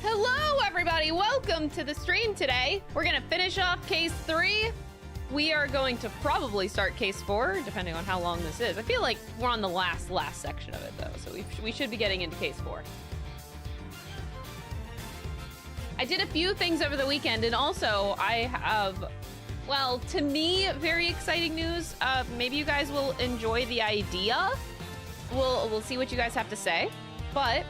Hello, everybody. Welcome to the stream today. We're going to finish off case 3. We are going to probably start case 4, depending on how long this is. I feel like we're on the last section of it, though, so we should be getting into case 4. I did a few things over the weekend, and also I have, well, to me, very exciting news. Maybe you guys will enjoy the idea. We'll see what you guys have to say, but...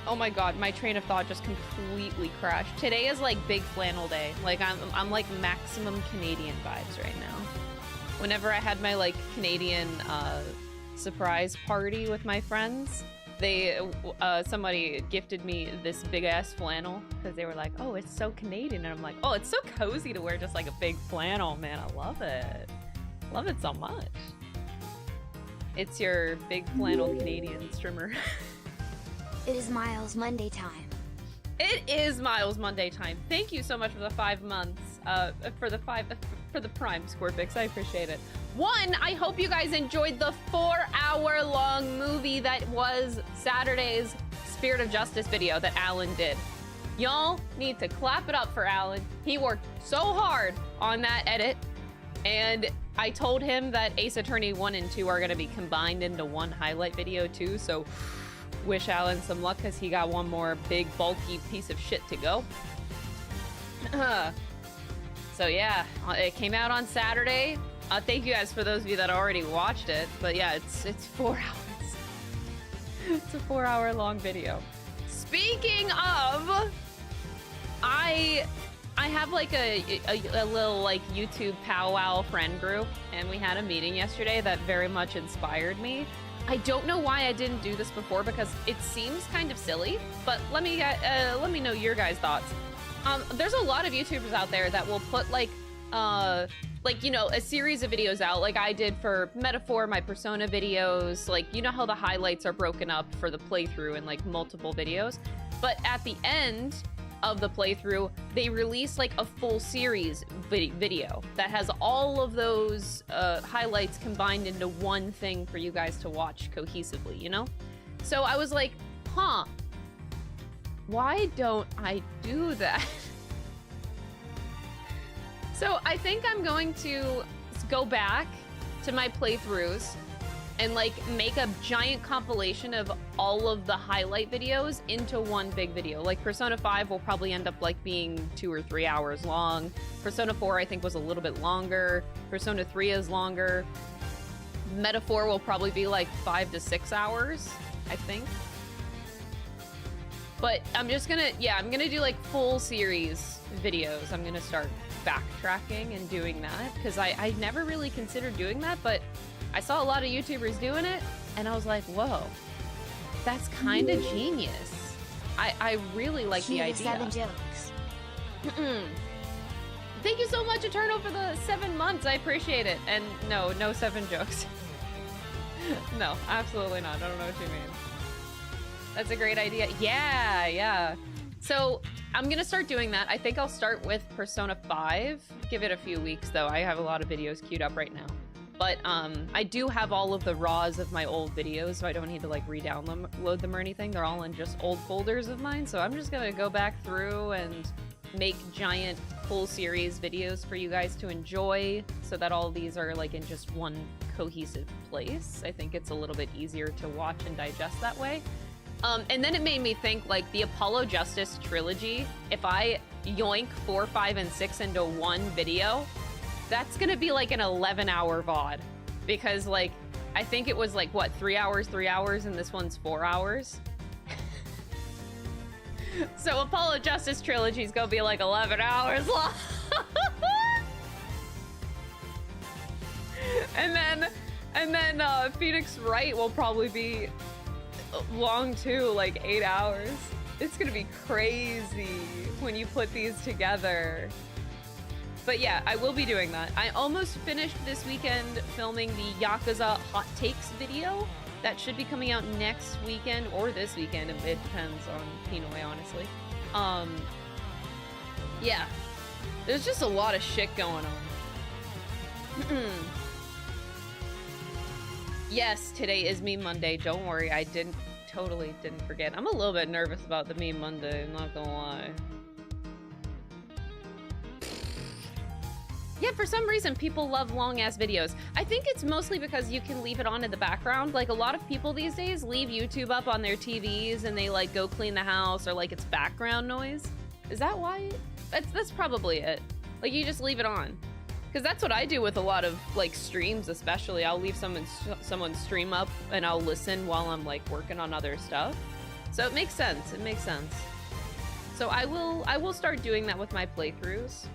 oh my god, my train of thought just completely crashed. Today is like big flannel day. Like I'm like maximum Canadian vibes right now. Whenever I had my like Canadian surprise party with my friends, they somebody gifted me this big ass flannel because they were like, oh, it's so Canadian, and I'm like, oh, it's so cozy to wear just like a big flannel, man. I love it. Love it so much. It's your big flannel Canadian streamer. It is Miles Monday time. It is Miles Monday time. Thank you so much for the 5 months, for the Prime Scorpix. I appreciate it. One, I hope you guys enjoyed the 4-hour-long movie that was Saturday's Spirit of Justice video that Alan did. Y'all need to clap it up for Alan. He worked so hard on that edit, and I told him that Ace Attorney 1 and 2 are gonna be combined into one highlight video too, so wish Alan some luck because he got one more big bulky piece of shit to go. So yeah, it came out on Saturday. Thank you guys for those of you that already watched it, but yeah, it's 4 hours. It's a 4-hour long video. Speaking of, I have like a little like YouTube powwow friend group, and we had a meeting yesterday that very much inspired me. I don't know why I didn't do this before because it seems kind of silly, but let me know your guys' thoughts. There's a lot of YouTubers out there that will put like you know, a series of videos out, like I did for Metaphor, my Persona videos. Like, you know how the highlights are broken up for the playthrough in like multiple videos, but at the end of the playthrough, they release like a full series video that has all of those highlights combined into one thing for you guys to watch cohesively, you know? So I was like, huh, why don't I do that? So I think I'm going to go back to my playthroughs and like make a giant compilation of all of the highlight videos into one big video. Like Persona 5 will probably end up like being 2 or 3 hours long. Persona 4 I think was a little bit longer. Persona 3 is longer. Metaphor will probably be like 5 to 6 hours, I think. But I'm just gonna, yeah, I'm gonna do like full series videos. I'm gonna start backtracking and doing that because I never really considered doing that, but I saw a lot of YouTubers doing it, and I was like, whoa, that's kind of genius. I really like the idea. 7 jokes. Thank you so much, Eternal, for the 7 months. I appreciate it. And no 7 jokes. No, absolutely not. I don't know what you mean. That's a great idea. Yeah. So I'm going to start doing that. I think I'll start with Persona 5. Give it a few weeks, though. I have a lot of videos queued up right now. But I do have all of the RAWs of my old videos, so I don't need to like re-download them or anything. They're all in just old folders of mine, so I'm just gonna go back through and make giant full series videos for you guys to enjoy, so that all these are like in just one cohesive place. I think it's a little bit easier to watch and digest that way. And then it made me think like the Apollo Justice trilogy, if I yoink 4, 5, and 6 into one video, that's gonna be like an 11-hour VOD, because like I think it was like what, 3 hours, and this one's 4 hours. So Apollo Justice trilogy is gonna be like 11 hours long. and then Phoenix Wright will probably be long too, like 8 hours. It's gonna be crazy when you put these together. But yeah, I will be doing that. I almost finished this weekend filming the Yakuza Hot Takes video. That should be coming out next weekend or this weekend. It depends on Pinoy, honestly. Yeah. There's just a lot of shit going on. Yes, today is Meme Monday. Don't worry, I didn't totally didn't forget. I'm a little bit nervous about the Meme Monday, I'm not gonna lie. Yeah, for some reason, people love long-ass videos. I think it's mostly because you can leave it on in the background. Like, a lot of people these days leave YouTube up on their TVs and they, like, go clean the house or, like, it's background noise. Is that why? That's probably it. Like, you just leave it on. Because that's what I do with a lot of, like, streams especially. I'll leave someone's stream up and I'll listen while I'm, like, working on other stuff. So it makes sense. It makes sense. So I will start doing that with my playthroughs.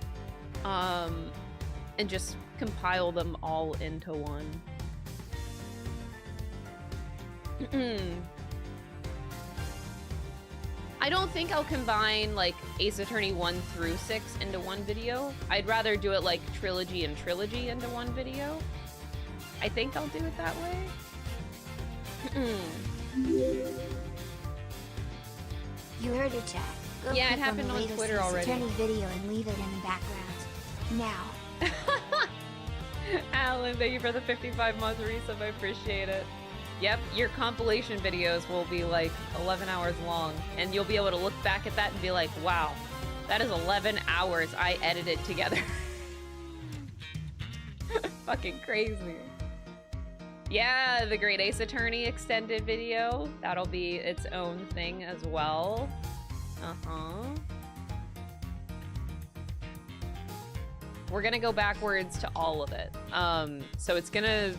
And just compile them all into one. I don't think I'll combine like Ace Attorney 1 through 6 into one video. I'd rather do it like trilogy and trilogy into one video. I think I'll do it that way. You heard it, chat. Go yeah, it click happened the on latest Twitter Ace already. Attorney video and leave it in the background. Now. Alan, thank you for the 55-month resub. I appreciate it. Yep, your compilation videos will be like 11 hours long, and you'll be able to look back at that and be like, wow, that is 11 hours I edited together. Fucking crazy. Yeah, the Great Ace Attorney extended video. That'll be its own thing as well. Uh-huh. We're gonna go backwards to all of it. So it's gonna,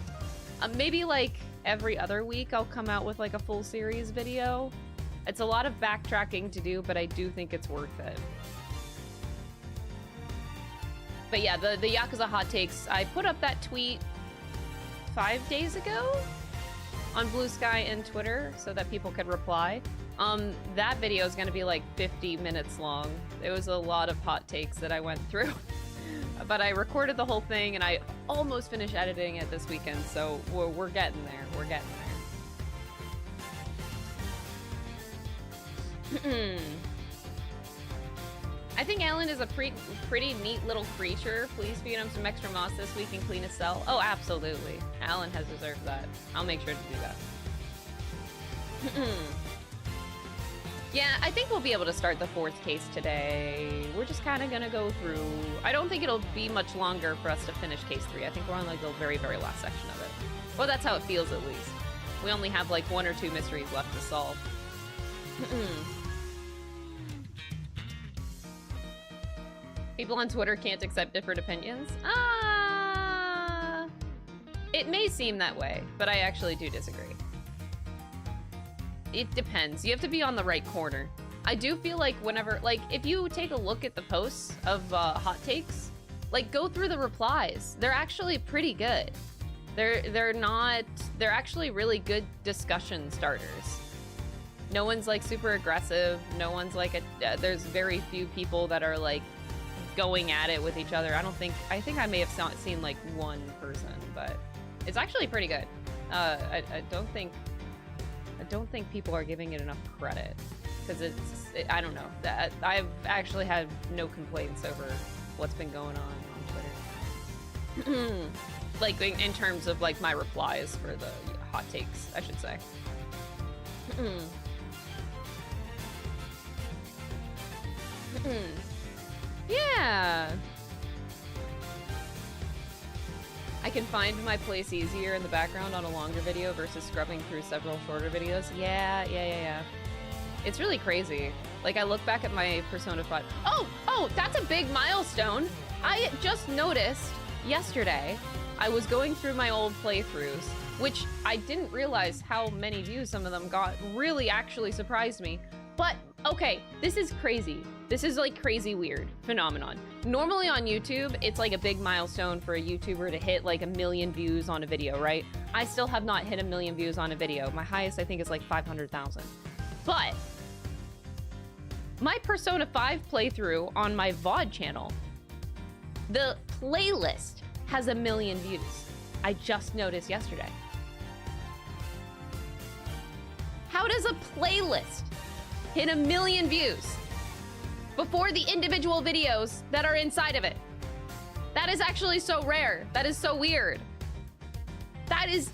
maybe like every other week I'll come out with like a full series video. It's a lot of backtracking to do, but I do think it's worth it. But yeah, the Yakuza hot takes, I put up that tweet 5 days ago on Blue Sky and Twitter so that people could reply. That video is gonna be like 50 minutes long. It was a lot of hot takes that I went through. But I recorded the whole thing and I almost finished editing it this weekend, so we're getting there. We're getting there. I think Alan is a pretty neat little creature. Please feed him some extra moss this week and clean his cell. Oh, absolutely. Alan has deserved that. I'll make sure to do that. Yeah, I think we'll be able to start the 4th case today. We're just kind of gonna go through. I don't think it'll be much longer for us to finish case 3. I think we're on like the very, very last section of it. Well, that's how it feels at least. We only have like 1 or 2 mysteries left to solve. People on Twitter can't accept different opinions. It may seem that way, but I actually do disagree. It depends. You have to be on the right corner. I do feel like whenever, like, if you take a look at the posts of hot takes, like, go through the replies. They're actually pretty good. They're actually really good discussion starters. No one's, like, super aggressive. No one's, like, there's very few people that are, like, going at it with each other. I think I may have seen, like, one person, but it's actually pretty good. I don't think people are giving it enough credit because I don't know. I've actually had no complaints over what's been going on Twitter. Like in terms of like my replies for the hot takes, I should say. Yeah. I can find my place easier in the background on a longer video versus scrubbing through several shorter videos. Yeah. It's really crazy. Like, I look back at my Persona 5. Oh, that's a big milestone. I just noticed yesterday, I was going through my old playthroughs, which I didn't realize how many views some of them got. Really actually surprised me. But, okay, this is crazy. This is like crazy weird phenomenon. Normally on YouTube, it's like a big milestone for a YouTuber to hit like 1 million views on a video, right? I still have not hit 1 million views on a video. My highest, I think, is like 500,000. But my Persona 5 playthrough on my VOD channel, the playlist has 1 million views. I just noticed yesterday. How does a playlist hit 1 million views before the individual videos that are inside of it? That is actually so rare. That is so weird. That is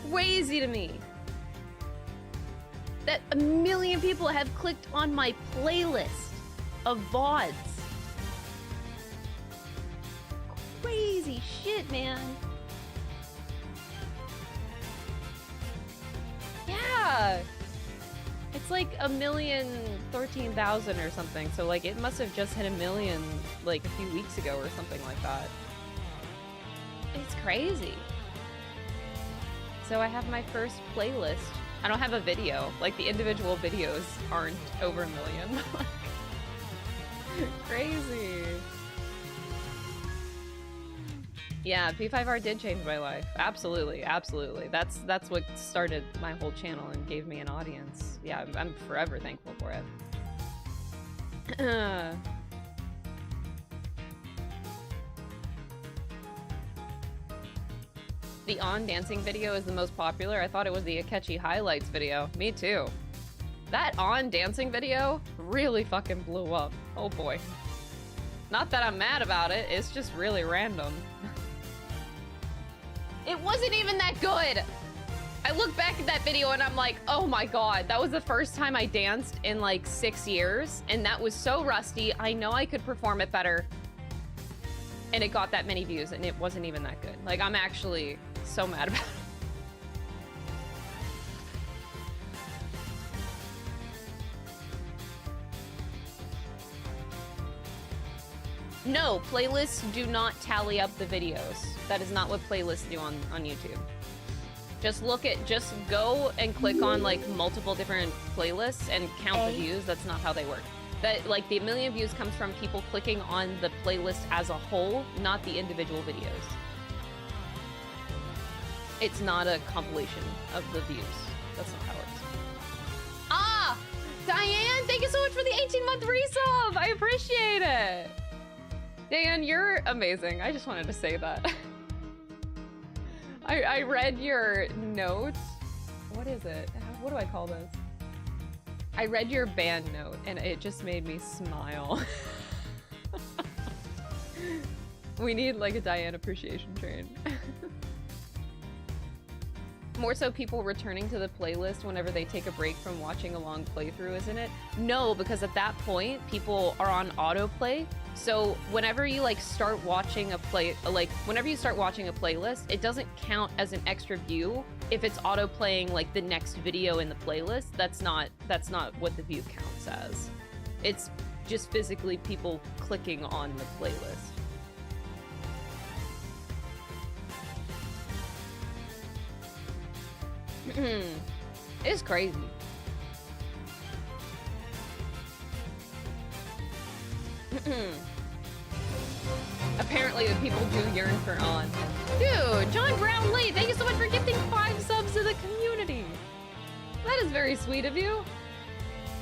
crazy to me. that a million people have clicked on my playlist of VODs. Crazy shit, man. Yeah. It's like 1,013,000 or something. So like it must have just hit 1 million like a few weeks ago or something like that. It's crazy. So I have my first playlist. I don't have a video. Like the individual videos aren't over 1 million. Crazy. Yeah, P5R did change my life. Absolutely, absolutely. That's what started my whole channel and gave me an audience. Yeah, I'm forever thankful for it. The On Dancing video is the most popular. I thought it was the Akechi highlights video. Me too. That On Dancing video really fucking blew up. Oh boy. Not that I'm mad about it, it's just really random. It wasn't even that good! I look back at that video and I'm like, oh my god, that was the first time I danced in like 6 years, and that was so rusty. I know I could perform it better. And it got that many views, and it wasn't even that good. Like, I'm actually so mad about it. No, playlists do not tally up the videos. That is not what playlists do on YouTube. Just go and click on like multiple different playlists and count the views. That's not how they work. That like the 1 million views comes from people clicking on the playlist as a whole, not the individual videos. It's not a compilation of the views. That's not how it works. Ah! Diane, thank you so much for the 18-month resub! I appreciate it! Dan, you're amazing. I just wanted to say that. I read your note. What is it? What do I call this? I read your band note and it just made me smile. We need like a Diane appreciation train. More so people returning to the playlist whenever they take a break from watching a long playthrough, isn't it? No, because at that point, people are on autoplay. So whenever you like start watching whenever you start watching a playlist, it doesn't count as an extra view if it's autoplaying like the next video in the playlist. That's not what the view counts as. It's just physically people clicking on the playlist. It's crazy. Apparently the people do yearn for On. Dude, John Brown Lee, thank you so much for gifting 5 subs to the community. That is very sweet of you.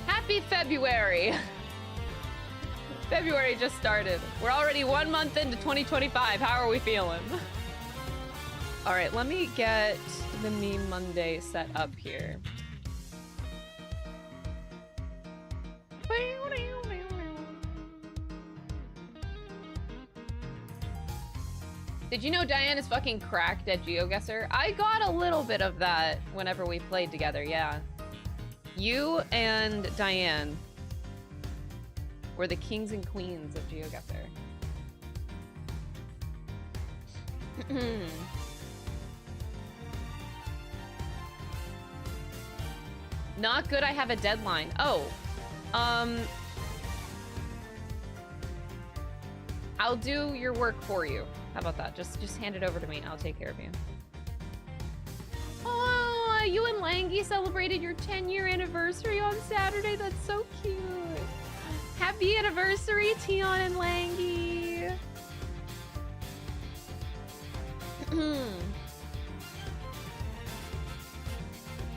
Happy February. February just started. We're already 1 month into 2025. How are we feeling? All right, let me get the Meme Monday set up here. Did you know Diane is fucking cracked at GeoGuessr? I got a little bit of that whenever we played together, yeah. You and Diane were the kings and queens of GeoGuessr. Not good, I have a deadline. Oh, I'll do your work for you. How about that? Just hand it over to me and I'll take care of you. Oh, you and Langy celebrated your 10-year anniversary on Saturday. That's so cute. Happy anniversary, Tion and Langy.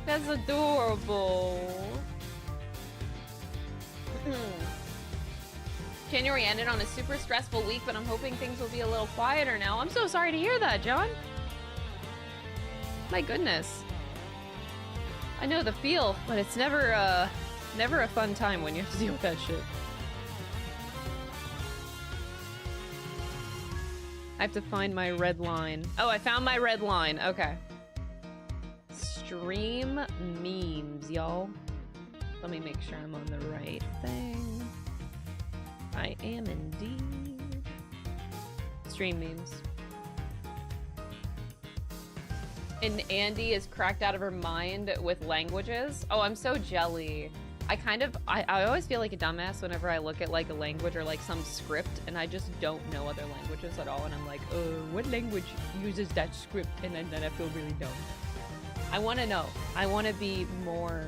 That's adorable. January ended on a super stressful week, but I'm hoping things will be a little quieter now. I'm so sorry to hear that, John. My goodness. I know the feel, but it's never a fun time when you have to deal with that shit. I have to find my red line. Oh, I found my red line. Okay. Stream memes, y'all. Let me make sure I'm on the right thing. I am indeed. Stream memes. And Andy is cracked out of her mind with languages. Oh, I'm so jelly. I always feel like a dumbass whenever I look at like a language or like some script and I just don't know other languages at all. And I'm like, what language uses that script? And then I feel really dumb. I want to know. I want to be more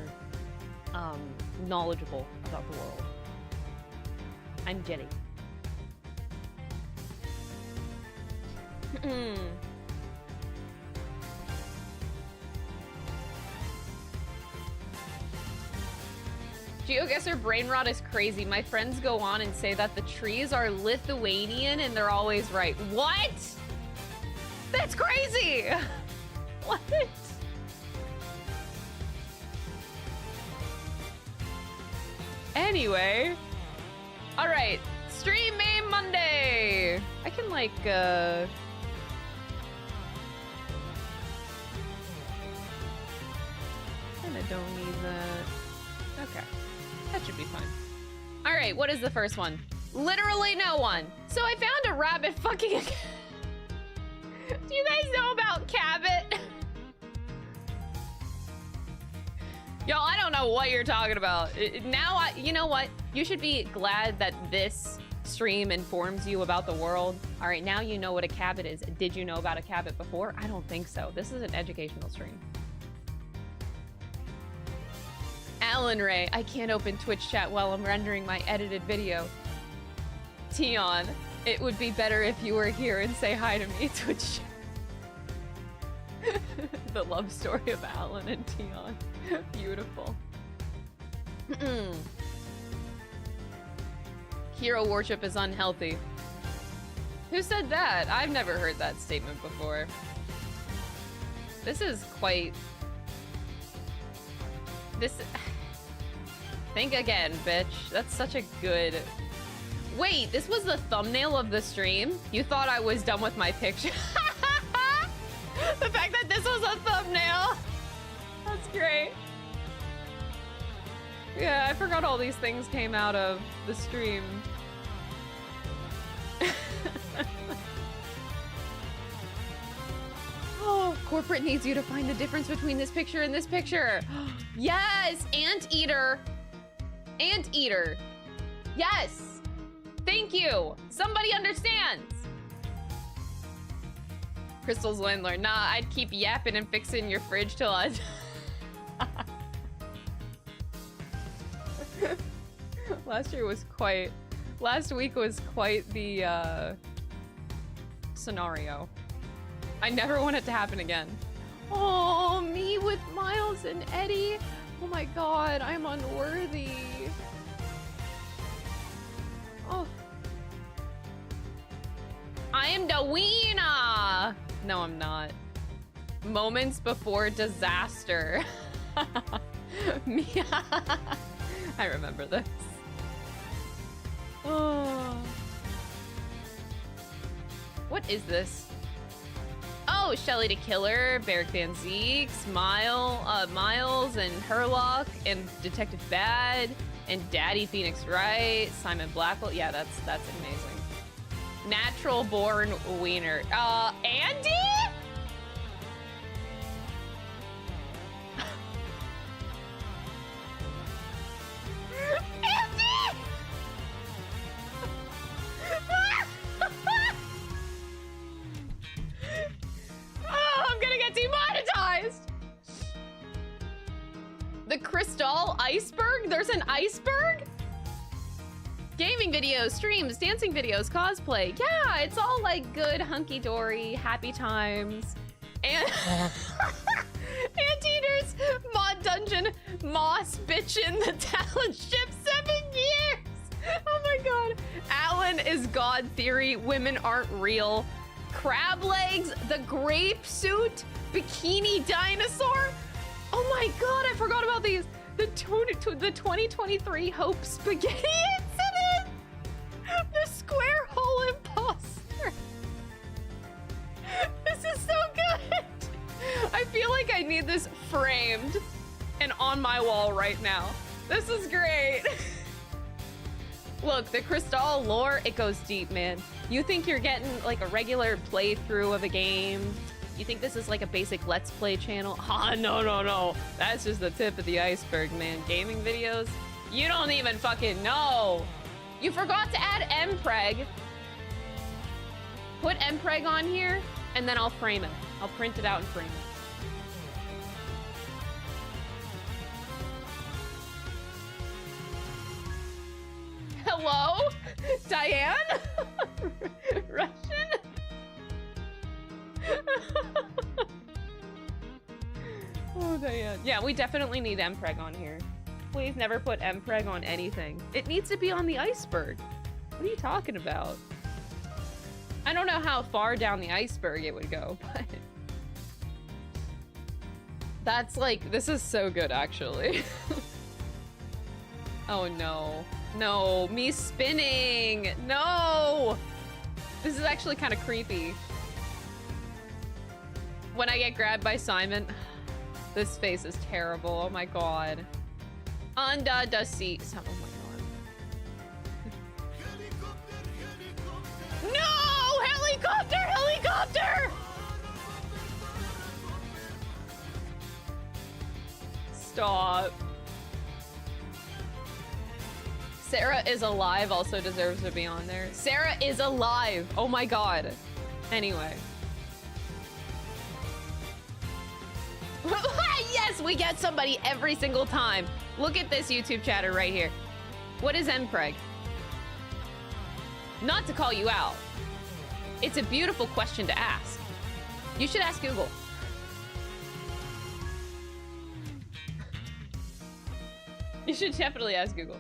knowledgeable about the world. I'm jelly. GeoGuessr brain rot is crazy. My friends go on and say that the trees are Lithuanian and they're always right. What? That's crazy! What? Anyway. Alright. Stream Meme Monday! I can like, kinda don't need that. Okay. That should be fine. All right, what is the first one? Literally no one. So I found a rabbit fucking... Do you guys know about Cabot? Y'all, I don't know what you're talking about. Now, you know what? You should be glad that this stream informs you about the world. All right, now you know what a Cabot is. Did you know about a Cabot before? I don't think so. This is an educational stream. Alan Ray, I can't open Twitch chat while I'm rendering my edited video. Tion, it would be better if you were here and say hi to me, Twitch. The love story of Alan and Tion. Beautiful. Hero worship is unhealthy. Who said that? I've never heard that statement before. This is quite... This... Think again, bitch. That's such a good... Wait, this was the thumbnail of the stream? You thought I was done with my picture? The fact that this was a thumbnail! That's great. Yeah, I forgot all these things came out of the stream. Oh, corporate needs you to find the difference between this picture and this picture. Yes, Anteater. Anteater. Yes. Thank you. Somebody understands. Crystal's landlord. Nah, I'd keep yapping and fixing your fridge till I... Last week was quite the scenario. I never want it to happen again. Oh, me with Miles and Eddie. Oh my god, I'm unworthy. Oh. I am Dawina. No, I'm not. Moments before disaster. I remember this. Oh. What is this? Oh, Shelly the Killer, Barrick Van Zeeks, Miles and Herlock, and Detective Bad, and Daddy Phoenix Wright, Simon Blackwell. Yeah, that's amazing. Natural Born Wiener. Andy? Andy! Oh, I'm gonna get demonetized! The Crystal Iceberg? There's an iceberg? Gaming videos, streams, dancing videos, cosplay. Yeah, it's all like good, hunky-dory, happy times. And Anteaters, Mod Dungeon, Moss bitchin' the talent ship 7 years. Oh my god. Alan is God theory, women aren't real. Crab legs, the grape suit, bikini dinosaur. Oh my god, I forgot about these. The 2023 Hope Spaghetti incident. The square hole imposter. This is so good. I feel like I need this framed and on my wall right now. This is great. Look, the Crystal lore, it goes deep, man. You think you're getting like a regular playthrough of a game? You think this is like a basic Let's Play channel? Ah, no. That's just the tip of the iceberg, man. Gaming videos? You don't even fucking know. You forgot to add mpreg. Put mpreg on here, and then I'll frame it. I'll print it out and frame it. Hello? Diane? Russian? Oh, Diane. Yeah, we definitely need mpreg on here. Please never put mpreg on anything. It needs to be on the iceberg. What are you talking about? I don't know how far down the iceberg it would go, but... That's like, this is so good, actually. Oh no. No, me spinning! No! This is actually kind of creepy. When I get grabbed by Simon, this face is terrible, oh my god. Under the seat. Oh my god. No! Helicopter! Helicopter! Stop. Sarah is alive also deserves to be on there. Sarah is alive! Oh my god. Anyway. Yes, we get somebody every single time. Look at this YouTube chatter right here. What is mpreg? Not to call you out. It's a beautiful question to ask. You should ask Google. You should definitely ask Google.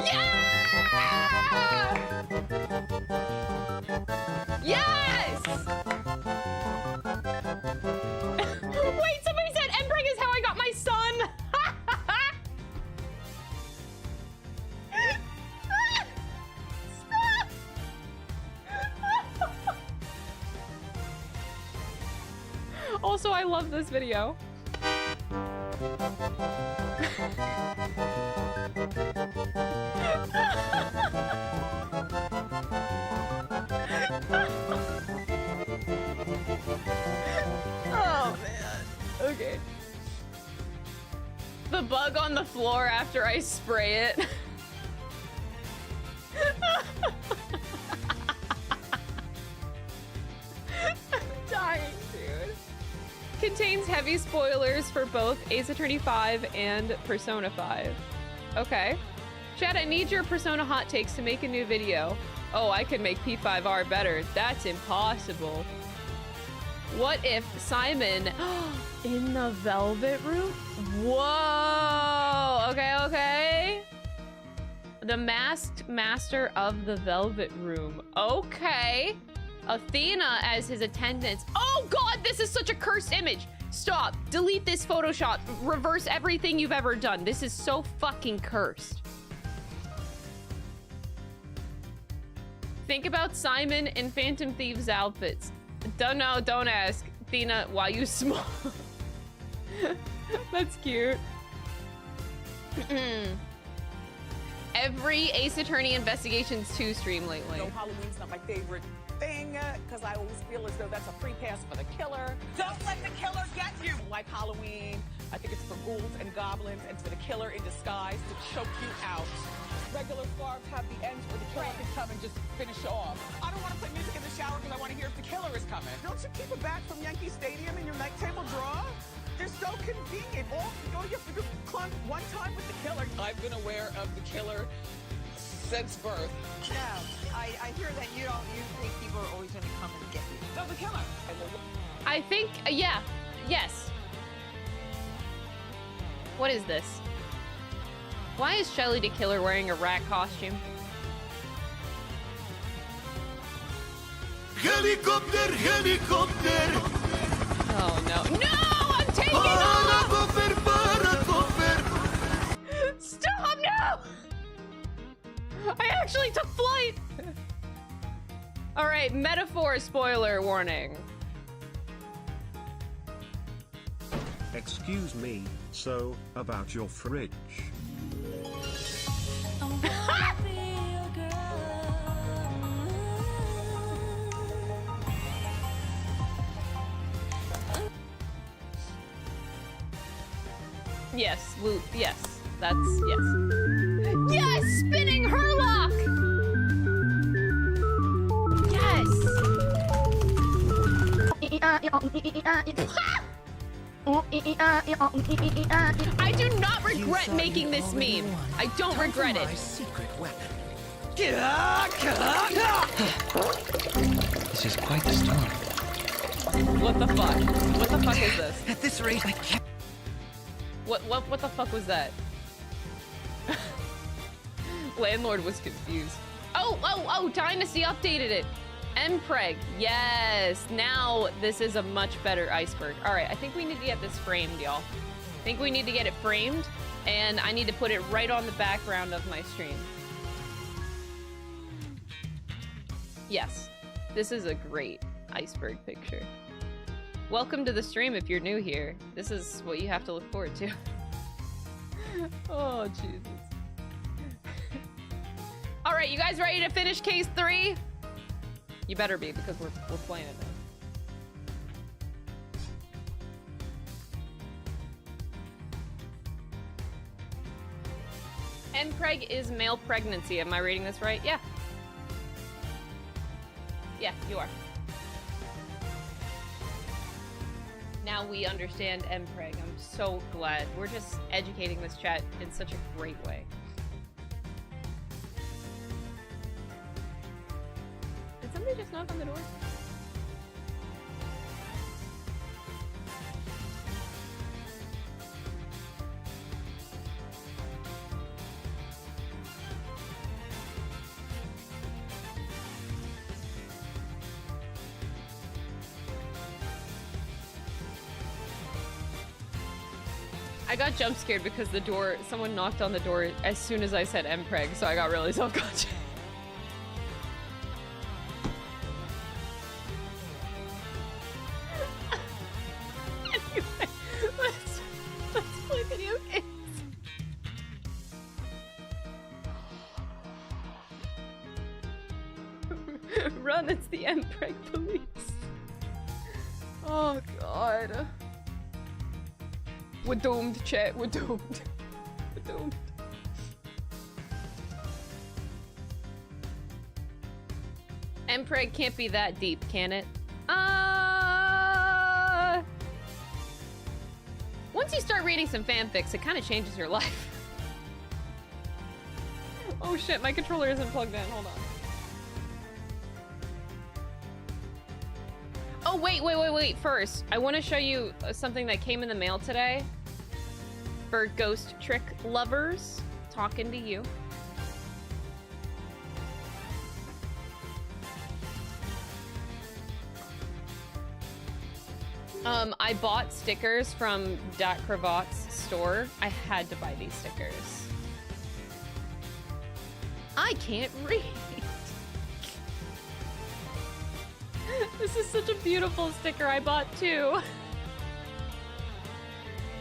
Yeah! Yes! Wait, somebody said mpreg is how I got my son! Also, I love this video. Oh man. Okay. The bug on the floor after I spray it. I'm dying, dude. Contains heavy spoilers for both Ace Attorney 5 and Persona 5. Okay. Chad, I need your Persona hot takes to make a new video. Oh, I could make P5R better. That's impossible. What if Simon in the Velvet Room? Whoa! Okay. The masked master of the Velvet Room. Okay. Athena as his attendant. Oh god, this is such a cursed image. Stop. Delete this Photoshop. Reverse everything you've ever done. This is so fucking cursed. Think about Simon in Phantom Thieves outfits. Don't know, don't ask. Athena, why you small? That's cute. Every Ace Attorney Investigations 2 stream lately. No, Halloween's not my favorite thing, because I always feel as though that's a free pass for the killer. Don't let the killer get you! Like Halloween, I think it's for ghouls and goblins and for the killer in disguise to choke you out. Regular scarves have the ends where the killer can come and just finish off. I don't want to play music in the shower because I want to hear if the killer is coming. Don't you keep a bag from Yankee Stadium in your night table drawer? They're so convenient. All you have to do is clunk one time with the killer. I've been aware of the killer since birth. No, I hear that you think people are always going to come and get you. No, the killer. I think, yeah, yes. What is this? Why is Shelly the killer wearing a rat costume? Helicopter, helicopter. Oh no. No! I'm taking off! Stop, no! I actually took flight! All right, metaphor spoiler warning. Excuse me, so, about your fridge. Yes, Luke, yes. That's, yes. Yes! Spinning Herlock! Yes! I do not regret making this meme. I don't regret it. My secret weapon. This is quite the storm. What the fuck? What the fuck is this? At this rate, I can't. What the fuck was that? Landlord was confused. Oh, Dynasty updated it. Mpreg, yes. Now this is a much better Iceberg. All right, I think we need to get this framed, y'all. I think we need to get it framed, and I need to put it right on the background of my stream. Yes, this is a great Iceberg picture. Welcome to the stream if you're new here. This is what you have to look forward to. Oh, Jesus. All right, you guys ready to finish case 3? You better be, because we're playing it now. Mpreg is male pregnancy. Am I reading this right? Yeah. Yeah, you are. Now we understand Mpreg. I'm so glad. We're just educating this chat in such a great way. Did somebody just knock on the door? I got jump scared because the door, someone knocked on the door as soon as I said Mpreg, so I got really self-conscious. Anyway, let's play video games. Run, it's the Mpreg police. Oh god. We're doomed, chat. We're doomed. We're doomed. Mpreg can't be that deep, can it? Once you start reading some fanfics, it kind of changes your life. Oh shit, my controller isn't plugged in. Hold on. Oh, wait. First, I want to show you something that came in the mail today. For ghost trick lovers, talking to you. I bought stickers from Dat Cravat's store. I had to buy these stickers. I can't read. This is such a beautiful sticker I bought too.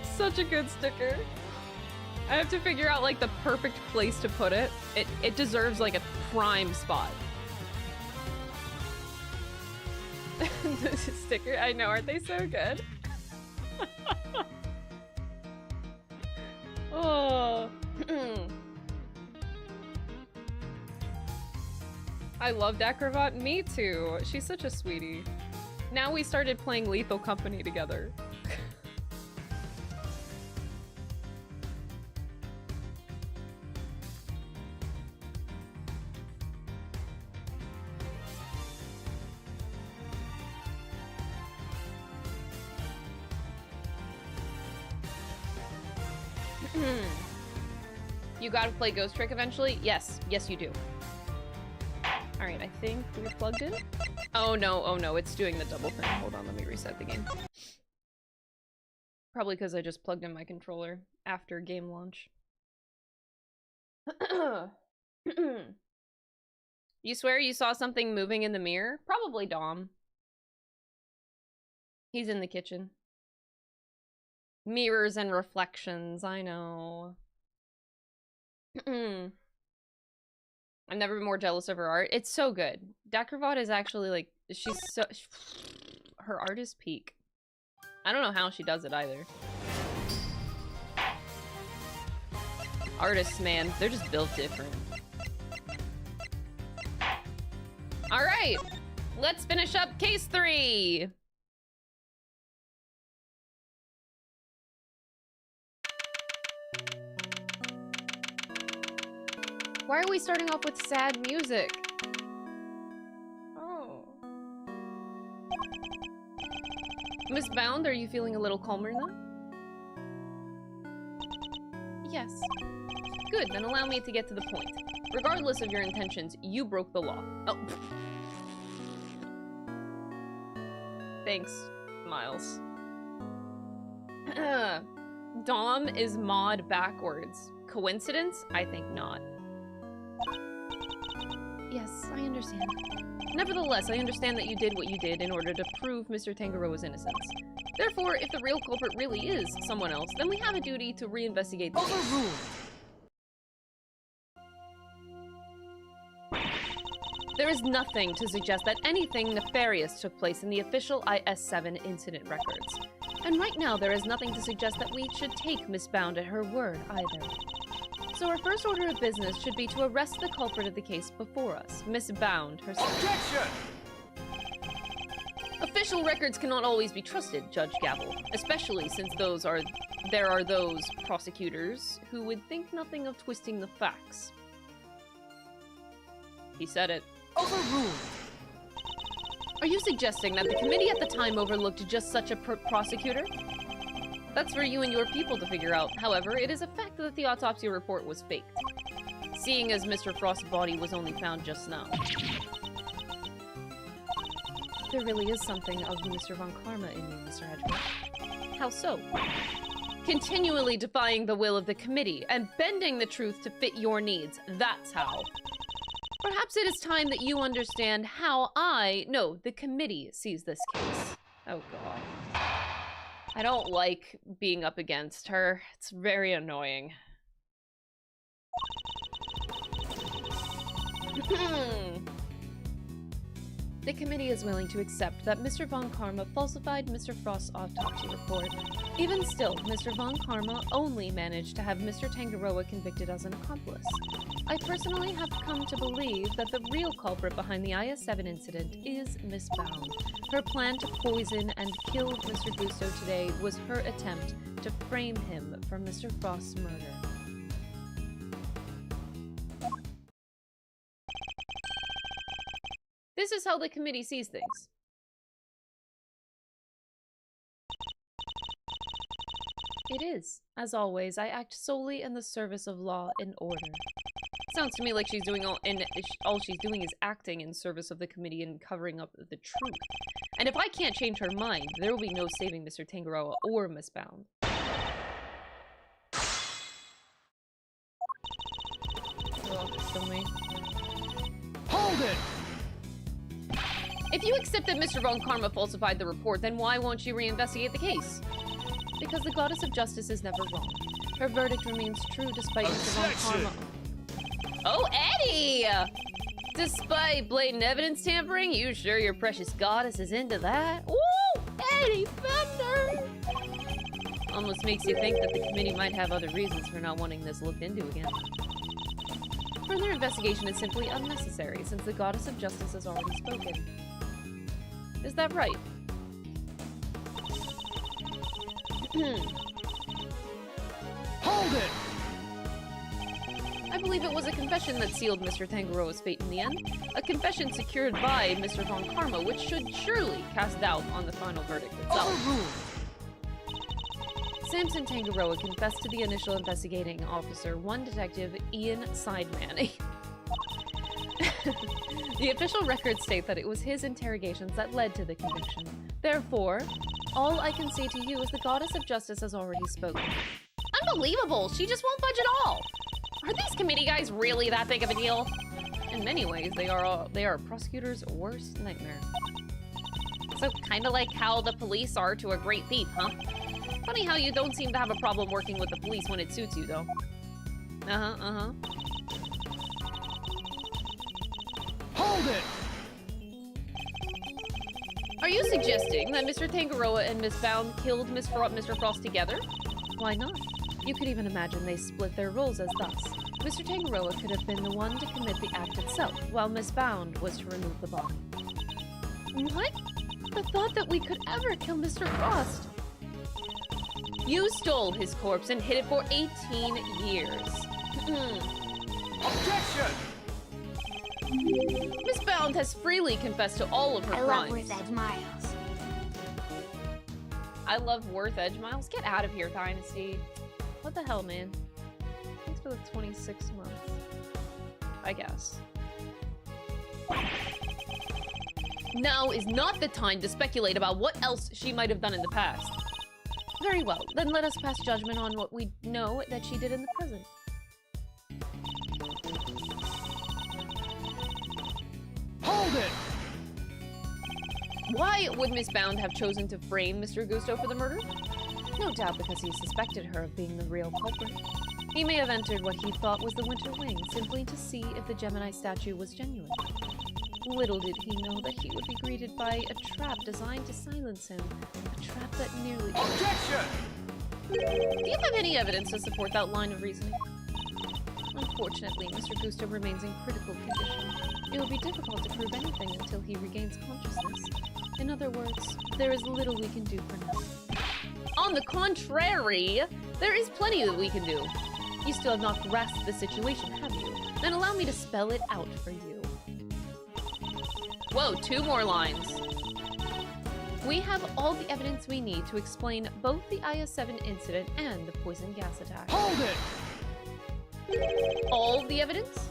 Such a good sticker. I have to figure out like the perfect place to put it. It deserves like a prime spot. This sticker, I know, aren't they so good? Oh. I love Acrobat. Me too. She's such a sweetie. Now we started playing Lethal Company together. You gotta play Ghost Trick eventually? Yes. Yes, you do. Alright, I think we're plugged in. Oh no, it's doing the double thing. Hold on, let me reset the game. Probably because I just plugged in my controller after game launch. You swear you saw something moving in the mirror? Probably Dom. He's in the kitchen. Mirrors and reflections, I know. I've never been more jealous of her art. It's so good. Dakrivot is actually like, she's so... Her art is peak. I don't know how she does it either. Artists, man, they're just built different. Alright, let's finish up case 3. Why are we starting off with sad music? Oh. Miss Bound, are you feeling a little calmer now? Yes. Good, then allow me to get to the point. Regardless of your intentions, you broke the law. Oh. Thanks, Miles. Dom is mod backwards. Coincidence? I think not. Yes, I understand. Nevertheless, I understand that you did what you did in order to prove Mr. Tangaroa's innocence. Therefore, if the real culprit really is someone else, then we have a duty to reinvestigate the case. Overruled. There is nothing to suggest that anything nefarious took place in the official IS-7 incident records. And right now, there is nothing to suggest that we should take Miss Bound at her word, either. So our first order of business should be to arrest the culprit of the case before us, Miss Bound herself. Objection! Official records cannot always be trusted, Judge Gavel, especially since there are those prosecutors who would think nothing of twisting the facts. He said it. Overruled. Are you suggesting that the committee at the time overlooked just such a prosecutor? That's for you and your people to figure out. However, it is a fact that the autopsy report was faked, seeing as Mr. Frost's body was only found just now. There really is something of Mr. Von Karma in you, Mr. Edgeworth. How so? Continually defying the will of the committee and bending the truth to fit your needs. That's how. Perhaps it is time that you understand how the committee sees this case. Oh god. I don't like being up against her. It's very annoying. The committee is willing to accept that Mr. Von Karma falsified Mr. Frost's autopsy report. Even still, Mr. Von Karma only managed to have Mr. Tangaroa convicted as an accomplice. I personally have come to believe that the real culprit behind the IS-7 incident is Miss Bound. Her plan to poison and kill Mr. Gusto today was her attempt to frame him for Mr. Frost's murder. This is how the committee sees things. It is. As always, I act solely in the service of law and order. Sounds to me like she's doing all she's doing is acting in service of the committee and covering up the truth. And if I can't change her mind, there will be no saving Mr. Tangaroa or Miss Bound. Oh, kill me. Hold it! If you accept that Mr. Von Karma falsified the report, then why won't you reinvestigate the case? Because the goddess of justice is never wrong. Her verdict remains true despite Mr. Von Karma. Oh, Eddie! Despite blatant evidence tampering, you sure your precious goddess is into that? Ooh, Eddie Fender! Almost makes you think that the committee might have other reasons for not wanting this looked into again. Further investigation is simply unnecessary since the goddess of justice has already spoken. Is that right? Hold it! I believe it was a confession that sealed Mr. Tangaroa's fate in the end. A confession secured by Mr. Von Karma, which should surely cast doubt on the final verdict itself. Overruled. Samson Tangaroa confessed to the initial investigating officer, one detective Ian Sideman. The official records state that it was his interrogations that led to the conviction. Therefore, all I can say to you is the goddess of justice has already spoken. Unbelievable! She just won't budge at all! Are these committee guys really that big of a deal? In many ways, they are a prosecutor's worst nightmare. So kind of like how the police are to a great thief, huh? Funny how you don't seem to have a problem working with the police when it suits you, though. Hold it! Are you suggesting that Mr. Tangaroa and Miss Bound killed Mr. Frost together? Why not? You could even imagine they split their roles as thus. Mr. Tangaroa could have been the one to commit the act itself, while Miss Bound was to remove the body. What? The thought that we could ever kill Mr. Frost! You stole his corpse and hid it for 18 years. Objection! Miss Bound has freely confessed to all of her I love crimes. Worth Edge Miles. I love Worth Edge Miles. Get out of here, Dynasty. What the hell, man? Thanks for the 26 months. I guess. Now is not the time to speculate about what else she might have done in the past. Very well, then let us pass judgment on what we know that she did in the present. Hold it! Why would Miss Bound have chosen to frame Mr. Gusto for the murder? No doubt because he suspected her of being the real culprit. He may have entered what he thought was the Winter Wing simply to see if the Gemini statue was genuine. Little did he know that he would be greeted by a trap designed to silence him. A trap that nearly... Objection! Do you have any evidence to support that line of reasoning? Unfortunately, Mr. Gusto remains in critical condition. It will be difficult to prove anything until he regains consciousness. In other words, there is little we can do for now. On the contrary, there is plenty that we can do. You still have not grasped the situation, have you? Then allow me to spell it out for you. Whoa, 2 more lines. We have all the evidence we need to explain both the IS-7 incident and the poison gas attack. Hold it! All the evidence?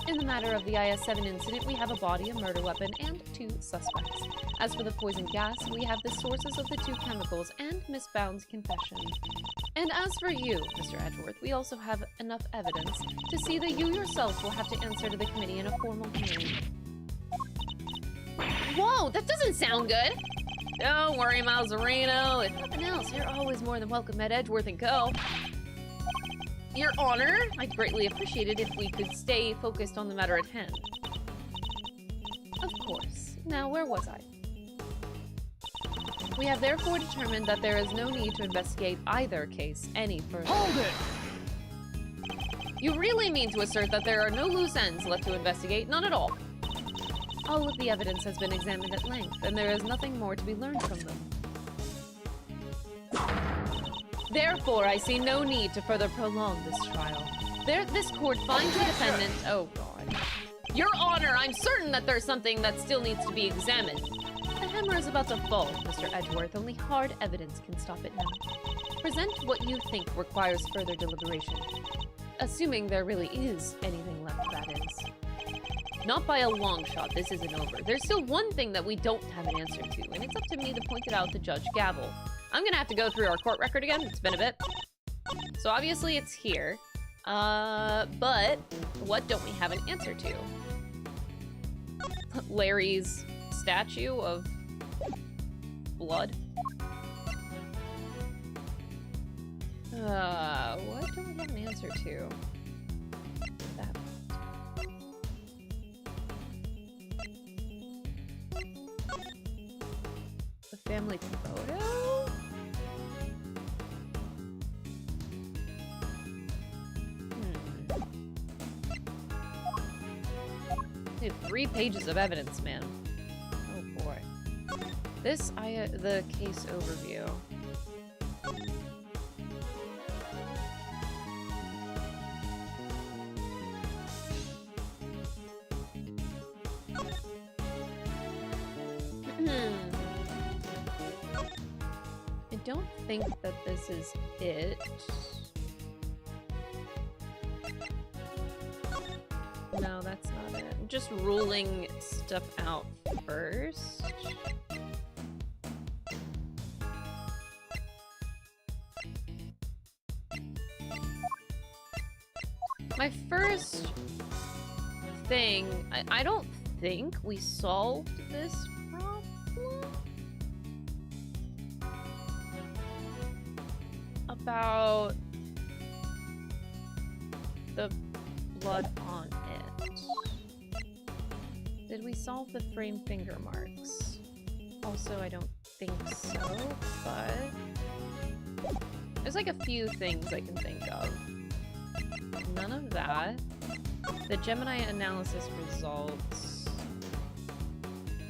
In the matter of the IS-7 incident, we have a body, a murder weapon, and 2 suspects. As for the poison gas, we have the sources of the 2 chemicals and Miss Bound's confession. And as for you, Mr. Edgeworth, we also have enough evidence to see that you yourself will have to answer to the committee in a formal hearing. Whoa, that doesn't sound good! Don't worry, Malzarino. If nothing else, you're always more than welcome at Edgeworth & Co. Your Honor, I'd greatly appreciate it if we could stay focused on the matter at hand. Of course. Now, where was I? We have therefore determined that there is no need to investigate either case any further. Hold it! You really mean to assert that there are no loose ends left to investigate? None at all. All of the evidence has been examined at length, and there is nothing more to be learned from them. Therefore, I see no need to further prolong this trial. This court finds the defendant... Oh, God. Your Honor, I'm certain that there's something that still needs to be examined. The hammer is about to fall, Mr. Edgeworth. Only hard evidence can stop it now. Present what you think requires further deliberation. Assuming there really is anything left, that is. Not by a long shot, this isn't over. There's still one thing that we don't have an answer to, and it's up to me to point it out to Judge Gavel. I'm gonna have to go through our court record again. It's been a bit. So obviously it's here. But what don't we have an answer to? Larry's statue of blood. What don't we have an answer to? That. The family photo? Dude, 3 pages of evidence, man. Oh boy. This, the case overview. I don't think that this is it. No, that's not it. I'm just ruling stuff out first. My first thing. I don't think we solved this problem. About the blood on it. Did we solve the frame finger marks? Also, I don't think so, but there's like a few things I can think of. None of that. The Gemini analysis results.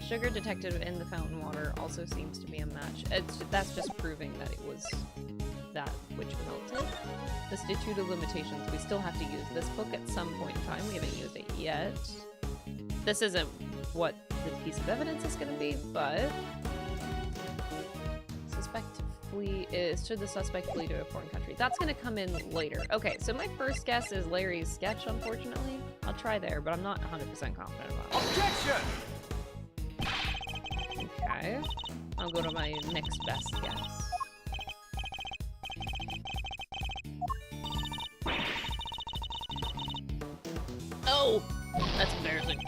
Sugar detected in the fountain water also seems to be a match. That's just proving that it was that which melted. The statute of limitations, we still have to use this book at some point in time. We haven't used it yet. This isn't what the piece of evidence is going to be, but should the suspect flee to a foreign country? That's going to come in later. Okay, so my first guess is Larry's sketch, unfortunately. I'll try there, but I'm not 100% confident about it. Objection! Okay. I'll go to my next best guess. Oh! That's embarrassing.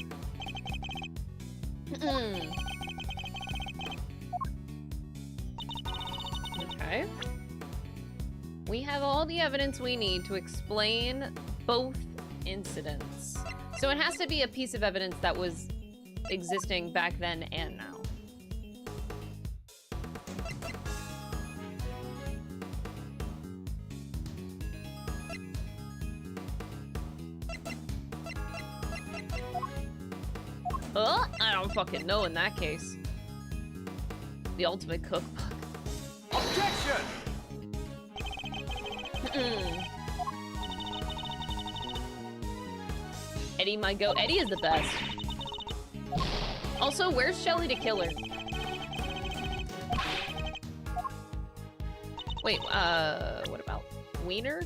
Okay. We have all the evidence we need to explain both incidents. So it has to be a piece of evidence that was existing back then and now. I don't fucking know in that case. The ultimate cookbook. Objection! Eddie might go. Eddie is the best. Also, where's Shelly to kill her? Wait, what about Wiener?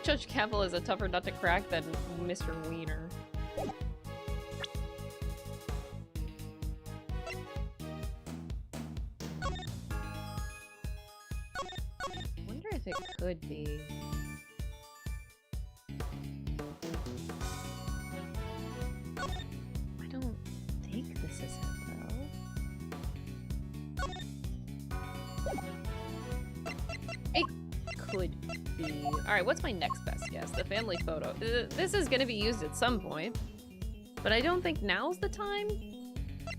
Judge Cavill is a tougher nut to crack than Mr. Wiener. I wonder if it could be. I don't think this is it, though. It could be. Alright, what's my next best guess? The family photo. This is gonna be used at some point, but I don't think now's the time.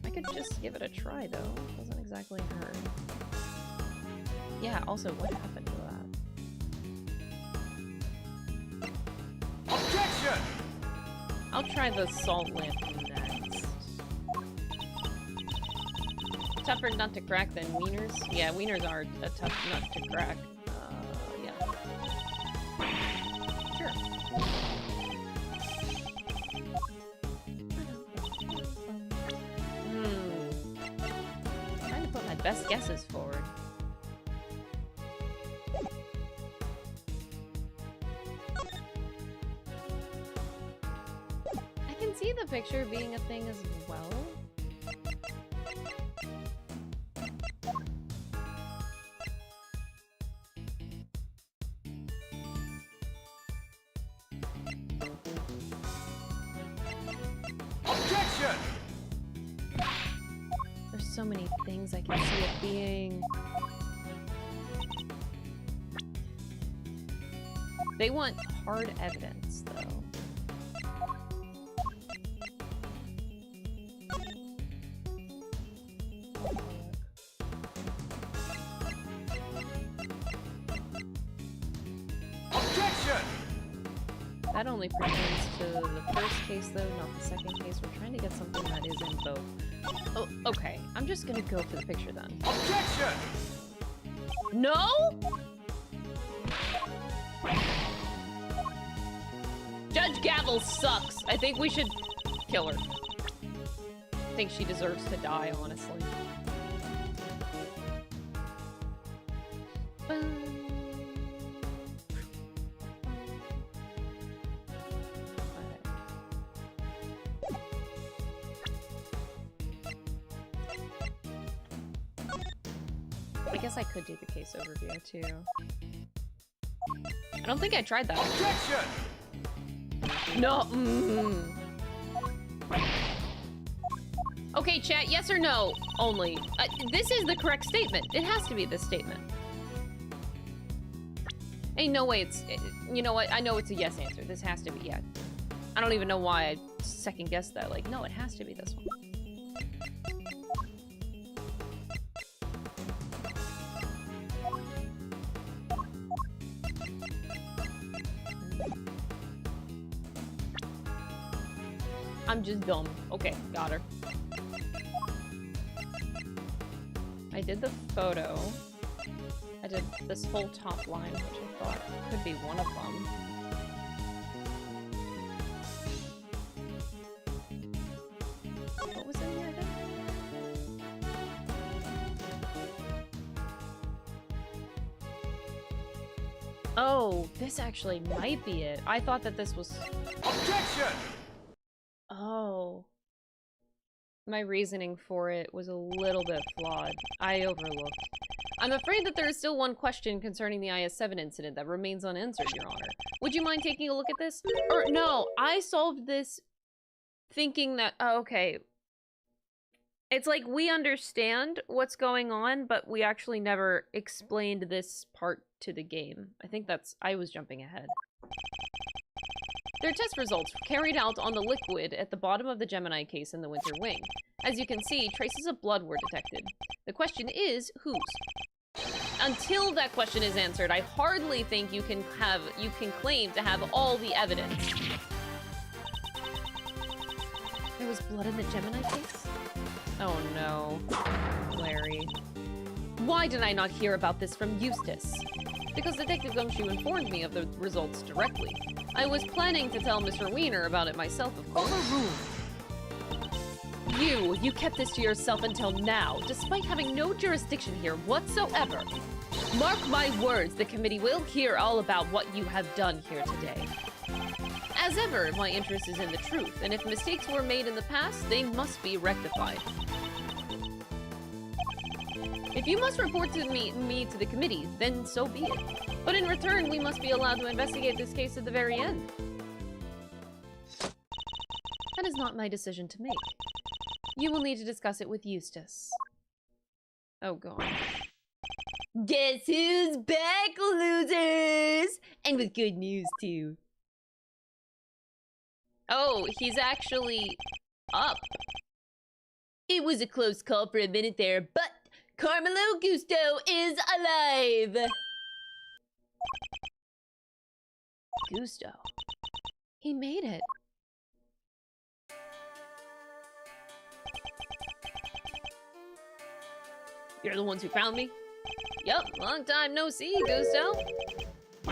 I could just give it a try, though. It doesn't exactly hurt. Yeah, also, what happened to that? Objection! I'll try the salt lamp next. Tougher nut to crack than wieners? Yeah, wieners are a tough nut to crack. Yeah. Sure. Trying to put my best guesses forward. I can see the picture being a thing as well. Objection! There's so many things I can see it being. They want hard evidence, though. Objection! That only pertains to the first case, though, not the second case. We're trying to get something that is in both. Oh, okay. I'm just gonna go for the picture, then. Objection! No? Judge Gavel sucks. I think we should kill her. I think she deserves to die, honestly. I guess I could do the case overview, too. I don't think I tried that. Objection! No! Okay, chat, yes or no only. This is the correct statement. It has to be this statement. Ain't no way it's... you know what? I know it's a yes answer. This has to be, yeah. I don't even know why I second-guessed that. Like, no, it has to be this one. I'm just dumb. Okay, got her. I did the photo. I did this whole top line, which I thought could be one of them. What was in here again? Oh, this actually might be it. I thought that this was... Objection! Oh. My reasoning for it was a little bit flawed. I overlooked. I'm afraid that there is still one question concerning the IS-7 incident that remains unanswered, Your Honor. Would you mind taking a look at this? Or, no, I solved this thinking that... oh, okay. It's like we understand what's going on, but we actually never explained this part to the game. I think that's... I was jumping ahead. Their test results carried out on the liquid at the bottom of the Gemini case in the Winter Wing. As you can see, traces of blood were detected. The question is, whose? Until that question is answered, I hardly think you can claim to have all the evidence. There was blood in the Gemini case? Oh no. Larry. Why did I not hear about this from Eustace? Because Detective Gumshoe informed me of the results directly. I was planning to tell Mr. Wiener about it myself, of course. You kept this to yourself until now, despite having no jurisdiction here whatsoever. Mark my words, the committee will hear all about what you have done here today. As ever, my interest is in the truth, and if mistakes were made in the past, they must be rectified. If you must report to me to the committee, then so be it. But in return, we must be allowed to investigate this case to the very end. That is not my decision to make. You will need to discuss it with Eustace. Oh god. Guess who's back, losers? And with good news, too. Oh, he's actually up. It was a close call for a minute there, but Carmelo Gusto is alive! Gusto. He made it. You're the ones who found me? Yup, long time no see, Gusto.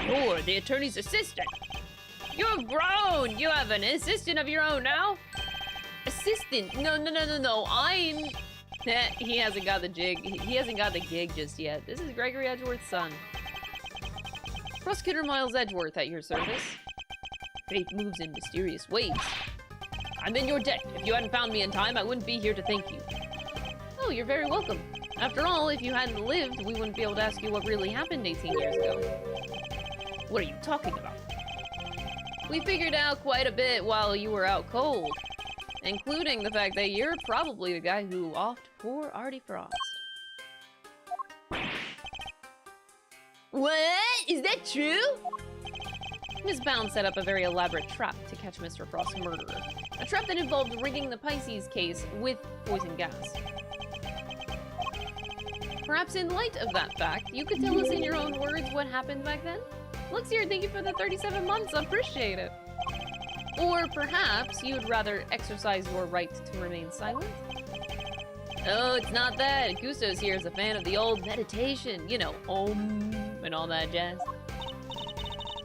You're the attorney's assistant. You're grown! You have an assistant of your own now? Assistant? No, I'm... he hasn't got the jig. He hasn't got the gig just yet. This is Gregory Edgeworth's son. Prosecutor Miles Edgeworth at your service. Fate moves in mysterious ways. I'm in your debt. If you hadn't found me in time, I wouldn't be here to thank you. Oh, you're very welcome. After all, if you hadn't lived, we wouldn't be able to ask you what really happened 18 years ago. What are you talking about? We figured out quite a bit while you were out cold. Including the fact that you're probably the guy who offed poor Artie Frost. What? Is that true? Miss Bound set up a very elaborate trap to catch Mr. Frost's murderer. A trap that involved rigging the Pisces case with poison gas. Perhaps in light of that fact, you could tell us in your own words what happened back then? Looks here, thank you for the 37 months, appreciate it. Or perhaps you'd rather exercise your right to remain silent? Oh, it's not that. Gusto's here is a fan of the old meditation. You know, Om and all that jazz.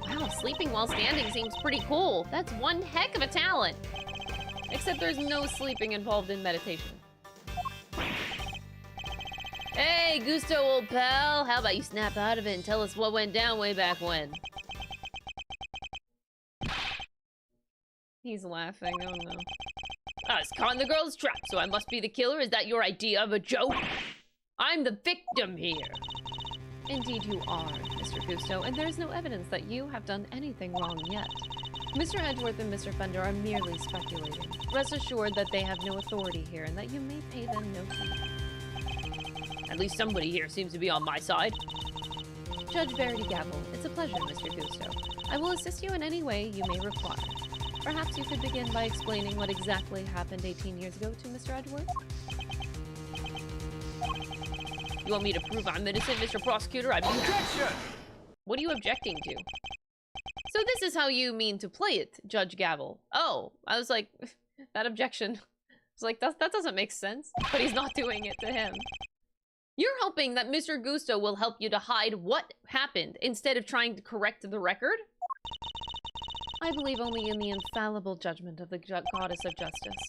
Wow, sleeping while standing seems pretty cool. That's one heck of a talent. Except there's no sleeping involved in meditation. Hey, Gusto, old pal. How about you snap out of it and tell us what went down way back when? He's laughing, oh no. I was caught in the girl's trap, so I must be the killer? Is that your idea of a joke? I'm the victim here. Indeed you are, Mr. Gusto, and there's no evidence that you have done anything wrong yet. Mr. Edgeworth and Mr. Fender are merely speculating. Rest assured that they have no authority here and that you may pay them no heed. At least somebody here seems to be on my side. Judge Verity Gavel, it's a pleasure, Mr. Gusto. I will assist you in any way you may require. Perhaps you could begin by explaining what exactly happened 18 years ago to Mr. Edgeworth? You want me to prove I'm innocent, Mr. Prosecutor? Objection! What are you objecting to? So this is how you mean to play it, Judge Gavel. Oh, I was like, that objection. I was like, that doesn't make sense. But he's not doing it to him. You're hoping that Mr. Gusto will help you to hide what happened instead of trying to correct the record? I believe only in the infallible judgment of the goddess of justice.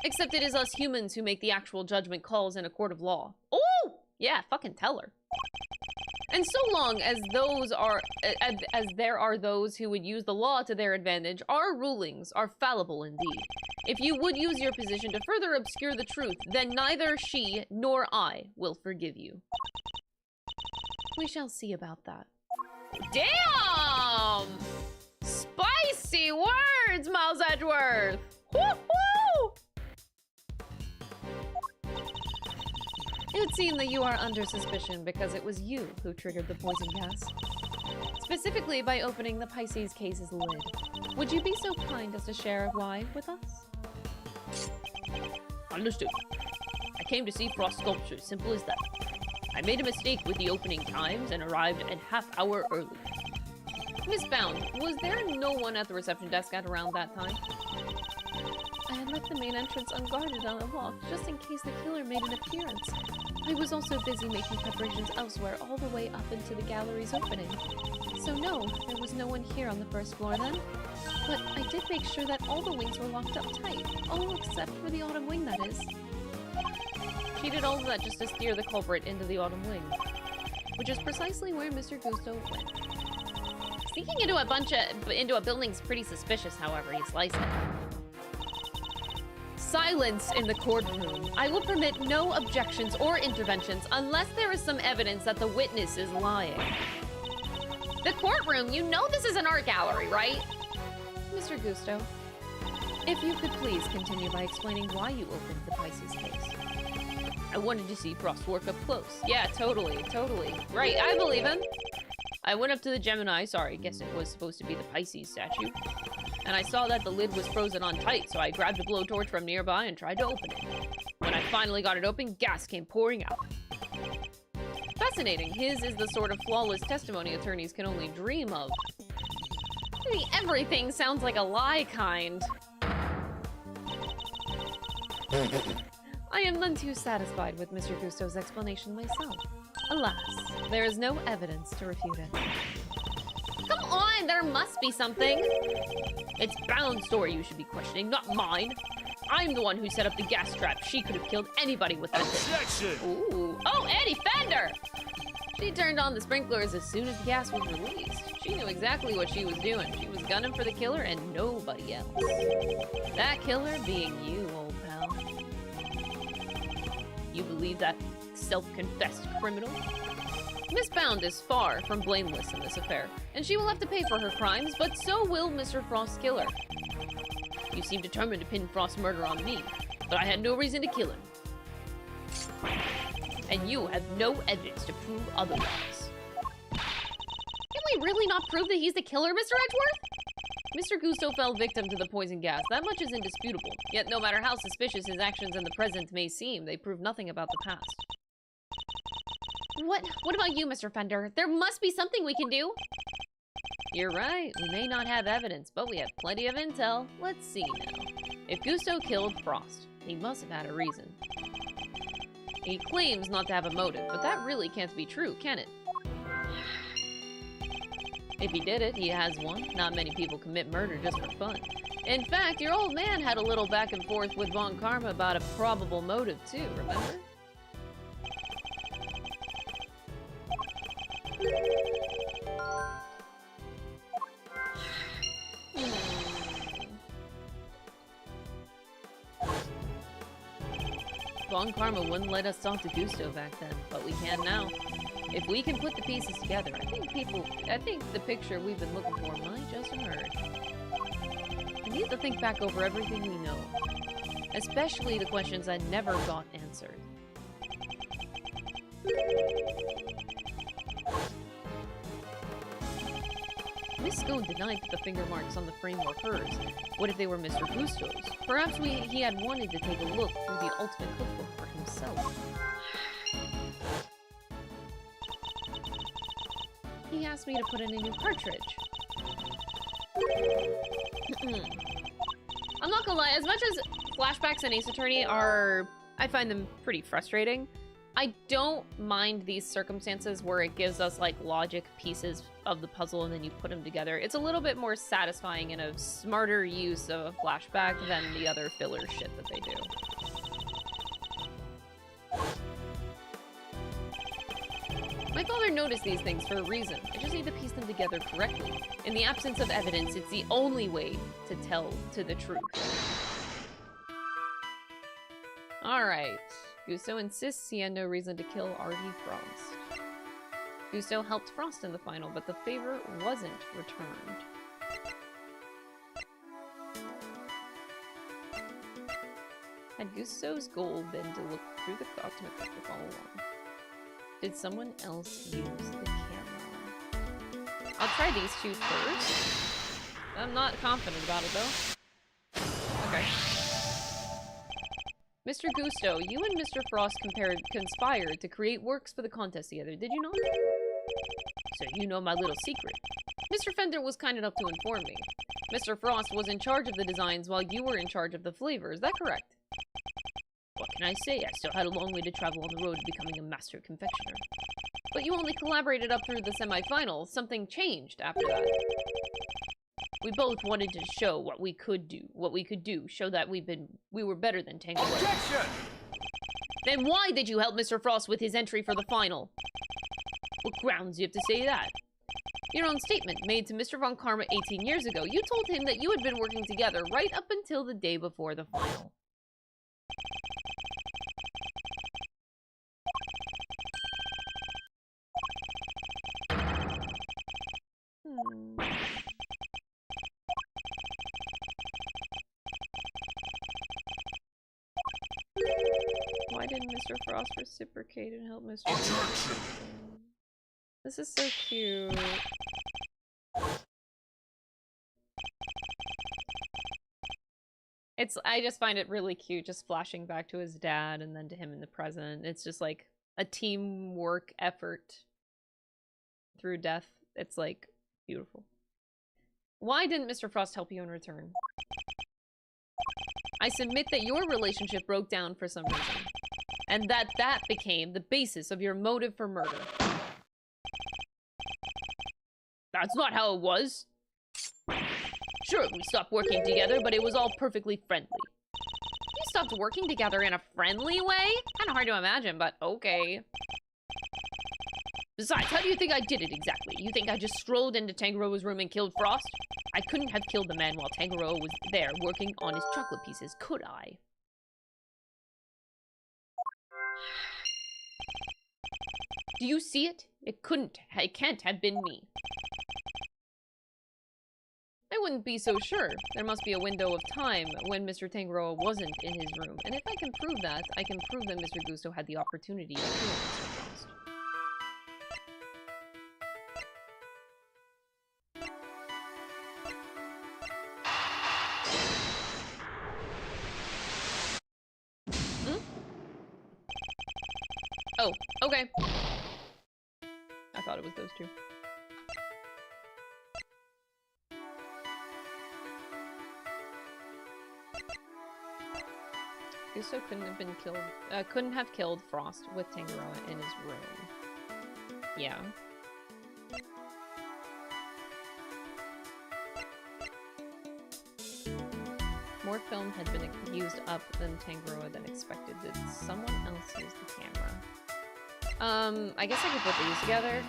Except it is us humans who make the actual judgment calls in a court of law. Oh! Yeah, fucking tell her. And so long as there are those who would use the law to their advantage, our rulings are fallible indeed. If you would use your position to further obscure the truth, then neither she nor I will forgive you. We shall see about that. Damn! Spicy words, Miles Edgeworth! Woo-hoo! It would seem that you are under suspicion because it was you who triggered the poison gas. Specifically by opening the Pisces case's lid. Would you be so kind as to share why with us? Understood. I came to see frost sculpture, simple as that. I made a mistake with the opening times and arrived an half-hour early. Miss Bound, was there no one at the reception desk at around that time? I had left the main entrance unguarded and unlocked, just in case the killer made an appearance. I was also busy making preparations elsewhere, all the way up into the gallery's opening. So no, there was no one here on the first floor then. But I did make sure that all the wings were locked up tight, all except for the autumn wing, that is. She did all of that just to steer the culprit into the autumn wing, which is precisely where Mr. Gusto went. Sneaking into a building's pretty suspicious, however you slice it. Silence in the courtroom. I will permit no objections or interventions unless there is some evidence that the witness is lying. The courtroom, you know this is an art gallery, right? Mr. Gusto, if you could please continue by explaining why you opened the Pisces case. I wanted to see Frost's work up close. Yeah, totally. Right, I believe him. I went up to the Gemini, sorry, guess it was supposed to be the Pisces statue, and I saw that the lid was frozen on tight, so I grabbed a blowtorch from nearby and tried to open it. When I finally got it open, gas came pouring out. Fascinating. His is the sort of flawless testimony attorneys can only dream of. Maybe everything sounds like a lie kind. I am none too satisfied with Mr. Gusto's explanation myself. Alas, there is no evidence to refute it. Come on, there must be something. It's Bound's story you should be questioning, not mine. I'm the one who set up the gas trap. She could have killed anybody with that thing. Objection! Ooh. Oh, Eddie Fender! She turned on the sprinklers as soon as the gas was released. She knew exactly what she was doing. She was gunning for the killer and nobody else. That killer being you, old pal. You believe that self-confessed criminal? Miss Bound is far from blameless in this affair, and she will have to pay for her crimes, but so will Mr. Frost's killer. You seem determined to pin Frost's murder on me, but I had no reason to kill him. And you have no evidence to prove otherwise. Can we really not prove that he's the killer, Mr. Edgeworth? Mr. Gusto fell victim to the poison gas. That much is indisputable. Yet no matter how suspicious his actions in the present may seem, they prove nothing about the past. What about you, Mr. Fender? There must be something we can do. You're right. We may not have evidence, but we have plenty of intel. Let's see now. If Gusto killed Frost, he must have had a reason. He claims not to have a motive, but that really can't be true, can it? If he did it, he has one. Not many people commit murder just for fun. In fact, your old man had a little back and forth with Von Karma about a probable motive too, remember? Von Karma wouldn't let us talk to Gusto back then, but we can now. If we can put the pieces together, I think the picture we've been looking for might just emerge. need to think back over everything we know. Especially the questions I never got answered. Miss Scone denied that the finger marks on the frame were hers. What if they were Mr. Gusto's? Perhaps he had wanted to take a look through the ultimate cookbook for himself. He asked me to put in a new cartridge. I'm not gonna lie, as much as flashbacks in Ace Attorney are... I find them pretty frustrating. I don't mind these circumstances where it gives us, like, logic pieces of the puzzle and then you put them together. It's a little bit more satisfying and a smarter use of a flashback than the other filler shit that they do. My father noticed these things for a reason. I just need to piece them together correctly. In the absence of evidence, it's the only way to tell to the truth. Alright. Gusto insists he had no reason to kill R.D. Frost. Gusto helped Frost in the final, but the favor wasn't returned. Had Gusto's goal been to look through the ultimate cookbook all along? Did someone else use the camera? I'll try these two first. I'm not confident about it, though. Okay. Mr. Gusto, you and Mr. Frost conspired to create works for the contest together, did you not? So you know my little secret. Mr. Fender was kind enough to inform me. Mr. Frost was in charge of the designs while you were in charge of the flavor, is that correct? What can I say? I still had a long way to travel on the road to becoming a master confectioner. But you only collaborated up through the semi-finals. Something changed after that. We both wanted to show what we could do, show that we were better than Tango. Objection! Then why did you help Mr. Frost with his entry for the final? What grounds do you have to say that? Your own statement made to Mr. Von Karma 18 years ago. You told him that you had been working together right up until the day before the final. Why didn't Mr. Frost reciprocate and help Mr. Frost? This is so cute. I just find it really cute, just flashing back to his dad and then to him in the present. It's just like a teamwork effort through death. It's like beautiful. Why didn't Mr. Frost help you in return? I submit that your relationship broke down for some reason, and that became the basis of your motive for murder. That's not how it was. Sure, we stopped working together, but it was all perfectly friendly. You stopped working together in a friendly way? Kinda hard to imagine, but okay. Besides, how do you think I did it exactly? You think I just strolled into Tangaroa's room and killed Frost? I couldn't have killed the man while Tangaroa was there working on his chocolate pieces, could I? Do you see it? It can't have been me. I wouldn't be so sure. There must be a window of time when Mr. Tangaroa wasn't in his room. And if I can prove that, I can prove that Mr. Gusto had the opportunity to kill Mr. Frost. Oh, okay. I thought it was those two. Gusto couldn't have killed Frost with Tangaroa in his room. Yeah. More film had been used up than Tangaroa than expected. Did someone else use the camera? I guess I could put these together.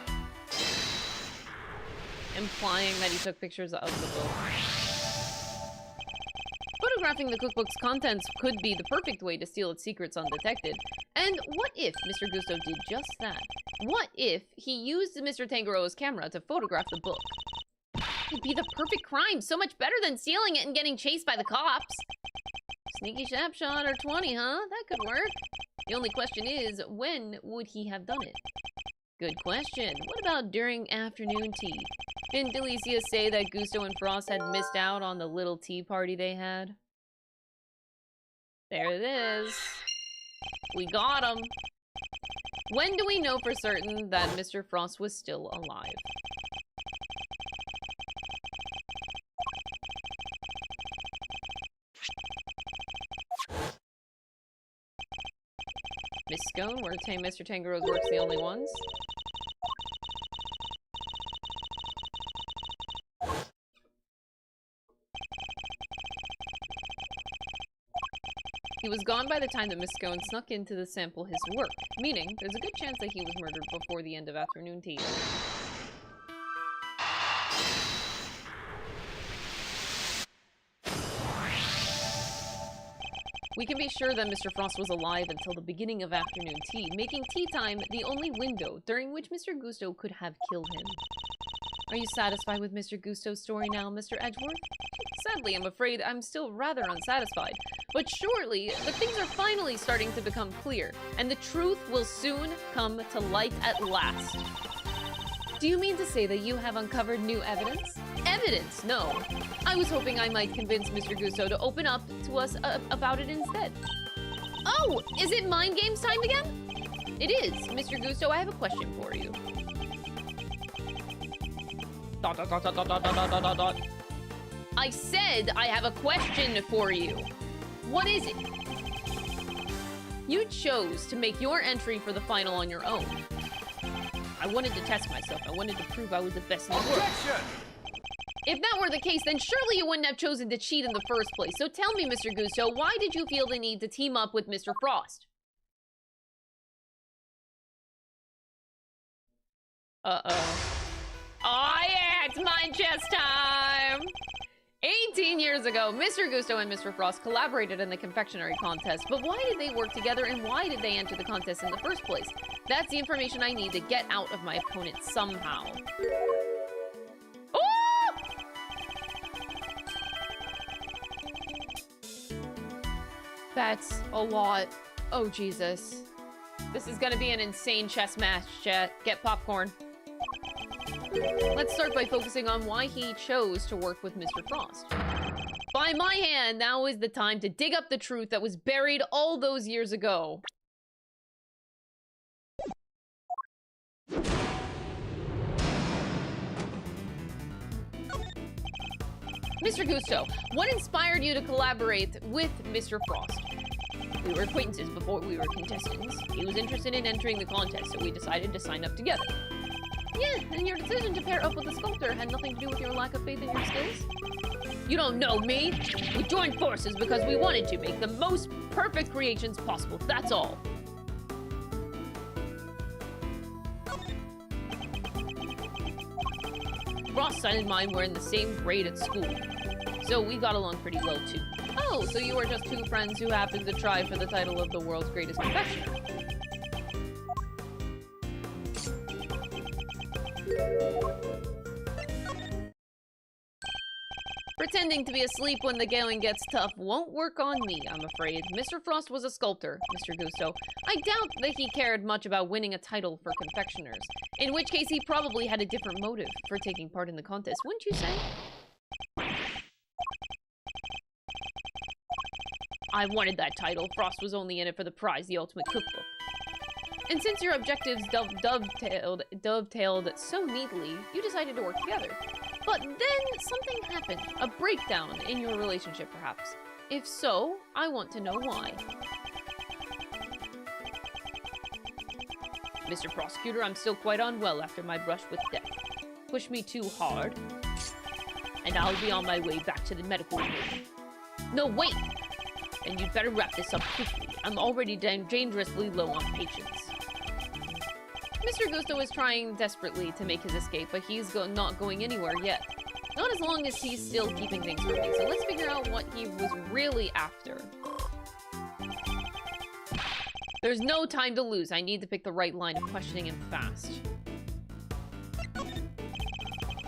Implying that he took pictures of the book. Photographing the cookbook's contents could be the perfect way to steal its secrets undetected. And what if Mr. Gusto did just that? What if he used Mr. Tangaroa's camera to photograph the book? would be the perfect crime. So much better than stealing it and getting chased by the cops. Sneaky snapshot or 20, huh? That could work. The only question is, when would he have done it? Good question. What about during afternoon tea? Didn't Delicia say that Gusto and Frost had missed out on the little tea party they had? There it is. We got him. When do we know for certain that Mr. Frost was still alive? Miss Scone, where Mr. Tangaro's work's the only ones. He was gone by the time that Miss Scone snuck in to sample his work, meaning there's a good chance that he was murdered before the end of afternoon tea. We can be sure that Mr. Frost was alive until the beginning of afternoon tea, making tea time the only window during which Mr. Gusto could have killed him. Are you satisfied with Mr. Gusto's story now, Mr. Edgeworth? Sadly, I'm afraid I'm still rather unsatisfied. But surely, the things are finally starting to become clear, and the truth will soon come to light at last. Do you mean to say that you have uncovered new evidence? Evidence? No. I was hoping I might convince Mr. Gusto to open up to us about it instead. Oh, is it mind games time again? It is. Mr. Gusto, I have a question for you. ... I said I have a question for you. What is it? You chose to make your entry for the final on your own. I wanted to test myself. I wanted to prove I was the best in the world. Objection! If that were the case, then surely you wouldn't have chosen to cheat in the first place. So tell me, Mr. Gusto, why did you feel the need to team up with Mr. Frost? Uh-oh. Oh yeah, it's mind chess time! 18 years ago, Mr. Gusto and Mr. Frost collaborated in the confectionery contest, but why did they work together and why did they enter the contest in the first place? That's the information I need to get out of my opponent somehow. Oh! That's a lot. Oh, Jesus. This is gonna be an insane chess match, chat. Get popcorn. Let's start by focusing on why he chose to work with Mr. Frost. By my hand, now is the time to dig up the truth that was buried all those years ago. Mr. Gusto, what inspired you to collaborate with Mr. Frost? We were acquaintances before we were contestants. He was interested in entering the contest, so we decided to sign up together. Yeah, and your decision to pair up with the sculptor had nothing to do with your lack of faith in your skills? You don't know me. We joined forces because we wanted to make the most perfect creations possible, that's all. Frost and mine were in the same grade at school, so we got along pretty well too. Oh, so you were just two friends who happened to try for the title of the world's greatest confectioner. Pretending to be asleep when the going gets tough won't work on me, I'm afraid. Mr. Frost was a sculptor, Mr. Gusto. I doubt that he cared much about winning a title for confectioners. In which case, he probably had a different motive for taking part in the contest, wouldn't you say? I wanted that title. Frost was only in it for the prize, the ultimate cookbook. And since your objectives dovetailed so neatly, you decided to work together. But then something happened. A breakdown in your relationship, perhaps. If so, I want to know why. Mr. Prosecutor, I'm still quite unwell after my brush with death. Push me too hard, and I'll be on my way back to the medical room. No, wait! And you'd better wrap this up quickly. I'm already dangerously low on patience. Mr. Gusto is trying desperately to make his escape, but he's not going anywhere yet. Not as long as he's still keeping things moving, so let's figure out what he was really after. There's no time to lose. I need to pick the right line of questioning him fast.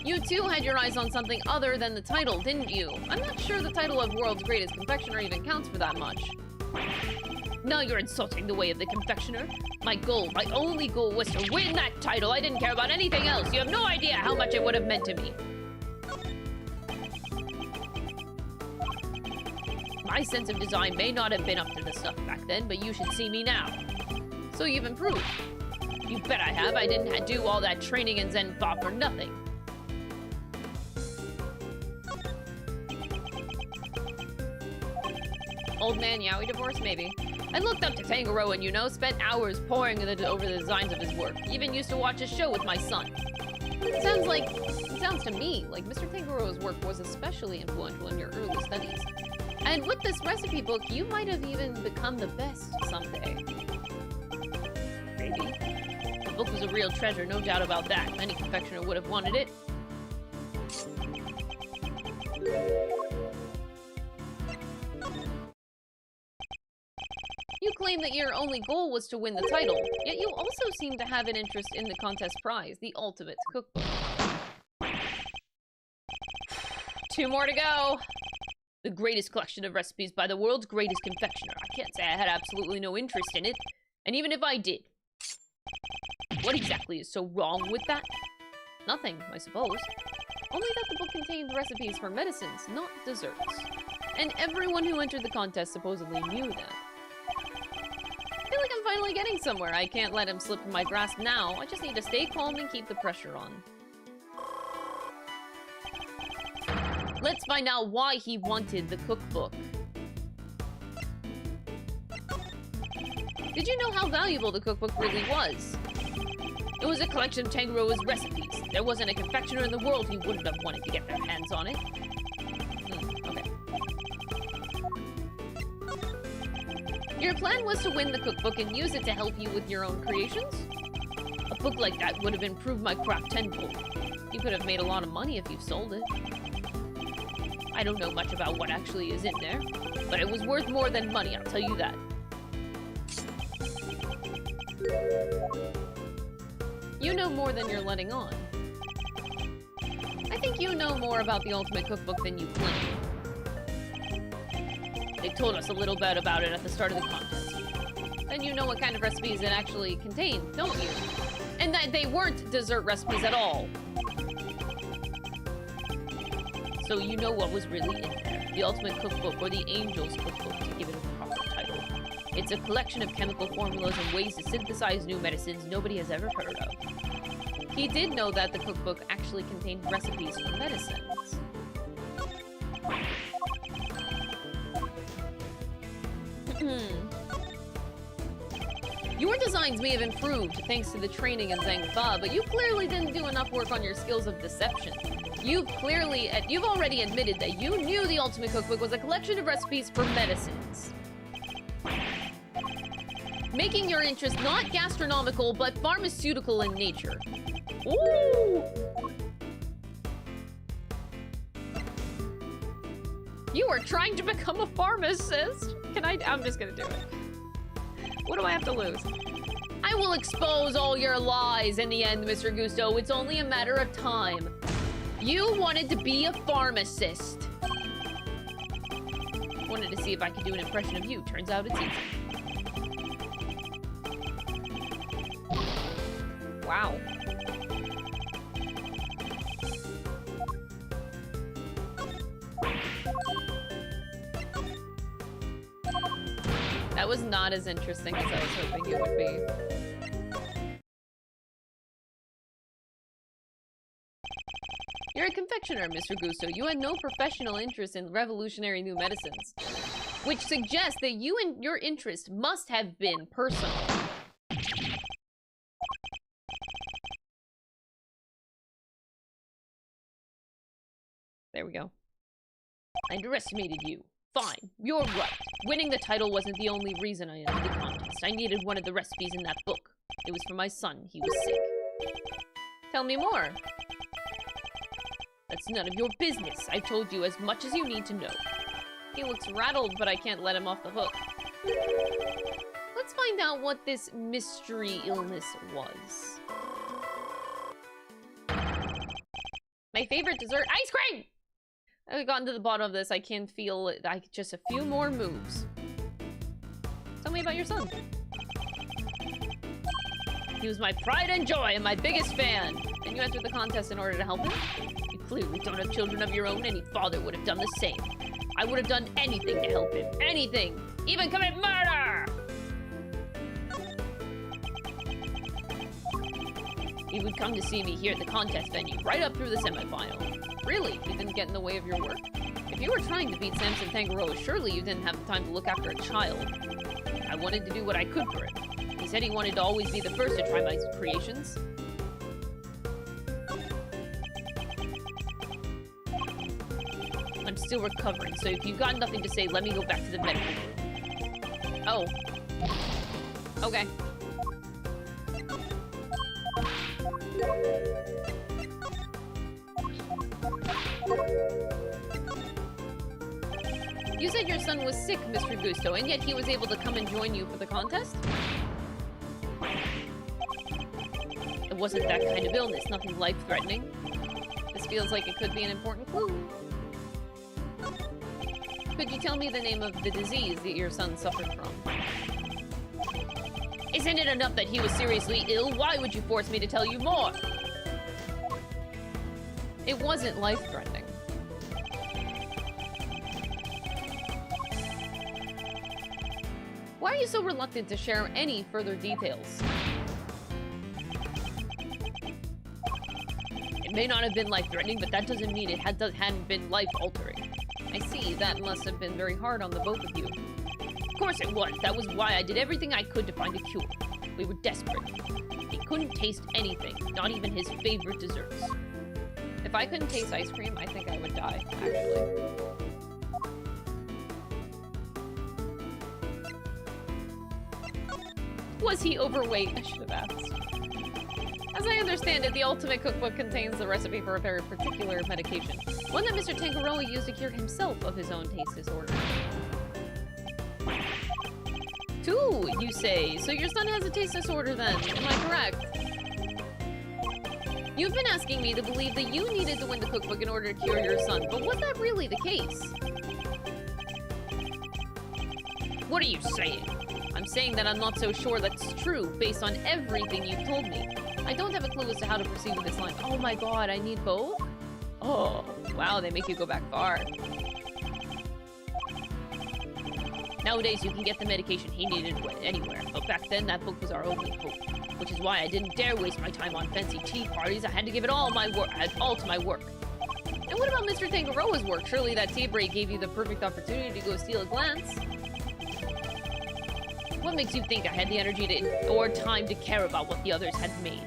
You too had your eyes on something other than the title, didn't you? I'm not sure the title of World's Greatest Confectioner even counts for that much. Now you're insulting the way of the confectioner. My only goal was to win that title. I didn't care about anything else. You have no idea how much it would have meant to me. My sense of design may not have been up to the stuff back then, but you should see me now. So you've improved. You bet I have. I didn't do all that training in Zen thought for nothing. Old man Yowie divorce? Maybe. I looked up to Tanjiro and, you know, spent hours poring over the designs of his work. Even used to watch his show with my son. It sounds to me like Mr. Tanjiro's work was especially influential in your early studies. And with this recipe book, you might have even become the best someday. Maybe. The book was a real treasure, no doubt about that. Any confectioner would have wanted it. You claim that your only goal was to win the title, yet you also seem to have an interest in the contest prize, the ultimate cookbook. 2 more to go! The greatest collection of recipes by the world's greatest confectioner. I can't say I had absolutely no interest in it, and even if I did. What exactly is so wrong with that? Nothing, I suppose. Only that the book contained recipes for medicines, not desserts. And everyone who entered the contest supposedly knew that. I feel like I'm finally getting somewhere. I can't let him slip from my grasp now. I just need to stay calm and keep the pressure on. Let's find out why he wanted the cookbook. Did you know how valuable the cookbook really was? It was a collection of Tanjiro's recipes. There wasn't a confectioner in the world who wouldn't have wanted to get their hands on it. Okay. Your plan was to win the cookbook and use it to help you with your own creations? A book like that would have improved my craft tenfold. You could have made a lot of money if you sold it. I don't know much about what actually is in there, but it was worth more than money, I'll tell you that. You know more than you're letting on. I think you know more about the Ultimate Cookbook than you claim. They told us a little bit about it at the start of the contest. Then you know what kind of recipes it actually contained, don't you? And that they weren't dessert recipes at all. So you know what was really in there. The Ultimate Cookbook, or the Angel's Cookbook, to give it a proper title. It's a collection of chemical formulas and ways to synthesize new medicines nobody has ever heard of. He did know that the cookbook actually contained recipes for medicines. Your designs may have improved thanks to the training in Zhangfa, but you clearly didn't do enough work on your skills of deception. You've already admitted that you knew the Ultimate Cookbook was a collection of recipes for medicines. Making your interest not gastronomical, but pharmaceutical in nature. Ooh! You are trying to become a pharmacist? I'm just gonna do it. What do I have to lose? I will expose all your lies in the end, Mr. Gusto. It's only a matter of time. You wanted to be a pharmacist. Wanted to see if I could do an impression of you. Turns out it's easy. Wow. That was not as interesting as I was hoping it would be. You're a confectioner, Mr. Gusto. You had no professional interest in revolutionary new medicines, which suggests that you and your interest must have been personal. There we go. I underestimated you. Fine, you're right. Winning the title wasn't the only reason I entered the contest. I needed one of the recipes in that book. It was for my son. He was sick. Tell me more. That's none of your business. I've told you as much as you need to know. He looks rattled, but I can't let him off the hook. Let's find out what this mystery illness was. My favorite dessert, ice cream! I've gotten to the bottom of this. I can feel like just a few more moves. Tell me about your son. He was my pride and joy and my biggest fan. And you entered the contest in order to help him? You clearly don't have children of your own. Any father would have done the same. I would have done anything to help him. Anything! Even commit murder! He would come to see me here at the contest venue, right up through the semifinal. Really? He didn't get in the way of your work? If you were trying to beat Samson Tangaroa, surely you didn't have the time to look after a child. I wanted to do what I could for him. He said he wanted to always be the first to try my creations. I'm still recovering, so if you've got nothing to say, let me go back to the medical room. Oh. Okay. You said your son was sick, Mr. Gusto, and yet he was able to come and join you for the contest? It wasn't that kind of illness, nothing life-threatening. This feels like it could be an important clue. Could you tell me the name of the disease that your son suffered from? Isn't it enough that he was seriously ill? Why would you force me to tell you more? It wasn't life-threatening. Why are you so reluctant to share any further details? It may not have been life-threatening, but that doesn't mean it hadn't been life-altering. I see, that must have been very hard on the both of you. Of course it was. That was why I did everything I could to find a cure. We were desperate. He couldn't taste anything, not even his favorite desserts. If I couldn't taste ice cream, I think I would die, actually. Was he overweight? I should have asked. As I understand it, the Ultimate Cookbook contains the recipe for a very particular medication. One that Mr. Tangaroa used to cure himself of his own taste disorder. 2, you say? So your son has a taste disorder then, am I correct? You've been asking me to believe that you needed to win the cookbook in order to cure your son, but was that really the case? What are you saying? I'm saying that I'm not so sure that's true, based on everything you've told me. I don't have a clue as to how to proceed with this line. Oh my god, I need both? Oh, wow, they make you go back far. Nowadays, you can get the medication he needed anywhere, but back then, that book was our only hope. Which is why I didn't dare waste my time on fancy tea parties. I had to give it all to my work. And what about Mr. Tangaroa's work? Surely that tea break gave you the perfect opportunity to go steal a glance. What makes you think I had the energy or time to care about what the others had made?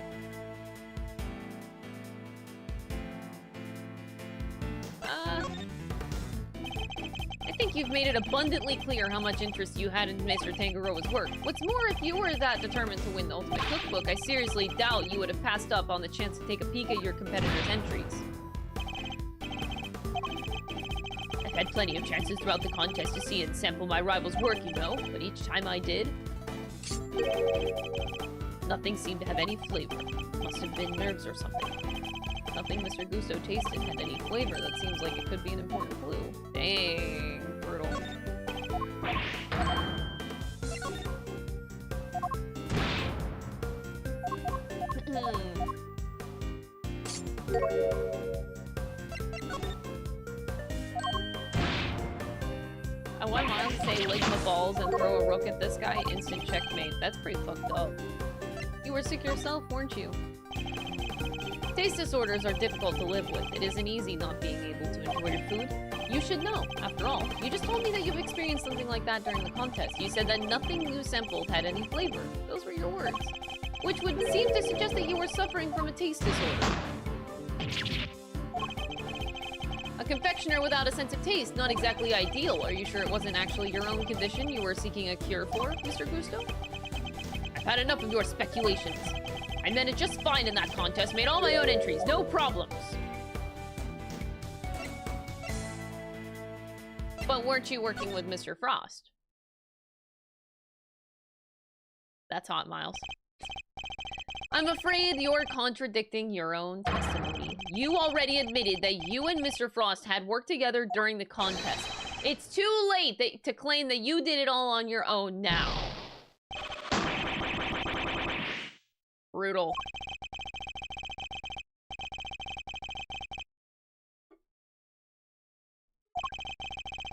I think you've made it abundantly clear how much interest you had in Mr. Tangaroa's work. What's more, if you were that determined to win the Ultimate Cookbook, I seriously doubt you would have passed up on the chance to take a peek at your competitors' entries. I've had plenty of chances throughout the contest to see and sample my rival's work, you know, but each time I did, nothing seemed to have any flavor. Must have been nerves or something. Nothing Mr. Gusto tasted had any flavor. That seems like it could be an important clue. Dang, brutal. I want Miles to say, lick my balls and throw a rook at this guy. Instant checkmate. That's pretty fucked up. You were sick yourself, weren't you? Taste disorders are difficult to live with. It isn't easy not being able to enjoy your food. You should know, after all. You just told me that you've experienced something like that during the contest. You said that nothing you sampled had any flavor. Those were your words. Which would seem to suggest that you were suffering from a taste disorder. A confectioner without a sense of taste, not exactly ideal. Are you sure it wasn't actually your own condition you were seeking a cure for, Mr. Gusto? I've had enough of your speculations. I managed just fine in that contest, made all my own entries, no problems. But weren't you working with Mr. Frost? That's hot, Miles. I'm afraid you're contradicting your own testimony. You already admitted that you and Mr. Frost had worked together during the contest. It's too late to claim that you did it all on your own now. Brutal.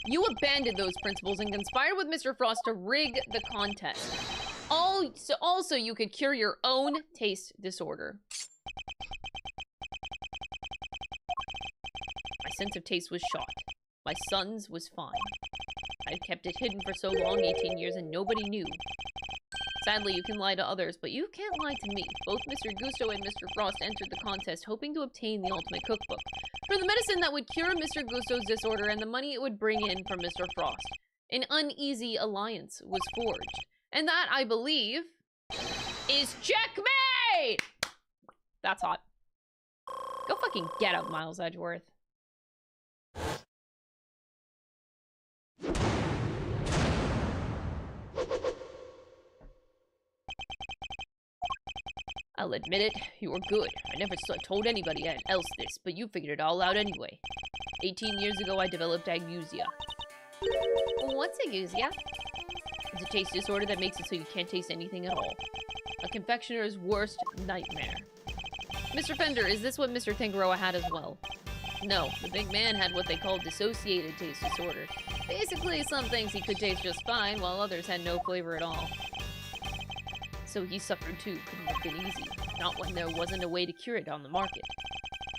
You abandoned those principles and conspired with Mr. Frost to rig the contest. Also, you could cure your own taste disorder. My sense of taste was shot. My son's was fine. I'd kept it hidden for so long, 18 years, and nobody knew. Sadly, you can lie to others, but you can't lie to me. Both Mr. Gusto and Mr. Frost entered the contest hoping to obtain the ultimate cookbook for the medicine that would cure Mr. Gusto's disorder and the money it would bring in for Mr. Frost. An uneasy alliance was forged. And that, I believe, is checkmate! That's hot. Go fucking get up, Miles Edgeworth. I'll admit it, you were good. I never told anybody else this, but you figured it all out anyway. 18 years ago, I developed agnesia. What's agnesia? It's a taste disorder that makes it so you can't taste anything at all. A confectioner's worst nightmare. Mr. Fender, is this what Mr. Tangaroa had as well? No, the big man had what they call dissociated taste disorder. Basically, some things he could taste just fine, while others had no flavor at all. So he suffered too. Couldn't have been easy. Not when there wasn't a way to cure it on the market.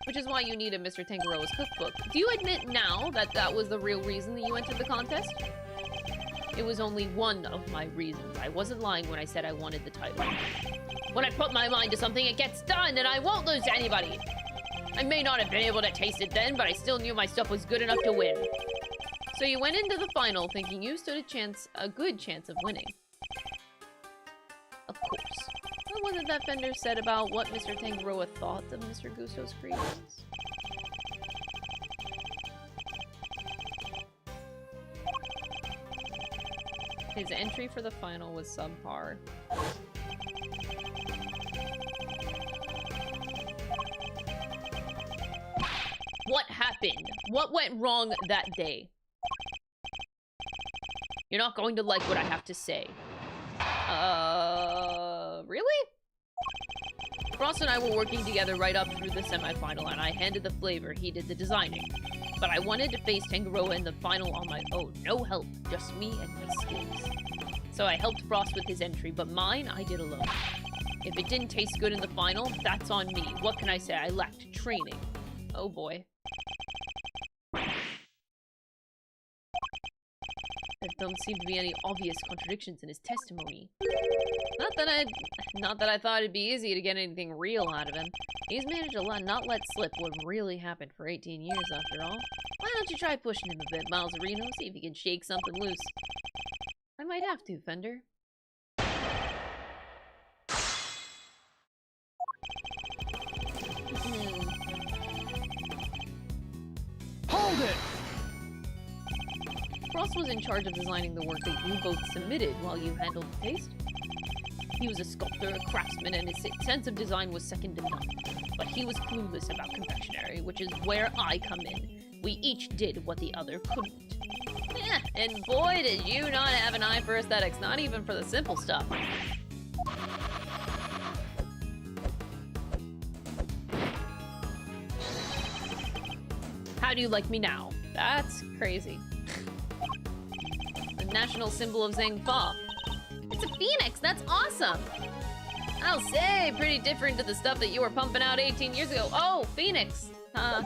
Which is why you needed Mr. Tangaroa's cookbook. Do you admit now that that was the real reason that you entered the contest? It was only one of my reasons. I wasn't lying when I said I wanted the title. When I put my mind to something, it gets done, and I won't lose to anybody. I may not have been able to taste it then, but I still knew my stuff was good enough to win. So you went into the final thinking you stood a good chance of winning. Of course. What was it that Fender said about what Mr. Tangaroa thought of Mr. Gusto's creations? His entry for the final was subpar. What happened? What went wrong that day? You're not going to like what I have to say. Really? Frost and I were working together right up through the semifinal, and I handed the flavor, he did the designing. But I wanted to face Tangaroa in the final on my own. No help, just me and my skills. So I helped Frost with his entry, but mine, I did alone. If it didn't taste good in the final, that's on me. What can I say? I lacked training. Oh boy. There don't seem to be any obvious contradictions in his testimony. Not that I thought it'd be easy to get anything real out of him. He's managed to not let slip what really happened for 18 years after all. Why don't you try pushing him a bit, Miles Reno? See if he can shake something loose. I might have to, Fender. Hold it! Frost was in charge of designing the work that you both submitted while you handled the taste. He was a sculptor, a craftsman, and his sense of design was second to none. But he was clueless about confectionery, which is where I come in. We each did what the other couldn't. Yeah, and boy did you not have an eye for aesthetics, not even for the simple stuff. How do you like me now? That's crazy. The national symbol of Zhangfa. It's a phoenix! That's awesome! I'll say, pretty different to the stuff that you were pumping out 18 years ago. Oh, phoenix! Huh.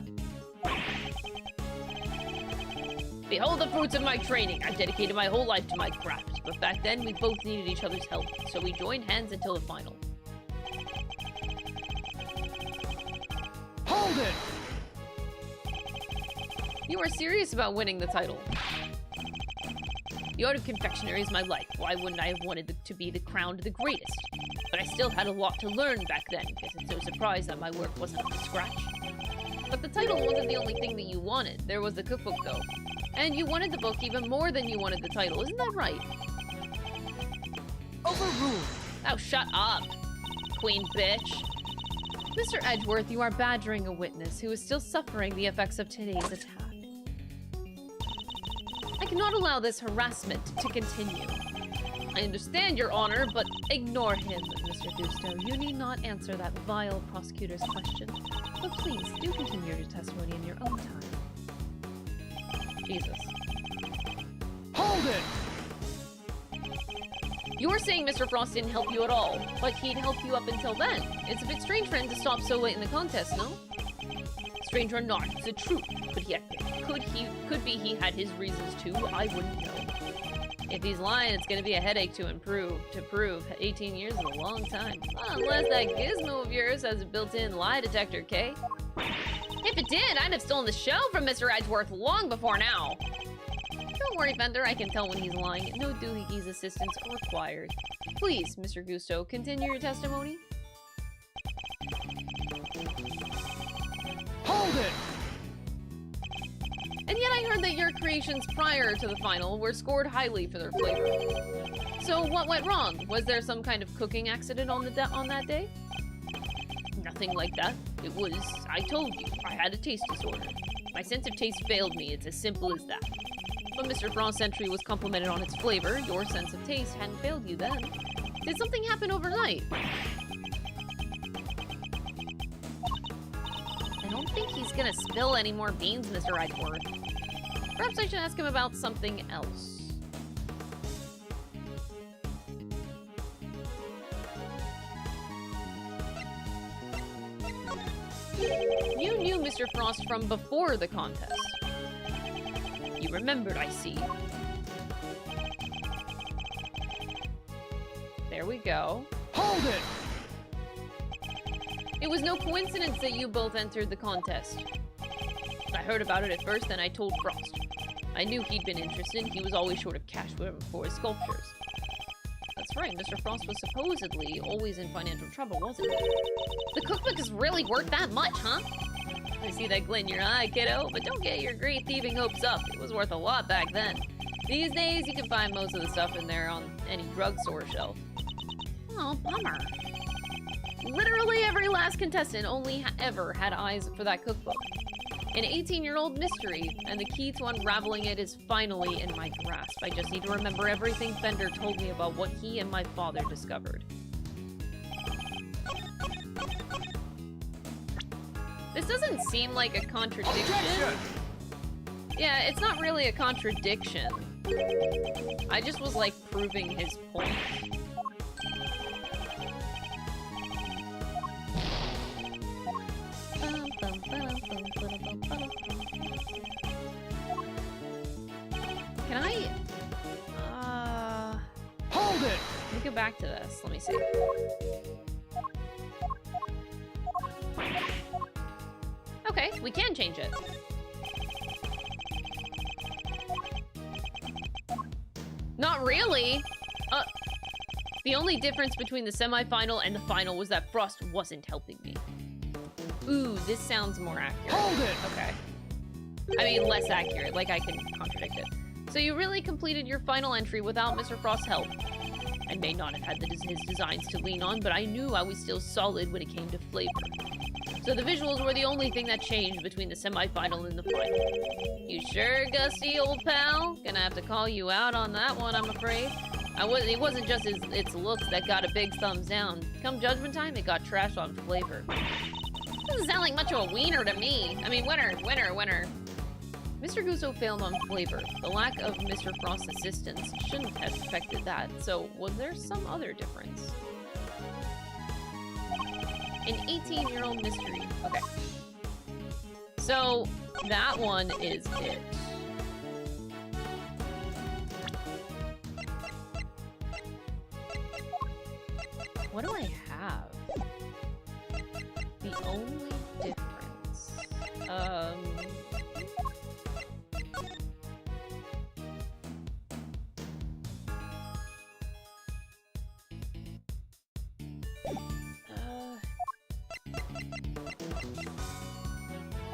Behold the fruits of my training. I've dedicated my whole life to my craft. But back then, we both needed each other's help. So we joined hands until the final. Hold it! You are serious about winning the title. The art of confectionery is my life. Why wouldn't I have wanted to be crowned the greatest? But I still had a lot to learn back then. Guess I'm so surprised that my work wasn't up to scratch. But the title wasn't the only thing that you wanted. There was the cookbook, though. And you wanted the book even more than you wanted the title. Isn't that right? Overruled. Oh, shut up. queen bitch. Mr. Edgeworth, you are badgering a witness who is still suffering the effects of today's attack. I cannot allow this harassment to continue. I understand, Your Honor, but ignore him, Mr. Gusto. You need not answer that vile prosecutor's question. But please, do continue your testimony in your own time. Jesus. Hold it! You're saying Mr. Frost didn't help you at all, but he'd help you up until then. It's a bit strange for him to stop so late in the contest, no? Strange or not, it's the truth. Could be he had his reasons too. I wouldn't know. If he's lying, it's gonna be a headache to prove. 18 years is a long time. Unless that gizmo of yours has a built-in lie detector, Kay. If it did, I'd have stolen the show from Mr. Edgeworth long before now. Don't worry, Bender, I can tell when he's lying. No doohickeys assistance required. Please, Mr. Gusto, continue your testimony. Hold it! And yet I heard that your creations prior to the final were scored highly for their flavor. So what went wrong? Was there some kind of cooking accident on that day? Nothing like that. It was, I told you, I had a taste disorder. My sense of taste failed me, it's as simple as that. But Mr. Frost's entry was complimented on its flavor. Your sense of taste hadn't failed you then. Did something happen overnight? I don't think he's gonna spill any more beans, Mr. Edgeworth. Perhaps I should ask him about something else. You knew Mr. Frost from before the contest. You remembered, I see. There we go. Hold it! It was no coincidence that you both entered the contest. I heard about it at first, and I told Frost. I knew he'd been interested. He was always short of cash for his sculptures. That's right, Mr. Frost was supposedly always in financial trouble, wasn't he? The cookbook is really worth that much, huh? I see that glint in your eye, kiddo, but don't get your great thieving hopes up. It was worth a lot back then. These days, you can find most of the stuff in there on any drugstore shelf. Oh, bummer. Literally every last contestant only ever had eyes for that cookbook. An 18-year-old mystery, and the key to unraveling it is finally in my grasp. I just need to remember everything Fender told me about what he and my father discovered. This doesn't seem like a contradiction. Objection! Yeah, it's not really a contradiction. I just was like proving his point. Can I? Hold it! Let me go back to this. Let me see. Okay, we can change it. Not really. The only difference between the semifinal and the final was that Frost wasn't helping me. Ooh, this sounds more accurate. Hold it! Okay. I mean, less accurate, like I can contradict it. So you really completed your final entry without Mr. Frost's help. I may not have had his designs to lean on, but I knew I was still solid when it came to flavor. So the visuals were the only thing that changed between the semifinal and the final. You sure, Gusty, old pal? Gonna have to call you out on that one, I'm afraid. It wasn't just its looks that got a big thumbs down. Come judgment time, it got trashed on flavor. Doesn't sound like much of a wiener to me. I mean, winner. Mr. Gusto failed on flavor. The lack of Mr. Frost's assistance shouldn't have affected that. So, was there some other difference? An 18-year-old mystery. Okay. So, that one is it. What do I have? The only difference.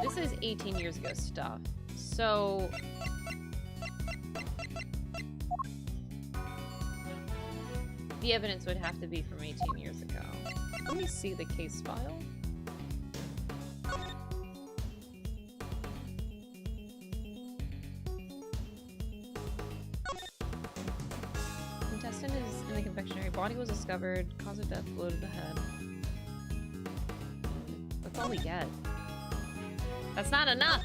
This is 18 years ago stuff. So the evidence would have to be from 18 years ago. Let me see the case file. Intestine is in the confectionery. Body was discovered. Cause of death, blow to the head. That's all we get. That's not enough!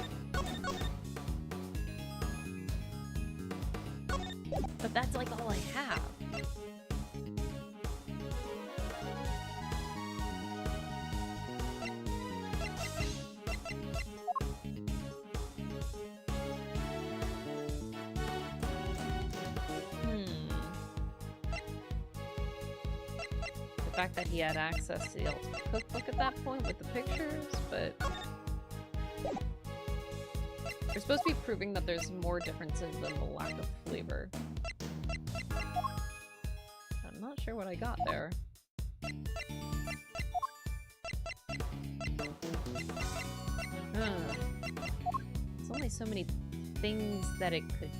But that's like all I have. The fact that he had access to the ultimate cookbook at that point with the pictures, but you're supposed to be proving that there's more differences than the lack of flavor. I'm not sure what I got there. There's only so many things that it could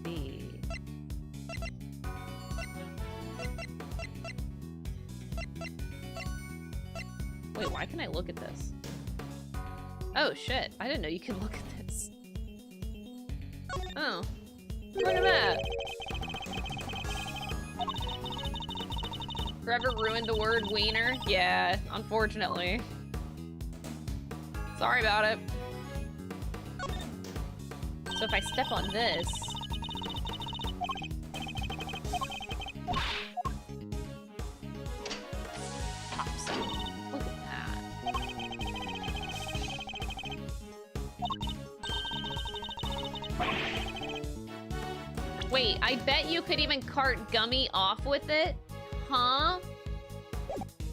be. Wait, why can I look at this? Oh shit, I didn't know you could look at this. Oh. Look at that! Forever ruined the word wiener? Yeah, unfortunately. Sorry about it. So if I step on this... Pops. Look at that. Wait, I bet you could even cart Gummy off with it? Huh?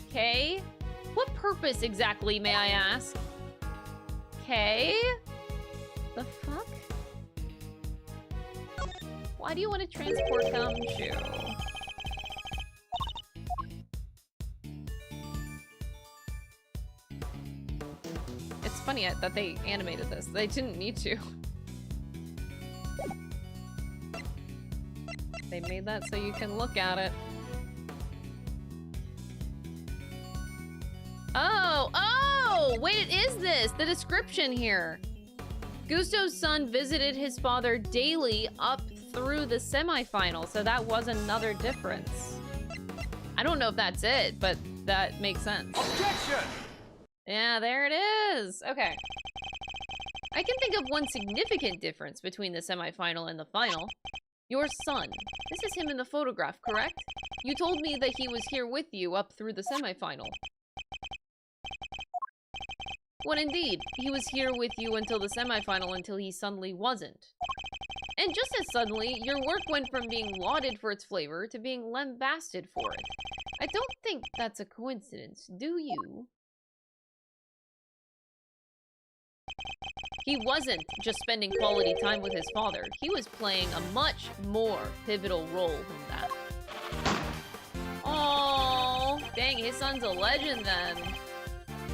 Okay. What purpose exactly, may I ask? Okay. The fuck? Why do you want to transport Gumshoe? It's funny that they animated this. They didn't need to. They made that so you can look at it. Oh! Oh! Wait, it is this! The description here. Gusto's son visited his father daily up through the semifinal, so that was another difference. I don't know if that's it, but that makes sense. Objection! Yeah, there it is! Okay. I can think of one significant difference between the semifinal and the final. Your son. This is him in the photograph, correct? You told me that he was here with you up through the semifinal. Well, indeed. He was here with you until the semifinal until he suddenly wasn't. And just as suddenly, your work went from being lauded for its flavor to being lambasted for it. I don't think that's a coincidence, do you? He wasn't just spending quality time with his father. He was playing a much more pivotal role than that. Oh, dang, his son's a legend then.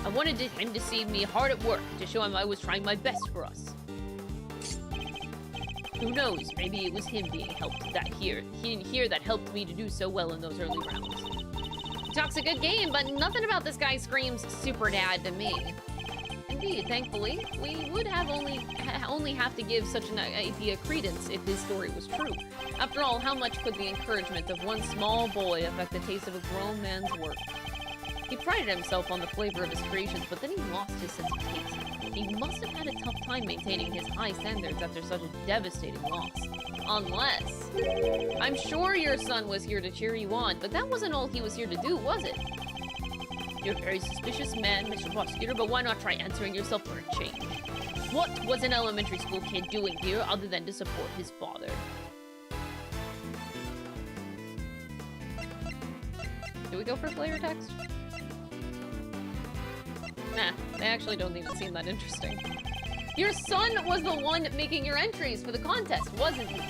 I wanted him to see me hard at work to show him I was trying my best for us. Who knows, maybe it was him being helped that helped me to do so well in those early rounds. He talks a good game, but nothing about this guy screams super dad to me. Indeed, thankfully, we would have only have to give such an idea credence if his story was true. After all, how much could the encouragement of one small boy affect the taste of a grown man's work? He prided himself on the flavor of his creations, but then he lost his sense of taste. He must have had a tough time maintaining his high standards after such a devastating loss. Unless... I'm sure your son was here to cheer you on, but that wasn't all he was here to do, was it? You're a very suspicious man, Mr. Prosecutor, but why not try answering yourself for a change? What was an elementary school kid doing here other than to support his father? Do we go for flavor text? Nah, they actually don't even seem that interesting. Your son was the one making your entries for the contest, wasn't he?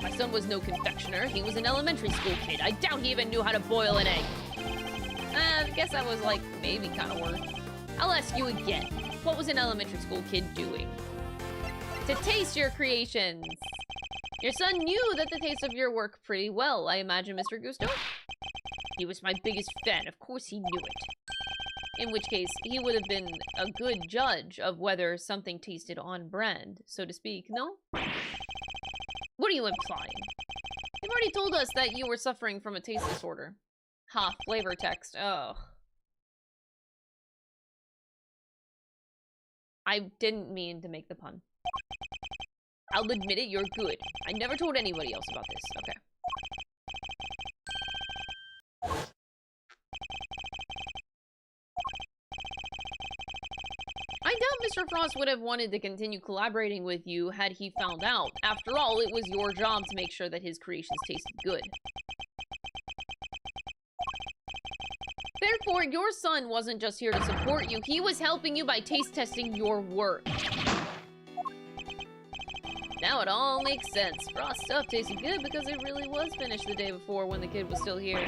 My son was no confectioner. He was an elementary school kid. I doubt he even knew how to boil an egg. I guess that was, like, maybe kind of work. I'll ask you again. What was an elementary school kid doing? To taste your creations. Your son knew that the taste of your work pretty well, I imagine, Mr. Gusto? He was my biggest fan. Of course he knew it. In which case, he would have been a good judge of whether something tasted on brand, so to speak, no? What are you implying? You've already told us that you were suffering from a taste disorder. Ha, flavor text. Oh. I didn't mean to make the pun. I'll admit it, you're good. I never told anybody else about this. Okay. I doubt Mr. Frost would have wanted to continue collaborating with you had he found out. After all, it was your job to make sure that his creations tasted good. Therefore, your son wasn't just here to support you, he was helping you by taste testing your work. Now it all makes sense. Frost's stuff tasted good because it really was finished the day before when the kid was still here.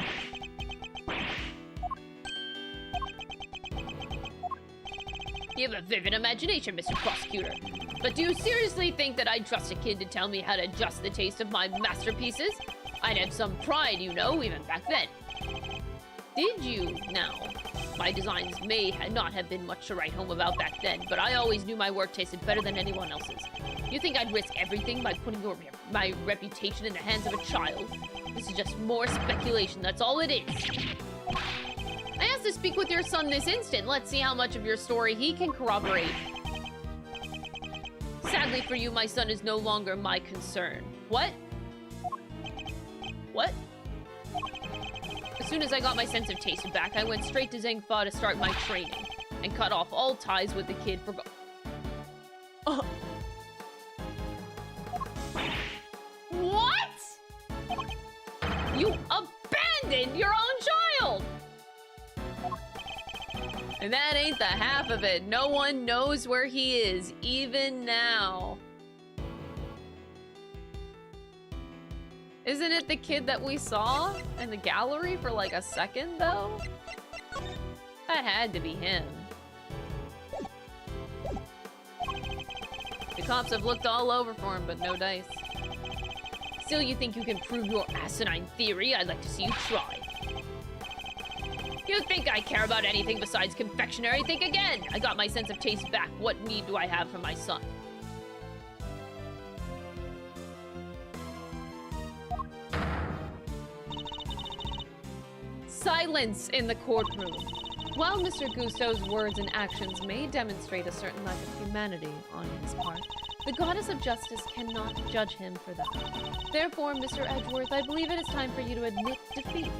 You have a vivid imagination, Mr. Prosecutor. But do you seriously think that I'd trust a kid to tell me how to adjust the taste of my masterpieces? I'd have some pride, you know, even back then. Did you, now? My designs may not have been much to write home about back then, but I always knew my work tasted better than anyone else's. You think I'd risk everything by putting my reputation in the hands of a child? This is just more speculation, that's all it is. I asked to speak with your son this instant. Let's see how much of your story he can corroborate. Sadly for you, my son is no longer my concern. What? What? As soon as I got my sense of taste back, I went straight to Zhengfa to start my training and cut off all ties with the kid for What? You abandoned your own child! And that ain't the half of it. No one knows where he is, even now. Isn't it the kid that we saw in the gallery for like a second, though? That had to be him. The cops have looked all over for him, but no dice. Still, you think you can prove your asinine theory? I'd like to see you try. You think I care about anything besides confectionery? Think again! I got my sense of taste back. What need do I have for my son? Silence in the courtroom. While Mr. Gusto's words and actions may demonstrate a certain lack of humanity on his part, the goddess of justice cannot judge him for that. Therefore, Mr. Edgeworth, I believe it is time for you to admit defeat.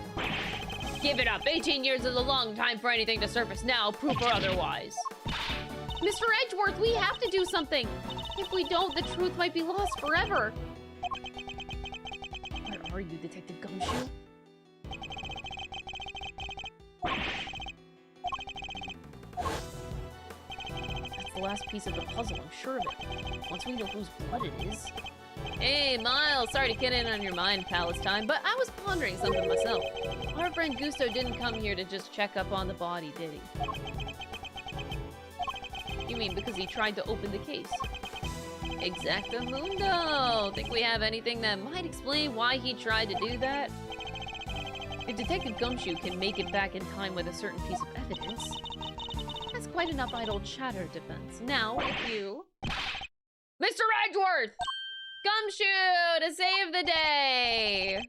Give it up. 18 years is a long time for anything to surface now, proof or otherwise. Mr. Edgeworth, we have to do something. If we don't, the truth might be lost forever. Where are you, Detective Gumshoe? That's the last piece of the puzzle, I'm sure of it. Once we know whose blood it is. Hey, Miles, sorry to get in on your mind, Palestine, but I was pondering something myself. Our friend Gusto didn't come here to just check up on the body, did he? You mean because he tried to open the case? Exactamundo! Think we have anything that might explain why he tried to do that? If Detective Gumshoe can make it back in time with a certain piece of evidence, that's quite enough idle chatter defense. Now, if you... Mr. Edgeworth! Gumshoe to save the day!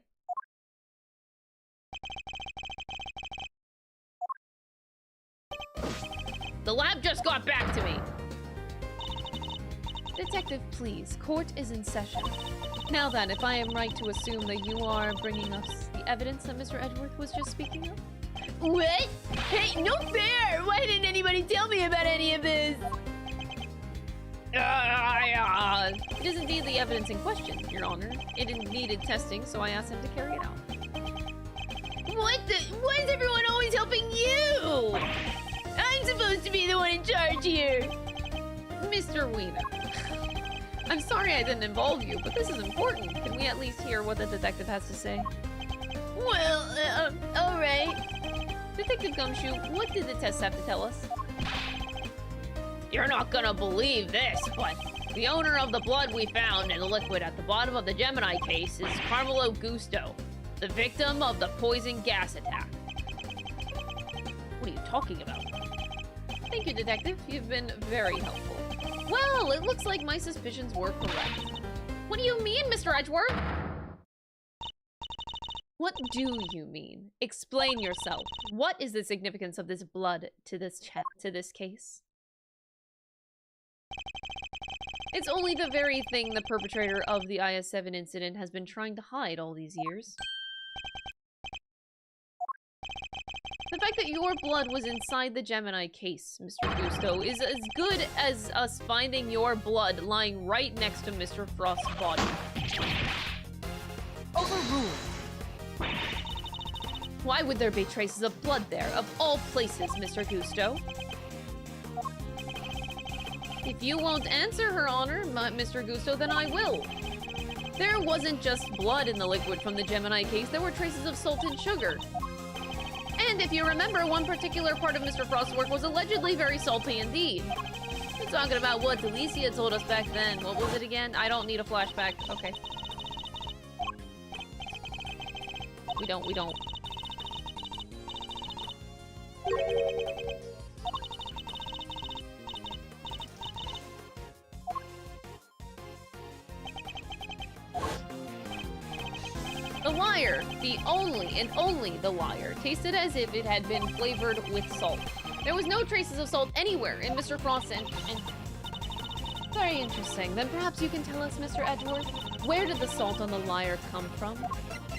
The lab just got back to me. Detective, please. Court is in session. Now then, if I am right to assume that you are bringing us the evidence that Mr. Edgeworth was just speaking of? What? Hey, no fair! Why didn't anybody tell me about any of this? It is indeed the evidence in question, Your Honor. It needed testing, so I asked him to carry it out. What the? Why is everyone always helping you? I'm supposed to be the one in charge here. Mr. Weiner. I'm sorry I didn't involve you, but this is important. Can we at least hear what the detective has to say? Well, alright. Detective Gumshoe, what did the test have to tell us? You're not gonna believe this, but the owner of the blood we found in the liquid at the bottom of the Gemini case is Carmelo Gusto, the victim of the poison gas attack. What are you talking about? Thank you, Detective. You've been very helpful. Well, it looks like my suspicions were correct. What do you mean, Mr. Edgeworth? What do you mean? Explain yourself. What is the significance of this blood to this case? It's only the very thing the perpetrator of the IS-7 incident has been trying to hide all these years. The fact that your blood was inside the Gemini case, Mr. Gusto, is as good as us finding your blood lying right next to Mr. Frost's body. Overruled. Why would there be traces of blood there, of all places, Mr. Gusto? If you won't answer, Her Honor, Mr. Gusto, then I will. There wasn't just blood in the liquid from the Gemini case, there were traces of salt and sugar. And if you remember, one particular part of Mr. Frost's work was allegedly very salty indeed. You're talking about what Delicia told us back then. What was it again? I don't need a flashback. Okay. We don't. The liar, the only and only the liar, tasted as if it had been flavored with salt. There was no traces of salt anywhere in Mr. Frost's and... Very interesting. Then perhaps you can tell us, Mr. Edgeworth, where did the salt on the liar come from?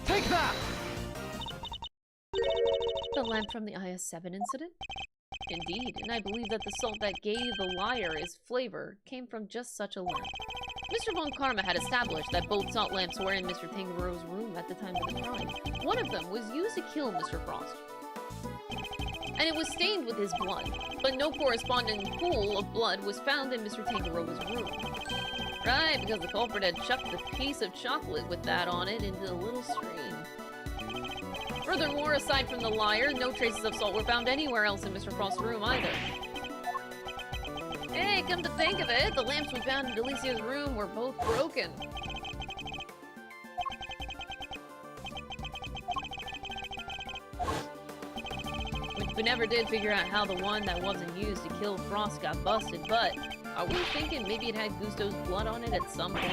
Take that! The lamp from the IS-7 incident? Indeed, and I believe that the salt that gave the liar its flavor came from just such a lamp. Mr. Von Karma had established that both salt lamps were in Mr. Tangaro's room at the time of the crime. One of them was used to kill Mr. Frost. And it was stained with his blood, but no corresponding pool of blood was found in Mr. Tangaroa's room. Right, because the culprit had chucked a piece of chocolate with that on it into the little stream. Furthermore, aside from the liar, no traces of salt were found anywhere else in Mr. Frost's room either. Hey, come to think of it, the lamps we found in Delicia's room were both broken. We never did figure out how the one that wasn't used to kill Frost got busted, but are we thinking maybe it had Gusto's blood on it at some point?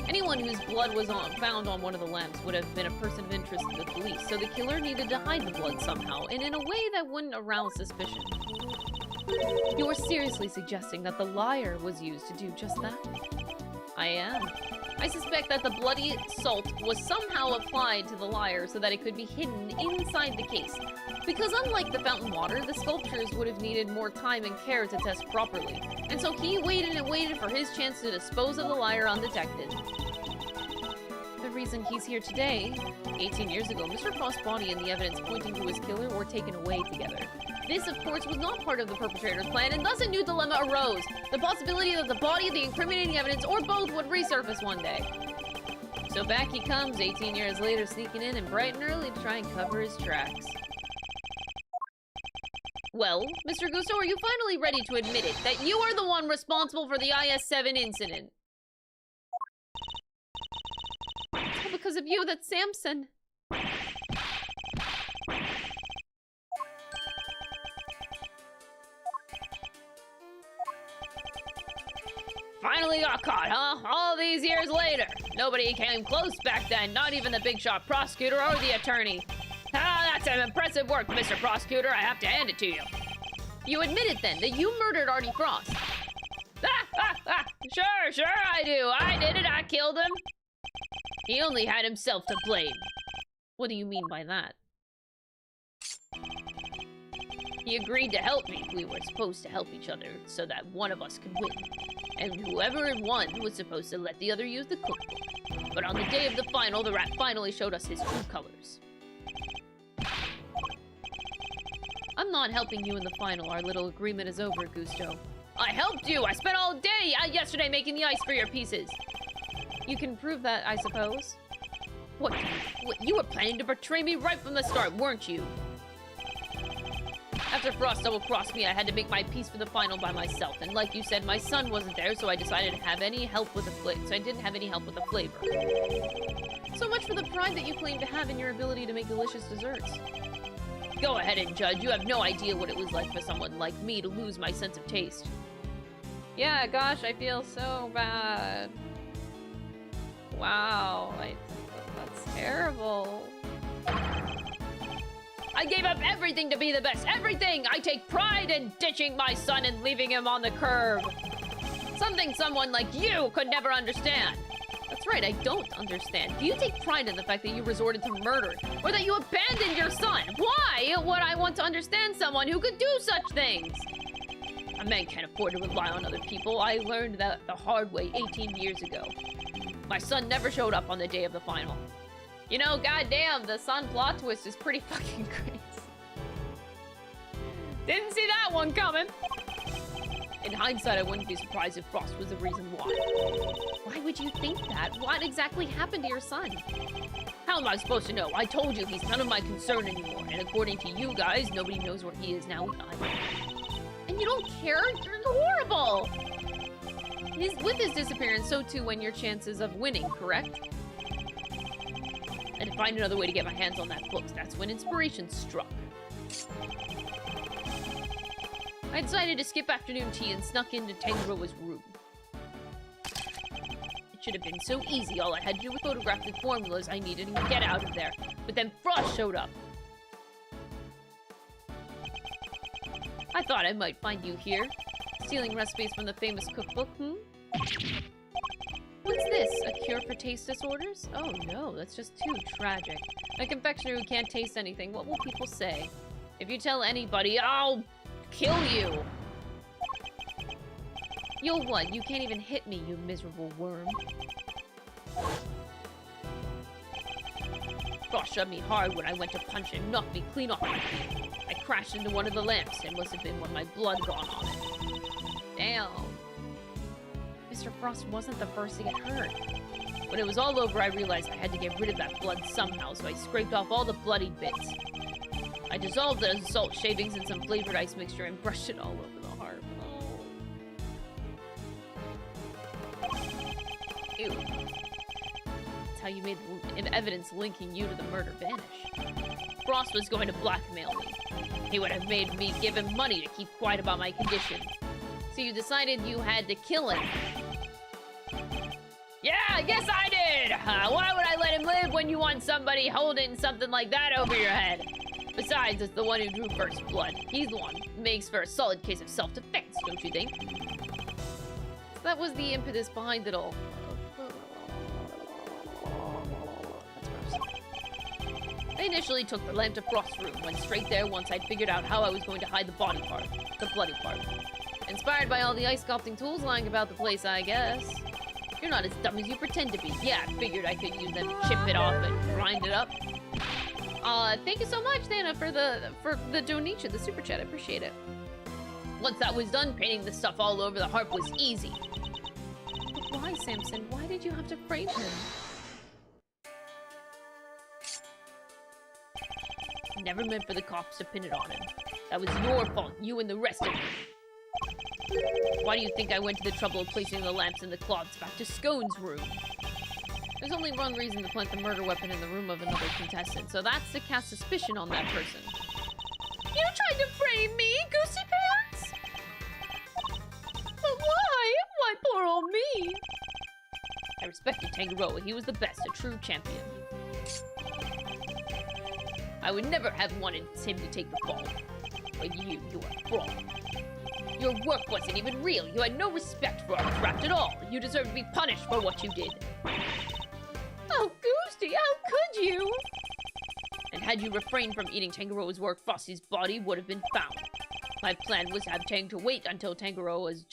Anyone whose blood was found on one of the lamps would have been a person of interest to the police, so the killer needed to hide the blood somehow, and in a way that wouldn't arouse suspicion. You are seriously suggesting that the liar was used to do just that? I am. I suspect that the bloody salt was somehow applied to the liar so that it could be hidden inside the case. Because unlike the fountain water, the sculptures would have needed more time and care to test properly. And so he waited and waited for his chance to dispose of the liar undetected. The reason he's here today, 18 years ago, Mr. Frost's body and the evidence pointing to his killer were taken away together. This, of course, was not part of the perpetrator's plan, and thus a new dilemma arose. The possibility that the body, the incriminating evidence, or both would resurface one day. So back he comes, 18 years later, sneaking in and bright and early to try and cover his tracks. Well, Mr. Gusto, are you finally ready to admit it, that you are the one responsible for the IS-7 incident? It's all because of you that Samson... Finally got caught, huh? All these years later. Nobody came close back then, not even the big shot prosecutor or the attorney. Ah, that's some impressive work, Mr. Prosecutor. I have to hand it to you. You admitted then that you murdered Artie Frost. Sure, I do. I did it. I killed him. He only had himself to blame. What do you mean by that? He agreed to help me. We were supposed to help each other so that one of us could win. And whoever won was supposed to let the other use the cookbook. But on the day of the final, the rat finally showed us his true colors. I'm not helping you in the final. Our little agreement is over, Gusto. I helped you! I spent all day yesterday making the ice for your pieces! You can prove that, I suppose. What, you were planning to betray me right from the start, weren't you? After Frost double-crossed me, I had to make my piece for the final by myself. And like you said, my son wasn't there, so I decided to have any help with the so I didn't have any help with the flavor. So much for the pride that you claim to have in your ability to make delicious desserts. Go ahead and judge. You have no idea what it was like for someone like me to lose my sense of taste. Yeah, gosh, I feel so bad. Wow, that's terrible. I gave up everything to be the best. Everything! I take pride in ditching my son and leaving him on the curb. Something someone like you could never understand. That's right, I don't understand. Do you take pride in the fact that you resorted to murder? Or that you abandoned your son? Why would I want to understand someone who could do such things? A man can't afford to rely on other people. I learned that the hard way 18 years ago. My son never showed up on the day of the final. You know, goddamn, the son plot twist is pretty fucking crazy. Didn't see that one coming. In hindsight, I wouldn't be surprised if Frost was the reason why. Why would you think that? What exactly happened to your son? How am I supposed to know? I told you he's none of my concern anymore. And according to you guys, nobody knows where he is now either. And you don't care? You're horrible! With his disappearance, so too went your chances of winning, correct? I had to find another way to get my hands on that book. That's when inspiration struck. I decided to skip afternoon tea and snuck into Tangaroa's room. It should have been so easy. All I had to do was photograph the formulas I needed and get out of there. But then Frost showed up. I thought I might find you here. Stealing recipes from the famous cookbook, What's this? A cure for taste disorders? Oh no, that's just too tragic. A confectioner who can't taste anything. What will people say? If you tell anybody, I'll kill you. You'll what? You can't even hit me, you miserable worm. Frost shoved me hard when I went to punch and knocked me clean off my feet. I crashed into one of the lamps. It must have been when my blood gone on it. Damn. Mr. Frost wasn't the first to get hurt. When it was all over, I realized I had to get rid of that blood somehow, so I scraped off all the bloodied bits. I dissolved the salt shavings in some flavored ice mixture and brushed it all over the harp. Oh. Ew. That's how you made an evidence linking you to the murder vanish. Frost was going to blackmail me. He would have made me give him money to keep quiet about my condition. So you decided you had to kill him. Yeah, I guess I did! Why would I let him live when you want somebody holding something like that over your head? Besides, it's the one who drew first blood. He's the one who makes for a solid case of self-defense, don't you think? That was the impetus behind it all. That's gross. I initially took the lamp to Frost's room, went straight there once I'd figured out how I was going to hide the body part, the bloody part. Inspired by all the ice sculpting tools lying about the place, I guess. You're not as dumb as you pretend to be. Yeah, I figured I could use them to chip it off and grind it up. Thank you so much, Dana, for the donation, the super chat. I appreciate it. Once that was done, painting the stuff all over the harp was easy. But why, Samson? Why did you have to frame him? I never meant for the cops to pin it on him. That was your fault, you and the rest of them. Why do you think I went to the trouble of placing the lamps and the cloths back to Scone's room? There's only one reason to plant the murder weapon in the room of another contestant, so that's to cast suspicion on that person. You tried to frame me, Goosey Pants? But why? Why poor old me? I respected Tangaroa. He was the best, a true champion. I would never have wanted him to take the fall. But you are fraud. Your work wasn't even real. You had no respect for our craft at all. You deserve to be punished for what you did. Oh, Goosey, how could you? And had you refrained from eating Tangaroa's work, Frosty's body would have been found. My plan was to have Tang to wait until Tangaroa was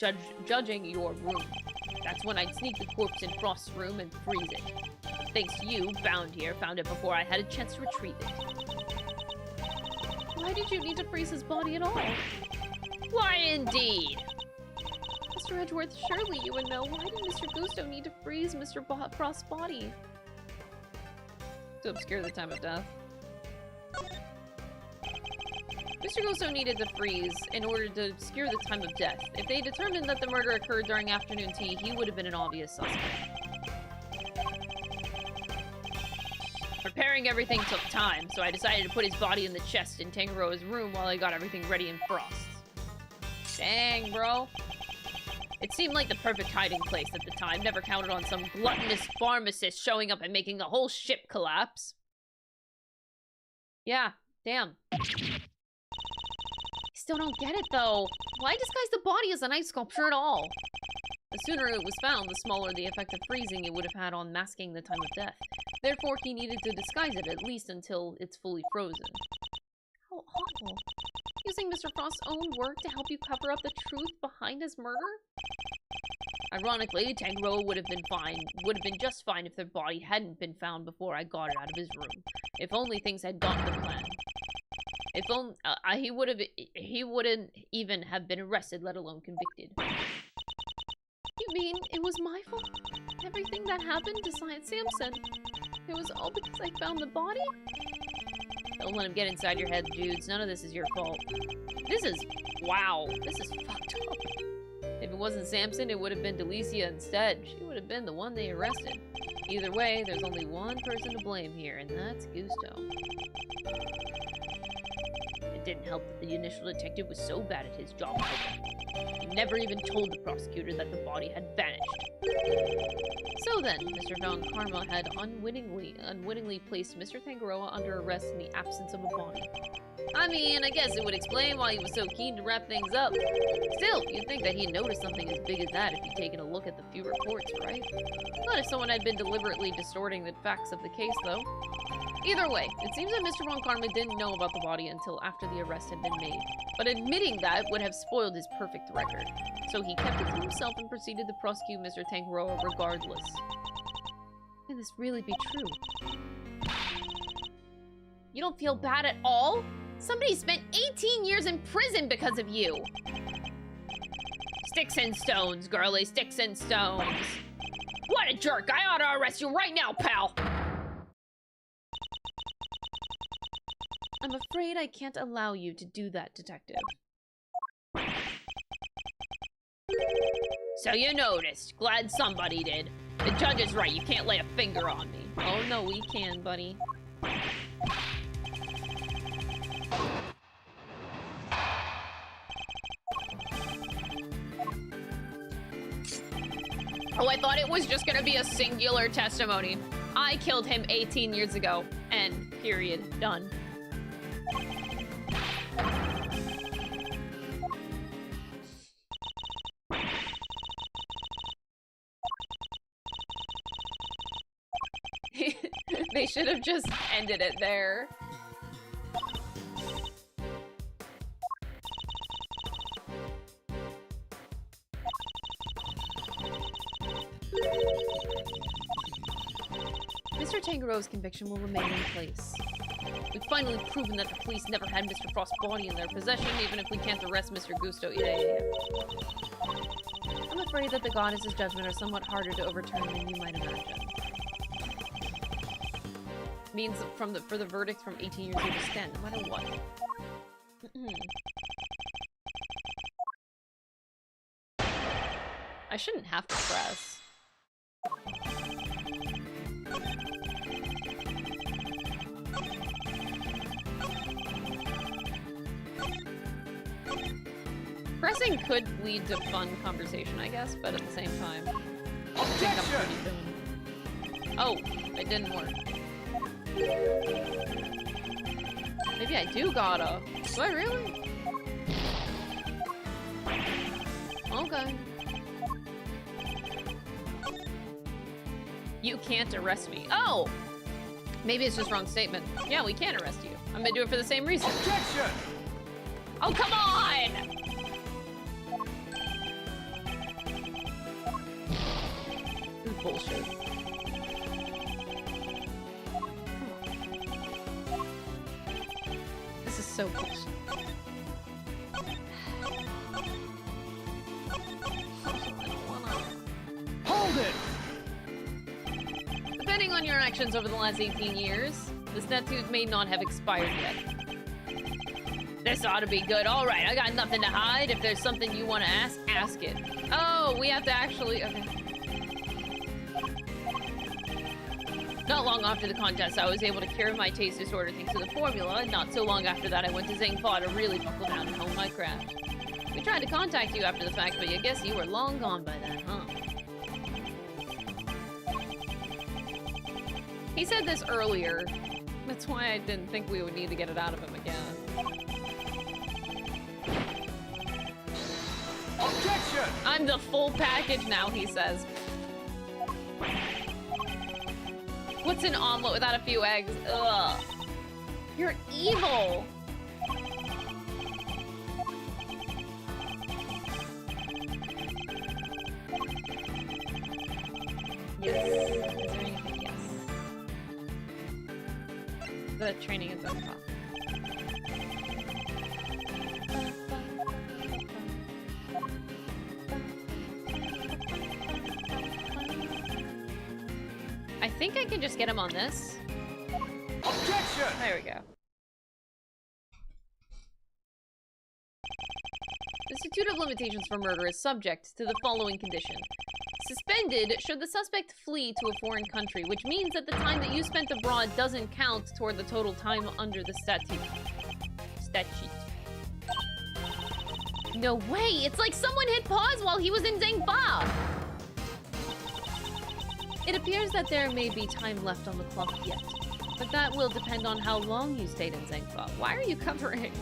judging your room. That's when I'd sneak the corpse in Frost's room and freeze it. Thanks to you, Bound here found it before I had a chance to retrieve it. Why did you need to freeze his body at all? Why, indeed? Mr. Edgeworth, surely you would know. Why did Mr. Gusto need to freeze Mr. Frost's body? To obscure the time of death. Mr. Gusto needed to freeze in order to obscure the time of death. If they determined that the murder occurred during afternoon tea, he would have been an obvious suspect. Preparing everything took time, so I decided to put his body in the chest in Tangaroa's room while I got everything ready in Frost's. Dang, bro. It seemed like the perfect hiding place at the time. Never counted on some gluttonous pharmacist showing up and making the whole ship collapse. Yeah, damn. I still don't get it, though. Why disguise the body as an ice sculpture at all? The sooner it was found, the smaller the effect of freezing it would have had on masking the time of death. Therefore, he needed to disguise it, at least until it's fully frozen. How awful. Using Mr. Frost's own work to help you cover up the truth behind his murder? Ironically, Tangaroa would have been just fine if their body hadn't been found before I got it out of his room. If only things had gone to plan. If only he wouldn't even have been arrested, let alone convicted. You mean it was my fault? Everything that happened to Science Samson, it was all because I found the body? Don't let him get inside your head, dudes. None of this is your fault. Wow, this is fucked up. If it wasn't Samson, it would have been Delicia instead. She would have been the one they arrested. Either way, there's only one person to blame here, and that's Gusto. It didn't help that the initial detective was so bad at his job either. He never even told the prosecutor that the body had vanished. So then, Mr. Von Karma had unwittingly placed Mr. Tangaroa under arrest in the absence of a body. I mean, I guess it would explain why he was so keen to wrap things up. Still, you'd think that he'd notice something as big as that if he'd taken a look at the few reports, right? Not if someone had been deliberately distorting the facts of the case, though. Either way, it seems that Mr. Von Karma didn't know about the body until after the arrest had been made. But admitting that would have spoiled his perfect record. So he kept it to himself and proceeded to prosecute Mr. Tangaroa regardless. Can this really be true? You don't feel bad at all? Somebody spent 18 years in prison because of you! Sticks and stones, girlie, sticks and stones. What a jerk! I ought to arrest you right now, pal! I'm afraid I can't allow you to do that, detective. So you noticed. Glad somebody did. The judge is right, you can't lay a finger on me. Oh no, we can, buddy. Oh, I thought it was just gonna be a singular testimony. I killed him 18 years ago. End. Period. Done. They should have just ended it there. Mr. Tangaroa's conviction will remain in place. We've finally proven that the police never had Mr. Frost's body in their possession, even if we can't arrest Mr. Gusto. Yeah. I'm afraid that the goddess's judgment are somewhat harder to overturn than you might imagine. Means for the verdict from 18 years to stand, no matter what. I shouldn't have to press. Pressing could lead to fun conversation, I guess, but at the same time, I think I'm pretty done. Oh, it didn't work. Maybe I do gotta. Do I really? Okay. You can't arrest me. Oh! Maybe it's just wrong statement. Yeah, we can arrest you. I'm gonna do it for the same reason. Objection! Oh, come on! This is bullshit. This is so bullshit. Hold it! Depending on your actions over the last 18 years, the statute may not have expired yet. This ought to be good. All right, I got nothing to hide. If there's something you want to ask, ask it. Oh, we have to actually... Okay. Not long after the contest, I was able to cure my taste disorder thanks to the formula, and not so long after that, I went to Zhangfa to really buckle down and hone my craft. We tried to contact you after the fact, but I guess you were long gone by then, huh? He said this earlier. That's why I didn't think we would need to get it out of him again. Objection! I'm the full package now, he says. What's an omelet without a few eggs? Ugh. You're evil. Yes. Is there anything? Yes. The training is on top. I think I can just get him on this. Objection! There we go. The statute of limitations for murder is subject to the following condition. Suspended should the suspect flee to a foreign country, which means that the time that you spent abroad doesn't count toward the total time under the statute. No way! It's like someone hit pause while he was in Zhangfa! It appears that there may be time left on the clock yet, but that will depend on how long you stayed in Zhangfa. Why are you covering?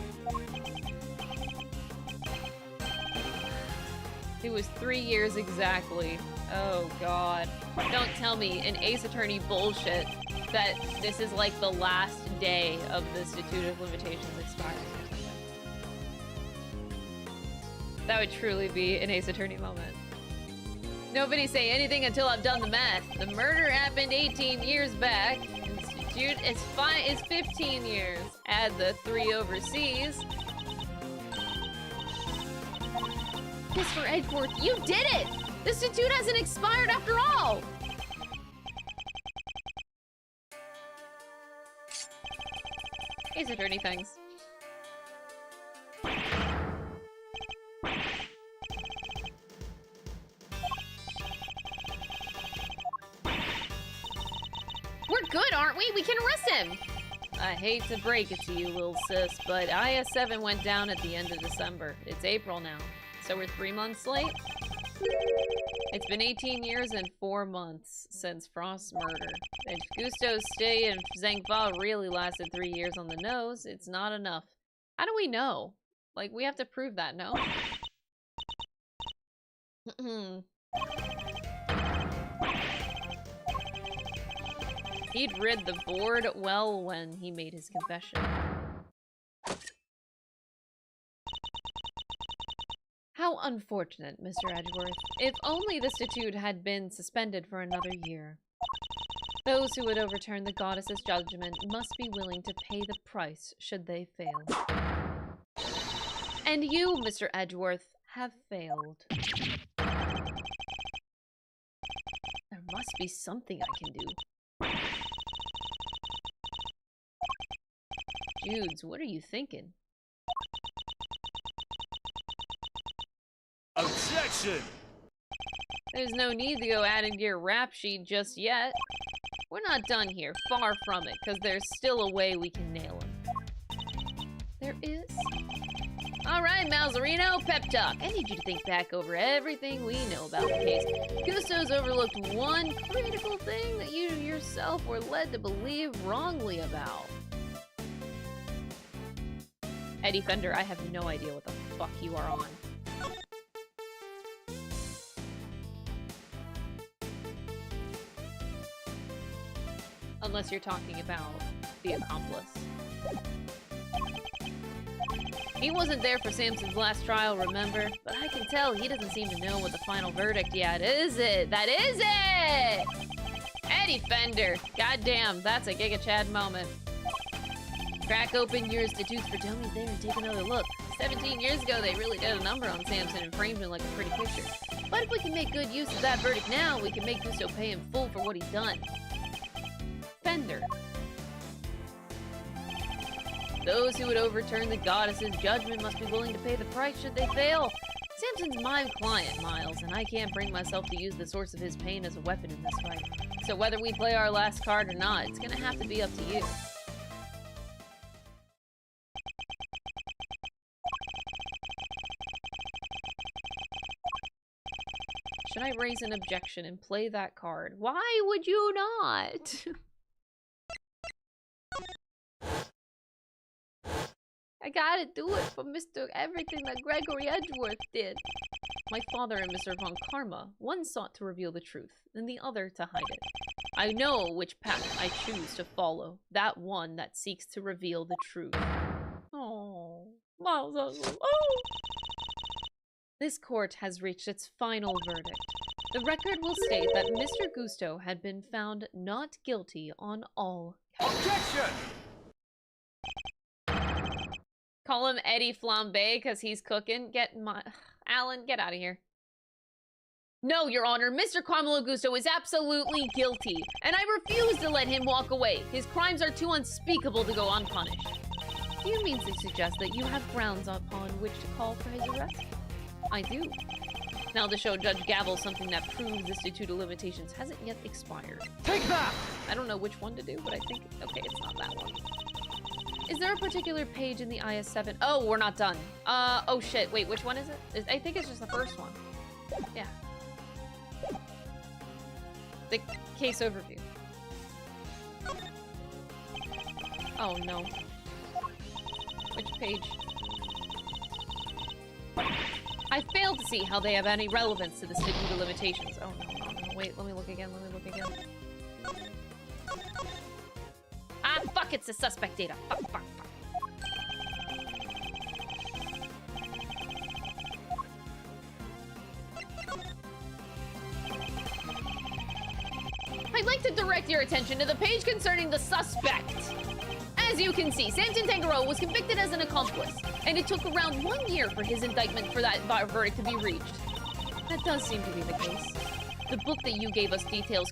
It was 3 years exactly. Oh god. Don't tell me in Ace Attorney bullshit that this is like the last day of the statute of limitations expiring or something. That would truly be an Ace Attorney moment. Nobody say anything until I've done the math. The murder happened 18 years back. Institute is 15 years. Add the 3 overseas. Mr. Edgeworth, you did it! The statute hasn't expired after all! Ace Attorney, thanks. We're good, aren't we? We can arrest him! I hate to break it to you, little sis, but IS-7 went down at the end of December. It's April now, so we're 3 months late? It's been 18 years and 4 months since Frost's murder. If Gusto's stay in Zhangfa really lasted 3 years on the nose, it's not enough. How do we know? Like, we have to prove that, no? He'd rid the board well when he made his confession. How unfortunate, Mr. Edgeworth. If only the statute had been suspended for another year. Those who would overturn the goddess's judgment must be willing to pay the price should they fail. And you, Mr. Edgeworth, have failed. There must be something I can do. Judes, what are you thinking? Objection! There's no need to go adding to your rap sheet just yet. We're not done here, far from it, because there's still a way we can nail him. There is? Alright, Malzarino, pep talk. I need you to think back over everything we know about the case. Gusto's overlooked one critical thing that you yourself were led to believe wrongly about. Eddie Fender, I have no idea what the fuck you are on. Unless you're talking about the accomplice. He wasn't there for Samson's last trial, remember? But I can tell he doesn't seem to know what the final verdict yet is it? That is it! Eddie Fender. Goddamn, that's a Giga Chad moment. Crack open your Institutes for Dummies there and take another look. 17 years ago, they really did a number on Samson and framed him like a pretty picture. But if we can make good use of that verdict now, we can make Gusto pay in full for what he's done. Fender. Those who would overturn the goddess's judgment must be willing to pay the price should they fail. Samson's my client, Miles, and I can't bring myself to use the source of his pain as a weapon in this fight. So whether we play our last card or not, it's gonna have to be up to you. Should I raise an objection and play that card? Why would you not? I gotta do it for Mr. Everything that Gregory Edgeworth did. My father and Mr. Von Karma, one sought to reveal the truth, and the other to hide it. I know which path I choose to follow, that one that seeks to reveal the truth. Oh, Miles. Oh! This court has reached its final verdict. The record will state that Mr. Gusto had been found not guilty on all counts. Objection! Call him Eddie Flambe because he's cooking. Alan, get out of here. No, Your Honor, Mr. Carmelo Gusto is absolutely guilty, and I refuse to let him walk away. His crimes are too unspeakable to go unpunished. Do you mean to suggest that you have grounds upon which to call for his arrest? I do. Now to show Judge Gavel something that proves the statute of limitations hasn't yet expired. Take that! I don't know which one to do, but I think... Okay, it's not that one. Is there a particular page in the IS-7? Oh, we're not done. Oh shit, wait, which one is it? I think it's just the first one. Yeah. The case overview. Oh no. Which page? I failed to see how they have any relevance to the statute of limitations. Oh no. Wait, let me look again, Ah, fuck, it's the suspect data. Fuck. I'd like to direct your attention to the page concerning the suspect. As you can see, Samson Tangaroa was convicted as an accomplice, and it took around 1 year for his indictment for that verdict to be reached. That does seem to be the case. The book that you gave us details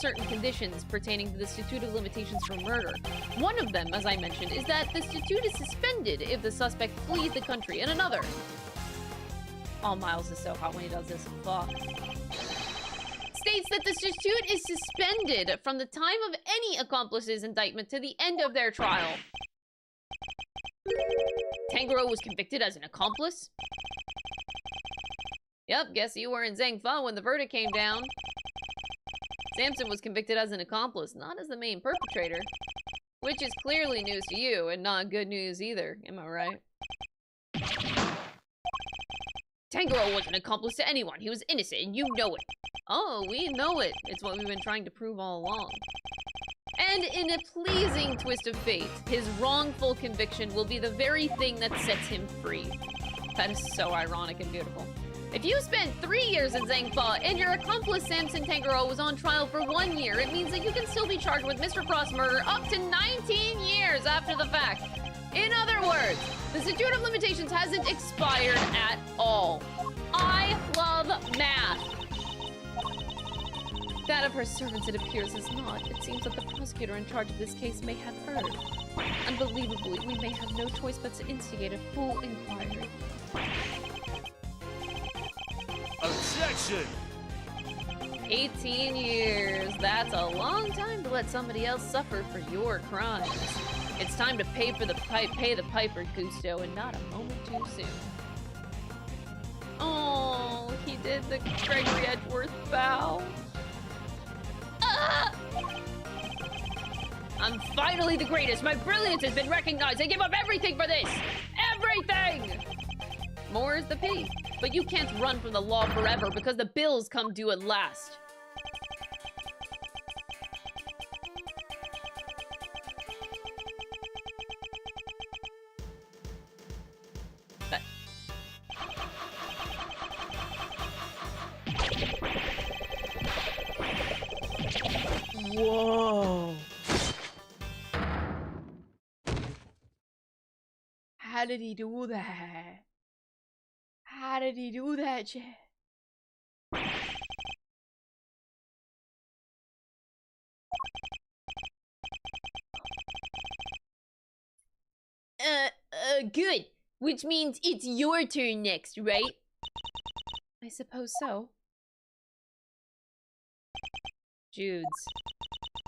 certain conditions pertaining to the statute of limitations for murder. One of them, as I mentioned, is that the statute is suspended if the suspect flees the country, and another... Oh, Miles is so hot when he does this. Fuck. States that the statute is suspended from the time of any accomplice's indictment to the end of their trial. Tangaroa was convicted as an accomplice? Yep, guess you were in Zhangfa when the verdict came down. Samson was convicted as an accomplice, not as the main perpetrator. Which is clearly news to you, and not good news either, am I right? Tangaroa wasn't an accomplice to anyone. He was innocent, and you know it. Oh, we know it. It's what we've been trying to prove all along. And in a pleasing twist of fate, his wrongful conviction will be the very thing that sets him free. That is so ironic and beautiful. If you spent 3 years in Zhangfa and your accomplice Samson Tangaroa was on trial for 1 year, it means that you can still be charged with Mr. Cross murder up to 19 years after the fact. In other words, the statute of limitations hasn't expired at all. I love math. That of her servants, it appears, is not. It seems that the prosecutor in charge of this case may have heard. Unbelievably, we may have no choice but to instigate a full inquiry. Objection! 18 years. That's a long time to let somebody else suffer for your crimes. It's time to pay the piper, Gusto, and not a moment too soon. Oh, he did the Gregory Edgeworth bow. Ah! I'm finally the greatest. My brilliance has been recognized. I give up everything for this. Everything! More is the pay. But you can't run from the law forever because the bills come due at last. Whoa. How did he do that? How did he do that, Chad? Good. Which means it's your turn next, right? I suppose so. Judes.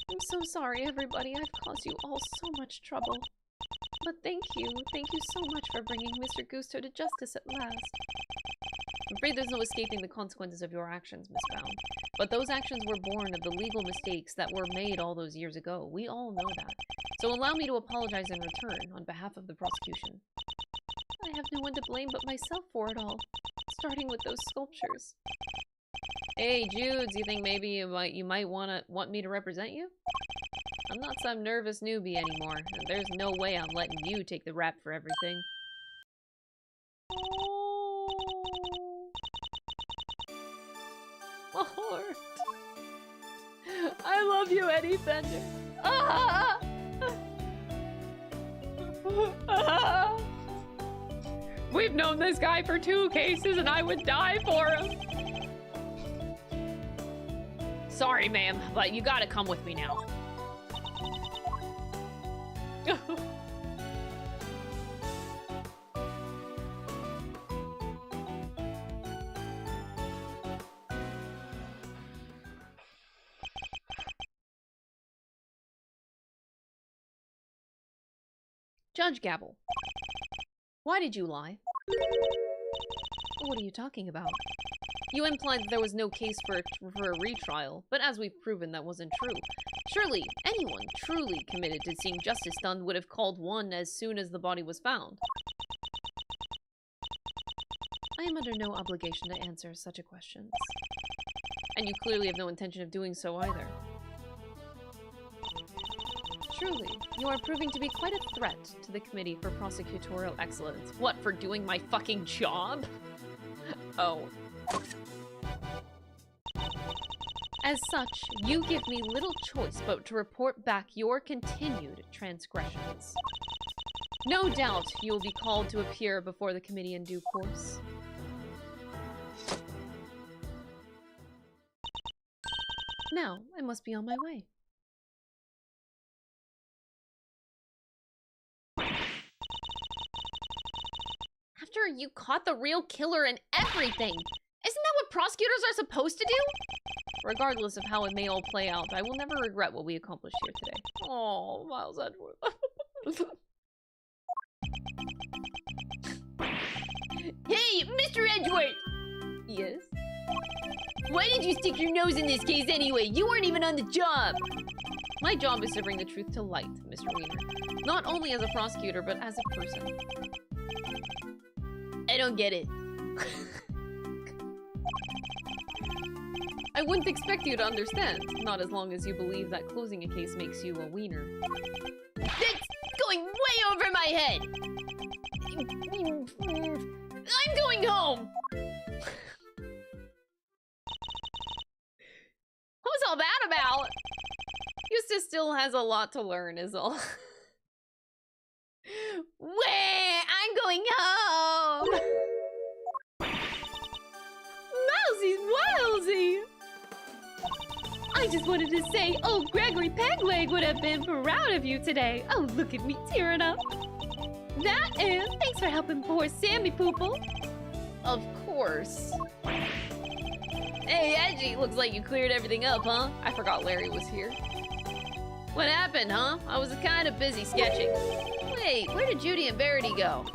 I'm so sorry, everybody. I've caused you all so much trouble. But thank you. Thank you so much for bringing Mr. Gusto to justice at last. I'm afraid there's no escaping the consequences of your actions, Miss Brown. But those actions were born of the legal mistakes that were made all those years ago. We all know that. So allow me to apologize in return on behalf of the prosecution. I have no one to blame but myself for it all, starting with those sculptures. Hey, Judes, you think maybe you might want me to represent you? I'm not some nervous newbie anymore, and there's no way I'm letting you take the rap for everything. Oh. My heart. I love you, Eddie Fender. Ah! Ah! We've known this guy for 2 cases and I would die for him. Sorry, ma'am, but you gotta come with me now. Judge Gabble. Why did you lie? What are you talking about? You implied that there was no case for a retrial, but as we've proven, that wasn't true. Surely, anyone truly committed to seeing justice done would have called one as soon as the body was found. I am under no obligation to answer such a question. And you clearly have no intention of doing so either. Truly, you are proving to be quite a threat to the Committee for Prosecutorial Excellence. What, for doing my fucking job? Oh. As such, you give me little choice but to report back your continued transgressions. No doubt you will be called to appear before the committee in due course. Now, I must be on my way. After you caught the real killer and everything! Isn't that what prosecutors are supposed to do? Regardless of how it may all play out, I will never regret what we accomplished here today. Oh, Miles Edgeworth. Hey, Mr. Edgeworth! Yes? Why did you stick your nose in this case anyway? You weren't even on the job! My job is to bring the truth to light, Mr. Wiener. Not only as a prosecutor, but as a person. I don't get it. I wouldn't expect you to understand, not as long as you believe that closing a case makes you a wiener. That's going way over my head! I'm going home! What was all that about? Eustace still has a lot to learn, is all. Where? I'm going home! Mousy Wowsy! I just wanted to say, old Gregory Pegleg would have been proud of you today. Oh, look at me tearing up. That and thanks for helping poor Sammy Poople. Of course. Hey, Edgy, looks like you cleared everything up, huh? I forgot Larry was here. What happened, huh? I was kind of busy sketching. Wait, where did Judy and Verity go?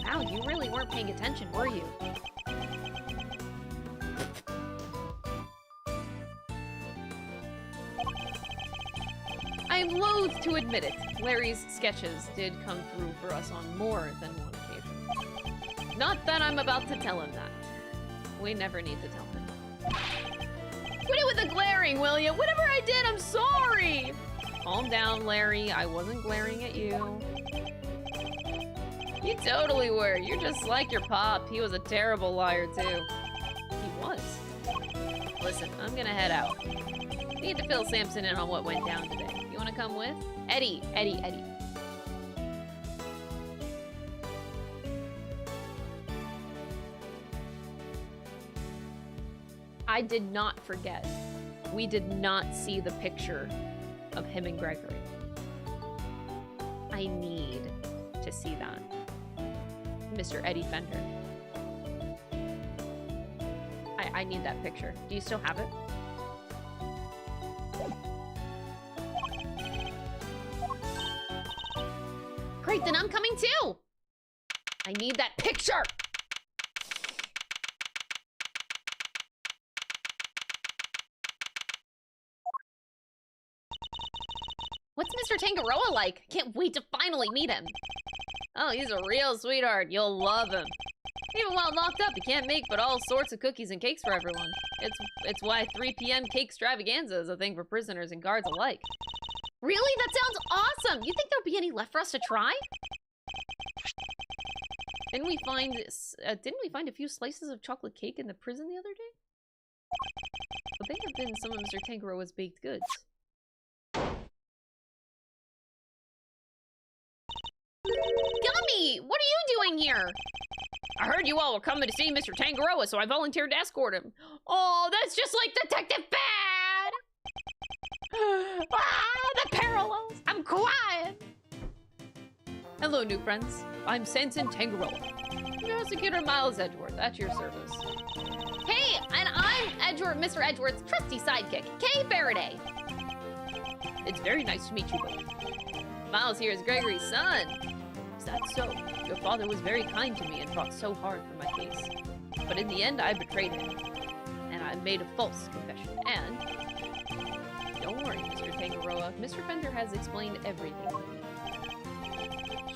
Wow, you really weren't paying attention, were you? I am loath to admit it. Larry's sketches did come through for us on more than one occasion. Not that I'm about to tell him that. We never need to tell him. Quit it with the glaring, will you? Whatever I did, I'm sorry! Calm down, Larry. I wasn't glaring at you. You totally were. You're just like your pop. He was a terrible liar, too. He was. Listen, I'm gonna head out. Need to fill Samson in on what went down today. You wanna come with? Eddie. I did not forget. We did not see the picture of him and Gregory. I need to see that. Mr. Eddie Fender. I need that picture. Do you still have it? Alright, then I'm coming too! I need that picture! What's Mr. Tangaroa like? Can't wait to finally meet him. Oh, he's a real sweetheart. You'll love him. Even while locked up, he can't make but all sorts of cookies and cakes for everyone. It's why 3 p.m. cake extravaganza is a thing for prisoners and guards alike. Really? That sounds awesome! You think there'll be any left for us to try? Didn't we find a few slices of chocolate cake in the prison the other day? But they have been some of Mr. Tangaroa's baked goods. Gummy! What are you doing here? I heard you all were coming to see Mr. Tangaroa, so I volunteered to escort him. Oh, that's just like Detective Bad! The parallels! I'm crying! Hello, new friends. I'm Samson Tangaroa. Prosecutor Miles Edgeworth, at your service. Hey, and I'm Mr. Edgeworth's trusty sidekick, Kay Faraday. It's very nice to meet you both. Miles here is Gregory's son. Is that so? Your father was very kind to me and fought so hard for my case. But in the end, I betrayed him. And I made a false confession. And... don't worry, Mr. Tangaroa. Mr. Fender has explained everything to me.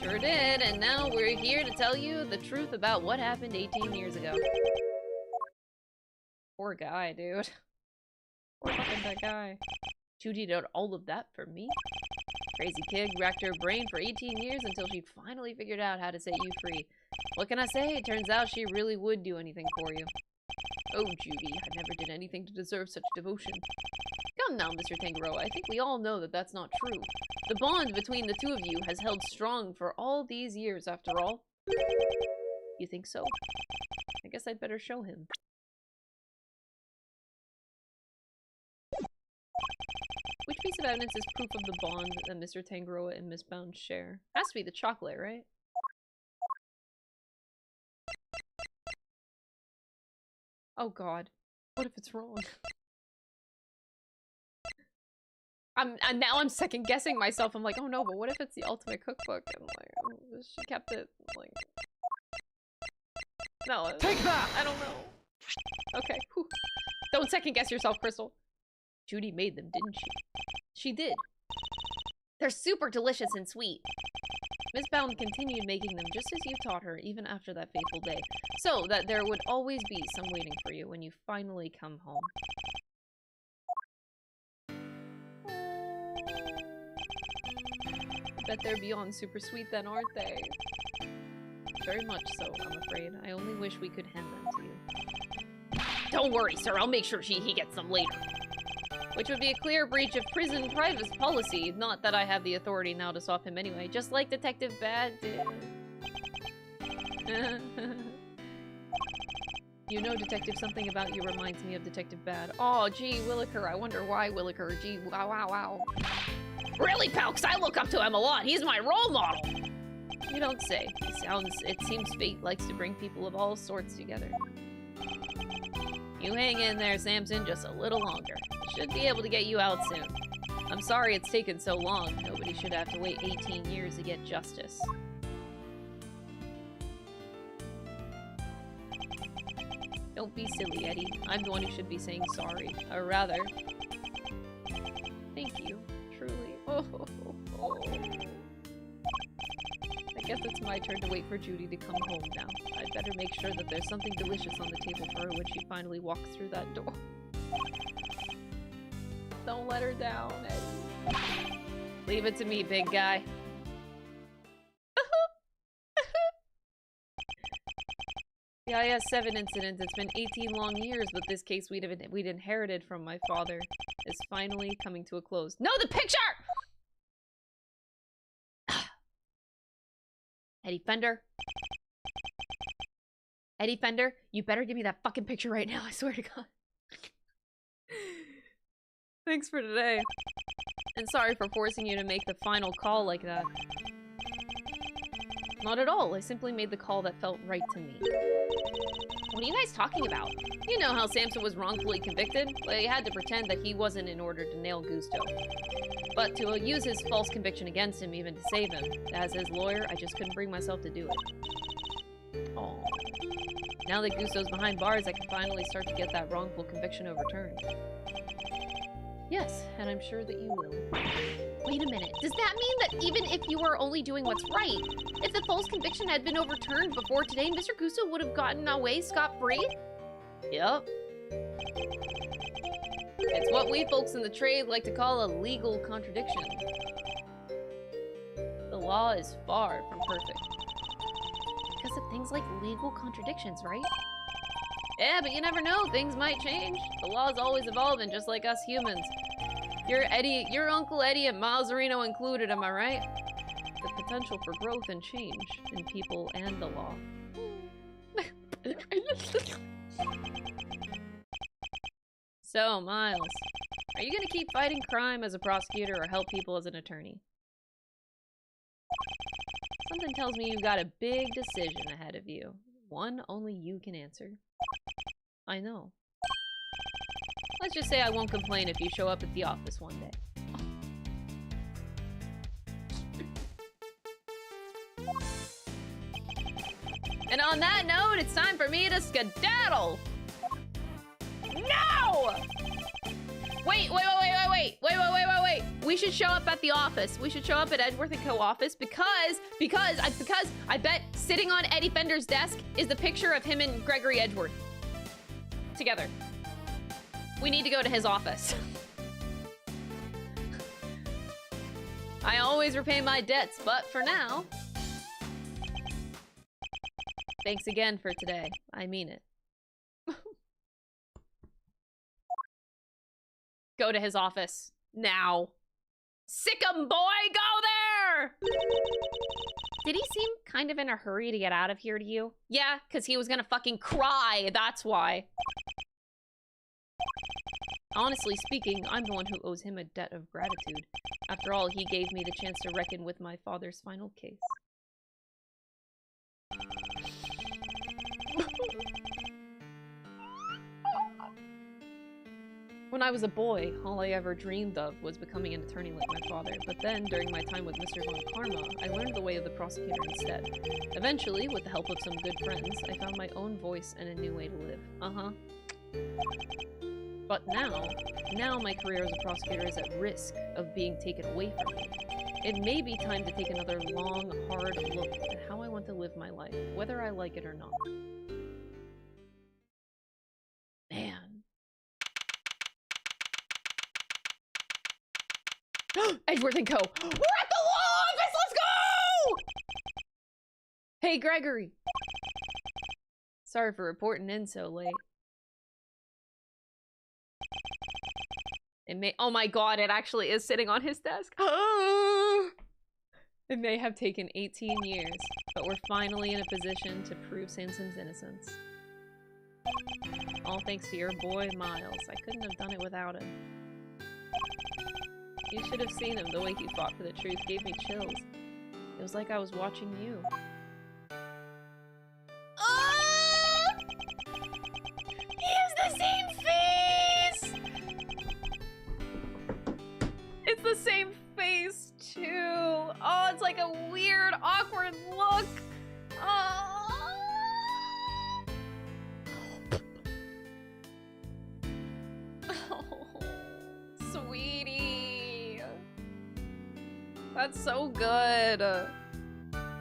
Sure did, and now we're here to tell you the truth about what happened 18 years ago. Poor guy, dude. Poor fucking that guy. Judy did all of that for me? Crazy kid racked her brain for 18 years until she finally figured out how to set you free. What can I say? It turns out she really would do anything for you. Oh, Judy, I never did anything to deserve such devotion. Come now, Mr. Tangaroa. I think we all know that that's not true. The bond between the two of you has held strong for all these years, after all. You think so? I guess I'd better show him. Which piece of evidence is proof of the bond that Mr. Tangaroa and Miss Bound share? Has to be the chocolate, right? Oh god. What if it's wrong? Now I'm second guessing myself. I'm like, oh no, but what if it's the ultimate cookbook? And like, oh, she kept it like... No, take that! I don't know. Okay, whew. Don't second guess yourself, Crystal. Judy made them, didn't she? She did. They're super delicious and sweet. Miss Bound continued making them just as you taught her, even after that fateful day, so that there would always be some waiting for you when you finally come home. I bet they're beyond super sweet then, aren't they? Very much so, I'm afraid. I only wish we could hand them to you. Don't worry, sir. I'll make sure he gets them later. Which would be a clear breach of prison privacy policy. Not that I have the authority now to stop him anyway. Just like Detective Bad did. You know, Detective, something about you reminds me of Detective Bad. Oh, gee, Williker. I wonder why, Williker. Gee, wow, wow, wow. Really, pal? 'Cause I look up to him a lot. He's my role model. You don't say. It seems fate likes to bring people of all sorts together. You hang in there, Samson, just a little longer. I should be able to get you out soon. I'm sorry it's taken so long. Nobody should have to wait 18 years to get justice. Don't be silly, Eddie. I'm the one who should be saying sorry. Or rather... Thank you. Truly. Oh. I guess it's my turn to wait for Judy to come home now. I'd better make sure that there's something delicious on the table for her when she finally walks through that door. Don't let her down, Eddie. Leave it to me, big guy. The IS-7 incident, it's been 18 long years, but this case we'd inherited from my father is finally coming to a close. No, the picture! Eddie Fender. Eddie Fender, you better give me that fucking picture right now, I swear to God. Thanks for today. And sorry for forcing you to make the final call like that. Not at all, I simply made the call that felt right to me. What are you guys talking about? You know how Samson was wrongfully convicted? Well, he had to pretend that he wasn't in order to nail Gusto. But to use his false conviction against him, even to save him, as his lawyer, I just couldn't bring myself to do it. Aww. Now that Gusso's behind bars, I can finally start to get that wrongful conviction overturned. Yes, and I'm sure that you will. Wait a minute. Does that mean that even if you were only doing what's right, if the false conviction had been overturned before today, Mr. Gusso would have gotten away scot-free? Yep. It's what we folks in the trade like to call a legal contradiction. The law is far from perfect. Because of things like legal contradictions, right? Yeah, but you never know. Things might change. The law's always evolving, just like us humans. Your Uncle Eddie and Miles Reno included, am I right? The potential for growth and change in people and the law. So, Miles, are you gonna keep fighting crime as a prosecutor or help people as an attorney? Something tells me you've got a big decision ahead of you. One only you can answer. I know. Let's just say I won't complain if you show up at the office one day. And on that note, it's time for me to skedaddle! No! Wait. We should show up at the office. We should show up at Edgeworth & Co. office because I bet sitting on Eddie Fender's desk is the picture of him and Gregory Edgeworth. Together. We need to go to his office. I always repay my debts, but for now... Thanks again for today. I mean it. Go to his office. Now. Sick 'em, boy! Go there! Did he seem kind of in a hurry to get out of here to you? Yeah, because he was gonna fucking cry. That's why. Honestly speaking, I'm the one who owes him a debt of gratitude. After all, he gave me the chance to reckon with my father's final case. When I was a boy, all I ever dreamed of was becoming an attorney like my father, but then, during my time with Mr. Von Karma, I learned the way of the prosecutor instead. Eventually, with the help of some good friends, I found my own voice and a new way to live. But now my career as a prosecutor is at risk of being taken away from me. It may be time to take another long, hard look at how I want to live my life, whether I like it or not. Man. Edgeworth & Co. We're at the law office! Let's go! Hey, Gregory. Sorry for reporting in so late. It may— oh my god, it actually is sitting on his desk. It may have taken 18 years, but we're finally in a position to prove Samson's innocence. All thanks to your boy, Miles. I couldn't have done it without him. You should have seen him. The way he fought for the truth gave me chills. It was like I was watching you. He has the same face! It's the same face, too. Oh, it's like a weird, awkward look. Oh. Oh, sweetie. That's so good.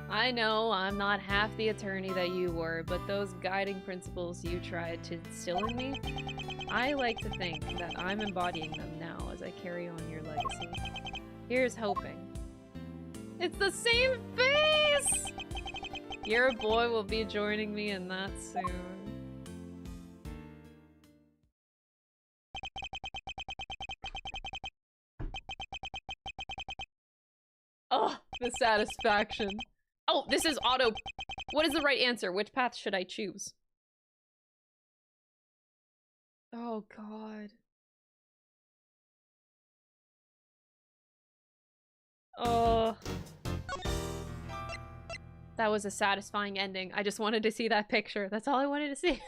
I know I'm not half the attorney that you were, but those guiding principles you tried to instill in me, I like to think that I'm embodying them now as I carry on your legacy. Here's hoping. It's the same face! Your boy will be joining me in that soon. Oh, the satisfaction. Oh, this is auto. What is the right answer? Which path should I choose? Oh, God. Oh. That was a satisfying ending. I just wanted to see that picture. That's all I wanted to see.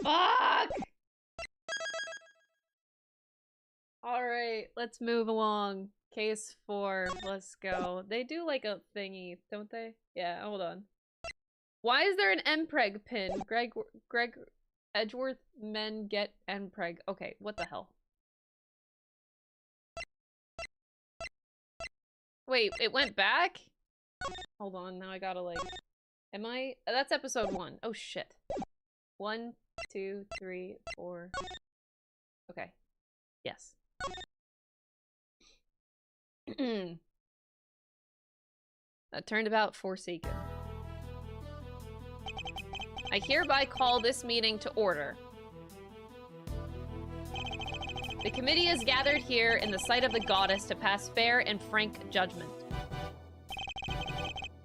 Fuck! Alright, let's move along. Case 4, let's go. They do like a thingy, don't they? Yeah, hold on. Why is there an MPreg pin? Greg Edgeworth men get MPreg. Okay, what the hell? Wait, it went back? Hold on, now I gotta like... Am I... That's episode 1. Oh shit. 1, 2, 3, 4... Okay. Yes. That turnabout Forsaken. I hereby call this meeting to order. The committee is gathered here in the sight of the goddess to pass fair and frank judgment.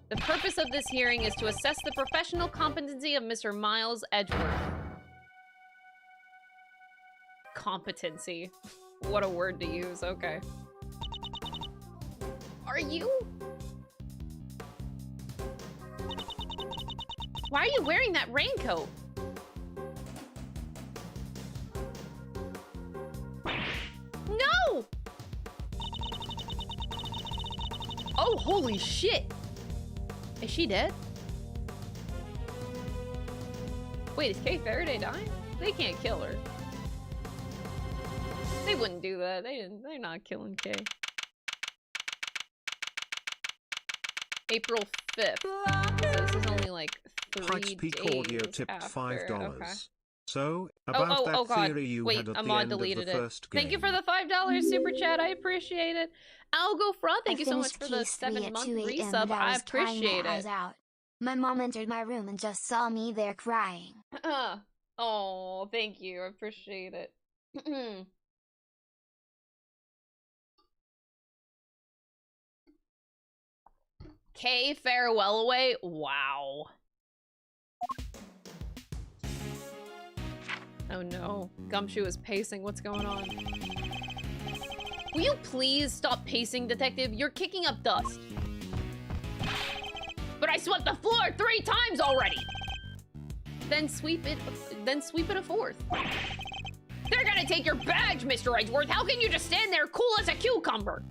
The purpose of this hearing is to assess the professional competency of Mr. Miles Edgeworth. Competency. What a word to use, okay. Are you? Why are you wearing that raincoat? No! Oh, holy shit! Is she dead? Wait, is Kay Faraday dying? They can't kill her. They wouldn't do that. They're not killing Kay. April 5th. So this is only like 3 Pikes Peak days Audio tipped after. $5. Okay. So, about that God. theory you Wait, had at the Ahmad end of the deleted first it. game. Thank you for the $5 super chat. I appreciate it. Algo Fraud, thank you so much for the 7-month resub. I appreciate it. Out. My mom entered my room and just saw me there crying. Oh, thank you. I appreciate it. Kay farewell away? Wow. Oh no. Gumshoe is pacing. What's going on? Will you please stop pacing, detective? You're kicking up dust. But I swept the floor 3 times already! Then sweep it a 4th. They're gonna take your badge, Mr. Edgeworth! How can you just stand there cool as a cucumber?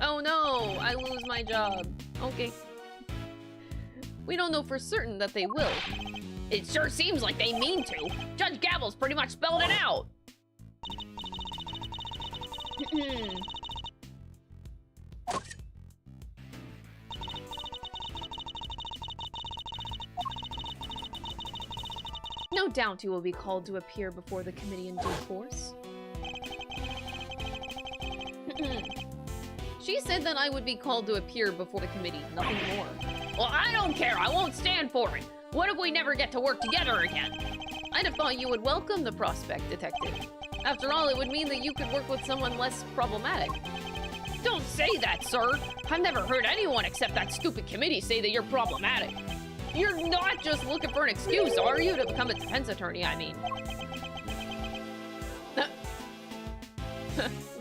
Oh no, I lose my job. Okay. We don't know for certain that they will. It sure seems like they mean to. Judge Gavel's pretty much spelled it out. No doubt you will be called to appear before the committee in due course. She said that I would be called to appear before the committee, nothing more. Well, I don't care. I won't stand for it. What if we never get to work together again? I'd have thought you would welcome the prospect, detective. After all, it would mean that you could work with someone less problematic. Don't say that, sir. I've never heard anyone except that stupid committee say that you're problematic. You're not just looking for an excuse, are you, to become a defense attorney, I mean?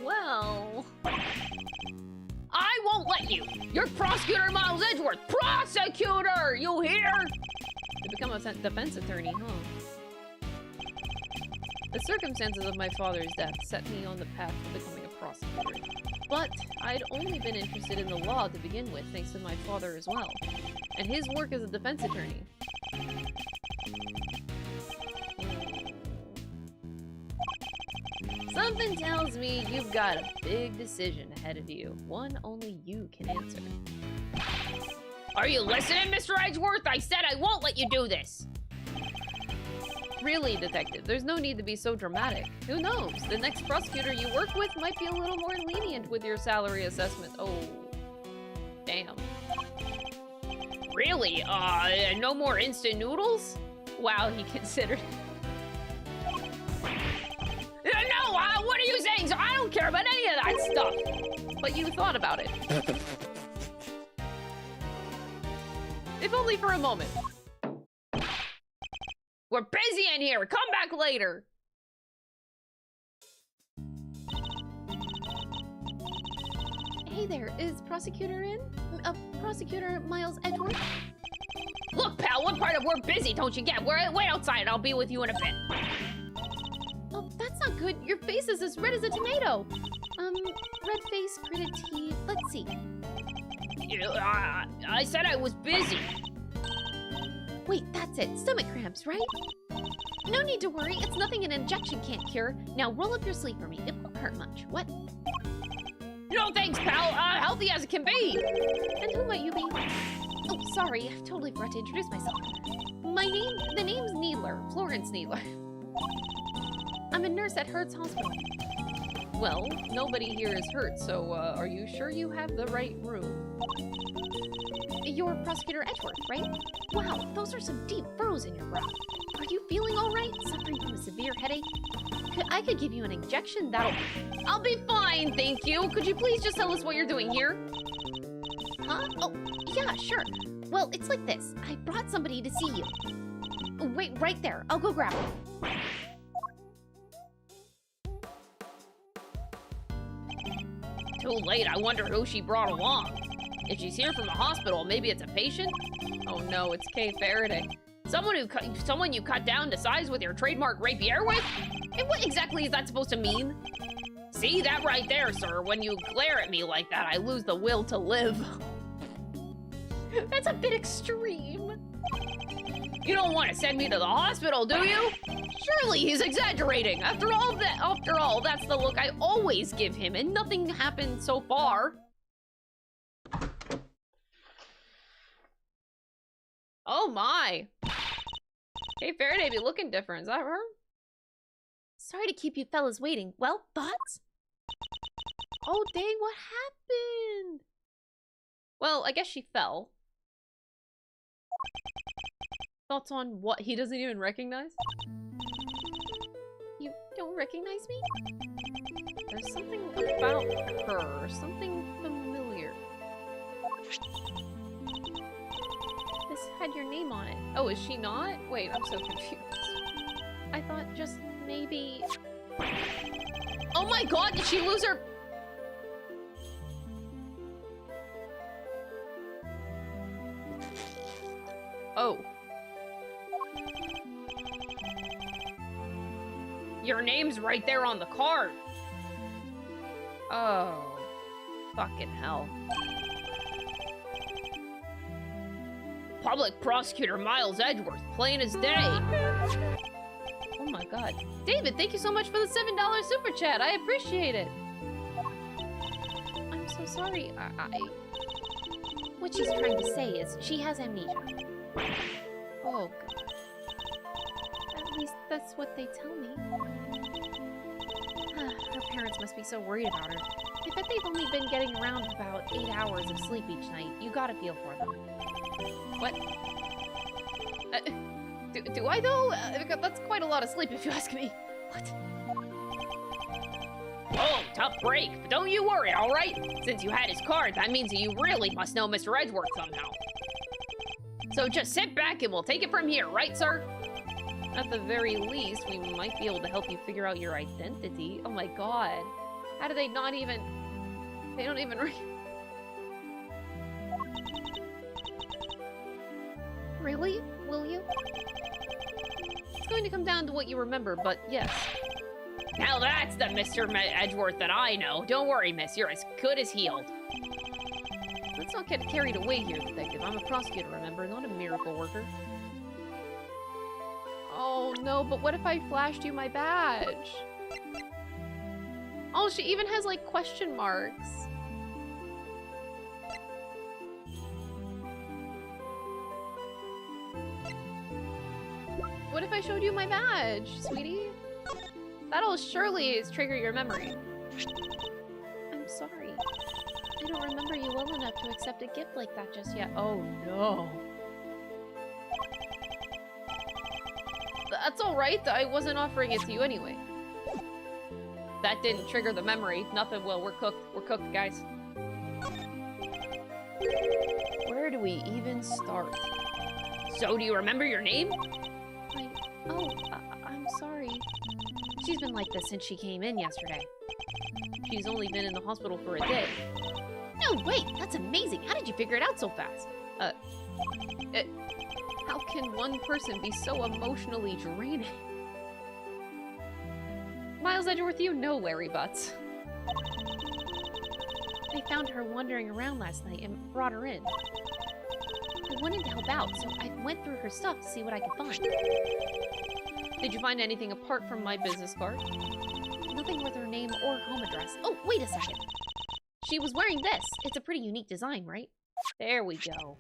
Well... I won't let you! You're Prosecutor Miles Edgeworth! Prosecutor! You hear? To become a defense attorney, huh? The circumstances of my father's death set me on the path to becoming a prosecutor. But I'd only been interested in the law to begin with, thanks to my father as well. And his work as a defense attorney. Something tells me you've got a big decision ahead of you. One only you can answer. Are you listening, Mr. Edgeworth? I said I won't let you do this! Really, detective, there's no need to be so dramatic. Who knows? The next prosecutor you work with might be a little more lenient with your salary assessment. Oh. Damn. Really? No more instant noodles? Wow, he considered... No, what are you saying? So I don't care about any of that stuff. But you thought about it. If only for a moment. We're busy in here. Come back later. Hey there, is Prosecutor in? Prosecutor Miles Edgeworth? Look, pal, what part of we're busy don't you get? Wait outside. I'll be with you in a bit. Oh, that's not good. Your face is as red as a tomato. Red face, gritted teeth. Let's see. I said I was busy. Wait, that's it. Stomach cramps, right? No need to worry. It's nothing an injection can't cure. Now roll up your sleeve for me. It won't hurt much. What? No thanks, pal. Healthy as it can be. And who might you be? Oh, sorry. I totally forgot to introduce myself. The name's Needler. Florence Needler. I'm a nurse at Hertz Hospital. Well, nobody here is hurt, so are you sure you have the right room? You're Prosecutor Edgeworth, right? Wow, those are some deep furrows in your brow. Are you feeling all right? Suffering from a severe headache? I could give you an injection that'll... I'll be fine, thank you. Could you please just tell us what you're doing here? Huh? Oh, yeah, sure. Well, it's like this. I brought somebody to see you. Wait, right there. I'll go grab him. Too late. I wonder who she brought along. If she's here from the hospital, maybe it's a patient? Oh no, it's Kay Faraday. Someone you cut down to size with your trademark rapier with? And what exactly is that supposed to mean? See that right there, sir? When you glare at me like that, I lose the will to live. That's a bit extreme. You don't want to send me to the hospital, do you? Surely he's exaggerating. After all, that's the look I always give him, and nothing happened so far. Oh my. Hey, Faraday be looking different. Is that her? Sorry to keep you fellas waiting. Well, thoughts? Oh, dang, what happened? Well, I guess she fell. Thoughts on what he doesn't even recognize? You don't recognize me? There's something about her, something familiar. This had your name on it. Oh, is she not? Wait, I'm so confused. I thought just maybe... Oh my god, did she lose her... Oh. Your name's right there on the card. Oh. Fucking hell. Public Prosecutor Miles Edgeworth, plain as day. Oh my god. David, thank you so much for the $7 super chat. I appreciate it. I'm so sorry. What she's trying to say is she has amnesia. Oh god. At least that's what they tell me. Her parents must be so worried about her. I bet they've only been getting around about 8 hours of sleep each night. You gotta feel for them. What? Do I though? That's quite a lot of sleep if you ask me. What? Oh, tough break. But don't you worry, alright? Since you had his card, that means that you really must know Mr. Edgeworth somehow. So just sit back and we'll take it from here, right, sir? At the very least, we might be able to help you figure out your identity. Oh my god. How do they not even... They don't even... Really? Will you? It's going to come down to what you remember, but yes. Now that's the Mr. Edgeworth that I know. Don't worry, miss. You're as good as healed. Let's not get carried away here, detective. I'm a prosecutor, remember? Not a miracle worker. Oh, no, but what if I flashed you my badge? Oh, she even has, like, question marks. What if I showed you my badge, sweetie? That'll surely trigger your memory. I'm sorry. I don't remember you well enough to accept a gift like that just yet. Oh, no. That's alright, I wasn't offering it to you anyway. That didn't trigger the memory. Nothing will. We're cooked. We're cooked, guys. Where do we even start? So, do you remember your name? I'm sorry. She's been like this since she came in yesterday. She's only been in the hospital for a day. No, wait, that's amazing. How did you figure it out so fast? How can one person be so emotionally draining? Miles Edgeworth, you know Larry Butts. I found her wandering around last night and brought her in. I wanted to help out, so I went through her stuff to see what I could find. Did you find anything apart from my business card? Nothing with her name or home address. Oh, wait a second. She was wearing this. It's a pretty unique design, right? There we go.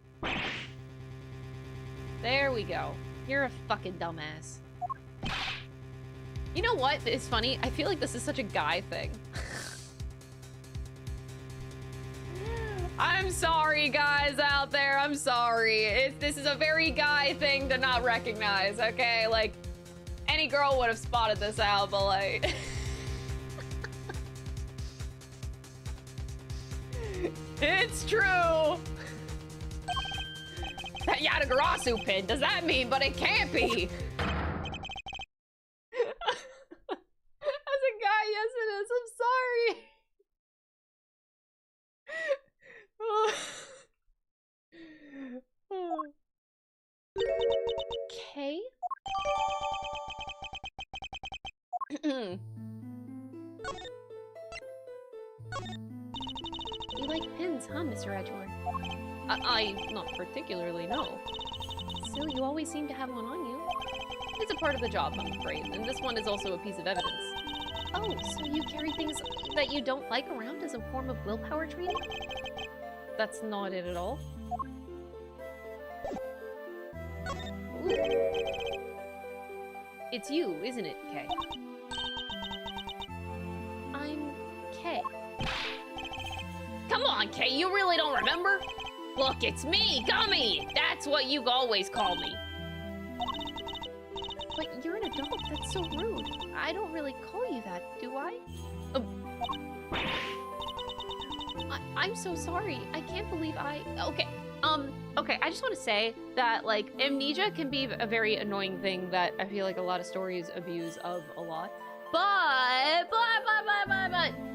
There we go. You're a fucking dumbass. You know what? It's funny. I feel like this is such a guy thing. I'm sorry, guys out there. I'm sorry. This is a very guy thing to not recognize, okay? Like, any girl would have spotted this out, but like... It's true! That Yatagarasu pin, does that mean, but it can't be? As a guy, yes it is. I'm sorry. Okay. You like pins, huh, Mr. Edgeworth? I not particularly, no. Still, you always seem to have one on you. It's a part of the job, I'm afraid, and this one is also a piece of evidence. Oh, so you carry things that you don't like around as a form of willpower training? That's not it at all. Ooh. It's you, isn't it, Kay? I'm Kay. Come on, Kay, you really don't remember? Look, it's me, Gummy! That's what you always call me. But you're an adult, that's so rude. I don't really call you that, do I? I'm so sorry. I can't believe okay, I just want to say that, like, amnesia can be a very annoying thing that I feel like a lot of stories abuse of a lot. But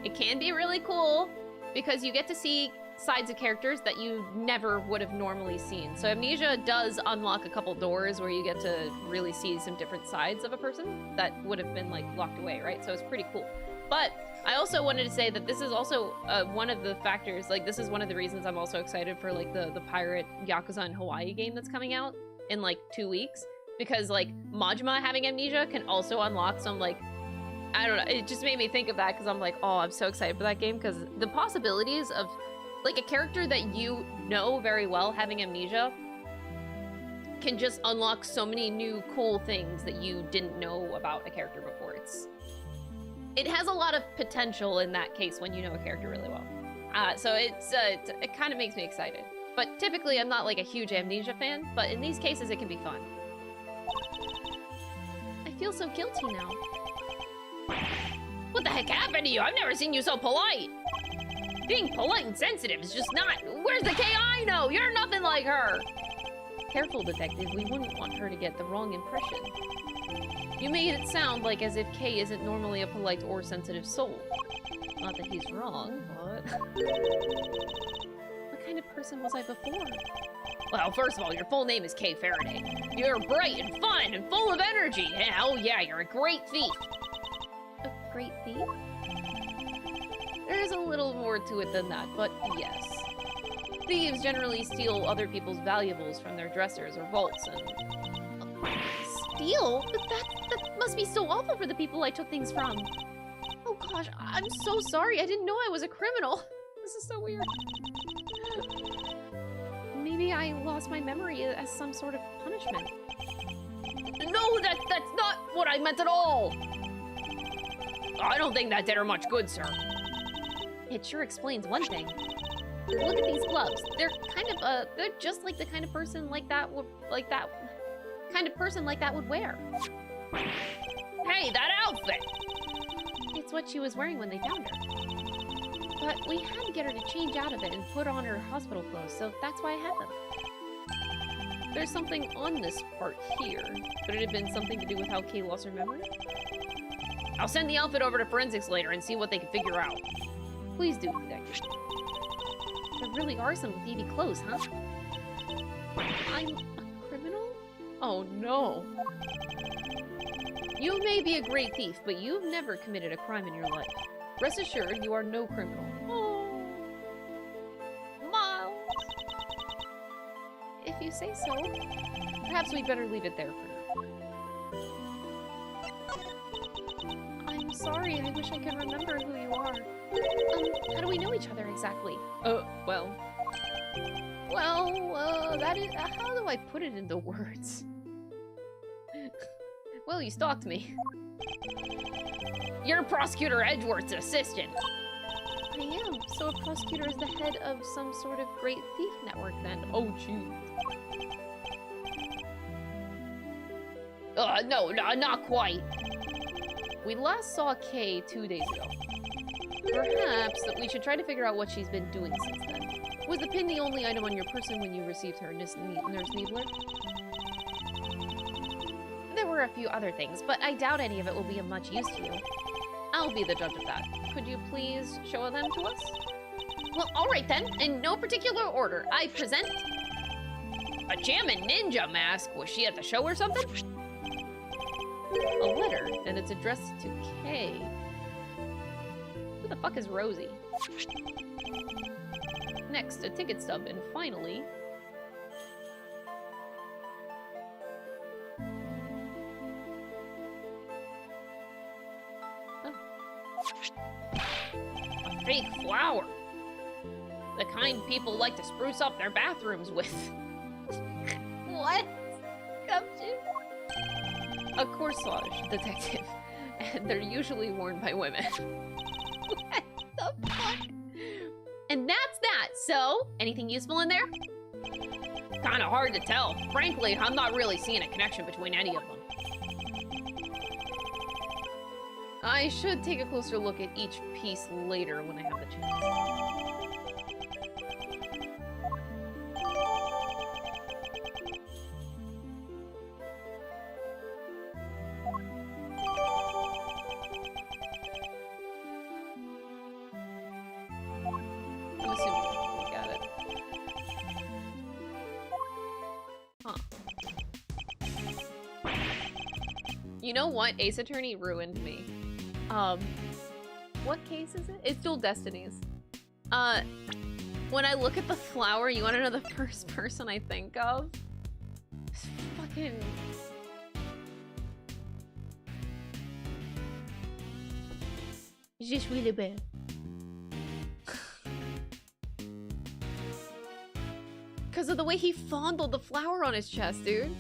it can be really cool because you get to see sides of characters that you never would have normally seen. So amnesia does unlock a couple doors where you get to really see some different sides of a person that would have been, like, locked away, right? So it's pretty cool. But I also wanted to say that this is also one of the factors, like, this is one of the reasons I'm also excited for, like, the pirate Yakuza in Hawaii game that's coming out in, like, 2 weeks. Because, like, Majima having amnesia can also unlock some, like, I don't know, it just made me think of that because I'm like, oh, I'm so excited for that game because the possibilities of, like, a character that you know very well having amnesia can just unlock so many new cool things that you didn't know about a character before. It has a lot of potential in that case when you know a character really well. So it kind of makes me excited. But typically I'm not like a huge amnesia fan, but in these cases it can be fun. I feel so guilty now. What the heck happened to you? I've never seen you so polite. Being polite and sensitive is just not... Where's the Kay I know? You're nothing like her! Careful, detective. We wouldn't want her to get the wrong impression. You made it sound like as if Kay isn't normally a polite or sensitive soul. Not that he's wrong, but... What kind of person was I before? Well, first of all, your full name is Kay Faraday. You're bright and fun and full of energy. And oh yeah, you're a great thief. A great thief? There's a little more to it than that, but yes. Thieves generally steal other people's valuables from their dressers or vaults and... Steal? But that must be so awful for the people I took things from. Oh gosh, I'm so sorry. I didn't know I was a criminal. This is so weird. Maybe I lost my memory as some sort of punishment. No, that's not what I meant at all! I don't think that did her much good, sir. It sure explains one thing. Look at these gloves. They're kind of, they're just like the kind of person like that would, would wear. Hey, that outfit! It's what she was wearing when they found her. But we had to get her to change out of it and put on her hospital clothes, so that's why I had them. There's something on this part here. Could it have been something to do with how Kay lost her memory? I'll send the outfit over to forensics later and see what they can figure out. Please do, detective. There really are some thievy clothes, huh? I'm a criminal? Oh no. You may be a great thief, but you've never committed a crime in your life. Rest assured, you are no criminal. Oh, Miles. If you say so. Perhaps we'd better leave it there for now. I'm sorry, I wish I could remember who you are. How do we know each other exactly? Well, that is, how do I put it into words? Well, you stalked me. You're Prosecutor Edgeworth's assistant. I am, so a prosecutor is the head of some sort of great thief network then. Oh, gee. No, not quite. We last saw Kay 2 days ago. Perhaps that we should try to figure out what she's been doing since then. Was the pin the only item on your person when you received her Nurse Needler? There were a few other things, but I doubt any of it will be of much use to you. I'll be the judge of that. Could you please show them to us? Well, alright then. In no particular order. I present... a Jammin' Ninja mask? Was she at the show or something? A letter, and it's addressed to Kay. Who the fuck is Rosie? Next, a ticket stub, and finally... oh. A fake flower! The kind people like to spruce up their bathrooms with. What? A corsage, detective. And they're usually worn by women. What the fuck? And that's that. So, anything useful in there? Kinda hard to tell. Frankly, I'm not really seeing a connection between any of them. I should take a closer look at each piece later when I have the chance. I'm assuming we got it. Huh. You know what? Ace Attorney ruined me. What case is it? It's Dual Destinies. When I look at the flower, you wanna know the first person I think of? It's fucking... it's just really bad. Because of the way he fondled the flower on his chest, dude.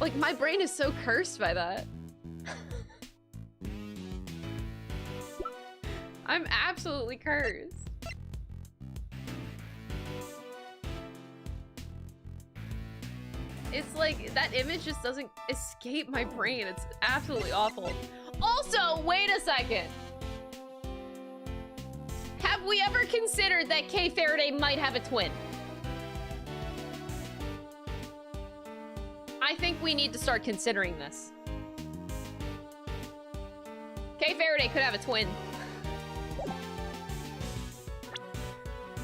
Like, my brain is so cursed by that. I'm absolutely cursed. It's like, that image just doesn't escape my brain. It's absolutely awful. Also, wait a second. Have we ever considered that Kay Faraday might have a twin? I think we need to start considering this. Kay Faraday could have a twin.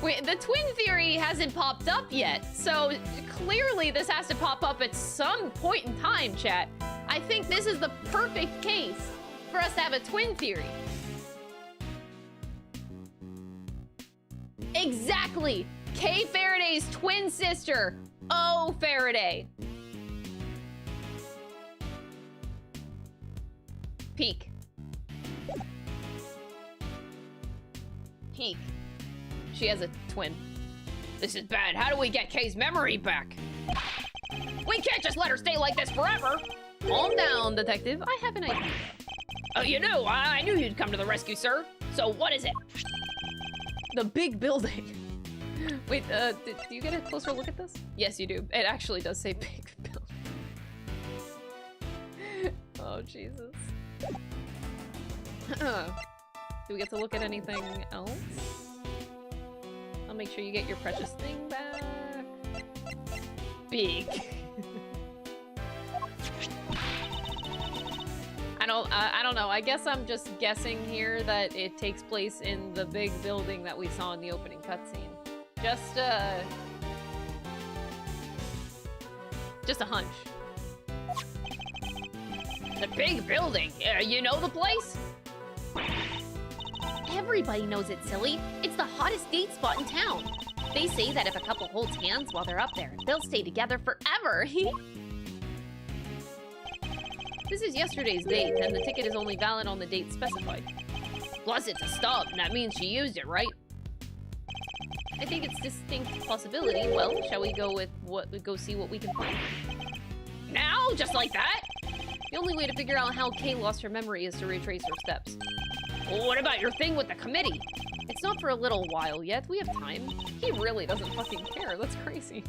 Wait, the twin theory hasn't popped up yet, so clearly this has to pop up at some point in time, chat. I think this is the perfect case for us to have a twin theory. Exactly! Kay Faraday's twin sister, O Faraday. Peek. Peek. She has a twin. This is bad. How do we get Kay's memory back? We can't just let her stay like this forever. Calm down, detective. I have an idea. Oh, you know, I knew you'd come to the rescue, sir. So what is it? The big building. Wait, do you get a closer look at this? Yes, you do. It actually does say big building. Oh, Jesus. Do we get to look at anything else? I'll make sure you get your precious thing back. Big. I don't know. I guess I'm just guessing here that it takes place in the big building that we saw in the opening cutscene. Just a hunch. a big building. You know the place? Everybody knows it, silly. It's the hottest date spot in town. They say that if a couple holds hands while they're up there, they'll stay together forever. This is yesterday's date, and the ticket is only valid on the date specified. Plus, it's a stub, and that means she used it, right? I think it's distinct possibility. Well, shall we go see what we can find? Now? Just like that? The only way to figure out how Kay lost her memory is to retrace her steps. Well, what about your thing with the committee? It's not for a little while yet. We have time. He really doesn't fucking care. That's crazy.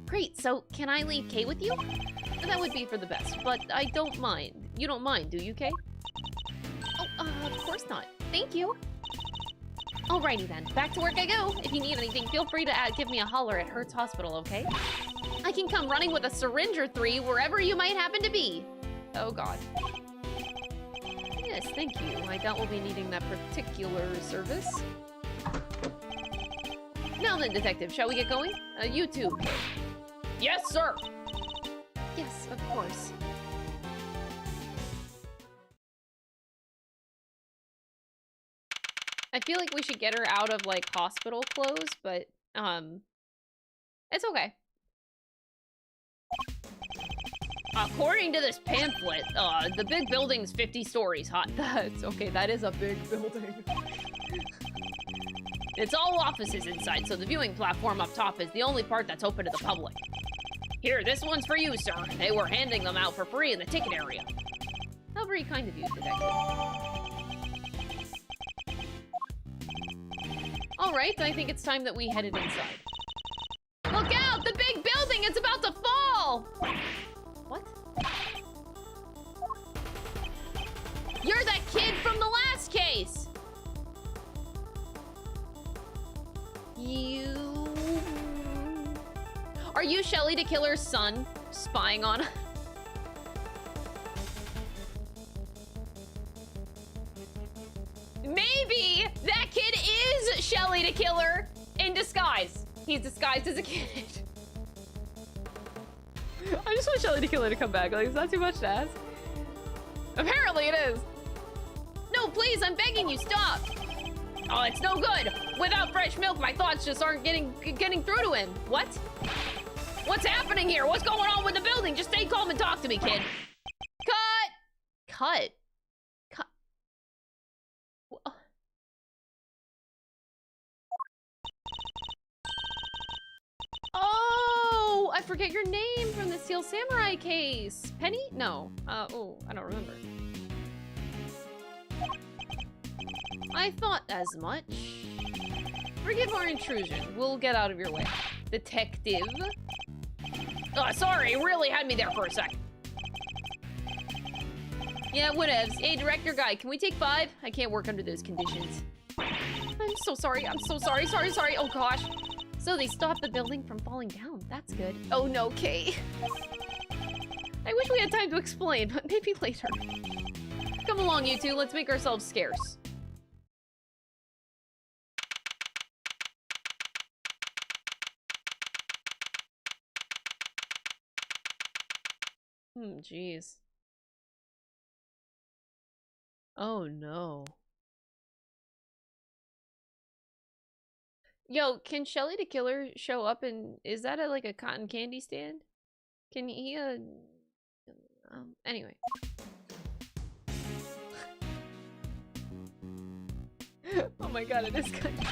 Great, so can I leave Kay with you? That would be for the best, but I don't mind. You don't mind, do you, Kay? Oh, of course not. Thank you. Alrighty then, back to work I go. If you need anything, feel free to give me a holler at Hertz Hospital, okay? I can come running with a syringe or 3 wherever you might happen to be. Oh god. Yes, thank you. I doubt we'll be needing that particular service. Now then, detective, shall we get going? You too. Yes, sir! Yes, of course. I feel like we should get her out of, like, hospital clothes, but, it's okay. According to this pamphlet, the big building's 50 stories high. That's okay, that is a big building. It's all offices inside, so the viewing platform up top is the only part that's open to the public. Here, this one's for you, sir. They were handing them out for free in the ticket area. How very kind of you, detective. Alright, I think it's time that we headed inside. Look out! The big building! It's about to fall! What? You're that kid from the last case! Are you Shelly the Killer's son? Spying on... Maybe that kid is Shelly the Killer in disguise. He's disguised as a kid. I just want Shelly the Killer to come back. Like, it's not too much to ask. Apparently it is. No, please, I'm begging you, stop. Oh, it's no good. Without fresh milk, my thoughts just aren't getting through to him. What? What's happening here? What's going on with the building? Just stay calm and talk to me, kid. Cut. Oh, I forget your name from the Steel Samurai case. Penny? No. Oh, I don't remember. I thought as much. Forgive our intrusion. We'll get out of your way. Detective? Oh, sorry. Really had me there for a sec. Yeah, whatevs. Hey, director guy, can we take 5? I can't work under those conditions. I'm so sorry. I'm so sorry. Sorry. Oh, gosh. So they stopped the building from falling down. That's good. Oh, no, Kay. I wish we had time to explain, but maybe later. Come along, you two. Let's make ourselves scarce. Jeez. Oh, no. Yo, can Shelly the Killer show up and is that like a cotton candy stand? Can he, anyway. Oh my god, it is kind of...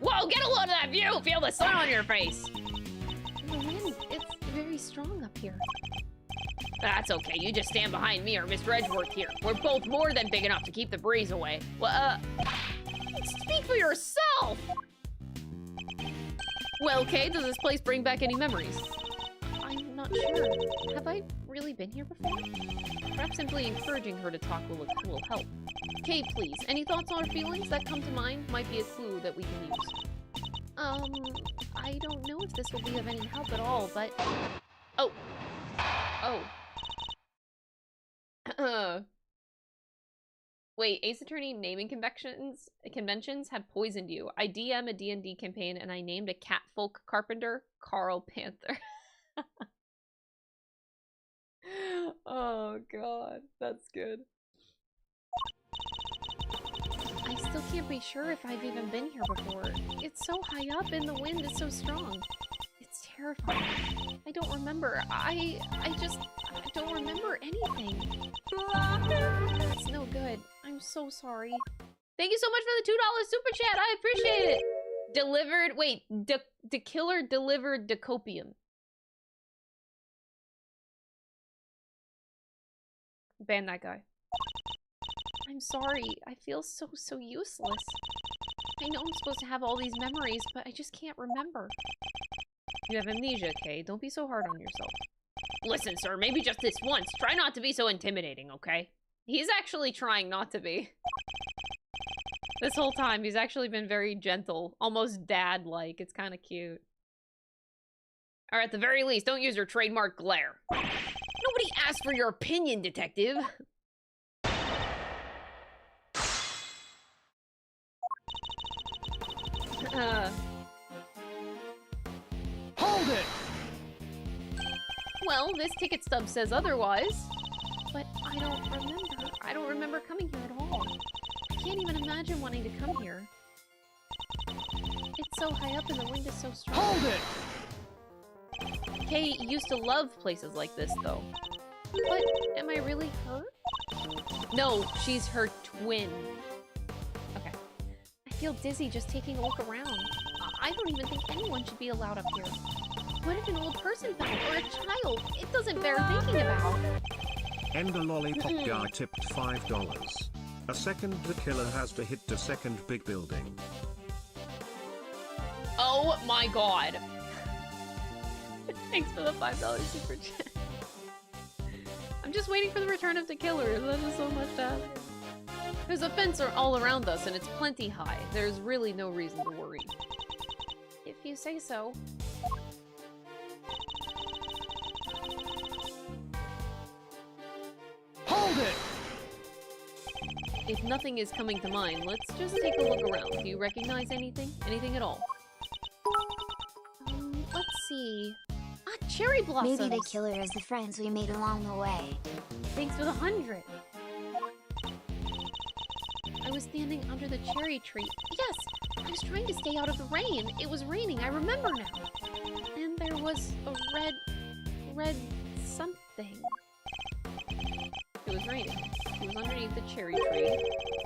Whoa, get a load of that view! Feel the sun on your face! Oh man, it's very strong up here. That's okay, you just stand behind me or Mr. Edgeworth here. We're both more than big enough to keep the breeze away. Well, speak for yourself! Well, Kay, does this place bring back any memories? I'm not sure. Have I really been here before? Perhaps simply encouraging her to talk will help. Kay, please, any thoughts or feelings that come to mind might be a clue that we can use. I don't know if this will be of any help at all, but... Oh. Wait, Ace Attorney naming conventions have poisoned you. I DM a D&D campaign and I named a catfolk carpenter Carl Panther. Oh god, that's good. I still can't be sure if I've even been here before. It's so high up and the wind is so strong. It's terrifying. I don't remember. I don't remember anything. It's no good. I'm so sorry. Thank you so much for the $2 super chat. I appreciate it. Delivered, wait, the killer delivered Decopium. Ban that guy. I'm sorry. I feel so useless. I know I'm supposed to have all these memories, but I just can't remember. You have amnesia, Kay. Don't be so hard on yourself. Listen, sir, maybe just this once. Try not to be so intimidating, okay? He's actually trying not to be. This whole time, he's actually been very gentle. Almost dad-like. It's kind of cute. Or at the very least, don't use your trademark glare. Nobody asked for your opinion, detective. Hold it! Well, this ticket stub says otherwise. But I don't remember. I don't remember coming here at all. I can't even imagine wanting to come here. It's so high up and the wind is so strong. Hold it! Kay used to love places like this, though. But am I really her? No, she's her twin. Okay. I feel dizzy just taking a look around. I don't even think anyone should be allowed up here. What if an old person fell, or a child? It doesn't bear thinking about. Ender Lollipop Guy tipped $5. A second the killer has to hit the second big building. Oh my god. Thanks for the $5 super chat. I'm just waiting for the return of the killer. That is so much to happen. There's a fence all around us and it's plenty high. There's really no reason to worry. If you say so. Hold it! If nothing is coming to mind, let's just take a look around. Do you recognize anything? Anything at all? Let's see. Ah, cherry blossoms! Maybe the killer is the friends we made along the way. Thanks for the 100. I was standing under the cherry tree. Yes! I was trying to stay out of the rain. It was raining, I remember now. And there was a red something. It was raining. She was underneath the cherry tree,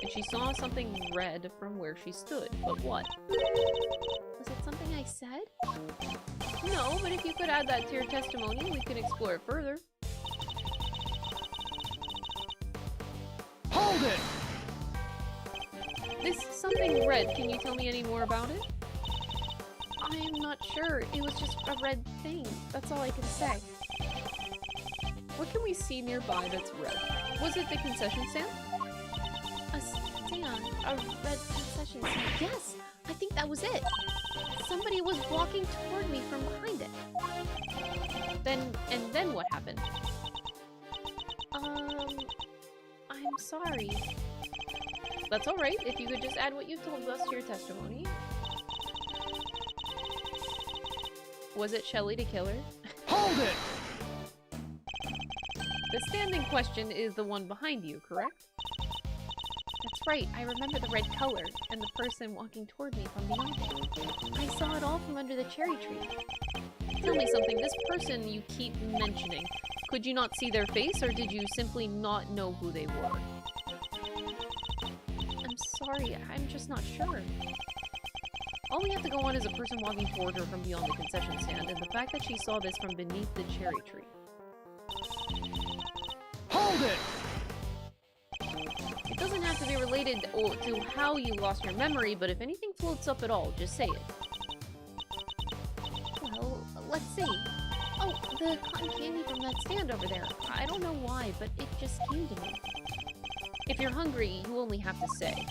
and she saw something red from where she stood. But what? Was it something I said? No, but if you could add that to your testimony, we could explore it further. Hold it! This something red, can you tell me any more about it? I'm not sure. It was just a red thing. That's all I can say. What can we see nearby that's red? Was it the concession stand? A stand? A red concession stand? Yes! I think that was it! Somebody was walking toward me from behind it. And then what happened? I'm sorry. That's alright, if you could just add what you told us to your testimony. Was it Shelly to kill her? Hold it! The standing question is the one behind you, correct? That's right, I remember the red color, and the person walking toward me from behind it. I saw it all from under the cherry tree. Tell me something, this person you keep mentioning, could you not see their face, or did you simply not know who they were? I'm sorry, I'm just not sure. All we have to go on is a person walking toward her from beyond the concession stand, and the fact that she saw this from beneath the cherry tree. Hold it! It doesn't have to be related to how you lost your memory, but if anything floats up at all, just say it. Well, let's see. Oh, the cotton candy from that stand over there. I don't know why, but it just came to me. If you're hungry, you only have to say,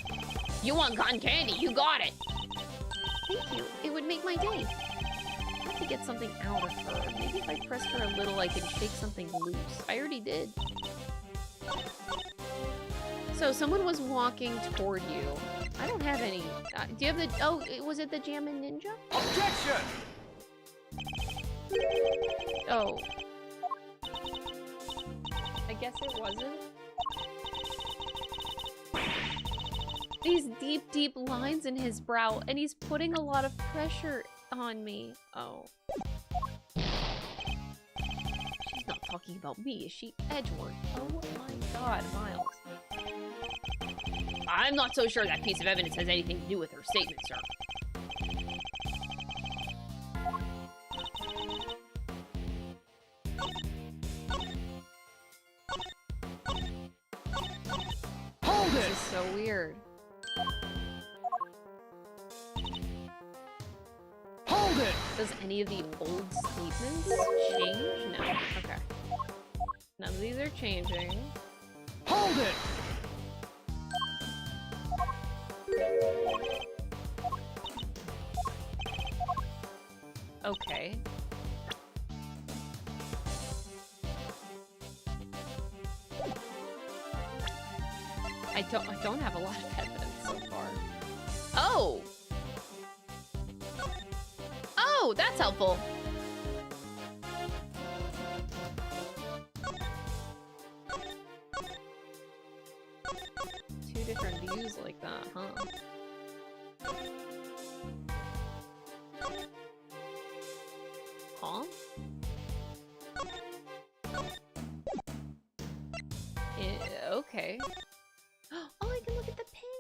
"You want cotton candy? You got it!" Thank you. It would make my day. I have to get something out of her. Maybe if I press her a little, I can shake something loose. I already did. So someone was walking toward you. I don't have any. Do you have the? Oh, was it the Jammin' Ninja? Objection! Oh. guess it wasn't. These deep, deep lines in his brow, and he's putting a lot of pressure on me. Oh. She's not talking about me, is she? Edgeworth. Oh my god, Miles. I'm not so sure that piece of evidence has anything to do with her statement, sir. Hold This it! is so weird. Hold it! Does any of the old statements change? No. Okay. None of these are changing. Hold it! Okay. I don't have a lot of evidence so far. Oh! Oh, that's helpful. Two different views like that, huh? Huh? Okay. Oh, I can look at the pin!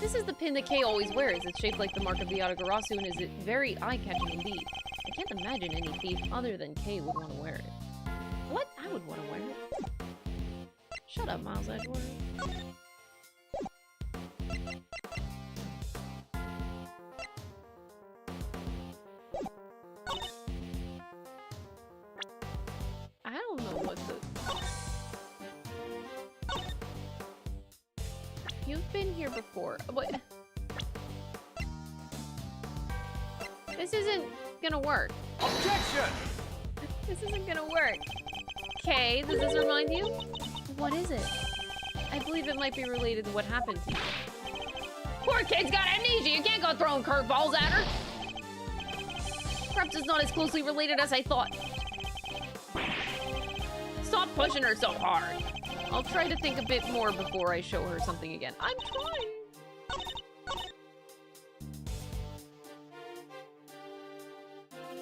This is the pin that Kay always wears. It's shaped like the mark of the Atagarasu and is very eye-catching indeed. I can't imagine any thief other than Kay would want to wear it. What? I would want to wear it. Shut up, Miles Edgeworth. I don't know what the... You've been here before. What? This isn't gonna work. Objection! This isn't gonna work. Kay, does this remind you? What is it? I believe it might be related to what happened to you. Poor kid's got amnesia. You can't go throwing curveballs at her. Perhaps it's not as closely related as I thought. Stop pushing her so hard. I'll try to think a bit more before I show her something again. I'm trying.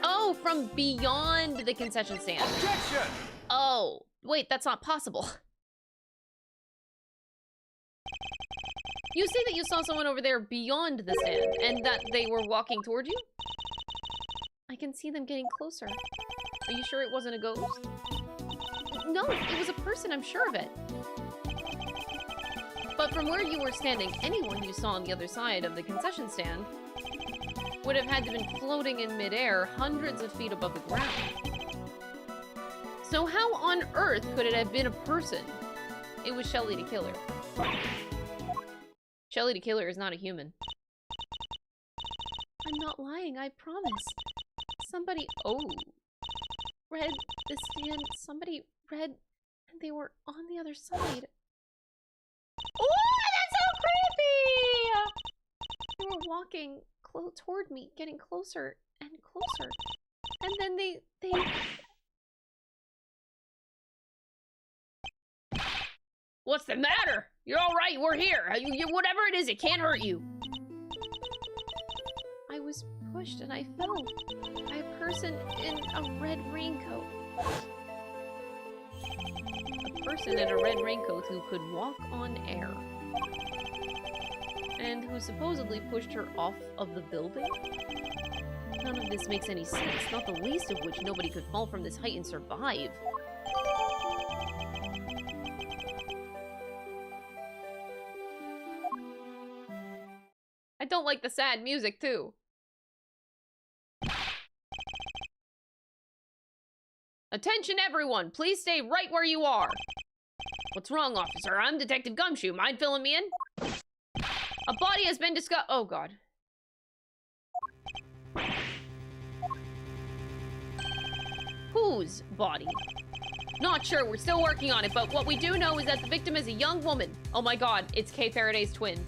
Oh, from beyond the concession stand. Objection! Oh, wait, that's not possible. You say that you saw someone over there beyond the stand, and that they were walking toward you? I can see them getting closer. Are you sure it wasn't a ghost? No, it was a person, I'm sure of it. But from where you were standing, anyone you saw on the other side of the concession stand would have had to have been floating in midair hundreds of feet above the ground. So how on earth could it have been a person? It was Shelly the Killer. Shelly the Killer is not a human. I'm not lying, I promise. Somebody... Oh. Read the stand. Somebody read... And they were on the other side. Oh, that's so creepy! They were walking toward me, getting closer and closer. And then they... What's the matter? You're all right. We're here. Whatever it is, it can't hurt you. I was pushed and I fell by a person in a red raincoat. A person in a red raincoat who could walk on air. And who supposedly pushed her off of the building? None of this makes any sense, not the least of which nobody could fall from this height and survive. I don't like the sad music, too. Attention, everyone! Please stay right where you are! What's wrong, officer? I'm Detective Gumshoe. Mind filling me in? A body has been discovered. Oh, God. Whose body? Not sure. We're still working on it, but what we do know is that the victim is a young woman. Oh, my God. It's Kay Faraday's twin.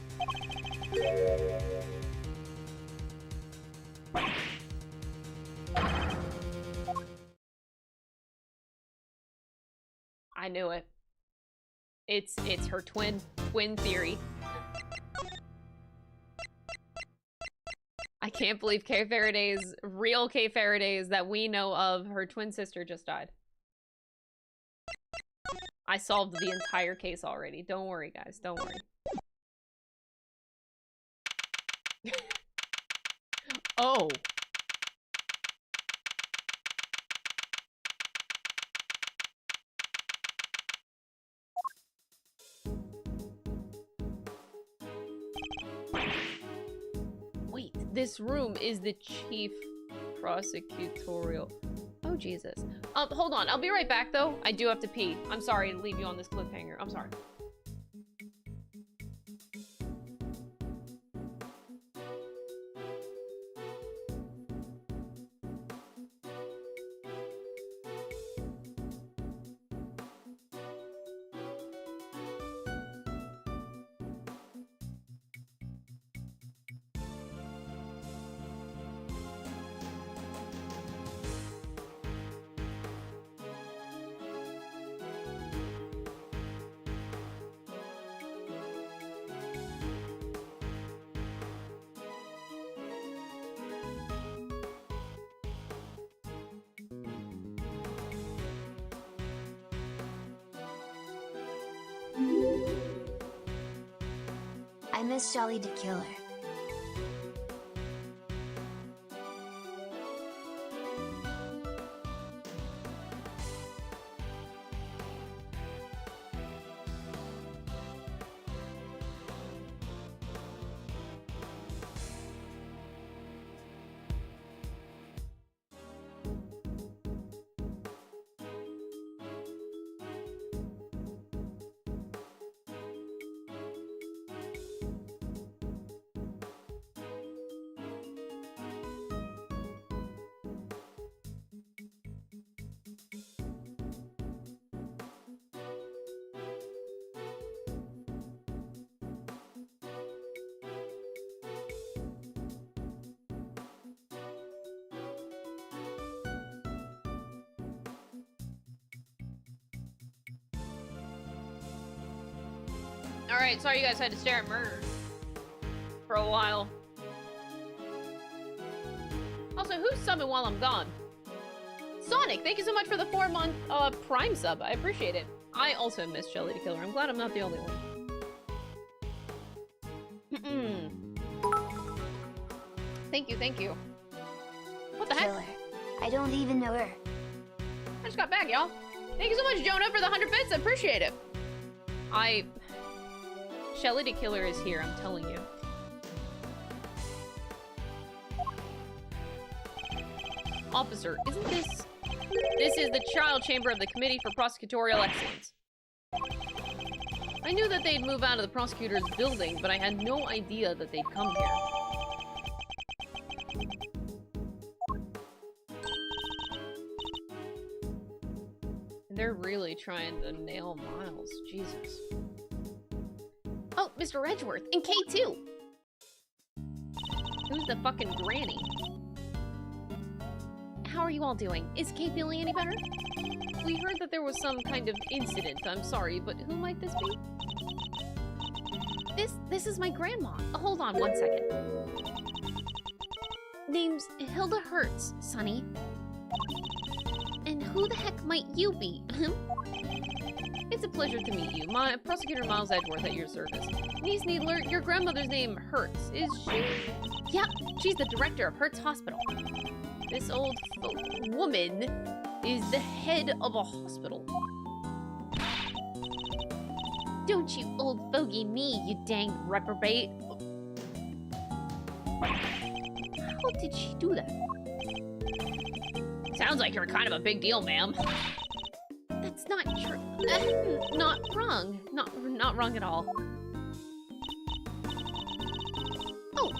I knew it. It's her twin theory. I can't believe Kay Faraday's real Kay Faraday's that we know of, her twin sister just died. I solved the entire case already. Don't worry, guys. Don't worry. Oh. Wait, this room is the chief prosecutorial. Oh, Jesus. Hold on. I'll be right back, though. I do have to pee. I'm sorry to leave you on this cliffhanger. I'm sorry. I miss Shelly the Killer. Alright, sorry you guys had to stare at murder for a while. Also, who's subbing while I'm gone? Sonic, thank you so much for the 4-month Prime sub. I appreciate it. I also miss Shelly the Killer. I'm glad I'm not the only one. Thank you, thank you. What the heck? Killer. I don't even know her. I just got back, y'all. Thank you so much, Jonah, for the 100 bits. I appreciate it. Shelly the Killer is here, I'm telling you. Officer, isn't this... This is the trial chamber of the Committee for Prosecutorial Excellence. I knew that they'd move out of the prosecutor's building, but I had no idea that they'd come here. They're really trying to nail Miles. Jesus. Oh, Mr. Edgeworth, and K2! Who's the fucking granny? How are you all doing? Is Kay feeling any better? We heard that there was some kind of incident. I'm sorry, but who might this be? This is my grandma. Hold on 1 second. Name's Hilda Hertz, Sonny. And who the heck might you be? It's a pleasure to meet you. My Prosecutor Miles Edgeworth at your service. Niece Needler, your grandmother's name Hertz, is she? Yeah, she's the director of Hertz Hospital. This old woman is the head of a hospital. Don't you old fogey me, you dang reprobate. How did she do that? Sounds like you're kind of a big deal, ma'am. That's not true. Not wrong. Not wrong at all. Oh,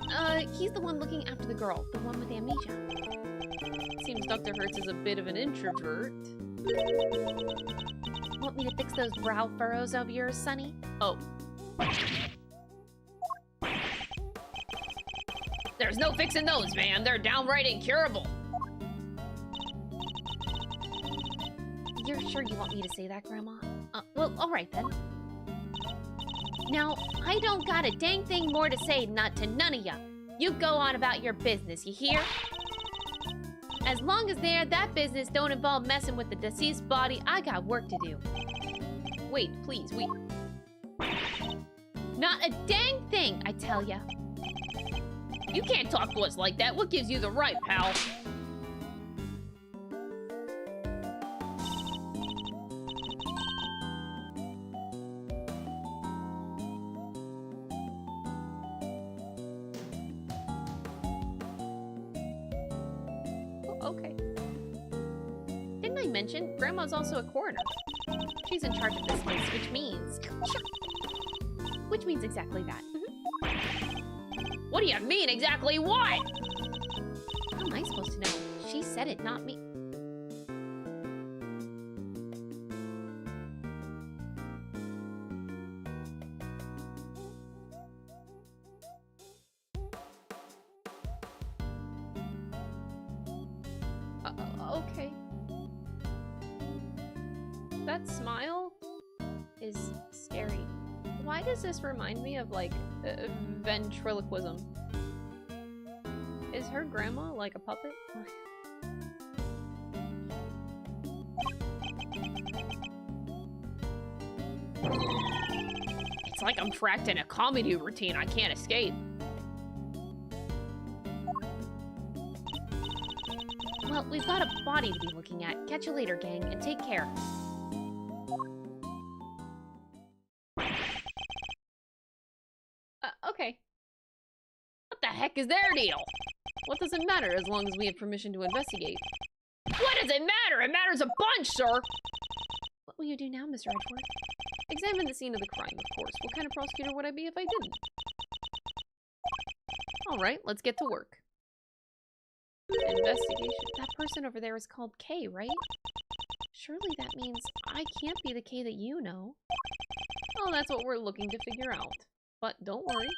he's the one looking after the girl. The one with amnesia. Seems Dr. Hertz is a bit of an introvert. Want me to fix those brow furrows of yours, Sonny? Oh. There's no fixing those, man. They're downright incurable. You're You're sure you want me to say that, Grandma? Well, alright then. Now, I don't got a dang thing more to say, not to none of ya. You go on about your business, you hear? As long as that business don't involve messing with the deceased body, I got work to do. Wait, please, wait. Not a dang thing, I tell ya. You can't talk to us like that. What gives you the right, pal? Okay. Didn't I mention Grandma's also a coroner? She's in charge of this case, which means exactly that. What do you mean exactly what? How am I supposed to know? She said it, not me. Okay. That smile is scary. Why does this remind me of, like, ventriloquism? Is her grandma like a puppet? It's like I'm trapped in a comedy routine I can't escape. Well, we've got a body to be looking at. Catch you later, gang, and take care. Okay. What the heck is their deal? What does it matter as long as we have permission to investigate? What does it matter? It matters a bunch, sir! What will you do now, Mr. Edgeworth? Examine the scene of the crime, of course. What kind of prosecutor would I be if I didn't? Alright, let's get to work. Investigation. That person over there is called Kay, right? Surely that means I can't be the Kay that you know. Oh, that's what we're looking to figure out. But don't worry.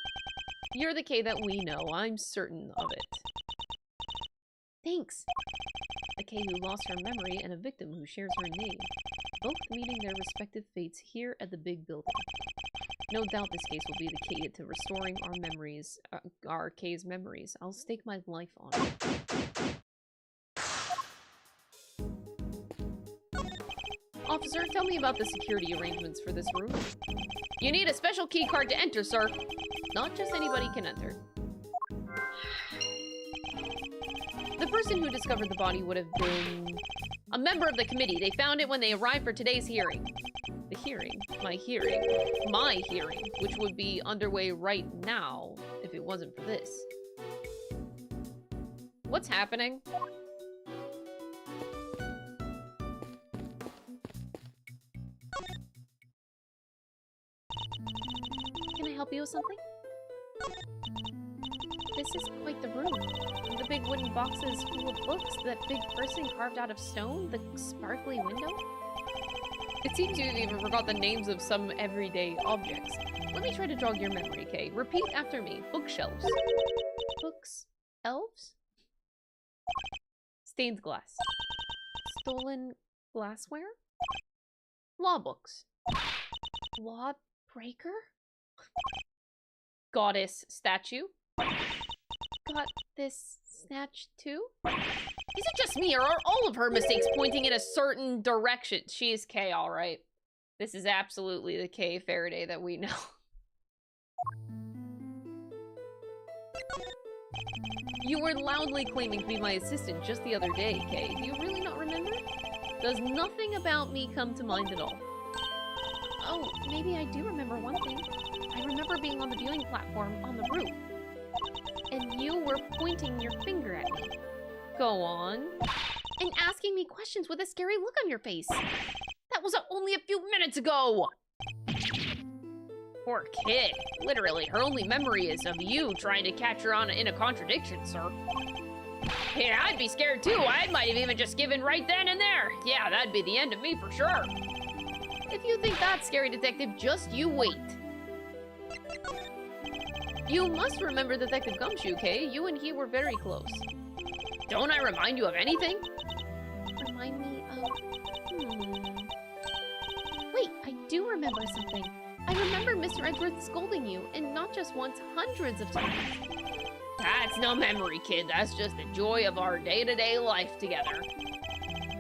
You're the Kay that we know. I'm certain of it. Thanks. A Kay who lost her memory and a victim who shares her name. Both meeting their respective fates here at the big building. No doubt this case will be the key to restoring our memories, our Kay's memories. I'll stake my life on it. Officer, tell me about the security arrangements for this room. You need a special key card to enter, sir. Not just anybody can enter. The person who discovered the body would have been a member of the committee. They found it when they arrived for today's hearing. The hearing? My hearing, which would be underway right now if it wasn't for this. What's happening? Can I help you with something? This is quite the room. The big wooden boxes full of books, that big person carved out of stone, the sparkly window. It seems you even forgot the names of some everyday objects. Let me try to jog your memory, Kay. Repeat after me. Bookshelves. Books. Elves? Stained glass. Stolen glassware? Law books. Law breaker? Goddess statue? Got this snatch too? Is it just me, or are all of her mistakes pointing in a certain direction? She is Kay, alright. This is absolutely the Kay Faraday that we know. You were loudly claiming to be my assistant just the other day, Kay. Do you really not remember? Does nothing about me come to mind at all? Oh, maybe I do remember one thing. I remember being on the viewing platform on the roof. And you were pointing your finger at me. Go on. And asking me questions with a scary look on your face. That was only a few minutes ago! Poor kid. Literally, her only memory is of you trying to catch her in a contradiction, sir. Yeah, I'd be scared too. I might have even just given right then and there. Yeah, that'd be the end of me for sure. If you think that's scary, detective, just you wait. You must remember Detective Gumshoe, Kay. You and he were very close. Don't I remind you of anything? Remind me of... Wait, I do remember something. I remember Mr. Edgeworth scolding you, and not just once, hundreds of times. That's no memory, kid. That's just the joy of our day-to-day life together.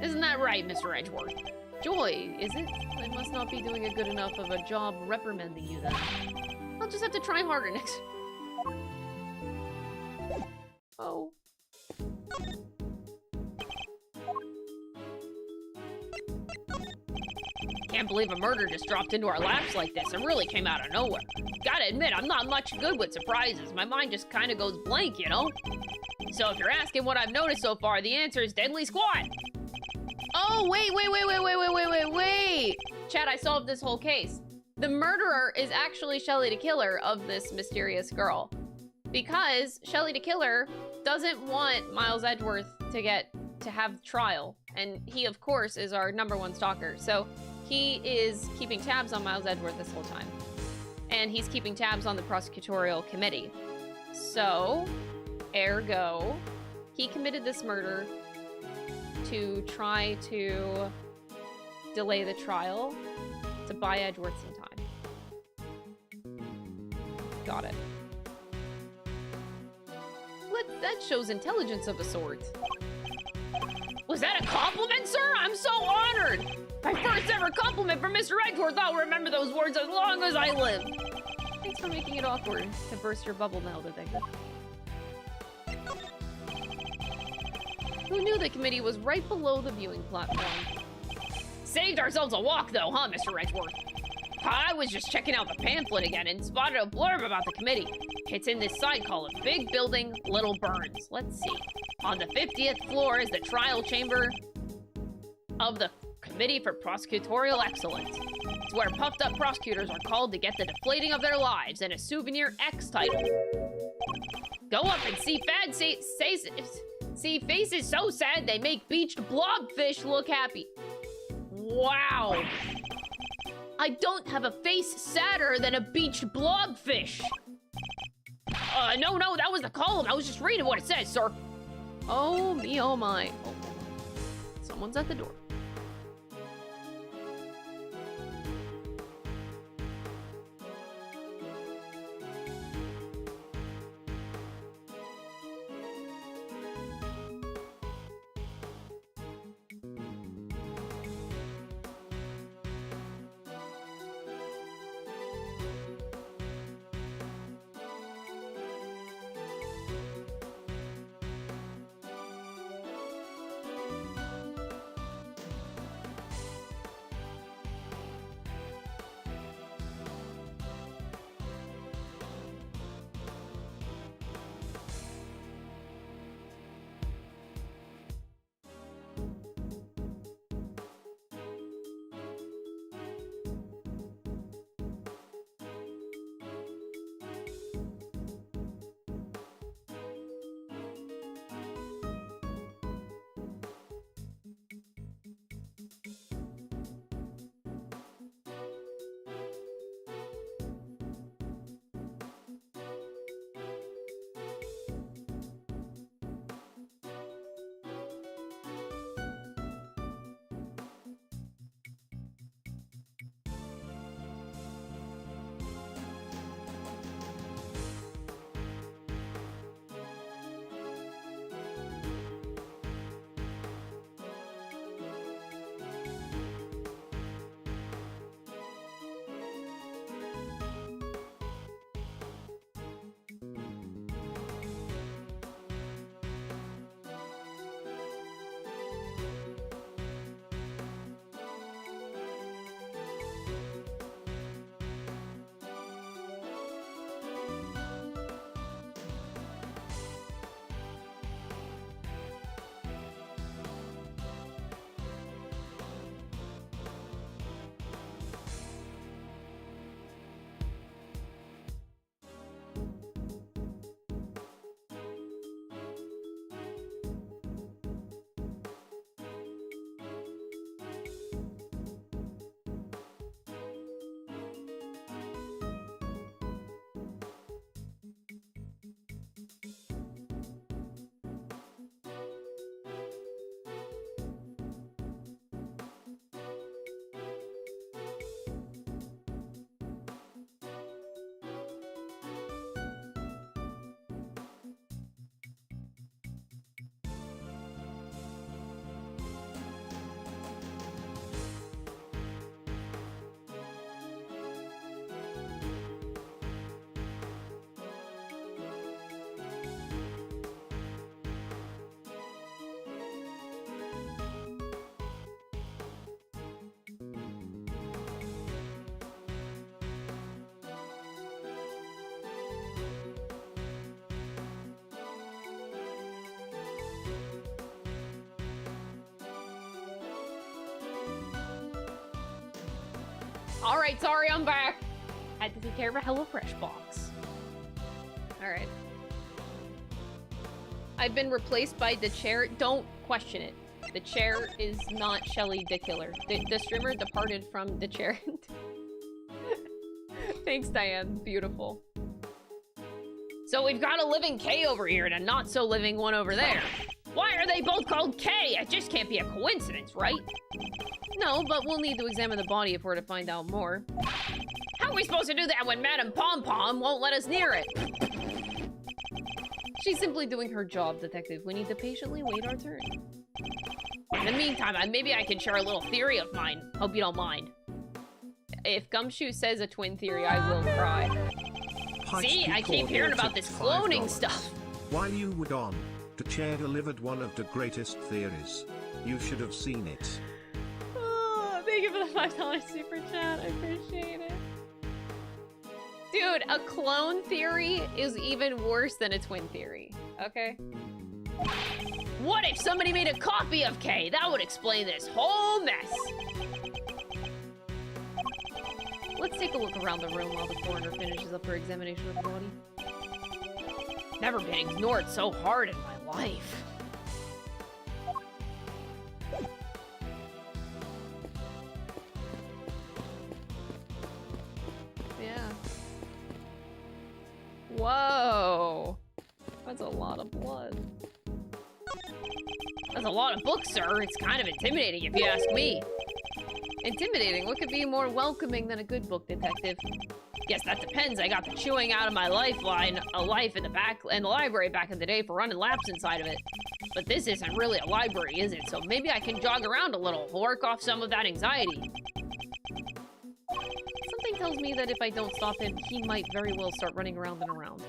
Isn't that right, Mr. Edgeworth? Joy, is it? I must not be doing a good enough of a job reprimanding you then. I'll just have to try harder next. Oh. Can't believe a murder just dropped into our laps like this. It really came out of nowhere. Gotta admit, I'm not much good with surprises. My mind just kind of goes blank, you know? So if you're asking what I've noticed so far, the answer is Deadly Squad. Oh, wait. Chad, I solved this whole case. The murderer is actually Shelly the Killer of this mysterious girl. Because Shelly the Killer doesn't want Miles Edgeworth to have trial. And he, of course, is our #1 stalker. So he is keeping tabs on Miles Edgeworth this whole time. And he's keeping tabs on the prosecutorial committee. So, ergo, he committed this murder to try to delay the trial to buy Edgeworth some time. Got it. That shows intelligence of a sort. Was that a compliment, sir? I'm so honored! My first ever compliment from Mr. Edgeworth. I'll remember those words as long as I live. Thanks for making it awkward to burst your bubble now, detective. Who knew the committee was right below the viewing platform? Saved ourselves a walk, though, huh, Mr. Edgeworth? I was just checking out the pamphlet again and spotted a blurb about the committee. It's in this side column, Big Building, Little Burns. Let's see. On the 50th floor is the trial chamber of the Committee for Prosecutorial Excellence. It's where puffed up prosecutors are called to get the deflating of their lives and a souvenir X title. Go up and see faces so sad they make beached blobfish look happy. Wow. I don't have a face sadder than a beached blobfish. No, that was the column. I was just reading what it says, sir. Oh me, oh my. Oh. Someone's at the door. Alright, sorry, I'm back. Had to take care of a HelloFresh box. Alright. I've been replaced by the chair. Don't question it. The chair is not Shelly the killer. The streamer departed from the chair. Thanks, Diane. Beautiful. So we've got a living K over here and a not-so-living one over there. Why are they both called K? It just can't be a coincidence, right? No, but we'll need to examine the body if we're to find out more. How are we supposed to do that when Madame Pom-Pom won't let us near it? She's simply doing her job, Detective. We need to patiently wait our turn. In the meantime, maybe I can share a little theory of mine. Hope you don't mind. If Gumshoe says a twin theory, I will cry. See, I keep hearing about this cloning stuff. While you were gone, the chair delivered one of the greatest theories. You should have seen it. Oh, thank you for the $5 super chat. I appreciate it. Dude, a clone theory is even worse than a twin theory. Okay? What if somebody made a copy of K? That would explain this whole mess. Let's take a look around the room while the coroner finishes up her examination of the body. Never been ignored so hard in my life. Yeah. Whoa. That's a lot of blood. That's a lot of books, sir. It's kind of intimidating if you ask me. Intimidating? What could be more welcoming than a good book, Detective? Guess that depends. I got the chewing out of my lifeline, a life in the library back in the day for running laps inside of it. But this isn't really a library, is it? So maybe I can jog around a little, work off some of that anxiety. Something tells me that if I don't stop him, he might very well start running around and around.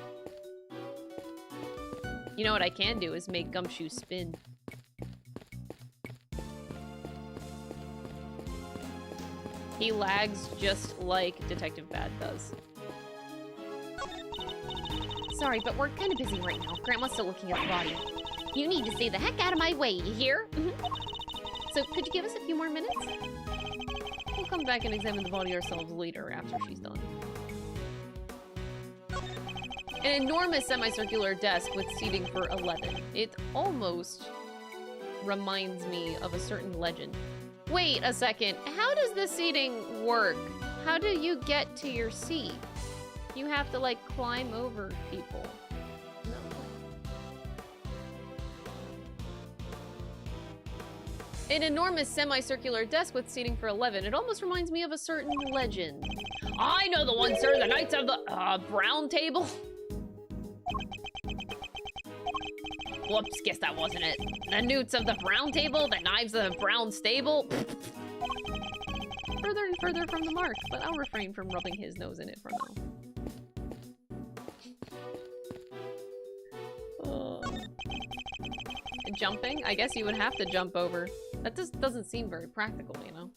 You know what I can do is make Gumshoe spin. He lags just like Detective Bad does. Sorry, but we're kind of busy right now. Grandma's still looking at the body. You need to stay the heck out of my way, you hear? So, could you give us a few more minutes? We'll come back and examine the body ourselves later after she's done. An enormous semicircular desk with seating for 11. It almost reminds me of a certain legend. Wait a second, how does the seating work? How do you get to your seat? You have to, like, climb over people. No. An enormous semicircular desk with seating for 11. It almost reminds me of a certain legend. I know the one, sir, the Knights of the, Brown Table. Whoops, guess that wasn't it. The Newts of the Brown Table, the Knives of the Brown Stable. Further and further from the mark, but I'll refrain from rubbing his nose in it for now. And jumping? I guess you would have to jump over. That just doesn't seem very practical, you know?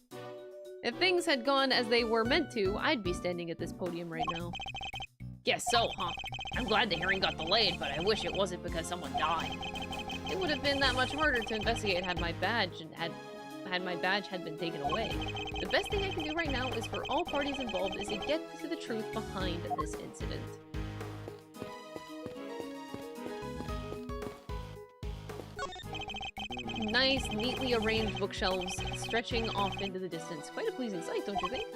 If things had gone as they were meant to, I'd be standing at this podium right now. Guess so, huh? I'm glad the hearing got delayed, but I wish it wasn't because someone died. It would have been that much harder to investigate had my badge had been taken away. The best thing I can do right now is for all parties involved is to get to the truth behind this incident. Nice, neatly arranged bookshelves stretching off into the distance. Quite a pleasing sight, don't you think?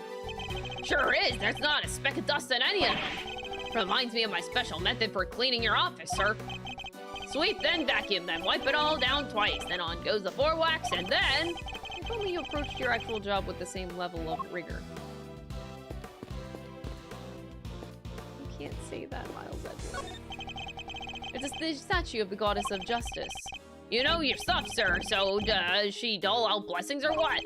Sure is! There's not a speck of dust in any of them! Reminds me of my special method for cleaning your office, sir. Sweep, then vacuum, then wipe it all down twice, then on goes the floor wax, and then... If only you approached your actual job with the same level of rigor. You can't say that, Miles Edward. It's the statue of the goddess of justice. You know your stuff, sir, so does she dole out blessings or what?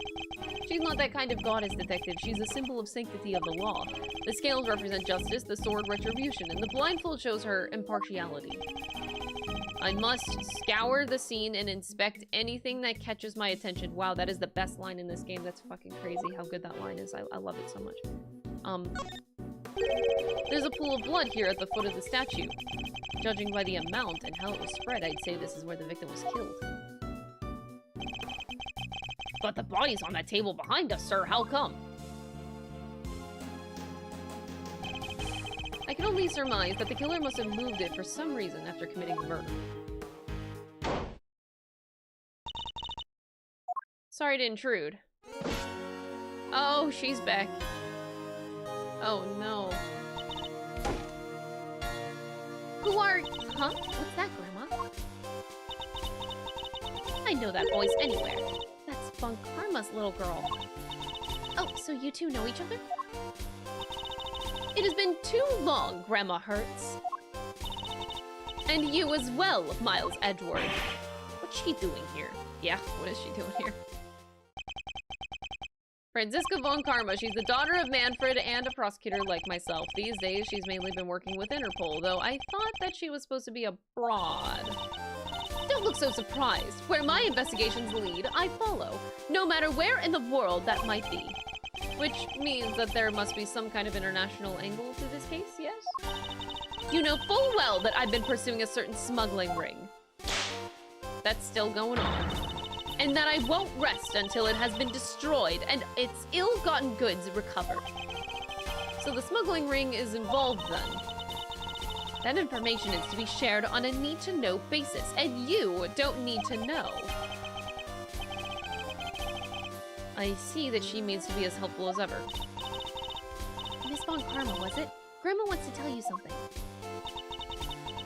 She's not that kind of goddess, Detective. She's a symbol of sanctity of the law. The scales represent justice, the sword retribution, and the blindfold shows her impartiality. I must scour the scene and inspect anything that catches my attention. Wow, that is the best line in this game. That's fucking crazy how good that line is. I love it so much. There's a pool of blood here at the foot of the statue. Judging by the amount and how it was spread, I'd say this is where the victim was killed. But the body's on that table behind us, sir. How come? only surmise that the killer must have moved it for some reason after committing the murder. Sorry to intrude. Oh, she's back. Oh no. Who are... Huh? What's that, Grandma? I know that voice anywhere. That's Von Karma's little girl. Oh, so you two know each other? It has been too long, Grandma Hertz. And you as well, Miles Edgeworth. What's she doing here? Yeah, what is she doing here? Franziska von Karma. She's the daughter of Manfred and a prosecutor like myself. These days, she's mainly been working with Interpol, though I thought that she was supposed to be abroad. Don't look so surprised. Where my investigations lead, I follow, no matter where in the world that might be. Which means that there must be some kind of international angle to this case, yes? You know full well that I've been pursuing a certain smuggling ring. That's still going on. And that I won't rest until it has been destroyed and its ill-gotten goods recovered. So the smuggling ring is involved then. That information is to be shared on a need-to-know basis, and you don't need to know. I see that she means to be as helpful as ever. Miss Von Karma, was it? Grandma wants to tell you something.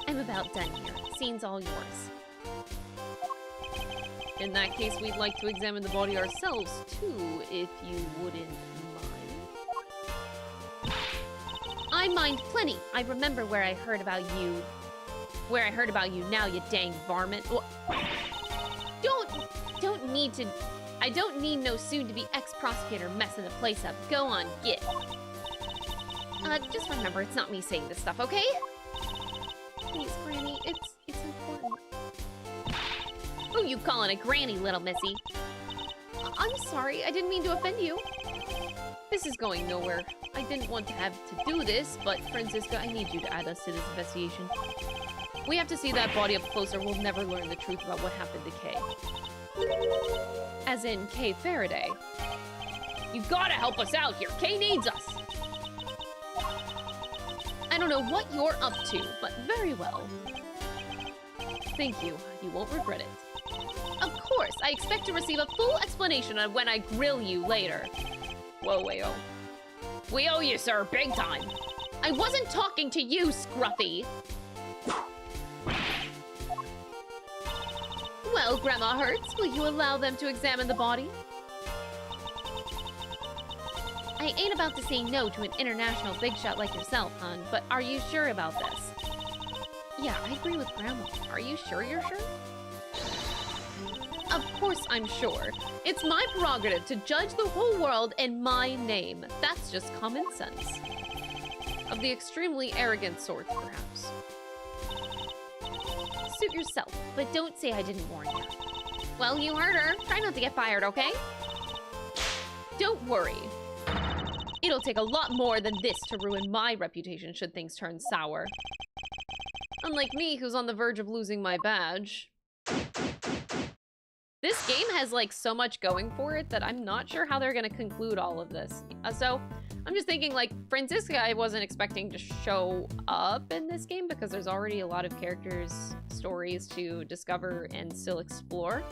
I'm about done here. Scene's all yours. In that case, we'd like to examine the body ourselves, too, if you wouldn't mind. I mind plenty. I remember where I heard about you. Where I heard about you now, you dang varmint. Don't need to... I don't need no soon-to-be ex-prosecutor messing the place up. Go on, get. Just remember, it's not me saying this stuff, okay? Please, Granny, it's important. Who you calling a granny, little missy? I'm sorry, I didn't mean to offend you. This is going nowhere. I didn't want to have to do this, but Franziska, I need you to add us to this investigation. We have to see that body up close or we'll never learn the truth about what happened to Kay. As in Kay Faraday. You gotta help us out here. Kay needs us. I don't know what you're up to, but very well. Thank you. You won't regret it. Of course, I expect to receive a full explanation on when I grill you later. Whoa, wayo. We owe you, sir, big time. I wasn't talking to you, Scruffy. Well, Grandma Hertz, will you allow them to examine the body? I ain't about to say no to an international big shot like yourself, hon, but are you sure about this? Yeah, I agree with Grandma. Are you sure you're sure? Of course I'm sure. It's my prerogative to judge the whole world in my name. That's just common sense. Of the extremely arrogant sort, perhaps. Suit yourself, but don't say I didn't warn you. Well, you heard her. Try not to get fired, okay? Don't worry. It'll take a lot more than this to ruin my reputation should things turn sour. Unlike me, who's on the verge of losing my badge. This game has, like, so much going for it that I'm not sure how they're gonna conclude all of this. So, I'm just thinking, like, Franziska I wasn't expecting to show up in this game because there's already a lot of characters' stories to discover and still explore.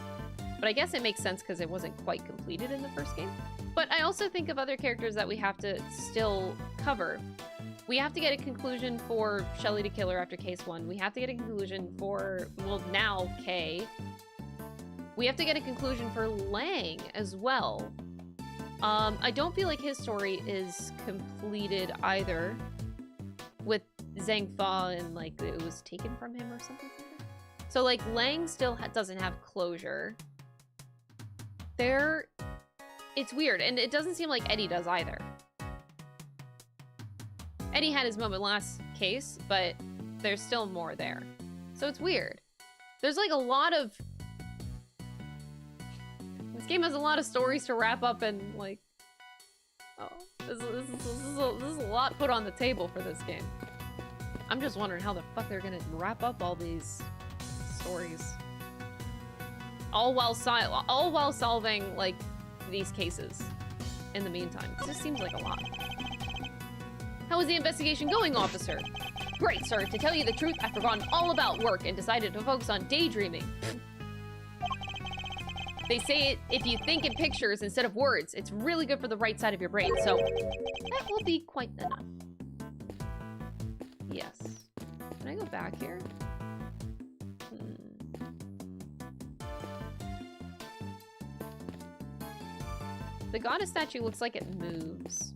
But I guess it makes sense because it wasn't quite completed in the first game. But I also think of other characters that we have to still cover. We have to get a conclusion for Shelly the Killer after case 1. We have to get a conclusion for, well, now Kay. We have to get a conclusion for Lang as well. I don't feel like his story is completed either with Zhang Fa and, like, it was taken from him or something like that. So, like, Lang still doesn't have closure. It's weird, and it doesn't seem like Eddie does either. Eddie had his moment last case, but there's still more there. So it's weird. There's, like, a lot of... This game has a lot of stories to wrap up and, like... Oh, this is a lot put on the table for this game. I'm just wondering how the fuck they're gonna wrap up all these stories. All while solving, like, these cases in the meantime. This just seems like a lot. How is the investigation going, officer? Great, sir. To tell you the truth, I've forgotten all about work and decided to focus on daydreaming. They say if you think in pictures instead of words, it's really good for the right side of your brain, so that will be quite enough. Yes. Can I go back here? The goddess statue looks like it moves.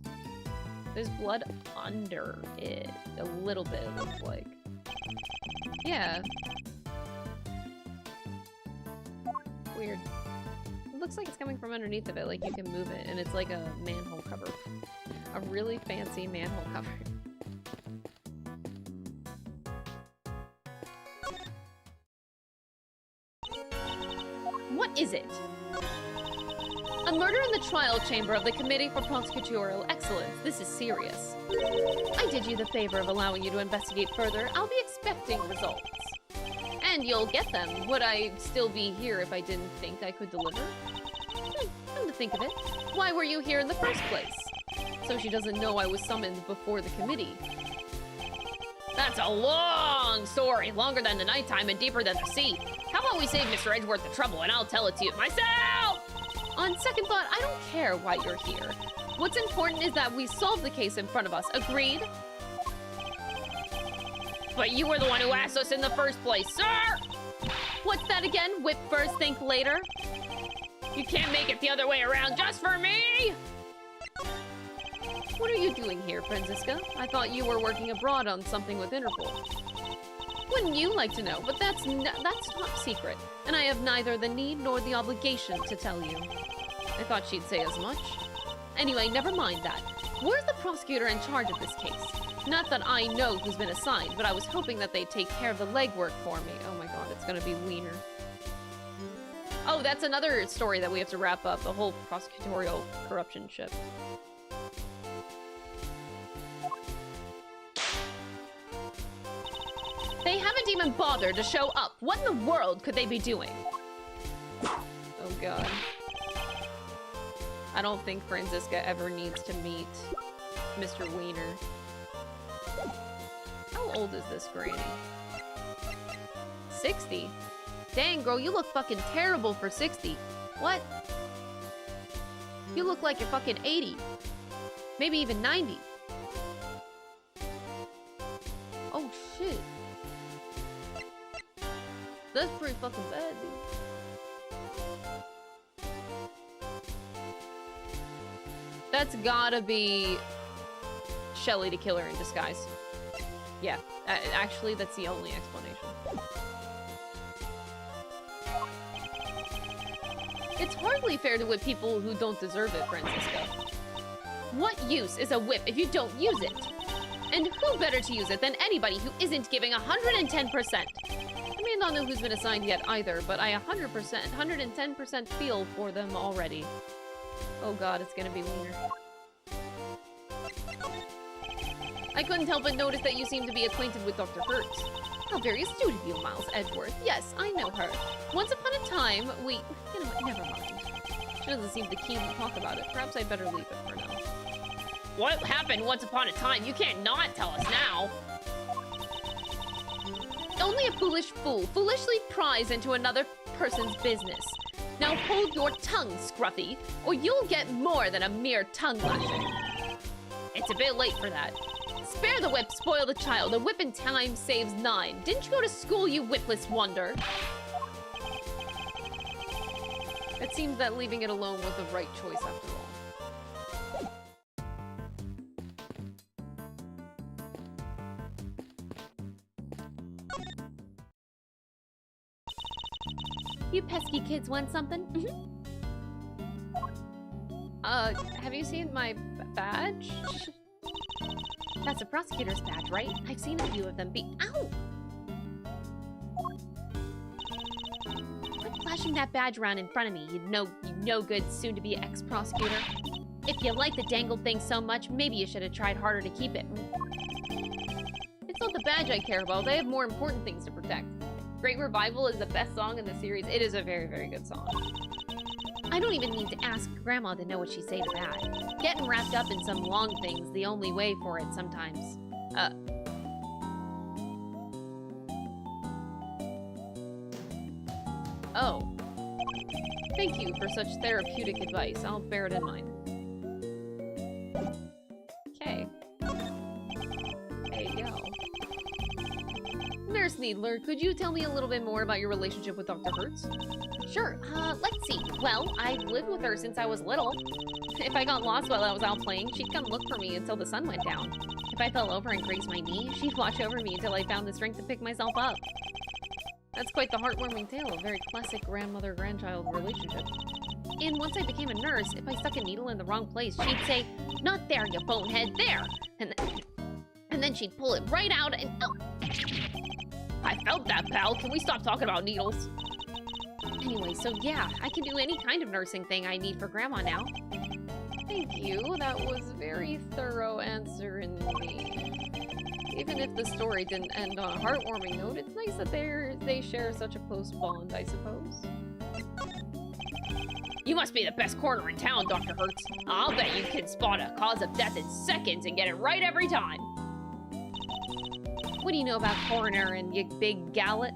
There's blood under it. A little bit, it looks like. Yeah. Weird. It looks like it's coming from underneath of it, like you can move it, and it's like a manhole cover. A really fancy manhole cover. What is it? A murder in the trial chamber of the Committee for Prosecutorial Excellence. This is serious. I did you the favor of allowing you to investigate further. I'll be expecting results. And you'll get them. Would I still be here if I didn't think I could deliver? Come to think of it, why were you here in the first place? So she doesn't know I was summoned before the committee. That's a long story, longer than the nighttime and deeper than the sea. How about we save Mr. Edgeworth the trouble and I'll tell it to you myself? On second thought, I don't care why you're here. What's important is that we solve the case in front of us. Agreed? But you were the one who asked us in the first place, sir! What's that again? Whip first, think later? You can't make it the other way around just for me! What are you doing here, Franziska? I thought you were working abroad on something with Interpol. Wouldn't you like to know? But that's top secret, and I have neither the need nor the obligation to tell you. I thought she'd say as much. Anyway, never mind that. Where's the prosecutor in charge of this case? Not that I know who's been assigned, but I was hoping that they'd take care of the legwork for me. Oh my god, it's gonna be Wiener. Oh, that's another story that we have to wrap up, the whole prosecutorial corruption ship. They haven't even bothered to show up. What in the world could they be doing? Oh god. I don't think Franziska ever needs to meet Mr. Wiener. How old is this granny? 60? Dang, girl, you look fucking terrible for 60. What? You look like you're fucking 80. Maybe even 90. Oh, shit. That's pretty fucking bad, dude. That's gotta be Shelly the killer in disguise. Yeah, actually, that's the only explanation. It's hardly fair to whip people who don't deserve it, Franziska. What use is a whip if you don't use it? And who better to use it than anybody who isn't giving 110%? I may not know who's been assigned yet either, but I 110% feel for them already. Oh god, it's gonna be Wiener. I couldn't help but notice that you seem to be acquainted with Dr. Hertz. How very astute of you, Miles Edgeworth. Yes, I know her. Once upon a time, we... You know, never mind. She doesn't seem keen to talk about it. Perhaps I'd better leave it for now. What happened once upon a time? You can't not tell us now. Only a foolish fool foolishly pries into another person's business. Now hold your tongue, Scruffy, or you'll get more than a mere tongue lashing. It's a bit late for that. Spare the whip, spoil the child. A whip in time saves 9. Didn't you go to school, you whipless wonder? It seems that leaving it alone was the right choice after all. You pesky kids want something? Have you seen my badge? That's a prosecutor's badge, right? I've seen a few of them be- Ow! Quit flashing that badge around in front of me, you no good soon-to-be ex-prosecutor. If you like the dangled thing so much, maybe you should have tried harder to keep it. It's not the badge I care about. They have more important things to protect. Great Revival is the best song in the series. It is a very, very good song. I don't even need to ask Grandma to know what she'd say to that. Getting wrapped up in some long thing's the only way for it sometimes. Oh. Thank you for such therapeutic advice. I'll bear it in mind. Okay. Hey, yo. Nurse Needler, could you tell me a little bit more about your relationship with Dr. Hertz? Sure, let's see. Well, I've lived with her since I was little. If I got lost while I was out playing, she'd come look for me until the sun went down. If I fell over and grazed my knee, she'd watch over me until I found the strength to pick myself up. That's quite the heartwarming tale, a very classic grandmother-grandchild relationship. And once I became a nurse, if I stuck a needle in the wrong place, she'd say, "Not there, you bonehead, there!" And then she'd pull it right out and... Oh. I felt that, pal. Can we stop talking about needles? Anyway, so yeah, I can do any kind of nursing thing I need for Grandma now. Thank you. That was a very thorough answer indeed. Even if the story didn't end on a heartwarming note, it's nice that they share such a close bond, I suppose. You must be the best coroner in town, Dr. Hertz. I'll bet you can spot a cause of death in seconds and get it right every time. What do you know about coroner and you big galoot?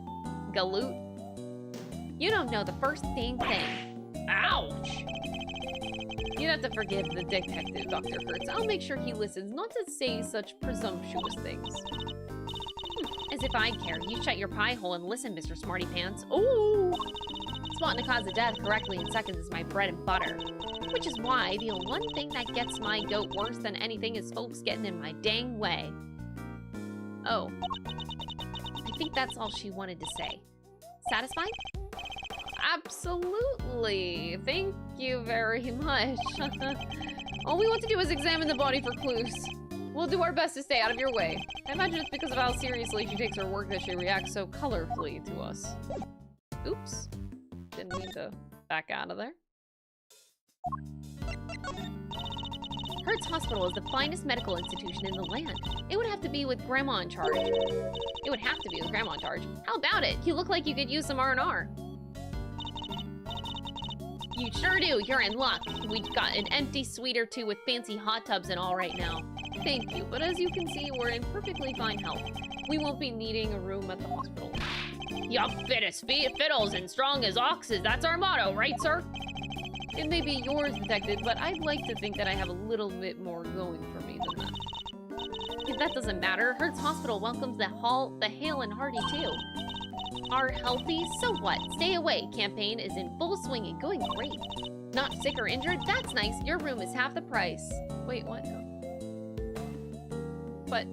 You don't know the first dang thing. Ouch! You'd have to forgive the detective, Dr. Hertz. I'll make sure he listens not to say such presumptuous things. As if I care. You shut your pie hole and listen, Mr. Smarty Pants. Ooh! Spotting a cause of death correctly in seconds is my bread and butter. Which is why the one thing that gets my goat worse than anything is folks getting in my dang way. Oh. I think that's all she wanted to say. Satisfied? Absolutely. Thank you very much. All we want to do is examine the body for clues. We'll do our best to stay out of your way. I imagine it's because of how seriously she takes her work that she reacts so colorfully to us. Oops. Didn't mean to back out of there. Hertz Hospital is the finest medical institution in the land. It would have to be with Grandma in charge. It would have to be with Grandma in charge. How about it? You look like you could use some R&R. You sure do. You're in luck. We've got an empty suite or two with fancy hot tubs and all right now. Thank you, but as you can see, we're in perfectly fine health. We won't be needing a room at the hospital. You're fit as fiddles and strong as oxes. That's our motto, right, sir? It may be yours, detective, but I'd like to think that I have a little bit more going for me than that. If that doesn't matter, Hertz Hospital welcomes the hale and hearty too. Are healthy? So what? Stay away campaign is in full swing and going great. Not sick or injured? That's nice. Your room is half the price. Wait, what? But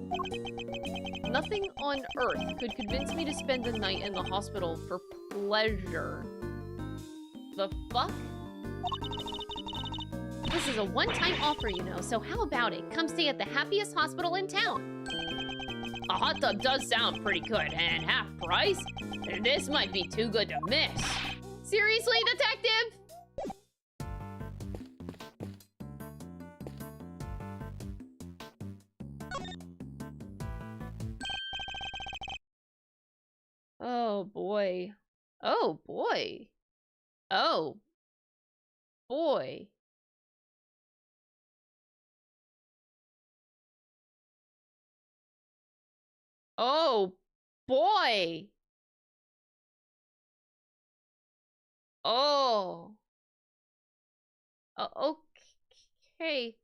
nothing on earth could convince me to spend the night in the hospital for pleasure. The fuck? This is a one-time offer, you know, so how about it? Come stay at the happiest hospital in town. A hot tub does sound pretty good, and half price? This might be too good to miss. Seriously, detective? Oh boy. Oh boy. Oh boy. Oh boy. Oh. Okay.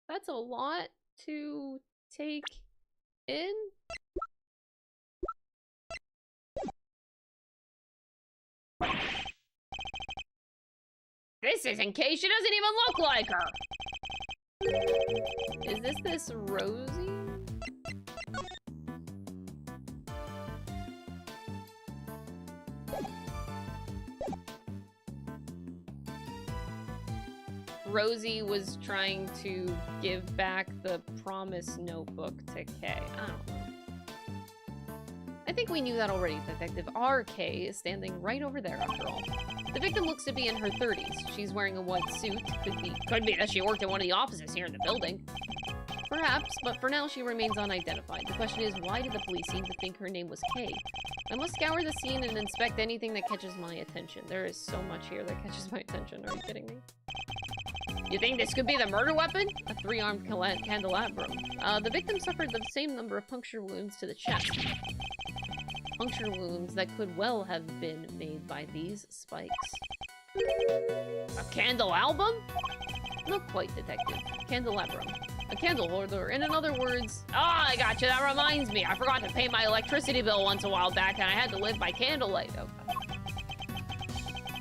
That's a lot to take in. This is in case she doesn't even look like her. Is this Rosie? Rosie was trying to give back the promise notebook to Kay. I don't know. I think we knew that already, Detective. RK is standing right over there after all. The victim looks to be in her 30s. She's wearing a white suit. Could be that she worked in one of the offices here in the building. Perhaps, but for now she remains unidentified. The question is, why did the police seem to think her name was Kay? I must scour the scene and inspect anything that catches my attention. There is so much here that catches my attention. Are you kidding me? You think this could be the murder weapon? A 3-armed candelabrum. The victim suffered the same number of puncture wounds to the chest. Puncture wounds that could well have been made by these spikes. A candle album? Not quite, detective. Candelabrum. A candle holder. In other words... Ah, I gotcha. That reminds me. I forgot to pay my electricity bill once a while back, and I had to live by candlelight. Okay.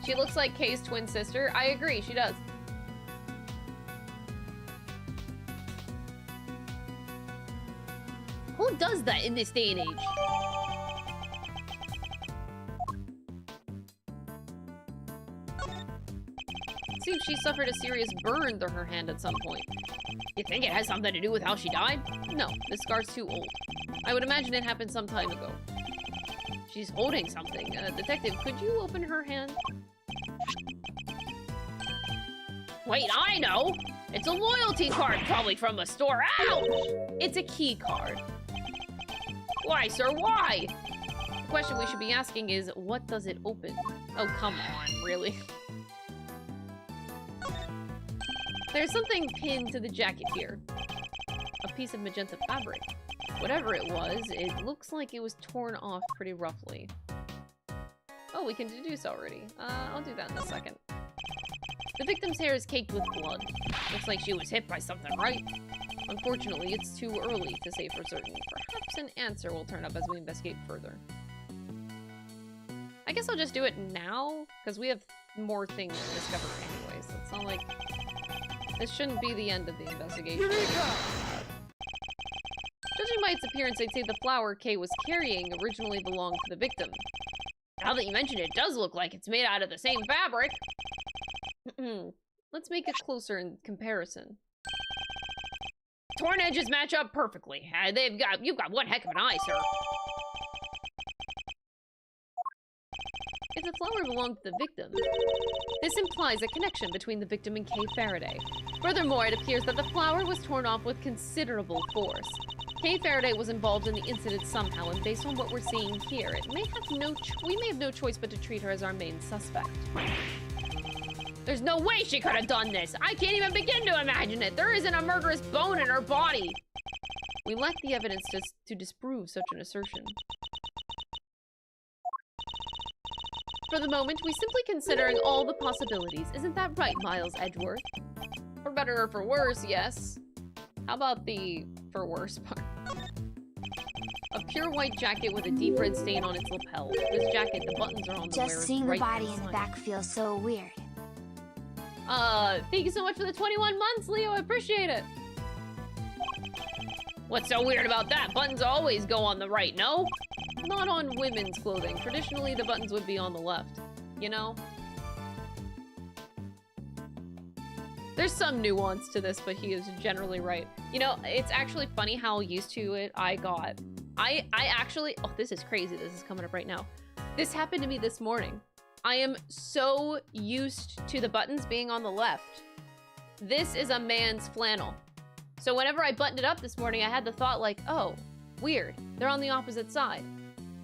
She looks like Kay's twin sister. I agree, she does. Who does that in this day and age? Seems she suffered a serious burn to her hand at some point. You think it has something to do with how she died? No, this scar's too old. I would imagine it happened some time ago. She's holding something. Detective, could you open her hand? Wait, I know! It's a loyalty card, probably from a store. Ouch! It's a key card. Why, sir, why? The question we should be asking is, what does it open? Oh, come on, really? There's something pinned to the jacket here. A piece of magenta fabric. Whatever it was, it looks like it was torn off pretty roughly. Oh, we can deduce already. I'll do that in a second. The victim's hair is caked with blood. Looks like she was hit by something, right? Unfortunately, it's too early to say for certain. Perhaps an answer will turn up as we investigate further. I guess I'll just do it now, because we have more things to discover anyway, so it's not like... This shouldn't be the end of the investigation. Eureka! Judging by its appearance, I'd say the flower Kay was carrying originally belonged to the victim. Now that you mention it, it does look like it's made out of the same fabric. Let's make it closer in comparison. Torn edges match up perfectly. You've got one heck of an eye, sir. If the flower belonged to the victim, this implies a connection between the victim and Kay Faraday. Furthermore, it appears that the flower was torn off with considerable force. Kay Faraday was involved in the incident somehow, and based on what we're seeing here, we may have no choice but to treat her as our main suspect. There's no way she could have done this! I can't even begin to imagine it! There isn't a murderous bone in her body! We lack the evidence to disprove such an assertion. For the moment, we simply considering all the possibilities. Isn't that right, Miles Edgeworth? For better or for worse, yes. How about the for worse part? A pure white jacket with a deep red stain on its lapel. This jacket, the buttons are on the wearer's Just seeing the right body hand in the side. back feels so weird. Thank you so much for the 21 months, Leo. I appreciate it. What's so weird about that? Buttons always go on the right, no? Not on women's clothing. Traditionally, the buttons would be on the left. You know? There's some nuance to this, but he is generally right. You know, it's actually funny how used to it I got. I actually... Oh, this is crazy. This is coming up right now. This happened to me this morning. I am so used to the buttons being on the left. This is a man's flannel. So whenever I buttoned it up this morning, I had the thought like, oh, weird. They're on the opposite side.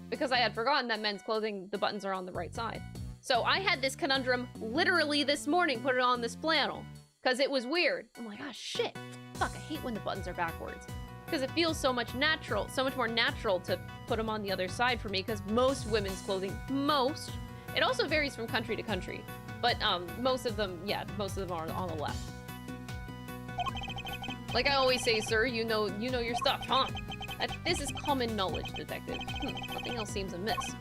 Because I had forgotten that men's clothing, the buttons are on the right side. So I had this conundrum literally this morning, put it on this flannel. Because it was weird. I'm like, ah, shit. Fuck, I hate when the buttons are backwards. Because it feels so much more natural to put them on the other side for me. Because most women's clothing, it also varies from country to country. But most of them are on the left. Like I always say, sir, you know your stuff, huh? This is common knowledge, detective. Nothing else seems amiss.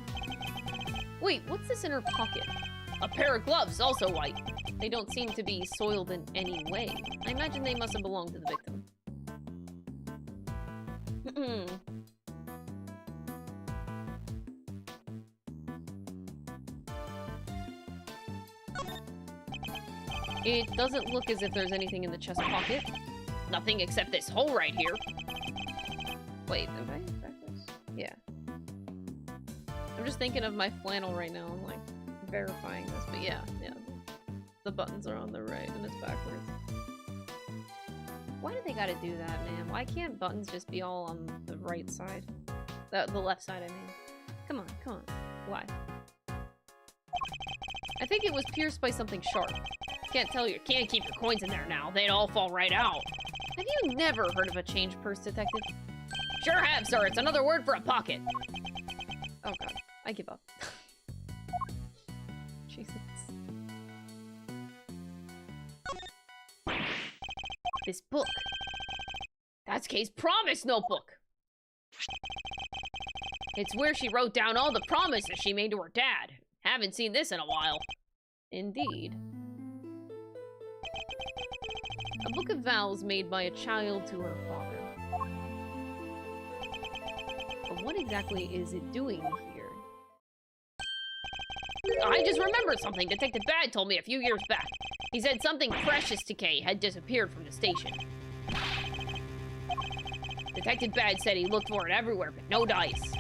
Wait, what's this in her pocket? A pair of gloves, also white. They don't seem to be soiled in any way. I imagine they must have belonged to the victim. It doesn't look as if there's anything in the chest pocket. Nothing except this hole right here. Wait, am I backwards? Yeah. I'm just thinking of my flannel right now. I'm like verifying this, but yeah. The buttons are on the right and it's backwards. Why do they gotta do that, man? Why can't buttons just be all on the right side? The left side, I mean. Come on, come on. Why? I think it was pierced by something sharp. Can't keep your coins in there now. They'd all fall right out. Have you never heard of a change purse, detective? Sure have, sir. It's another word for a pocket. Oh god, I give up. Jesus. This book. That's Kay's promise notebook. It's where she wrote down all the promises she made to her dad. Haven't seen this in a while. Indeed. A book of vows made by a child to her father. But what exactly is it doing here? I just remembered something Detective Bad told me a few years back. He said something precious to Kay had disappeared from the station. Detective Bad said he looked for it everywhere, but no dice.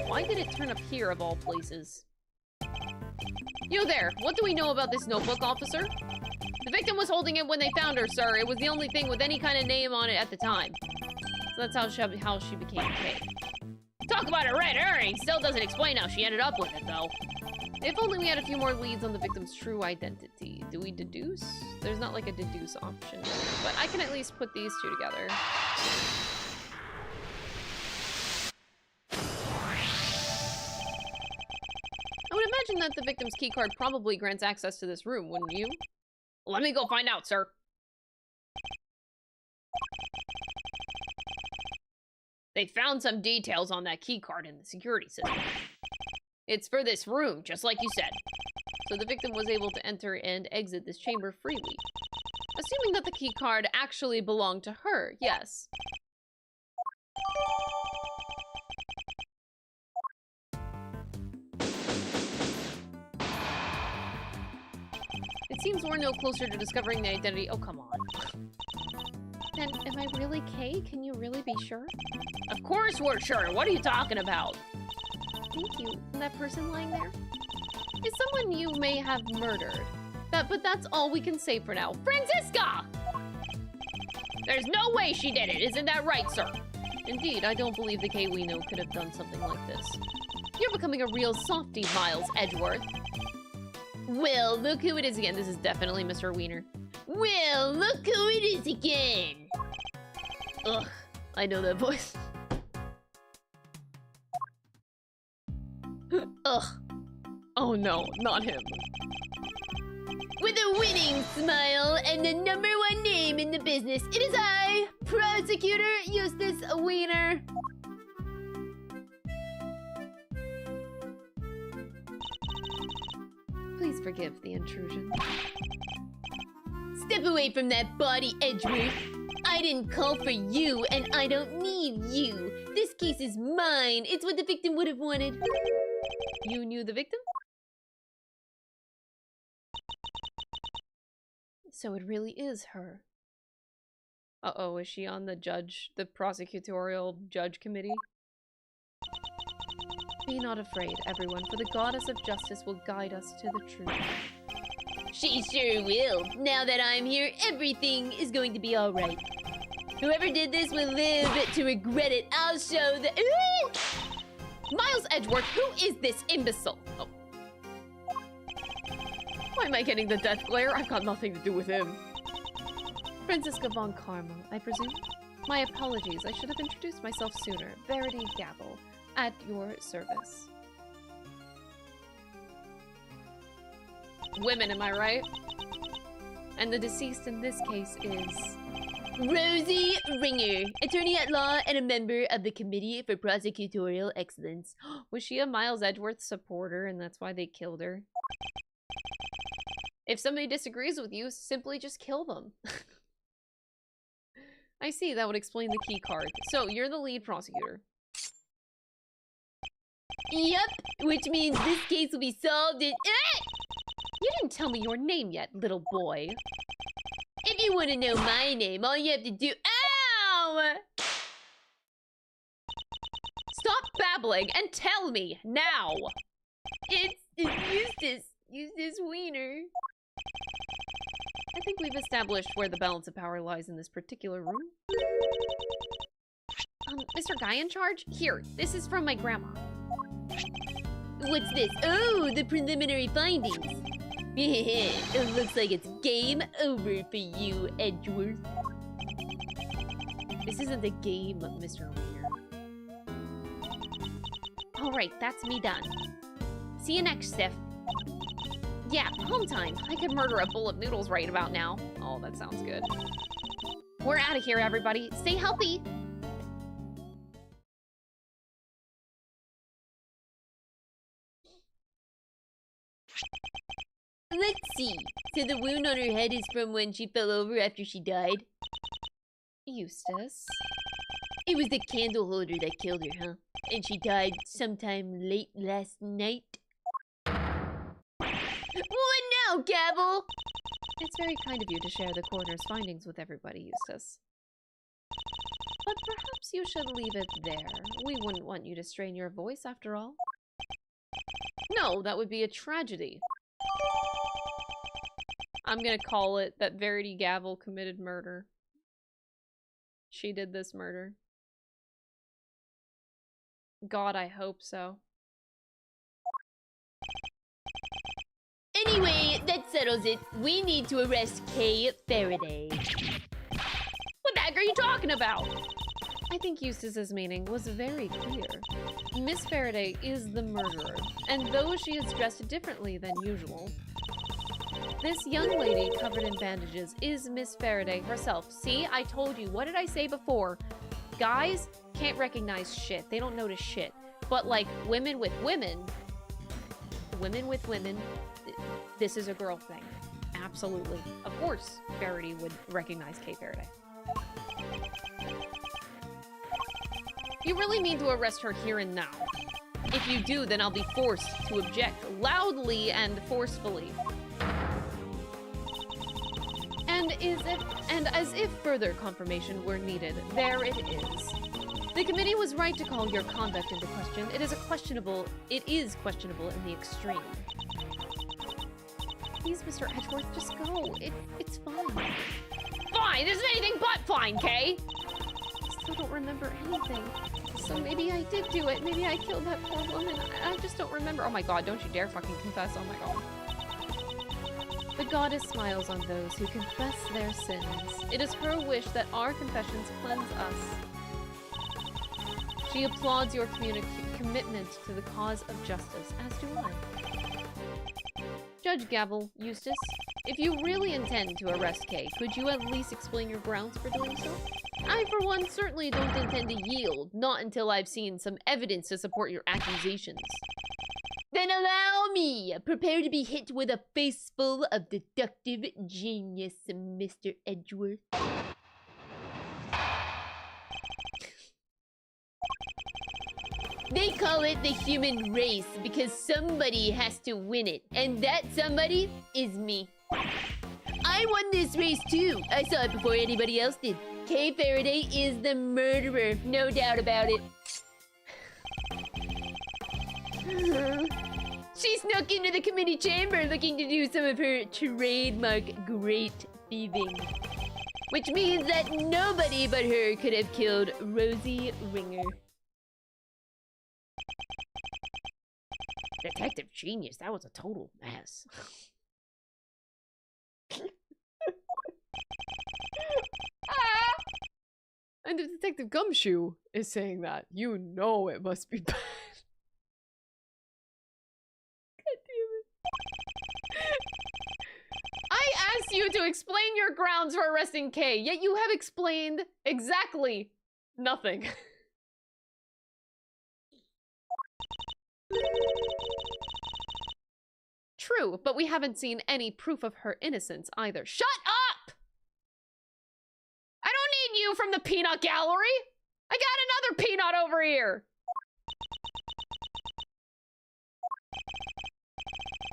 Why did it turn up here of all places? You there, what do we know about this notebook, officer? The victim was holding it when they found her, sir. It was the only thing with any kind of name on it at the time. So that's how she became Kay. Talk about a red herring! Still doesn't explain how she ended up with it, though. If only we had a few more leads on the victim's true identity. Do we deduce? There's not like a deduce option. But I can at least put these two together. I would imagine that the victim's keycard probably grants access to this room, wouldn't you? Let me go find out, sir. They found some details on that keycard in the security system. It's for this room, just like you said. So the victim was able to enter and exit this chamber freely. Assuming that the keycard actually belonged to her, yes. It seems we're no closer to discovering the identity. Oh, come on. Then, am I really Kay? Can you really be sure? Of course we're sure. What are you talking about? Thank you. And that person lying there? Is someone you may have murdered. But that's all we can say for now. Franziska! There's no way she did it. Isn't that right, sir? Indeed, I don't believe the Kay we know could have done something like this. You're becoming a real softie, Miles Edgeworth. Well, look who it is again. This is definitely Mr. Wiener. Well, look who it is again. Ugh, I know that voice. Ugh. Oh no, not him. With a winning smile and the #1 name in the business, it is I, Prosecutor Eustace Wiener. Please forgive the intrusion. Step away from that body, Edgeworth. I didn't call for you, and I don't need you. This case is mine. It's what the victim would have wanted. You knew the victim? So it really is her. Uh-oh, is she on the prosecutorial judge committee? Be not afraid, everyone, for the goddess of justice will guide us to the truth. She sure will. Now that I'm here, everything is going to be alright. Whoever did this will live to regret it. I'll show the... Miles Edgeworth, who is this imbecile? Oh. Why am I getting the death glare? I've got nothing to do with him. Franziska von Karma, I presume? My apologies, I should have introduced myself sooner. Verity Gabble, at your service. Women, am I right? And the deceased in this case is... Rosie Ringer, attorney at law and a member of the Committee for Prosecutorial Excellence. Was she a Miles Edgeworth supporter and that's why they killed her? If somebody disagrees with you, simply just kill them. I see, that would explain the key card. So, you're the lead prosecutor. Yep, which means this case will be solved in... You didn't tell me your name yet, little boy. If you want to know my name, all you have to do... Ow! Stop babbling and tell me, now! It's Eustace Wiener. I think we've established where the balance of power lies in this particular room. Mr. Guy in charge? Here, this is from my grandma. What's this? Oh, the preliminary findings. It looks like it's game over for you, Edgeworth. This isn't a game, Mr. Weir. Alright, that's me done. See you next, Sif. Yeah, home time. I could murder a bowl of noodles right about now. Oh, that sounds good. We're out of here, everybody. Stay healthy. Let's see. So the wound on her head is from when she fell over after she died? Eustace? It was the candle holder that killed her, huh? And she died sometime late last night? What now, Gavel? It's very kind of you to share the coroner's findings with everybody, Eustace. But perhaps you should leave it there. We wouldn't want you to strain your voice, after all. No, that would be a tragedy. I'm gonna call it that Verity Gavel committed murder. She did this murder. God, I hope so. Anyway, that settles it. We need to arrest Kay Faraday. What the heck are you talking about? I think Eustace's meaning was very clear. Miss Faraday is the murderer, and though she is dressed differently than usual, this young lady covered in bandages is Miss Faraday herself. See, I told you. What did I say before? Guys can't recognize shit. They don't notice shit. But like women with women, this is a girl thing. Absolutely. Of course, Faraday would recognize Kay Faraday. You really mean to arrest her here and now? If you do, then I'll be forced to object loudly and forcefully. And as if further confirmation were needed, there it is. The committee was right to call your conduct into question. It is questionable in the extreme. Please, Mr. Edgeworth, just go. It's fine. Fine! This is anything but fine, Kay! I still don't remember anything. So maybe I did do it. Maybe I killed that poor woman. I just don't remember. Oh my god, don't you dare fucking confess. Oh my god. The goddess smiles on those who confess their sins. It is her wish that our confessions cleanse us. She applauds your commitment to the cause of justice, as do I. Judge Gavel, Eustace, if you really intend to arrest Kay, could you at least explain your grounds for doing so? I, for one, certainly don't intend to yield, not until I've seen some evidence to support your accusations. Then allow me! Prepare to be hit with a face full of deductive genius, Mr. Edgeworth. They call it the human race because somebody has to win it, and that somebody is me. I won this race too. I saw it before anybody else did. Kay Faraday is the murderer, no doubt about it. She snuck into the committee chamber looking to do some of her trademark great thieving. Which means that nobody but her could have killed Rosie Ringer. Detective genius, that was a total mess. And if Detective Gumshoe is saying that, you know it must be bad. God damn it. I asked you to explain your grounds for arresting Kay, yet you have explained exactly nothing. True, but we haven't seen any proof of her innocence either. Shut up! I don't need you from the peanut gallery! I got another peanut over here!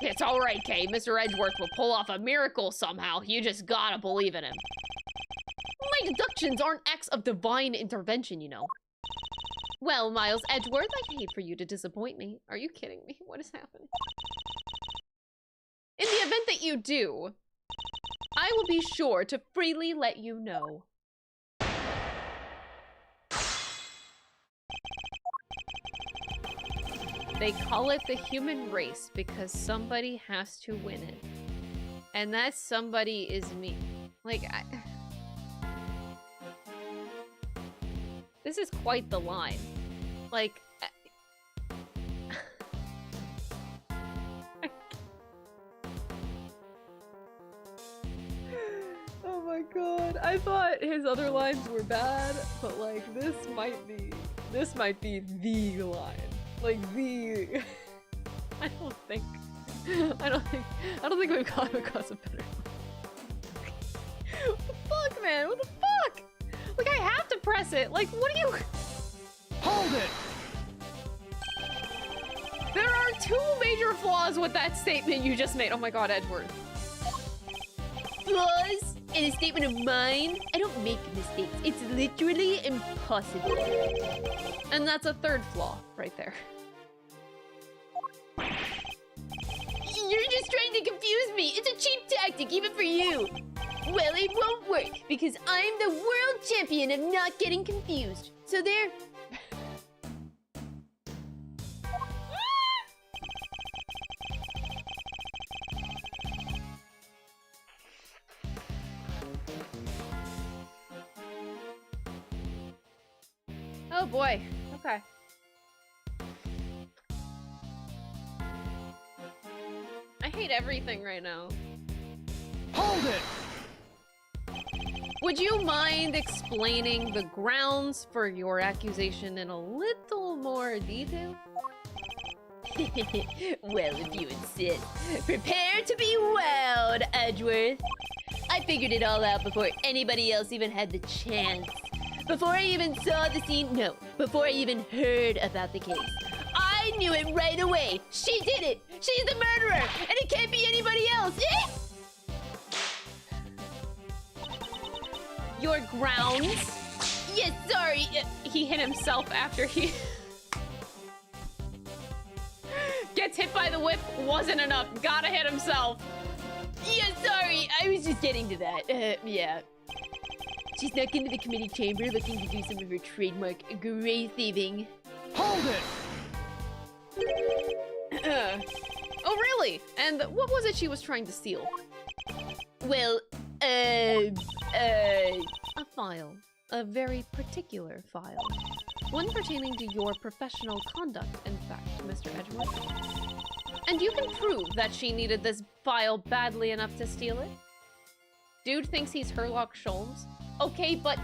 It's alright, Kay. Mr. Edgeworth will pull off a miracle somehow. You just gotta believe in him. My deductions aren't acts of divine intervention, you know. Well, Miles Edgeworth, I'd hate for you to disappoint me. Are you kidding me? What is happening? In the event that you do, I will be sure to freely let you know. They call it the human race because somebody has to win it. And that somebody is me. Like, this is quite the line. Like... Oh my god. I thought his other lines were bad, but like, this might be the line. Like the... I don't think we've come across a better one. What the fuck, man? What the fuck? Like, I have to press it. Like, what do you... Hold it! There are two major flaws with that statement you just made. Oh my god, Edward. Flaws in a statement of mine? I don't make mistakes. It's literally impossible. And that's a third flaw right there. You're just trying to confuse me. It's a cheap tactic, even for you. Well, it won't work, because I'm the world champion of not getting confused. So there... Oh boy. Okay. I hate everything right now. Hold it! Would you mind explaining the grounds for your accusation in a little more detail? Well, if you insist. Prepare to be wowed, Edgeworth. I figured it all out before anybody else even had the chance. Before I even saw the scene, no, before I even heard about the case. I knew it right away. She did it. She's the murderer, and it can't be anybody else. Your grounds? Yes, sorry. He hit himself after he gets hit by the whip. Wasn't enough. Gotta hit himself. Yeah, sorry. I was just getting to that. Yeah. She snuck into the committee chamber looking to do some of her trademark gray thieving. Hold it! Oh, really? And what was it she was trying to steal? Well, a file. A very particular file. One pertaining to your professional conduct, in fact, Mr. Edgeworth. And you can prove that she needed this file badly enough to steal it? Dude thinks he's Sherlock Holmes? Okay, but...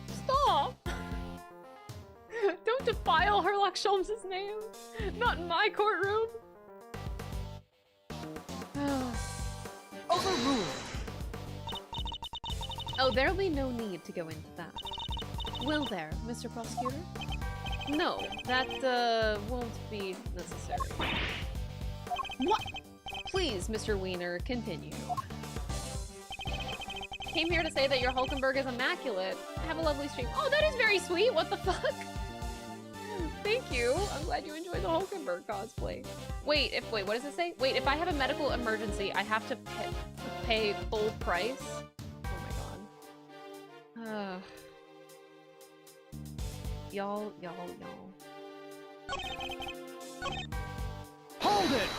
Stop! Don't defile Sherlock Holmes' name! Not in my courtroom! Overruled! Oh, there'll be no need to go into that. Will there, Mr. Prosecutor? No, that, won't be necessary. What? Please, Mr. Wiener, continue. Came here to say that your Hulkenberg is immaculate. Have a lovely stream. Oh, that is very sweet. What the fuck? Thank you. I'm glad you enjoyed the Hulkenberg cosplay. Wait, what does it say? Wait, if I have a medical emergency, I have to pay full price? Oh my god. Y'all. Hold it!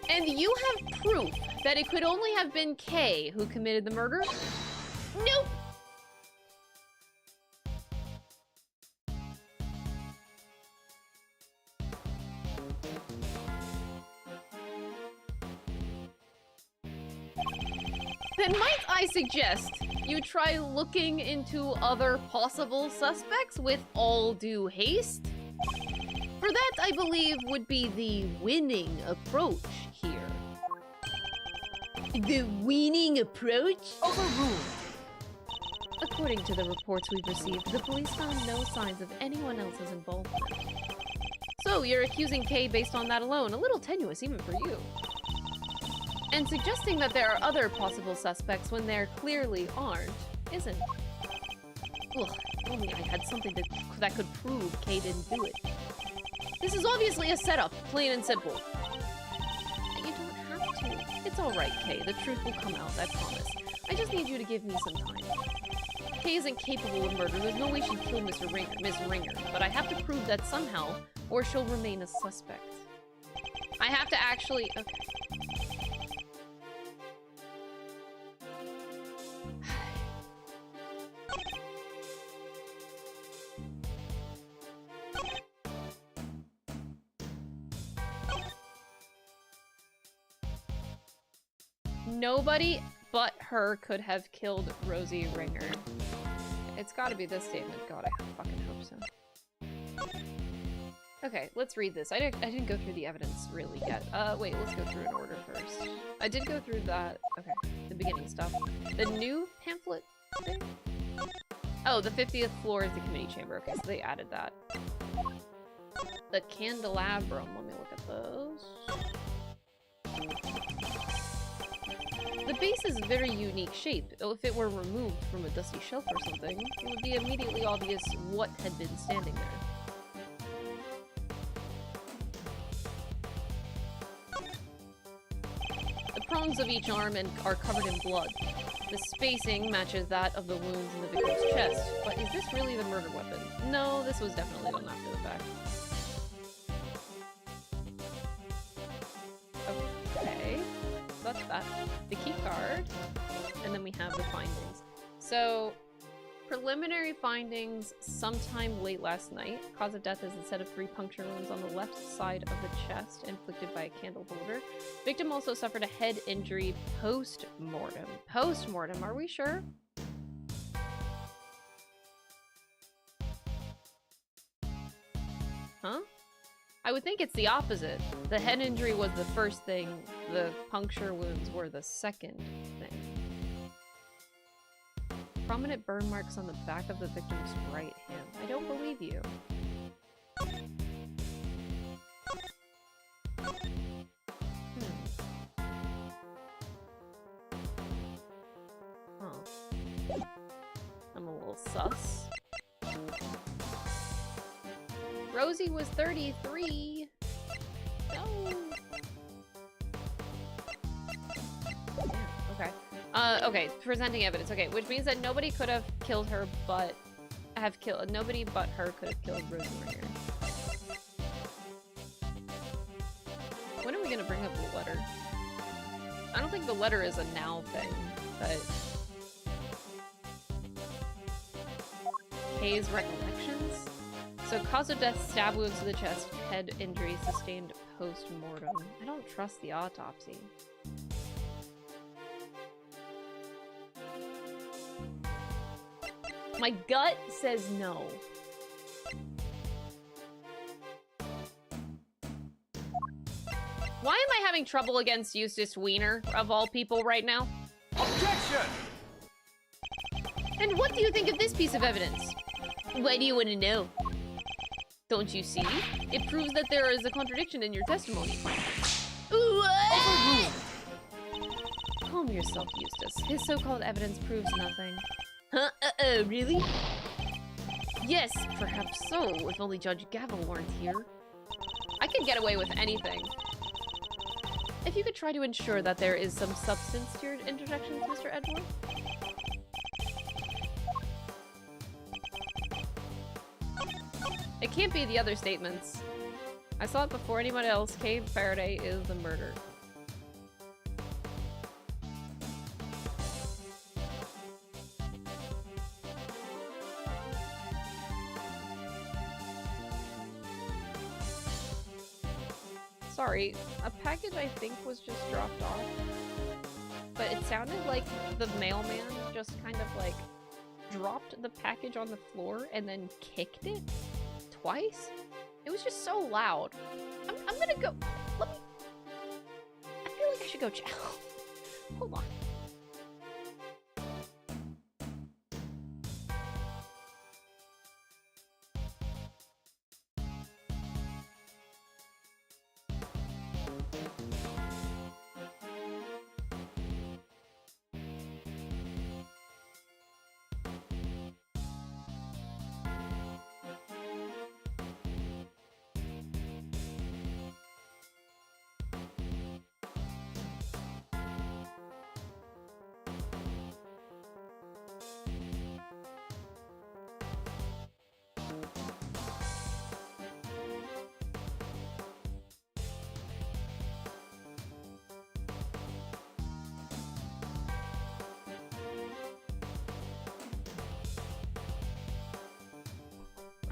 And you have proof that it could only have been Kay who committed the murder? Nope! Then might I suggest you try looking into other possible suspects with all due haste? For that, I believe, would be the winning approach here. The winning approach? Overruled! According to the reports we've received, the police found no signs of anyone else's involvement. So, you're accusing Kay based on that alone. A little tenuous, even for you. And suggesting that there are other possible suspects when there clearly aren't, isn't. Ugh, if only I had something that could prove Kay didn't do it. This is obviously a setup, plain and simple. You don't have to. It's alright, Kay. The truth will come out, I promise. I just need you to give me some time. Kay isn't capable of murder. There's no way she'd kill Miss Ringer. But I have to prove that somehow, or she'll remain a suspect. I have to actually... Okay. Nobody but her could have killed Rosie Ringer. It's gotta be this statement. God, I fucking hope so. Okay, let's read this. I didn't go through the evidence really yet. Wait, let's go through in order first. I did go through that. Okay, the beginning stuff. The new pamphlet thing? Oh, the 50th floor is the committee chamber. Okay, so they added that. The candelabrum. Let me look at those. The base is a very unique shape. If it were removed from a dusty shelf or something, it would be immediately obvious what had been standing there. The prongs of each arm are covered in blood. The spacing matches that of the wounds in the victim's chest. But is this really the murder weapon? No, this was definitely done after the fact. Okay. That's that. The key card, and then we have the findings. So, preliminary findings sometime late last night. Cause of death is a set of 3 puncture wounds on the left side of the chest inflicted by a candle holder. Victim also suffered a head injury post-mortem. Post-mortem, are we sure? Huh? I would think it's the opposite. The head injury was the first thing, the puncture wounds were the second thing. Prominent burn marks on the back of the victim's right hand. I don't believe you. Huh. I'm a little sus. Rosie was 33. No. Yeah, okay. Okay, presenting evidence. Okay, which means that nobody could have killed her but nobody but her could have killed Rosie Ringer. When are we gonna bring up the letter? I don't think the letter is a now thing, but Kay's recollections? So, cause of death, stab wounds to the chest, head injury sustained post-mortem. I don't trust the autopsy. My gut says no. Why am I having trouble against Eustace Wiener, of all people, right now? Objection! And what do you think of this piece of evidence? Why do you want to know? Don't you see? It proves that there is a contradiction in your testimony. What? Calm yourself, Eustace. His so-called evidence proves nothing. Huh? Really? Yes, perhaps so, if only Judge Gavel weren't here. I could get away with anything. If you could try to ensure that there is some substance to your interjections, Mr. Edgeworth. It can't be the other statements. I saw it before anyone else. Kay Faraday is the murderer. Sorry, a package I think was just dropped off. But it sounded like the mailman just kind of like dropped the package on the floor and then kicked it twice. It was just so loud. I'm gonna go. Let me. I feel like I should go check. Hold on.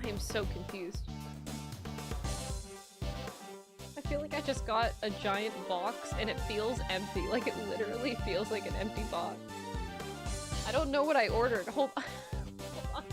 I am so confused. I feel like I just got a giant box and it feels empty. Like it literally feels like an empty box. I don't know what I ordered. Hold on. Hold on.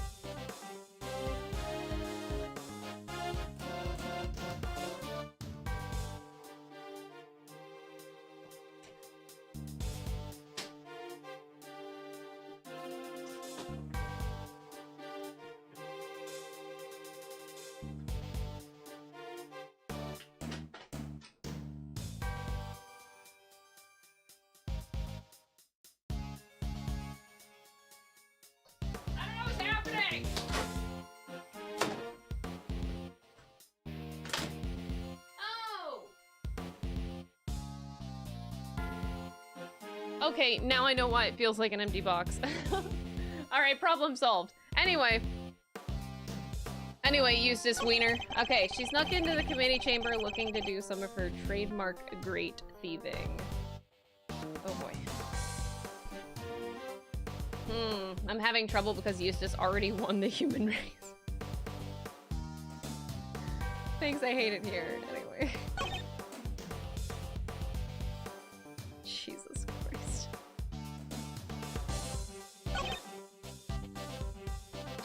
Okay, now I know why it feels like an empty box. Alright, problem solved. Anyway, Eustace Wiener. Okay, she snuck into the committee chamber looking to do some of her trademark great thieving. Oh boy. I'm having trouble because Eustace already won the human race. Thanks, I hate it here. Anyway. Jesus Christ.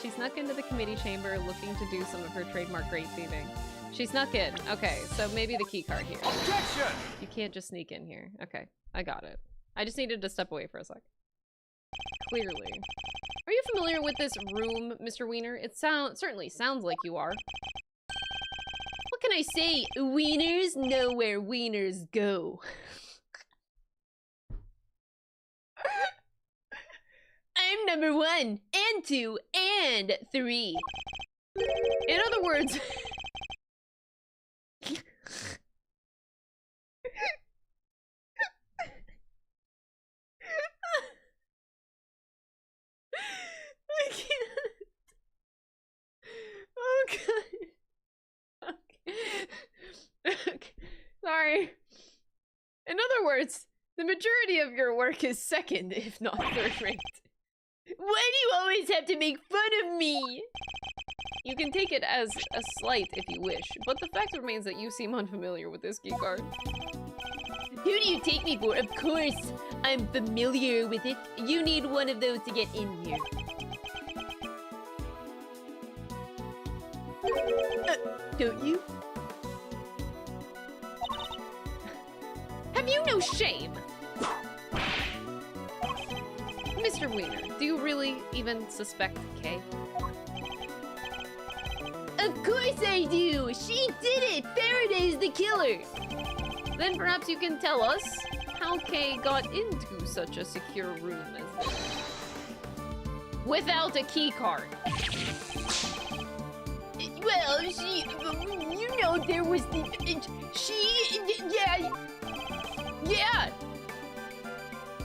She snuck into the committee chamber looking to do some of her trademark great thieving. She snuck in. Okay, so maybe the key card here. Objection! You can't just sneak in here. Okay, I got it. I just needed to step away for a sec. Clearly. Are you familiar with this room, Mr. Wiener? It certainly sounds like you are. What can I say? Wieners know where wieners go. I'm number 1, and 2, and 3. In other words... I can't. Oh god. Okay. Sorry. In other words, the majority of your work is second, if not third rate. Why do you always have to make fun of me? You can take it as a slight if you wish, but the fact remains that you seem unfamiliar with this key card. Who do you take me for? Of course, I'm familiar with it. You need one of those to get in here. Don't you? Have you no shame? Mr. Wiener, do you really even suspect Kay? Of course I do! She did it! Faraday's the killer! Then perhaps you can tell us how Kay got into such a secure room as this. Without a key card. Well, she... You know there was the... Yeah... Yeah!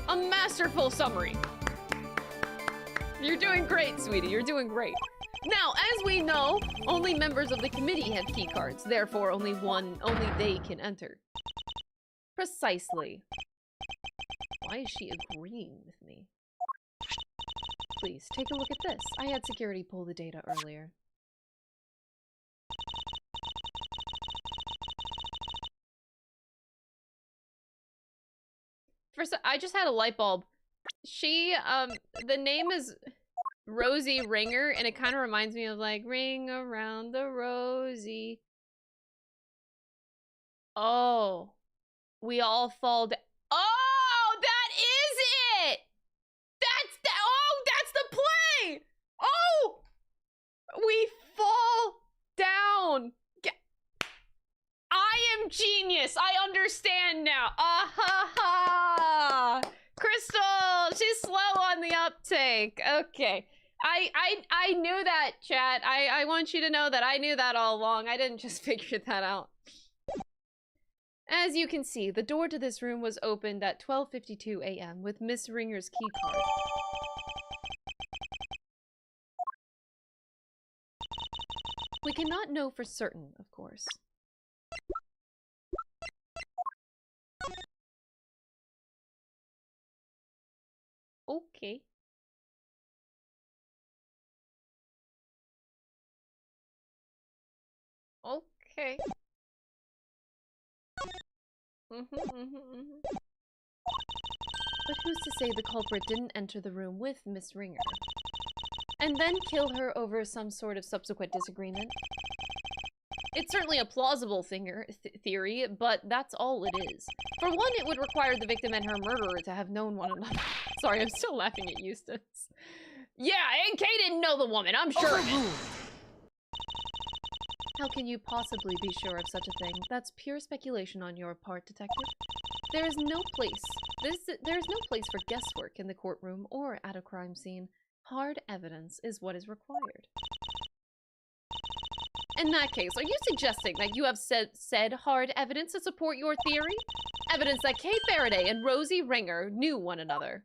A masterful summary. You're doing great, sweetie. You're doing great. Now, as we know, only members of the committee have key cards. Therefore, only they can enter. Precisely. Why is she agreeing with me? Please, take a look at this. I had security pull the data earlier. First, I just had a light bulb. She, the name is Rosie Ringer, and it kind of reminds me of, like, Ring Around the Rosie. Oh. We all fall down. Oh, that is it! That's the play! Oh! We fall down. I am genius. I understand now. Ah ha ha! Crystal, she's slow on the uptake. Okay. I knew that, chat. I want you to know that I knew that all along. I didn't just figure that out. As you can see, the door to this room was opened at 12:52 a.m. with Miss Ringer's key card. We cannot know for certain, of course. Okay. Okay. But who's to say the culprit didn't enter the room with Miss Ringer? And then kill her over some sort of subsequent disagreement? It's certainly a plausible theory, but that's all it is. For one, it would require the victim and her murderer to have known one another. Sorry, I'm still laughing at Eustace. Yeah, and Kay didn't know the woman, I'm sure of it. How can you possibly be sure of such a thing? That's pure speculation on your part, detective. There is no place for guesswork in the courtroom or at a crime scene. Hard evidence is what is required. In that case, are you suggesting that you have said hard evidence to support your theory? Evidence that Kay Faraday and Rosie Ringer knew one another.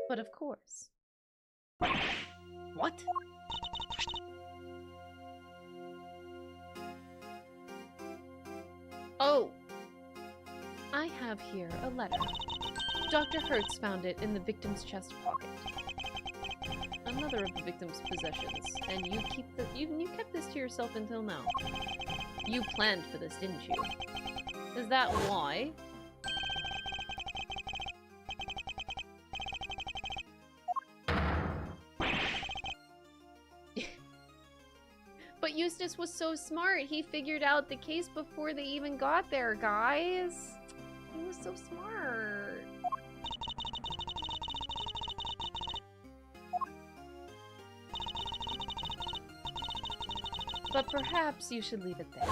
But of course. What? Oh. I have here a letter. Dr. Hertz found it in the victim's chest pocket. Another of the victim's possessions, and you kept this to yourself until now. You planned for this, didn't you? Is that why? But Eustace was so smart. He figured out the case before they even got there, guys. He was so smart. But perhaps you should leave it there.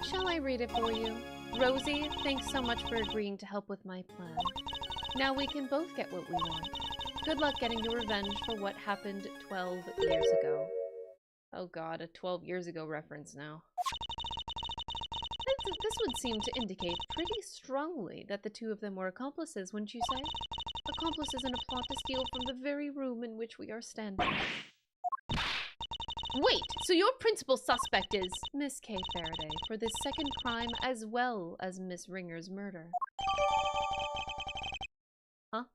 Shall I read it for you? Rosie, thanks so much for agreeing to help with my plan. Now we can both get what we want. Good luck getting your revenge for what happened 12 years ago. Oh god, a 12 years ago reference now. This would seem to indicate pretty strongly that the two of them were accomplices, wouldn't you say? Accomplices in a plot to steal from the very room in which we are standing. Wait, so your principal suspect is Miss Kay Faraday for this second crime as well as Miss Ringer's murder. Huh?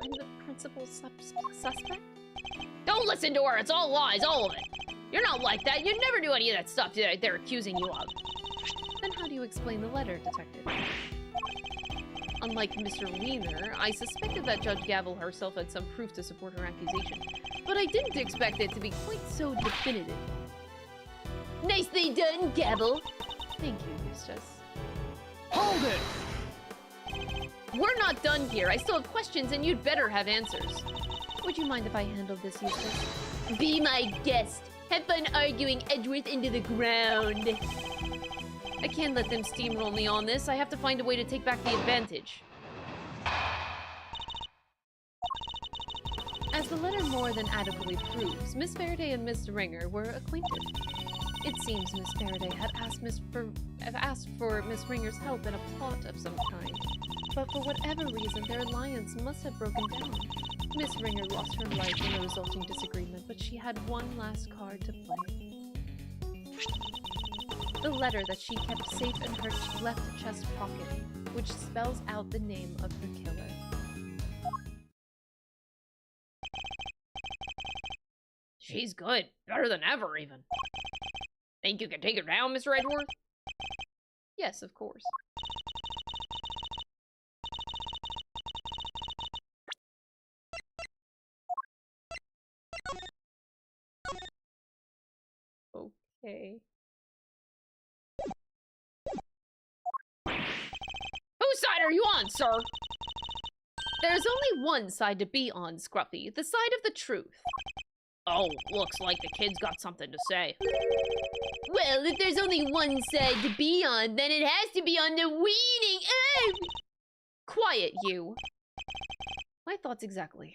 I'm the principal suspect? Don't listen to her, it's all lies, all of it. You're not like that, you'd never do any of that stuff that they're accusing you of. Then how do you explain the letter, detective? Unlike Mr. Wiener, I suspected that Judge Gavel herself had some proof to support her accusation, but I didn't expect it to be quite so definitive. Nicely done, Gavel! Thank you, Eustace. Hold it! We're not done here. I still have questions and you'd better have answers. Would you mind if I handled this, Eustace? Be my guest. Have fun arguing Edgeworth into the ground. I can't let them steamroll me on this. I have to find a way to take back the advantage. As the letter more than adequately proves, Miss Faraday and Miss Ringer were acquainted. It seems Miss Faraday had asked for Miss Ringer's help in a plot of some kind. But for whatever reason, their alliance must have broken down. Miss Ringer lost her life in the resulting disagreement, but she had one last card to play. The letter that she kept safe in her left chest pocket, which spells out the name of her killer. She's good. Better than ever, even. Think you can take her down, Mr. Edgeworth? Yes, of course. Okay. Whose side are you on, sir? There's only one side to be on, Scruffy. The side of the truth. Oh, looks like the kid's got something to say. Well, if there's only one side to be on, then it has to be on the winning. Oh! Quiet, you. My thoughts exactly.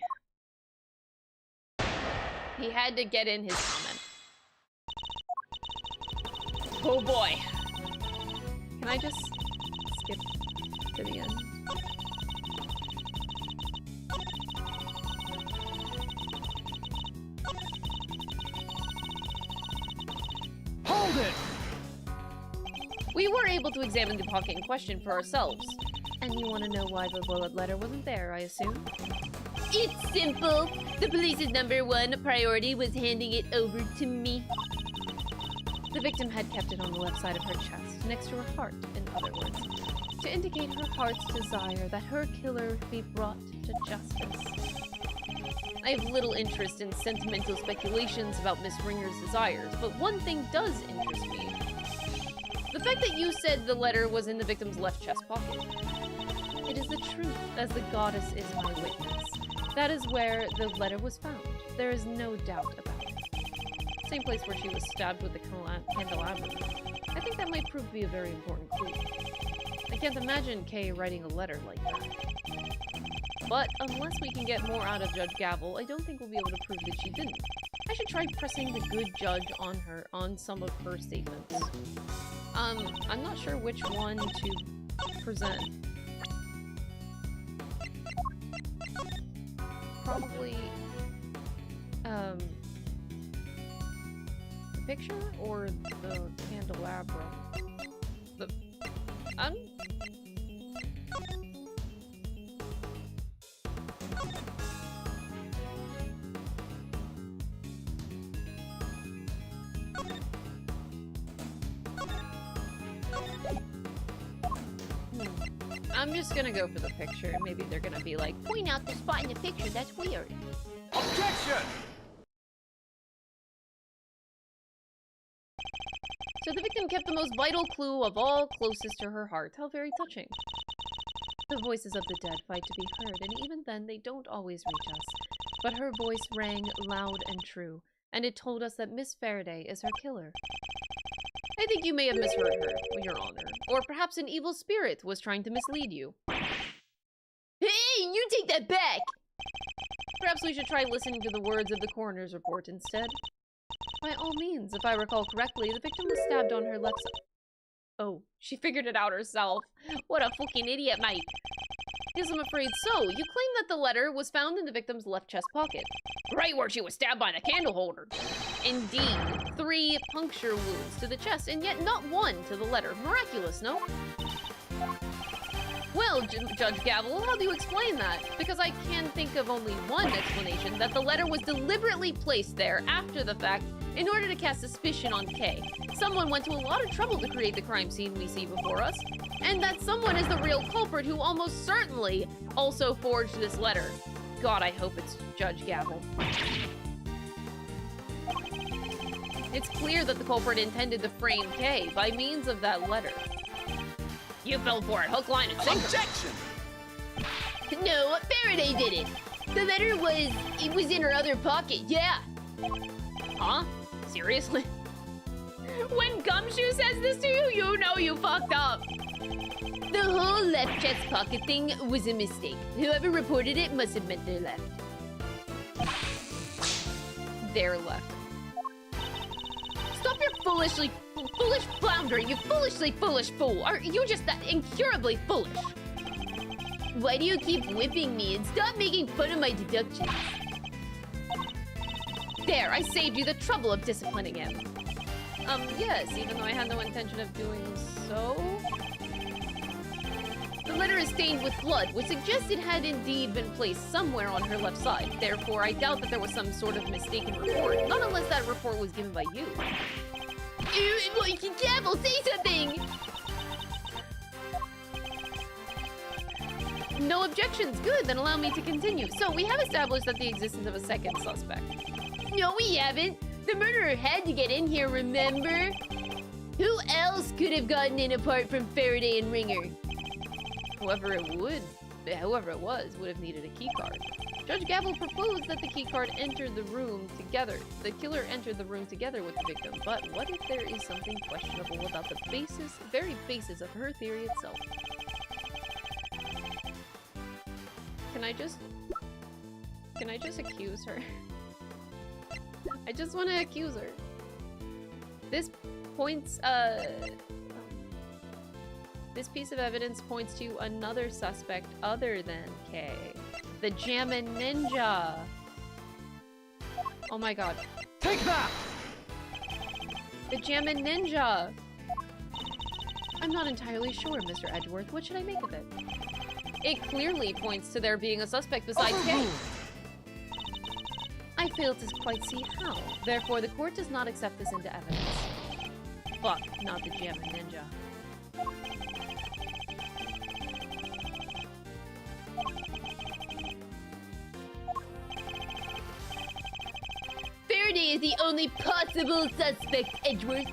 He had to get in his comment. Oh boy. Can I just skip to the end? Hold it! We were able to examine the pocket in question for ourselves. And you want to know why the bullet letter wasn't there, I assume? It's simple. The police's #1 priority was handing it over to me. The victim had kept it on the left side of her chest, next to her heart, in other words, to indicate her heart's desire that her killer be brought to justice. I have little interest in sentimental speculations about Miss Ringer's desires, but one thing does interest me. The fact that you said the letter was in the victim's left chest pocket. It is the truth, as the goddess is my witness. That is where the letter was found. There is no doubt about it. Same place where she was stabbed with the candelabra. I think that might prove to be a very important clue. I can't imagine Kay writing a letter like that. But unless we can get more out of Judge Gavel, I don't think we'll be able to prove that she didn't. I should try pressing the good judge on her, on some of her statements. I'm not sure which one to present. Probably, the picture or the candelabra? I'm just gonna go for the picture. Maybe they're gonna be like, point out the spot in the picture, that's weird. Objection! So the victim kept the most vital clue of all closest to her heart. How very touching. The voices of the dead fight to be heard, and even then they don't always reach us. But her voice rang loud and true, and it told us that Miss Faraday is her killer. I think you may have misheard her, Your Honor. Or perhaps an evil spirit was trying to mislead you. Hey, you take that back! Perhaps we should try listening to the words of the coroner's report instead. By all means, if I recall correctly, the victim was stabbed on her left side. Oh, she figured it out herself. What a fucking idiot, mate. Yes, I'm afraid so. You claim that the letter was found in the victim's left chest pocket. Right where she was stabbed by the candle holder. Indeed, 3 puncture wounds to the chest, and yet not 1 to the letter. Miraculous, no? Well, Judge Gavel, how do you explain that? Because I can think of only one explanation, that the letter was deliberately placed there after the fact in order to cast suspicion on Kay. Someone went to a lot of trouble to create the crime scene we see before us, and that someone is the real culprit who almost certainly also forged this letter. God, I hope it's Judge Gavel. It's clear that the culprit intended to frame Kay by means of that letter. You fell for it, hook, line, and sinker. Objection! No, Faraday did it. The letter was in her other pocket, yeah. Huh? Seriously? When Gumshoe says this to you, you know you fucked up. The whole left chest pocket thing was a mistake. Whoever reported it must have meant their left. Their left. Stop your foolish floundering, you foolishly foolish fool. Are you just that incurably foolish? Why do you keep whipping me and stop making fun of my deductions? There, I saved you the trouble of disciplining him. Yes, even though I had no intention of doing so. The letter is stained with blood, which suggests it had indeed been placed somewhere on her left side. Therefore, I doubt that there was some sort of mistaken report, not unless that report was given by you. Gavel, say something! No objections, good, then allow me to continue. So, we have established that the existence of a second suspect. No, we haven't. The murderer had to get in here, remember? Who else could have gotten in apart from Faraday and Ringer? Whoever it was, would have needed a keycard. Judge Gavel proposed that the keycard entered the room together. The killer entered the room together with the victim, but what if there is something questionable about the very basis of her theory itself? Can I just accuse her? I just want to accuse her. This piece of evidence points to another suspect other than Kay. The Gemini Ninja. Oh my god. Take that! The Gemini Ninja. I'm not entirely sure, Mr. Edgeworth. What should I make of it? It clearly points to there being a suspect besides Kay. I fail to quite see how. Therefore, the court does not accept this into evidence. Fuck, not the Gemini ninja. Faraday is the only possible suspect, Edgeworth.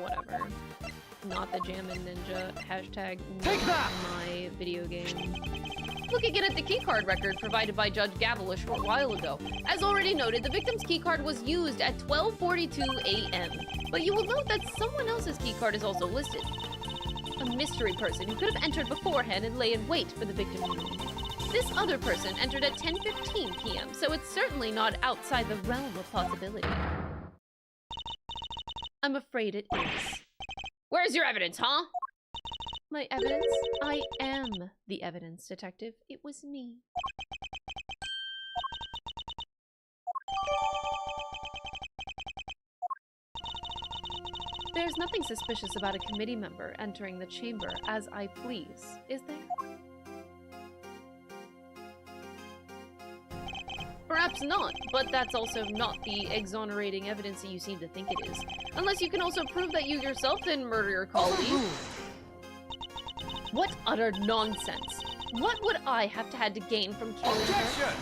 Whatever. Not the Jammin' Ninja. Hashtag Take that! my video game. Look again at the keycard record provided by Judge Gavel a short while ago. As already noted, the victim's keycard was used at 12:42 a.m. But you will note that someone else's keycard is also listed. A mystery person who could have entered beforehand and lay in wait for the victim room. This other person entered at 10:15 p.m., so it's certainly not outside the realm of possibility. I'm afraid it is. Where's your evidence, huh? My evidence? I am the evidence, detective. It was me. There's nothing suspicious about a committee member entering the chamber as I please, is there? Perhaps not, but that's also not the exonerating evidence that you seem to think it is. Unless you can also prove that you yourself didn't murder your colleague. What utter nonsense. What would I have had to gain from killing her?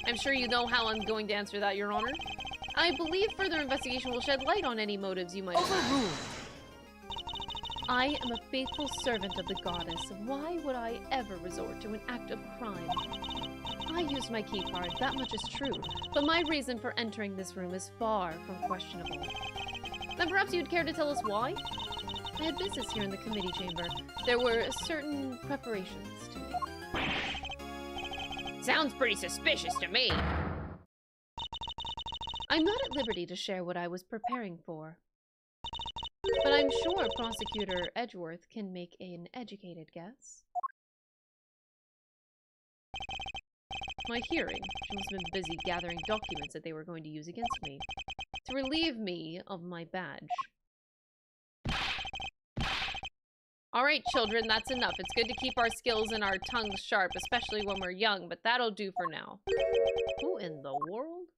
I'm sure you know how I'm going to answer that, Your Honor. I believe further investigation will shed light on any motives you might have. I am a faithful servant of the goddess. Why would I ever resort to an act of crime? I used my key card, that much is true, but my reason for entering this room is far from questionable. Then perhaps you'd care to tell us why? I had business here in the committee chamber. There were certain preparations to make. Sounds pretty suspicious to me. I'm not at liberty to share what I was preparing for. But I'm sure Prosecutor Edgeworth can make an educated guess. My hearing. She must have been busy gathering documents that they were going to use against me. To relieve me of my badge. Alright, children, that's enough. It's good to keep our skills and our tongues sharp, especially when we're young, but that'll do for now. Who in the world?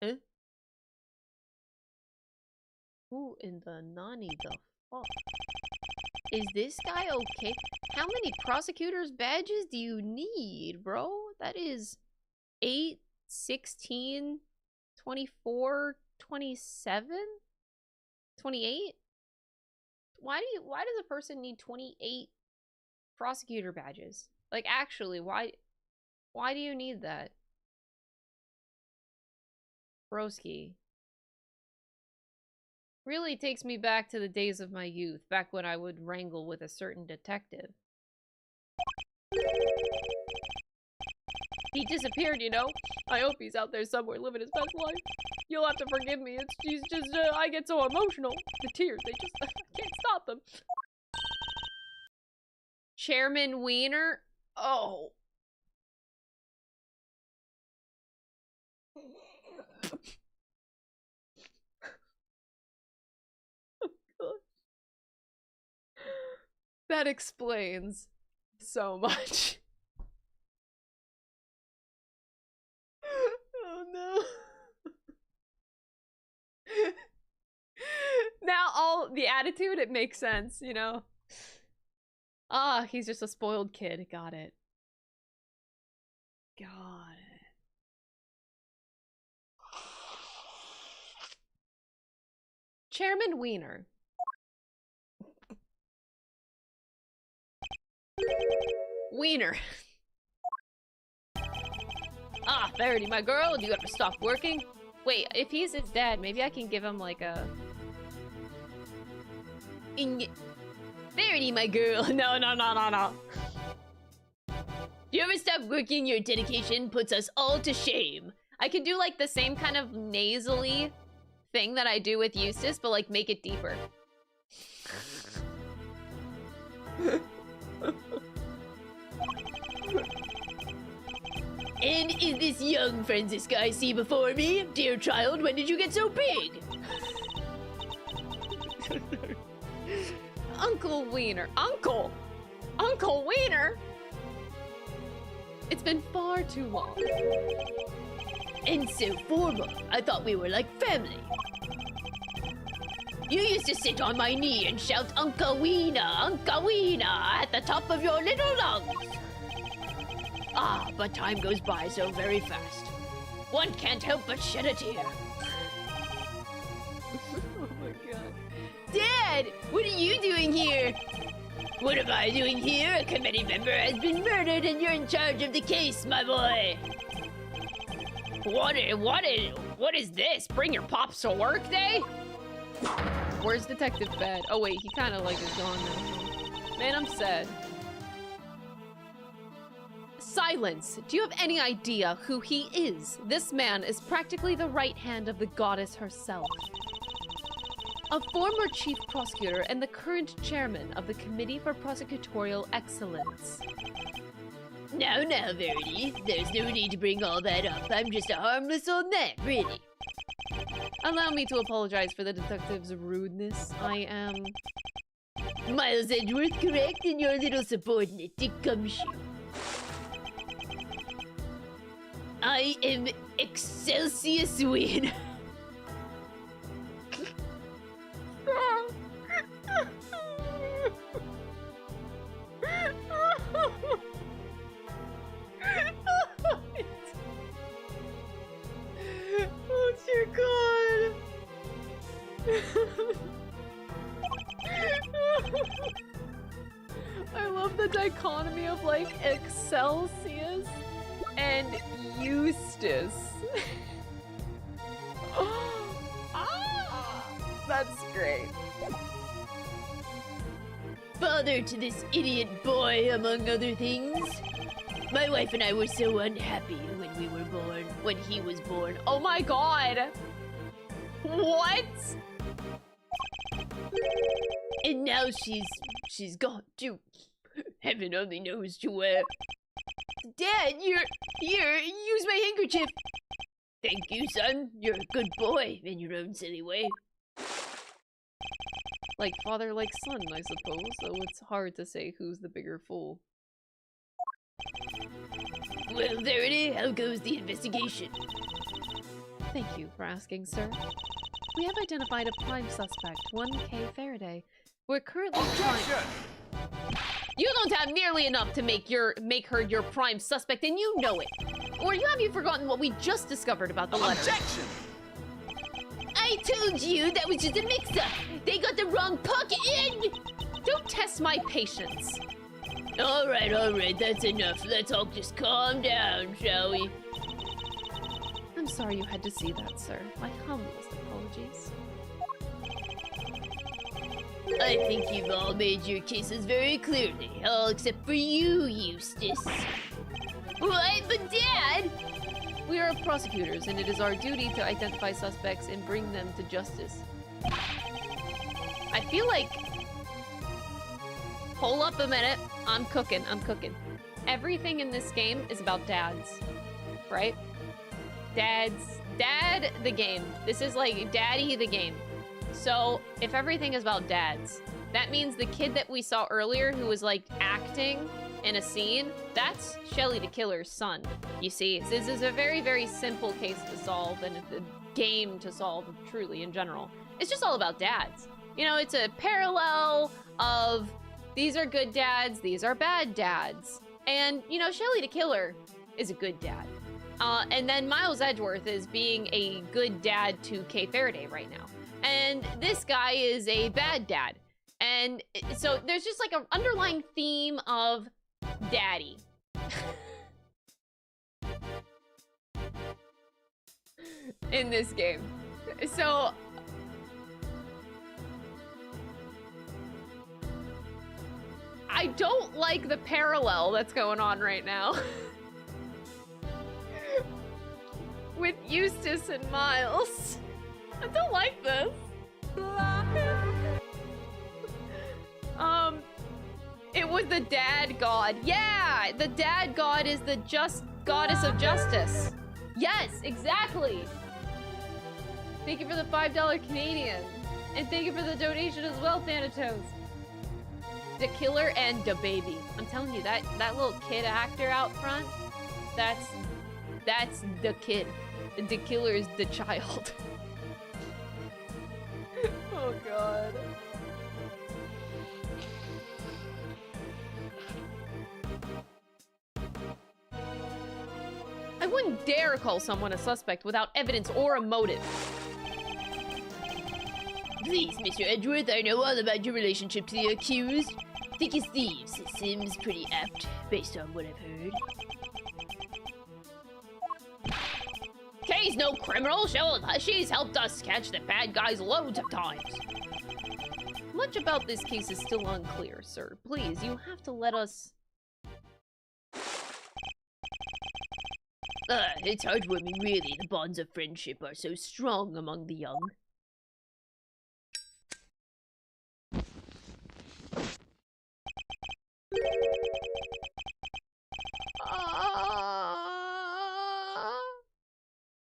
Eh? Who in the nani the fuck? Is this guy okay? How many prosecutor's badges do you need, bro? That is 8, 16, 24, 27, 28? Why does a person need 28 prosecutor badges? Like, actually, why do you need that? Broski. Really takes me back to the days of my youth, back when I would wrangle with a certain detective. He disappeared, you know? I hope he's out there somewhere living his best life. You'll have to forgive me, it's just, I get so emotional. The tears, they just, I can't stop them. Chairman Wiener? Oh. That explains so much. Oh no. Now all the attitude, it makes sense, you know? Ah, he's just a spoiled kid. Got it. Got it. Chairman Wiener. Wiener. Ah, Faraday, my girl, do you ever stop working? Wait, if he's his dad, maybe I can give him like a... Faraday, my girl. No. Do you ever stop working? Your dedication puts us all to shame. I can do like the same kind of nasally thing that I do with Eustace, but like make it deeper. And is this young Francisca I see before me? Dear child, when did you get so big? Uncle Wiener. Uncle Wiener? It's been far too long. And so formal. I thought we were like family. You used to sit on my knee and shout Unca Weena at the top of your little lungs. Ah, but time goes by so very fast. One can't help but shed a tear. Oh my god. Dad, what are you doing here? What am I doing here? A committee member has been murdered and you're in charge of the case, my boy. What is this? Bring your pops to work day? Where's Detective Bed? Oh wait, he kind of like is gone now. Man, I'm sad. Silence. Do you have any idea who he is? This man is practically the right hand of the goddess herself. A former chief prosecutor and the current chairman of the Committee for Prosecutorial Excellence. Now, Verity, there's no need to bring all that up. I'm just a harmless old man, really. Allow me to apologize for the detective's rudeness. I am... Miles Edgeworth, correct? And your little subordinate, Dick Gumshoe. I am Excelsius Win. Oh dear God. I love the dichotomy of like Excelsius and Eustace. That's great. Father to this idiot boy, among other things. My wife and I were so unhappy when we were born, when he was born. Oh my god! What? And now she's gone too. Heaven only knows to where. Dad, here, use my handkerchief. Thank you, son. You're a good boy in your own silly way. Like father, like son, I suppose, so it's hard to say who's the bigger fool. Well, Verity, how goes the investigation? Thank you for asking, sir. We have identified a prime suspect, 1K Faraday. We're currently trying... You don't have nearly enough to make her your prime suspect, and you know it. Or have you forgotten what we just discovered about the letter? Objection! I told you that was just a mix-up. They got the wrong pocket in. Don't test my patience. All right, that's enough. Let's all just calm down, shall we? I'm sorry you had to see that, sir. My humblest apologies. I think you've all made your cases very clearly, all except for you, Eustace. What? But Dad! We are prosecutors, and it is our duty to identify suspects and bring them to justice. I feel like... Hold up a minute. I'm cooking. Everything in this game is about dads, right? Dad the game. This is like Daddy the game. So, if everything is about dads, that means the kid that we saw earlier who was like acting in a scene, that's Shelly the Killer's son. You see, this is a very, very simple case to solve and a game to solve truly in general. It's just all about dads. You know, it's a parallel of these are good dads, these are bad dads. And, you know, Shelly the Killer is a good dad. And then Miles Edgeworth is being a good dad to Kay Faraday right now. And this guy is a bad dad. And so there's just like an underlying theme of daddy. In this game. So... I don't like the parallel that's going on right now. With Eustace and Miles. I don't like this. It was the dad god. Yeah, the dad god is the goddess of justice. Yes, exactly. Thank you for the $5 Canadian. And thank you for the donation as well, Thanatos. The Killer and the Baby. I'm telling you, that little kid actor out front, That's the kid. The killer is the child. Oh god. I wouldn't dare call someone a suspect without evidence or a motive. Please, Mr. Edgeworth, I know all about your relationship to the accused. Thick as thieves. It seems pretty apt, based on what I've heard. Kay's no criminal. She's helped us catch the bad guys loads of times. Much about this case is still unclear, sir. Please, you have to let us... It's heartwarming, really. The bonds of friendship are so strong among the young.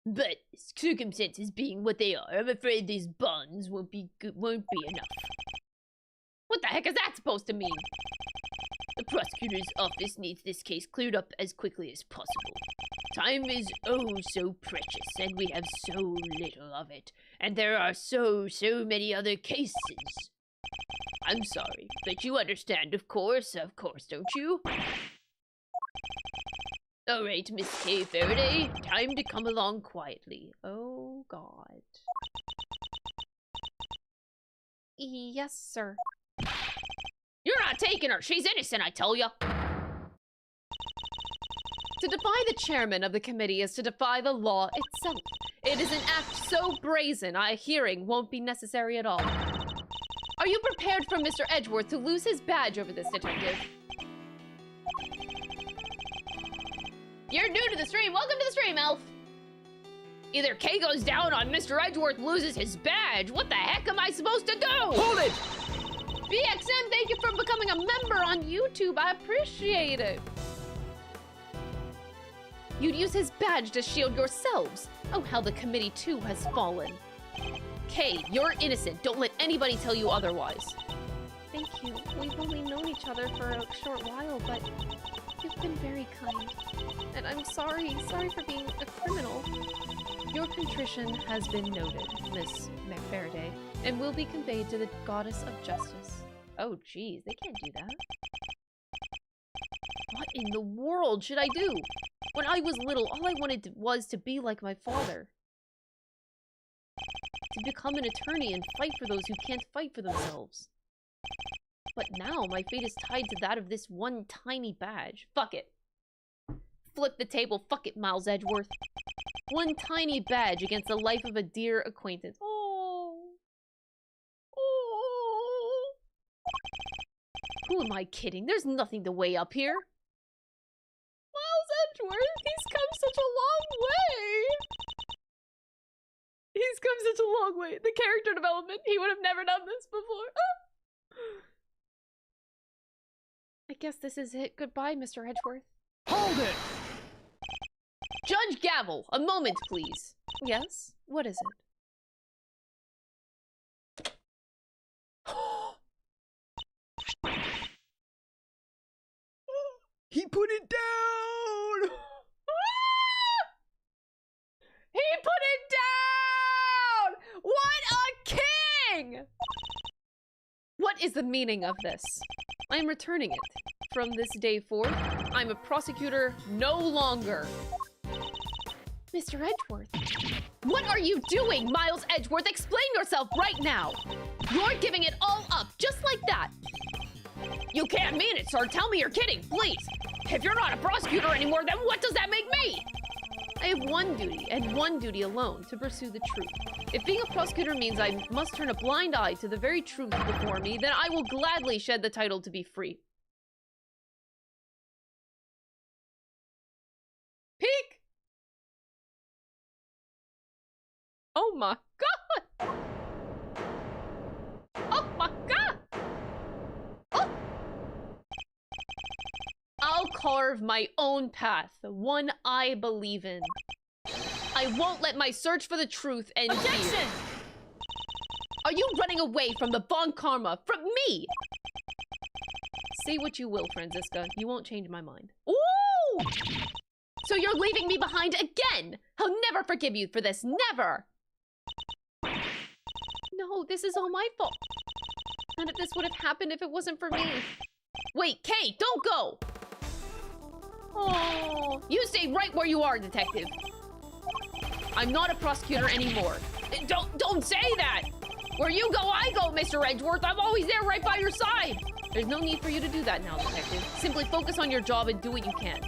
But circumstances being what they are, I'm afraid these bonds won't be enough. What the heck is that supposed to mean? The prosecutor's office needs this case cleared up as quickly as possible. Time is oh so precious, and we have so little of it. And there are so many other cases. I'm sorry, but you understand, of course, don't you? Alright, Miss K. Faraday, time to come along quietly. Oh, God. Yes, sir. You're not taking her! She's innocent, I tell ya! To defy the chairman of the committee is to defy the law itself. It is an act so brazen, a hearing won't be necessary at all. Are you prepared for Mr. Edgeworth to lose his badge over this, detective? You're new to the stream. Welcome to the stream, Elf. Either Kay goes down on Mr. Edgeworth loses his badge. What the heck am I supposed to do? Hold it! BXM, thank you for becoming a member on YouTube. I appreciate it. You'd use his badge to shield yourselves. Oh, how the committee too has fallen. Kay, you're innocent. Don't let anybody tell you otherwise. Thank you. We've only known each other for a short while, but you've been very kind. And I'm sorry for being a criminal. Your contrition has been noted, Miss McFaraday, and will be conveyed to the goddess of justice. Oh, geez, they can't do that. What in the world should I do? When I was little, all I wanted was to be like my father. To become an attorney and fight for those who can't fight for themselves. But now, my fate is tied to that of this one tiny badge. Fuck it. Flip the table. Fuck it, Miles Edgeworth. One tiny badge against the life of a dear acquaintance. Oh. Oh. Who am I kidding? There's nothing to weigh up here. Miles Edgeworth, he's come such a long way. He's come such a long way. The character development, he would have never done this before. Oh. I guess this is it. Goodbye, Mr. Edgeworth. Hold it! Judge Gavel, a moment, please. Yes? What is it? He put it down! He put it down! What a king! What is the meaning of this? I am returning it. From this day forth, I'm a prosecutor no longer. Mr. Edgeworth. What are you doing, Miles Edgeworth? Explain yourself right now. You're giving it all up, just like that. You can't mean it, sir. Tell me you're kidding, please. If you're not a prosecutor anymore, then what does that make me? I have one duty, and one duty alone, to pursue the truth. If being a prosecutor means I must turn a blind eye to the very truth before me, then I will gladly shed the title to be free. Peek! Oh my god! Oh my god! Oh! I'll carve my own path, one I believe in. I won't let my search for the truth end here. Are you running away from the Von Karma? From me? Say what you will, Franziska. You won't change my mind. Ooh! So you're leaving me behind again! I'll never forgive you for this, never! No, this is all my fault. None of this would have happened if it wasn't for me. Wait, Kate, don't go! Oh, you stay right where you are, detective. I'm not a prosecutor anymore. Don't say that! Where you go, I go, Mr. Edgeworth. I'm always there right by your side. There's no need for you to do that now, detective. Simply focus on your job and do what you can.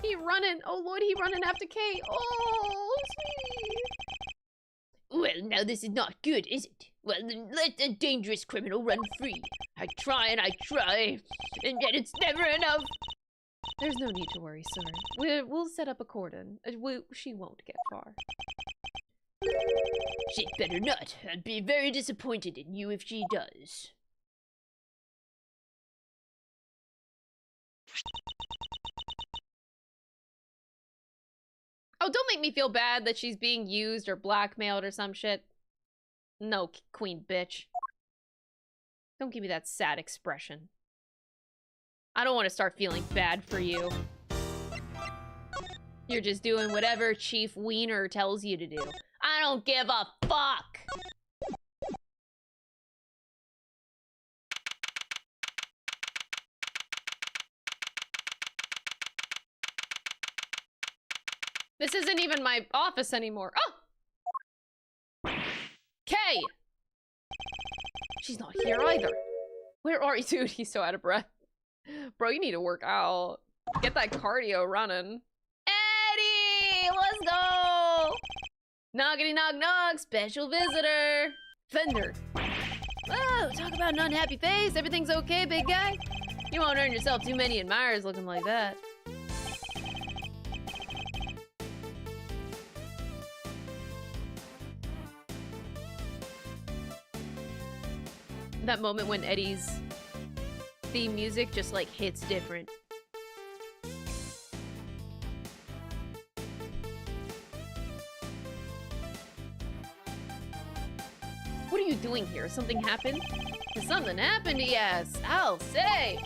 He running. Oh, Lord, he running after Kate. Oh, sweet. Well, now this is not good, is it? Well, then let the dangerous criminal run free. I try, and yet it's never enough. There's no need to worry, sir. We'll set up a cordon. She won't get far. She'd better not. I'd be very disappointed in you if she does. Oh, don't make me feel bad that she's being used or blackmailed or some shit. No, queen bitch. Don't give me that sad expression. I don't want to start feeling bad for you. You're just doing whatever Chief Wiener tells you to do. I don't give a fuck! This isn't even my office anymore. Oh! Kay! She's not here either. Where are you? Dude, he's so out of breath. Bro, you need to work out. Get that cardio running. Eddie! Let's go! Knockity knock knock, special visitor. Fender. Oh, talk about an unhappy face. Everything's okay, big guy? You won't earn yourself too many admirers looking like that. That moment when Eddie's theme music just like hits different. What are you doing here? Something happened? Has something happened, he asks. I'll say.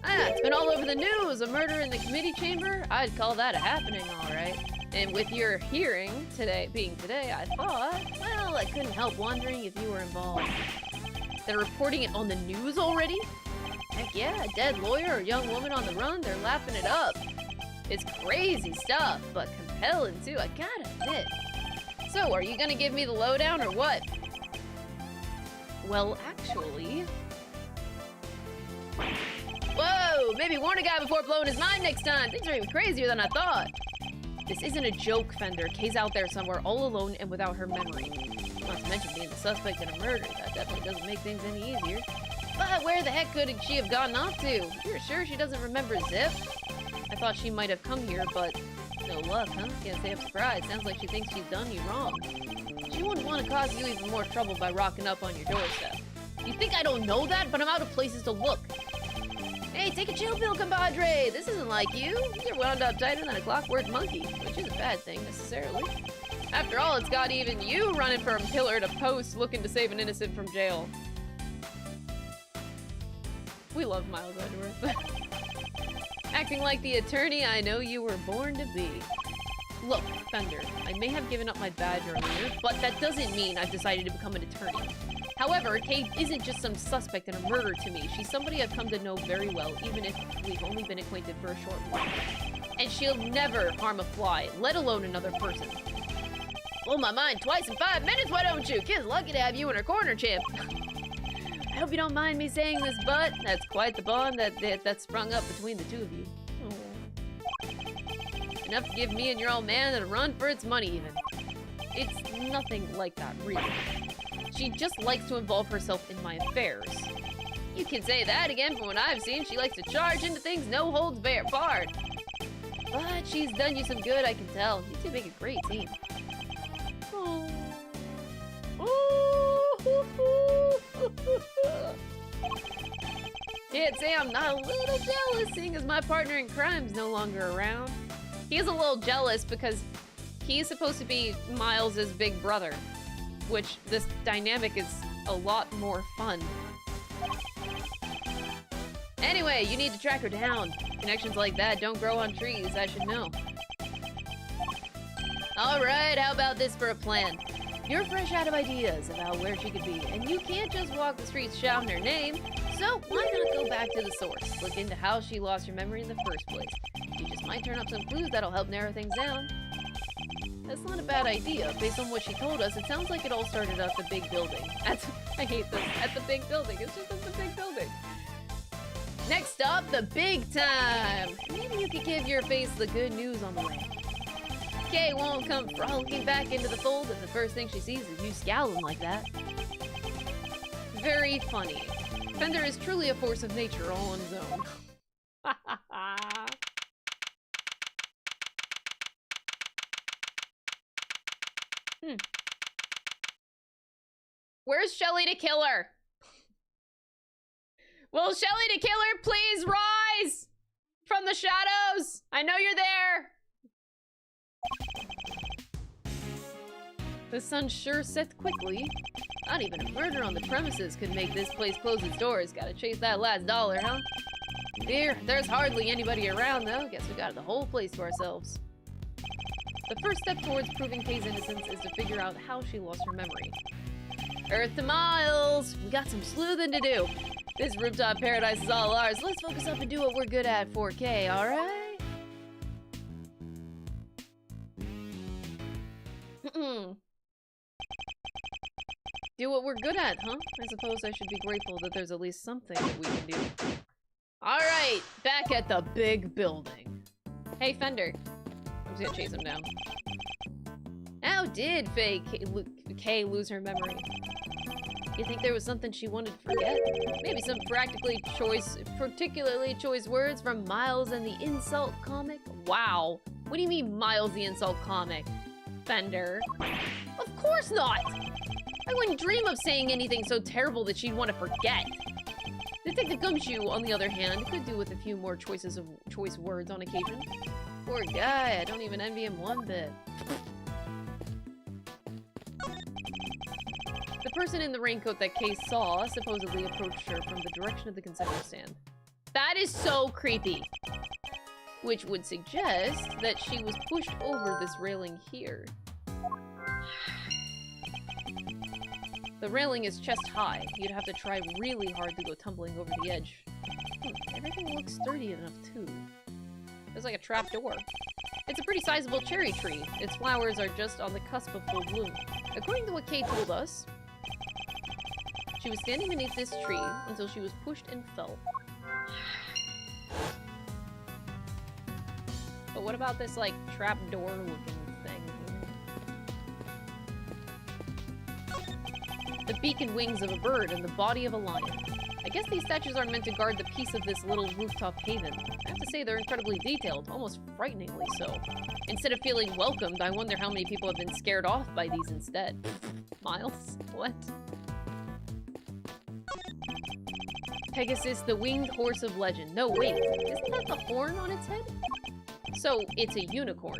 It's been all over the news. A murder in the committee chamber? I'd call that a happening, all right. And with your hearing being today, I thought, well, I couldn't help wondering if you were involved. They're reporting it on the news already? Heck yeah, a dead lawyer or a young woman on the run, they're lapping it up. It's crazy stuff, but compelling too, I gotta admit. So, are you gonna give me the lowdown or what? Well, actually... Whoa! Maybe warn a guy before blowing his mind next time! Things are even crazier than I thought! This isn't a joke, Fender. Kay's out there somewhere all alone and without her memory. Not to mention being the suspect in a murder. That definitely doesn't make things any easier. But where the heck could she have gotten off to? You're sure she doesn't remember Zip? I thought she might have come here, but no luck, huh? Can't say I'm surprised. Sounds like she thinks she's done you wrong. She wouldn't want to cause you even more trouble by rocking up on your doorstep. You think I don't know that? But I'm out of places to look. Hey, take a chill pill, compadre. This isn't like you. You're wound up tighter than a clockwork monkey, which isn't a bad thing, necessarily. After all, it's got even you running from pillar to post looking to save an innocent from jail. We love Miles Edgeworth. Acting like the attorney I know you were born to be. Look, Fender, I may have given up my badge earlier, but that doesn't mean I've decided to become an attorney. However, Kate isn't just some suspect in a murder to me. She's somebody I've come to know very well, even if we've only been acquainted for a short while. And she'll never harm a fly, let alone another person. Blow my mind twice in 5 minutes, why don't you? Kid's lucky to have you in her corner, champ. I hope you don't mind me saying this, but that's quite the bond that sprung up between the two of you. Oh. Enough to give me and your old man a run for its money, even. It's nothing like that, really. She just likes to involve herself in my affairs. You can say that again from what I've seen. She likes to charge into things no holds barred. But she's done you some good, I can tell. You two make a great team. Can't say I'm not a little jealous, seeing as my partner in crime's no longer around. He is a little jealous because he's supposed to be Miles' big brother, which this dynamic is a lot more fun. Anyway, you need to track her down. Connections like that don't grow on trees, I should know. Alright, how about this for a plan? You're fresh out of ideas about where she could be, and you can't just walk the streets shouting her name, so why not go back to the source? Look into how she lost her memory in the first place. You just might turn up some clues that'll help narrow things down. That's not a bad idea. Based on what she told us, it sounds like it all started at the big building. I hate this. At the big building. It's just at the big building. Next up, the big time. Maybe you could give your face the good news on the way. Kay won't come frolicking back into the fold if the first thing she sees is you scowling like that. Very funny. Fender is truly a force of nature all on his own. Where's Shelly to kill her? Will Shelly to kill her please rise from the shadows? I know you're there. The sun sure sets quickly. Not even a murder on the premises could make this place close its doors. Gotta chase that last dollar, huh? Here, there's hardly anybody around though. Guess we got the whole place to ourselves. The first step towards proving Kay's innocence is to figure out how she lost her memory. Earth to Miles! We got some sleuthing to do. This rooftop paradise is all ours. Let's focus up and do what we're good at for Kay, alright? Do what we're good at, huh? I suppose I should be grateful that there's at least something that we can do. Alright, back at the big building. Hey, Fender. I'm just gonna chase him down. How did Kay lose her memory? You think there was something she wanted to forget? Maybe some particularly choice words from Miles and the Insult comic? Wow. What do you mean Miles the Insult comic? Fender. Of course not! I wouldn't dream of saying anything so terrible that she'd want to forget. Detective Gumshoe, on the other hand, could do with a few more choice words on occasion. Poor guy, I don't even envy him one bit. The person in the raincoat that Kay saw supposedly approached her from the direction of the concession stand. That is so creepy. Which would suggest that she was pushed over this railing here. The railing is chest high. You'd have to try really hard to go tumbling over the edge. Everything looks sturdy enough too. There's like a trap door. It's a pretty sizable cherry tree. Its flowers are just on the cusp of full bloom. According to what Kay told us, she was standing beneath this tree until she was pushed and fell. But what about this, like, trap door looking thing here? The beak and wings of a bird and the body of a lion. I guess these statues are meant to guard the peace of this little rooftop haven. I have to say they're incredibly detailed, almost frighteningly so. Instead of feeling welcomed, I wonder how many people have been scared off by these instead. Miles? What? Pegasus, the winged horse of legend. No, wait. Isn't that the horn on its head? So, it's a unicorn.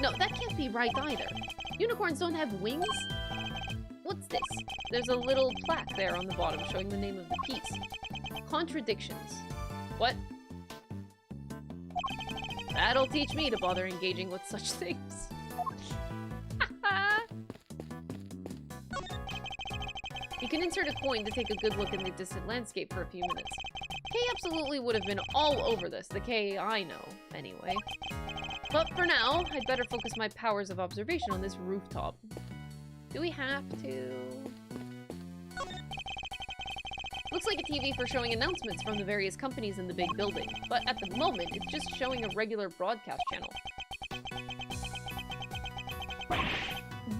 No, that can't be right either. Unicorns don't have wings? What's this? There's a little plaque there on the bottom showing the name of the piece. Contradictions. What? That'll teach me to bother engaging with such things. You can insert a coin to take a good look in the distant landscape for a few minutes. Kay absolutely would have been all over this, the Kay I know, anyway. But for now, I'd better focus my powers of observation on this rooftop. Do we have to? Looks like a TV for showing announcements from the various companies in the big building, but at the moment, it's just showing a regular broadcast channel.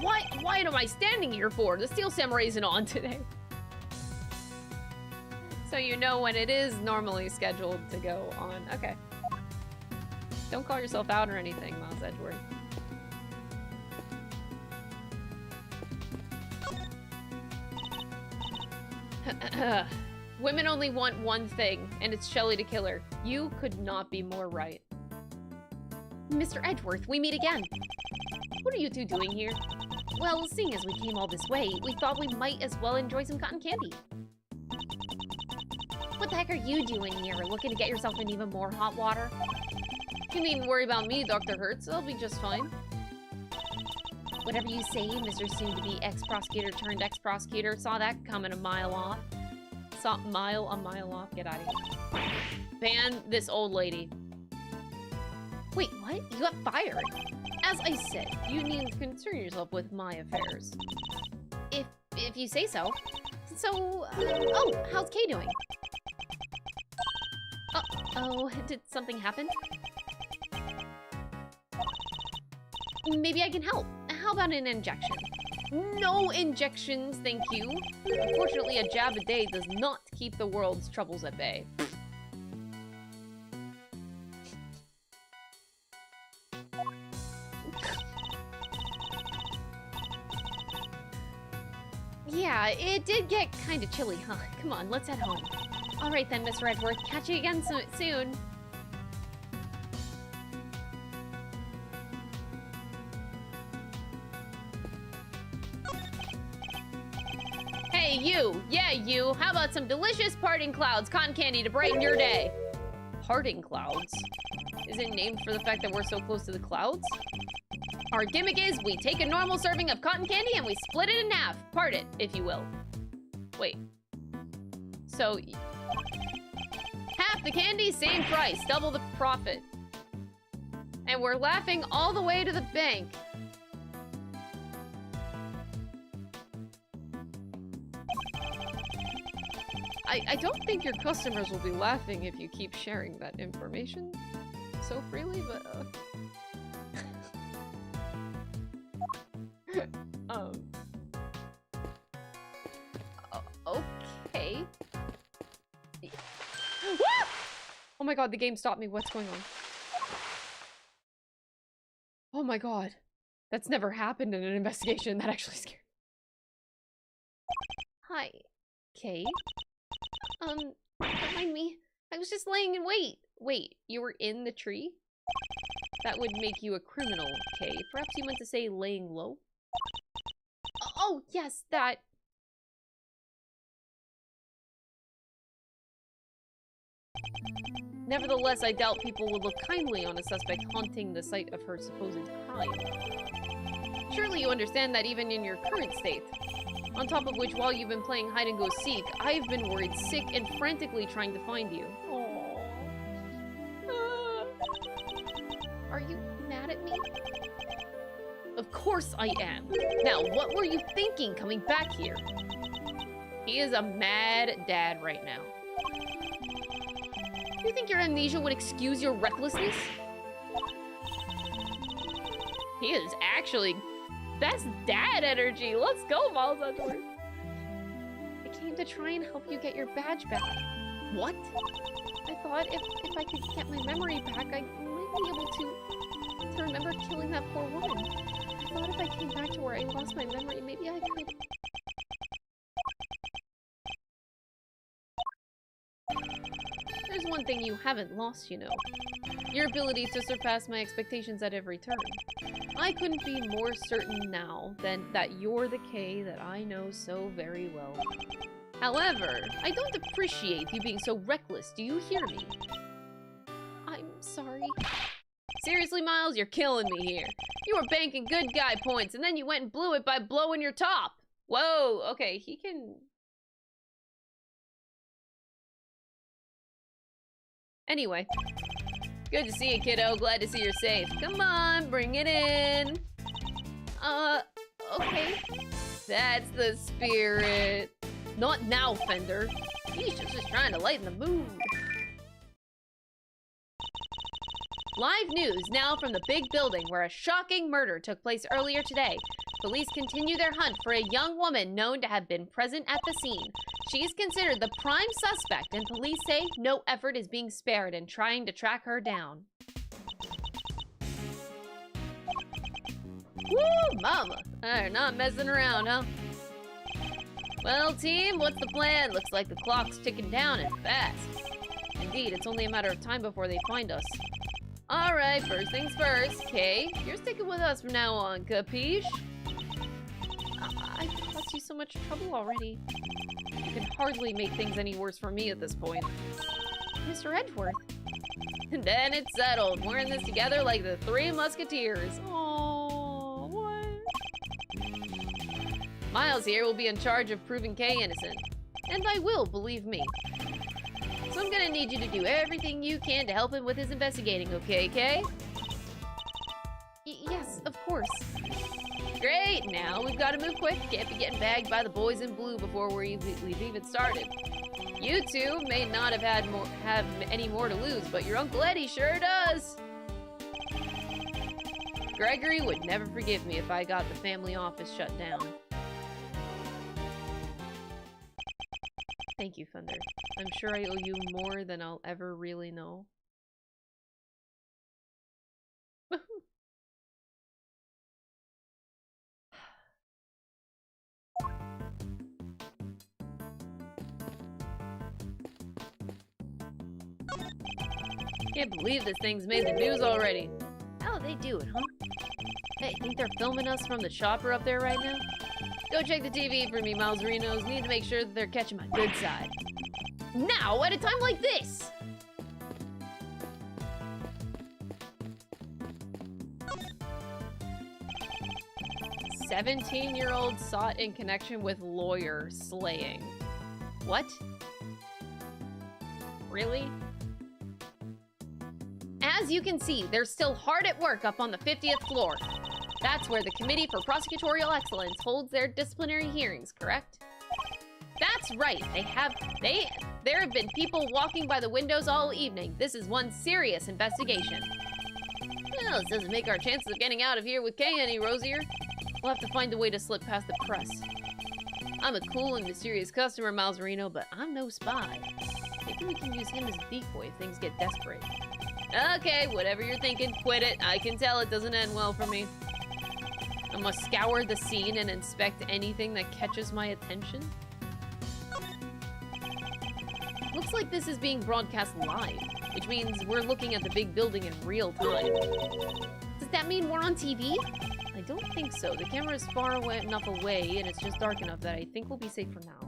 What am I standing here for? The Steel Samurai isn't on today. So you know when it is normally scheduled to go on. Okay. Don't call yourself out or anything, Miles Edgeworth. Women only want one thing, and it's Shelly to kill her. You could not be more right. Mr. Edgeworth, we meet again. What are you two doing here? Well, seeing as we came all this way, we thought we might as well enjoy some cotton candy. What the heck are you doing here? Looking to get yourself in even more hot water? You needn't worry about me, Dr. Hertz. I'll be just fine. Whatever you say, Mr. Soon-to-be ex-prosecutor turned ex-prosecutor. Saw that coming a mile off. Saw a mile off. Get out of here. Ban this old lady. Wait, what? You got fired? As I said, you needn't concern yourself with my affairs. If you say so. So, oh, how's Kay doing? Uh-oh, did something happen? Maybe I can help. How about an injection? No injections, thank you. Unfortunately, a jab a day does not keep the world's troubles at bay. Yeah, it did get kind of chilly, huh? Come on, let's head home. All right then, Miss Redworth. Catch you again soon. Hey, you! Yeah, you! How about some delicious parting clouds, cotton candy to brighten your day? Parting clouds? Is it named for the fact that we're so close to the clouds? Our gimmick is we take a normal serving of cotton candy and we split it in half. Part it, if you will. Wait. So, half the candy, same price, double the profit. And we're laughing all the way to the bank. I don't think your customers will be laughing if you keep sharing that information so freely, but okay. Oh my god, the game stopped me. What's going on? Oh my god. That's never happened in an investigation. That actually scared me. Hi, Kay. Don't mind me. I was just laying in wait. Wait, you were in the tree? That would make you a criminal, Kay. Perhaps you meant to say laying low? Oh, yes, that. Nevertheless, I doubt people would look kindly on a suspect haunting the site of her supposed crime. Surely you understand that even in your current state. On top of which, while you've been playing hide-and-go-seek, I've been worried sick and frantically trying to find you. Are you mad at me? Of course I am. Now, what were you thinking coming back here? He is a mad dad right now. You think your amnesia would excuse your recklessness? He is actually best dad energy. Let's go, Malzador. I came to try and help you get your badge back. What? I thought if I could get my memory back, I might be able to remember killing that poor woman. I thought if I came back to where I lost my memory, maybe I could... There's one thing you haven't lost, you know. Your ability to surpass my expectations at every turn. I couldn't be more certain now than that you're the Kay that I know so very well. However, I don't appreciate you being so reckless. Do you hear me? I'm sorry. Seriously, Miles, you're killing me here. You were banking good guy points, and then you went and blew it by blowing your top. Whoa, okay, he can... Anyway. Good to see you, kiddo. Glad to see you're safe. Come on, bring it in. Okay. That's the spirit. Not now, Fender. He's just trying to lighten the mood. Live news now from the big building where a shocking murder took place earlier today. Police continue their hunt for a young woman known to have been present at the scene. She is considered the prime suspect, and police say no effort is being spared in trying to track her down. Woo, mama! They're not messing around, huh? Well, team, what's the plan? Looks like the clock's ticking down and fast. Indeed, it's only a matter of time before they find us. Alright, first things first. Kay, you're sticking with us from now on, capiche? I caused you so much trouble already. You can hardly make things any worse for me at this point. Mr. Edgeworth. And then it's settled. We're in this together like the Three Musketeers. Oh, what? Miles here will be in charge of proving Kay innocent. And I will, believe me. So I'm gonna need you to do everything you can to help him with his investigating, okay, Kay? Yes, of course. Great, now we've got to move quick. Can't be getting bagged by the boys in blue before we've even started. You two may not have any more to lose, but your Uncle Eddie sure does. Gregory would never forgive me if I got the family office shut down. Thank you, Thunder. I'm sure I owe you more than I'll ever really know. Can't believe this thing's made the news already. How do they do it, huh? Hey, think they're filming us from the chopper up there right now? Go check the TV for me, Miles Rinos. Need to make sure that they're catching my good side. Now, at a time like this! "17-year-old sought in connection with lawyer slaying." What? Really? As you can see, they're still hard at work up on the 50th floor. That's where the Committee for Prosecutorial Excellence holds their disciplinary hearings, correct? That's right, there have been people walking by the windows all evening. This is one serious investigation. Well, this doesn't make our chances of getting out of here with Kay any rosier. We'll have to find a way to slip past the press. I'm a cool and mysterious customer, Miles Reno, but I'm no spy. Maybe we can use him as a decoy if things get desperate. Okay, whatever you're thinking, quit it. I can tell it doesn't end well for me. I must scour the scene and inspect anything that catches my attention. Looks like this is being broadcast live, which means we're looking at the big building in real time. Does that mean we're on TV? I don't think so. The camera is far enough away, and it's just dark enough that I think we'll be safe for now.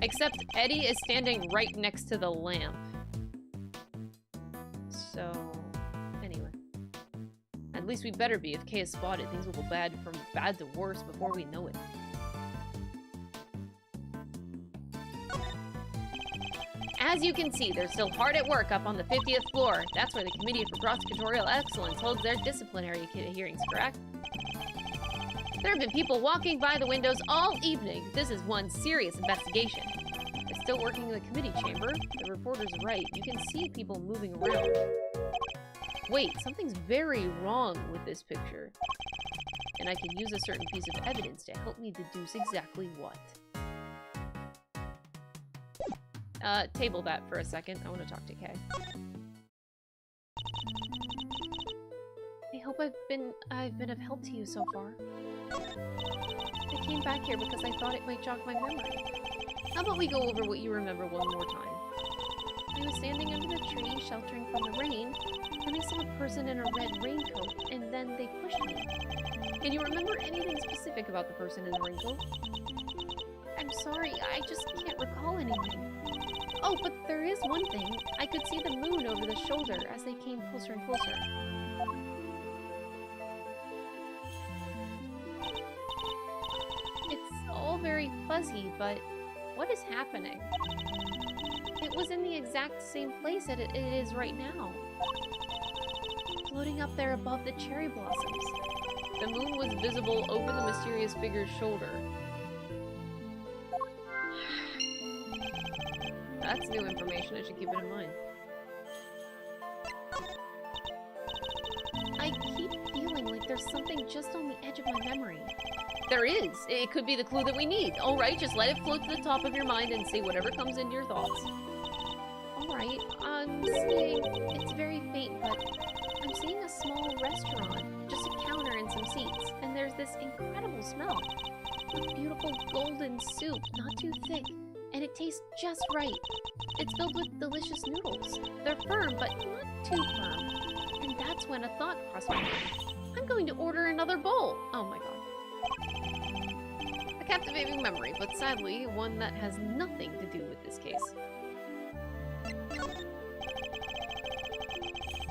Except Eddie is standing right next to the lamp. So, anyway. At least we better be. If Kay is spotted, things will go from bad to worse before we know it. As you can see, they're still hard at work up on the 50th floor. That's where the Committee for Prosecutorial Excellence holds their disciplinary hearings, correct? There have been people walking by the windows all evening. This is one serious investigation. They're still working in the committee chamber. The reporter's right. You can see people moving around. Wait, something's very wrong with this picture. And I can use a certain piece of evidence to help me deduce exactly what. Table that for a second. I want to talk to Kay. I hope I've been of help to you so far. I came back here because I thought it might jog my memory. How about we go over what you remember one more time? I was standing under the tree, sheltering from the rain, and I saw a person in a red raincoat, and then they pushed me. Can you remember anything specific about the person in the raincoat? I'm sorry, I just can't recall anything. Oh, but there is one thing. I could see the moon over the shoulder as they came closer and closer. It's all very fuzzy, but what is happening? It was in the exact same place that it is right now. Floating up there above the cherry blossoms. The moon was visible over the mysterious figure's shoulder. That's new information. I should keep it in mind. I keep feeling like there's something just on the edge of my memory. There is. It could be the clue that we need. Alright, just let it float to the top of your mind and see whatever comes into your thoughts. Alright, I'm seeing... It's very faint, but... I'm seeing a small restaurant. Just a counter and some seats. And there's this incredible smell. Beautiful golden soup, not too thick. And it tastes just right. It's filled with delicious noodles. They're firm, but not too firm. And that's when a thought crossed my mind. I'm going to order another bowl. Oh my god. A captivating memory, but sadly, one that has nothing to do with this case.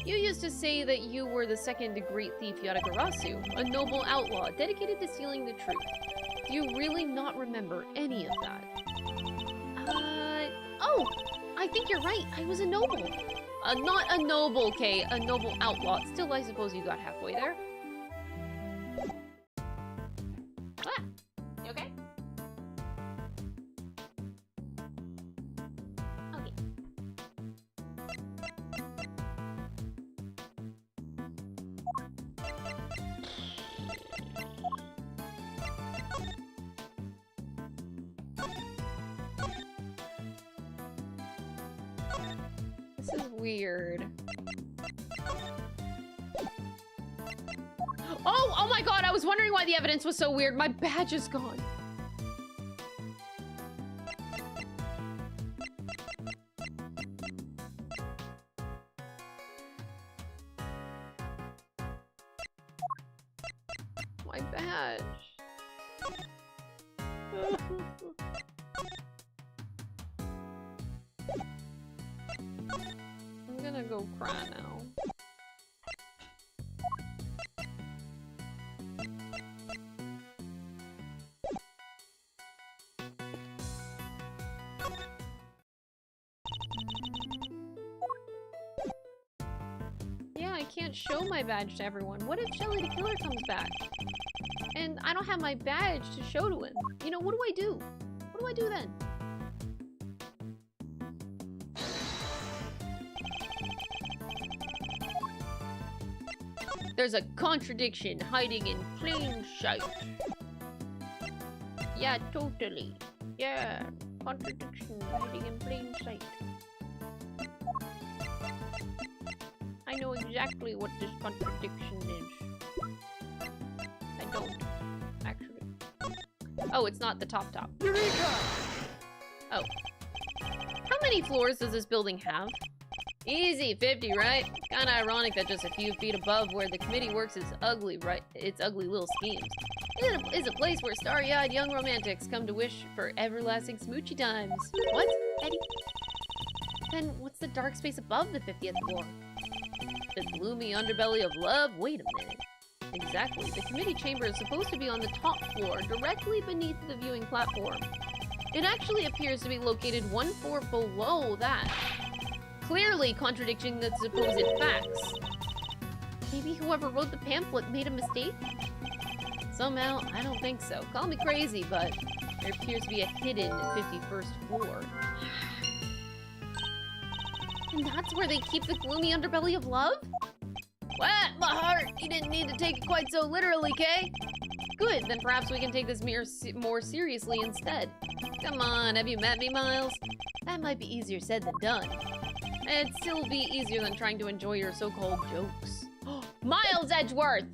You used to say that you were the second great thief Yatagarasu, a noble outlaw dedicated to stealing the truth. Do you really not remember any of that? Oh! I think you're right. I was a noble. Not a noble, Kay. A noble outlaw. Still, I suppose you got halfway there. Ah! You okay? Okay. This is weird. Oh my god, I was wondering why the evidence was so weird. My badge is gone. My badge. I'm gonna go cry now. Yeah, I can't show my badge to everyone. What if Shelly the Killer comes back? And I don't have my badge to show to him. You know, what do I do? What do I do then? There's a contradiction hiding in plain sight. Yeah, totally. Yeah, contradiction hiding in plain sight. I know exactly what this contradiction is. I don't, actually. Oh, it's not the top. Eureka! Oh. How many floors does this building have? Easy, 50, right? Kinda ironic that just a few feet above where the committee works its ugly little schemes. It's a place where starry-eyed young romantics come to wish for everlasting smoochy times. What, Eddie? Then what's the dark space above the 50th floor? The gloomy underbelly of love? Wait a minute. Exactly. The committee chamber is supposed to be on the top floor, directly beneath the viewing platform. It actually appears to be located one floor below that. Clearly contradicting the supposed facts. Maybe whoever wrote the pamphlet made a mistake? Somehow, I don't think so. Call me crazy, but there appears to be a hidden 51st floor. And that's where they keep the gloomy underbelly of love? What? My heart! You didn't need to take it quite so literally, Kay? Good, then perhaps we can take this more seriously instead. Come on, have you met me, Miles? That might be easier said than done. It'd still be easier than trying to enjoy your so-called jokes. Miles Edgeworth!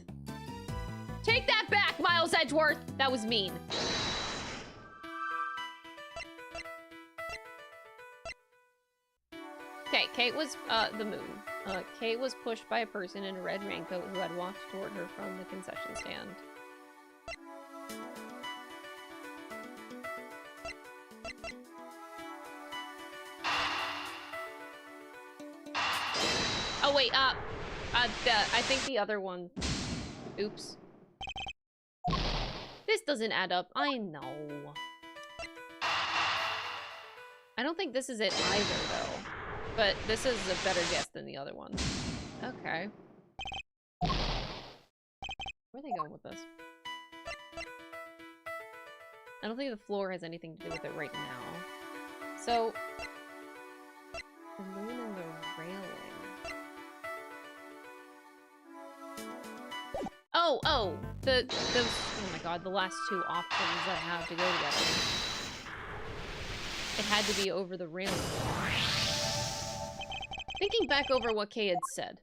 Take that back, Miles Edgeworth! That was mean. Okay, Kate was, the moon. Kate was pushed by a person in a red raincoat who had walked toward her from the concession stand. Oh wait, I think the other one. Oops. This doesn't add up. I know. I don't think this is it either, though. But this is a better guess than the other one. Okay. Where are they going with this? I don't think the floor has anything to do with it right now. So... the moon and the railing. Oh, oh my god, the last two options that have to go together. It had to be over the railing. Thinking back over what Kay had said.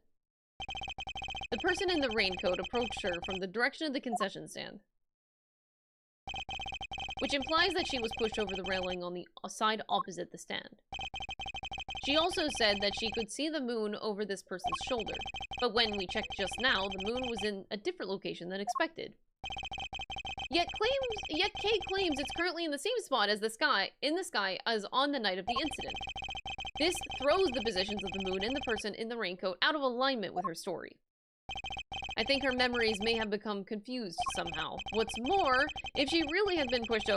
The person in the raincoat approached her from the direction of the concession stand. Which implies that she was pushed over the railing on the side opposite the stand. She also said that she could see the moon over this person's shoulder, but when we checked just now, the moon was in a different location than expected. Yet Kay claims it's currently in the same spot as the sky as on the night of the incident. This throws the positions of the moon and the person in the raincoat out of alignment with her story. I think her memories may have become confused somehow. What's more, if she really had been pushed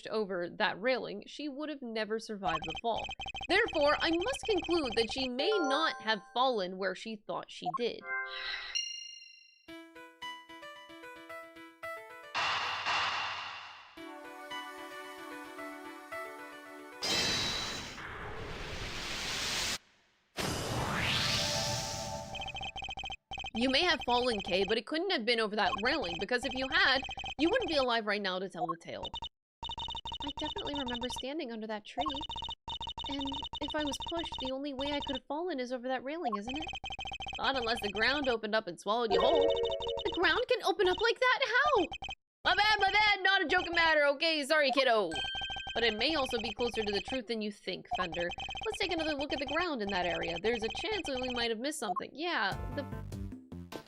over that railing, she would have never survived the fall. Therefore, I must conclude that she may not have fallen where she thought she did. You may have fallen, Kay, but it couldn't have been over that railing, because if you had, you wouldn't be alive right now to tell the tale. I definitely remember standing under that tree. And if I was pushed, the only way I could have fallen is over that railing, isn't it? Not unless the ground opened up and swallowed you whole. The ground can open up like that? How? My bad, not a joking matter, okay? Sorry, kiddo. But it may also be closer to the truth than you think, Fender. Let's take another look at the ground in that area. There's a chance that we might have missed something. Yeah,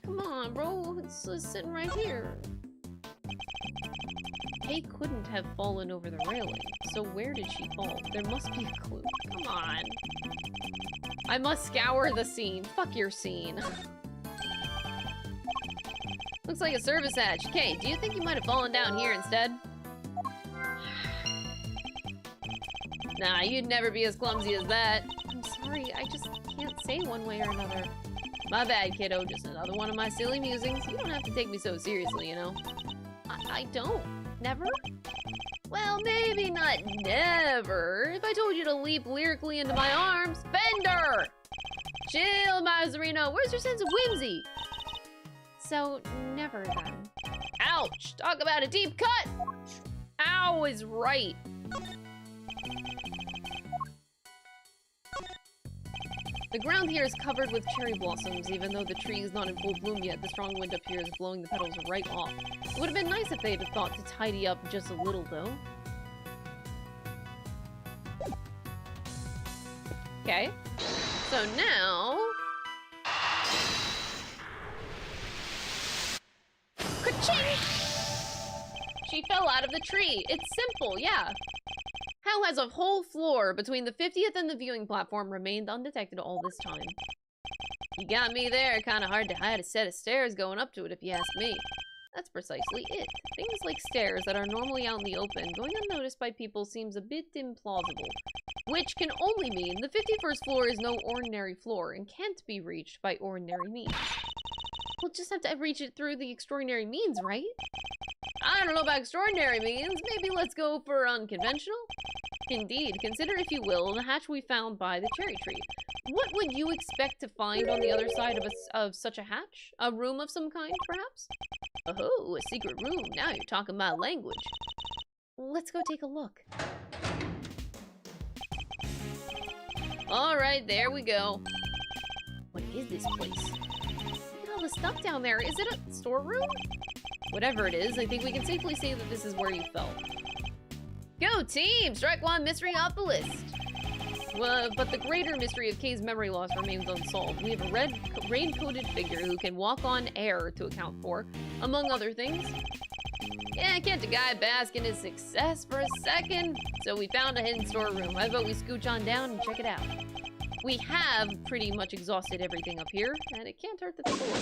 Come on, bro. It's sitting right here. Kay couldn't have fallen over the railing, so where did she fall? There must be a clue. Come on. I must scour the scene. Fuck your scene. Looks like a service hatch. Kay, do you think you might have fallen down here instead? Nah, you'd never be as clumsy as that. I'm sorry, I just can't say one way or another. My bad, kiddo. Just another one of my silly musings. You don't have to take me so seriously, you know? I don't. Never? Well, maybe not never. If I told you to leap lyrically into my arms. Fender! Chill, Mazzarino. Where's your sense of whimsy? So, never then. Ouch! Talk about a deep cut! Ow is right. The ground here is covered with cherry blossoms. Even though the tree is not in full bloom yet, the strong wind up here is blowing the petals right off. It would have been nice if they'd have thought to tidy up just a little, though. Okay. So now... Ka-ching! She fell out of the tree. It's simple, yeah. How has a whole floor between the 50th and the viewing platform remained undetected all this time? You got me there. Kind of hard to hide a set of stairs going up to it if you ask me. That's precisely it. Things like stairs that are normally out in the open going unnoticed by people seems a bit implausible. Which can only mean the 51st floor is no ordinary floor and can't be reached by ordinary means. We'll just have to reach it through the extraordinary means, right? I don't know about extraordinary means. Maybe let's go for unconventional? Indeed. Consider, if you will, the hatch we found by the cherry tree. What would you expect to find on the other side of such a hatch? A room of some kind, perhaps? Oh, a secret room. Now you're talking my language. Let's go take a look. Alright, there we go. What is this place? Look at all the stuff down there. Is it a storeroom? Whatever it is, I think we can safely say that this is where you fell. Go team! Strike one mystery off the list! Well, but the greater mystery of Kay's memory loss remains unsolved. We have a rain-coated figure who can walk on air to account for, among other things. Yeah, can't a guy bask in his success for a second? So we found a hidden storeroom. I vote we scooch on down and check it out. We have pretty much exhausted everything up here, and it can't hurt that the door.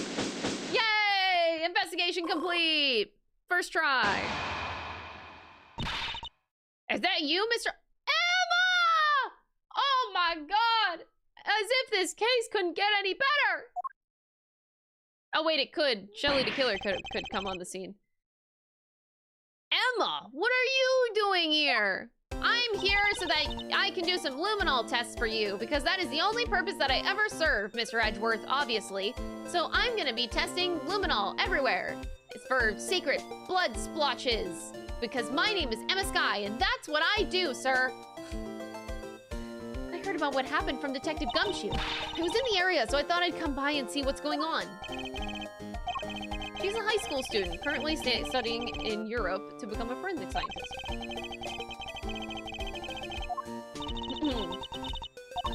Yay! Investigation complete! First try. Is that you, Mr. Emma? Oh my god! As if this case couldn't get any better! Oh wait, it could. Shelly the Killer could come on the scene. Emma, what are you doing here? I'm here so that I can do some luminol tests for you, because that is the only purpose that I ever serve, Mr. Edgeworth, obviously. So I'm gonna be testing luminol everywhere. It's for secret blood splotches. Because my name is Emma Skye, and that's what I do, sir. I heard about what happened from Detective Gumshoe. I was in the area, so I thought I'd come by and see what's going on. She's a high school student, currently studying in Europe to become a forensic scientist.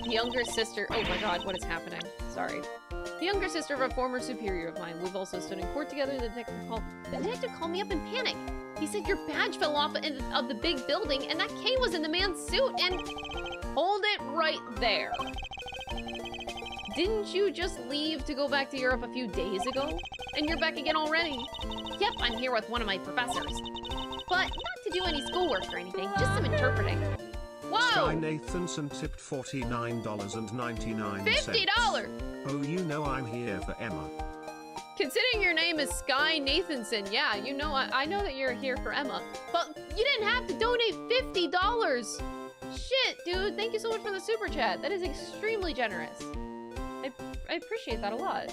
Younger sister. Oh my god, what is happening? Sorry. The younger sister of a former superior of mine. We've also stood in court together. The detective called me up in panic. He said your badge fell off of the big building and that K was in the man's suit and... Hold it right there. Didn't you just leave to go back to Europe a few days ago? And you're back again already? Yep, I'm here with one of my professors. But not to do any schoolwork or anything, just some interpreting. Whoa! Sky Nathanson tipped $49.99. $50! Oh, you know I'm here for Emma. Considering your name is Sky Nathanson, yeah, you know, I know that you're here for Emma. But you didn't have to donate $50! Shit, dude, thank you so much for the super chat. That is extremely generous. I appreciate that a lot.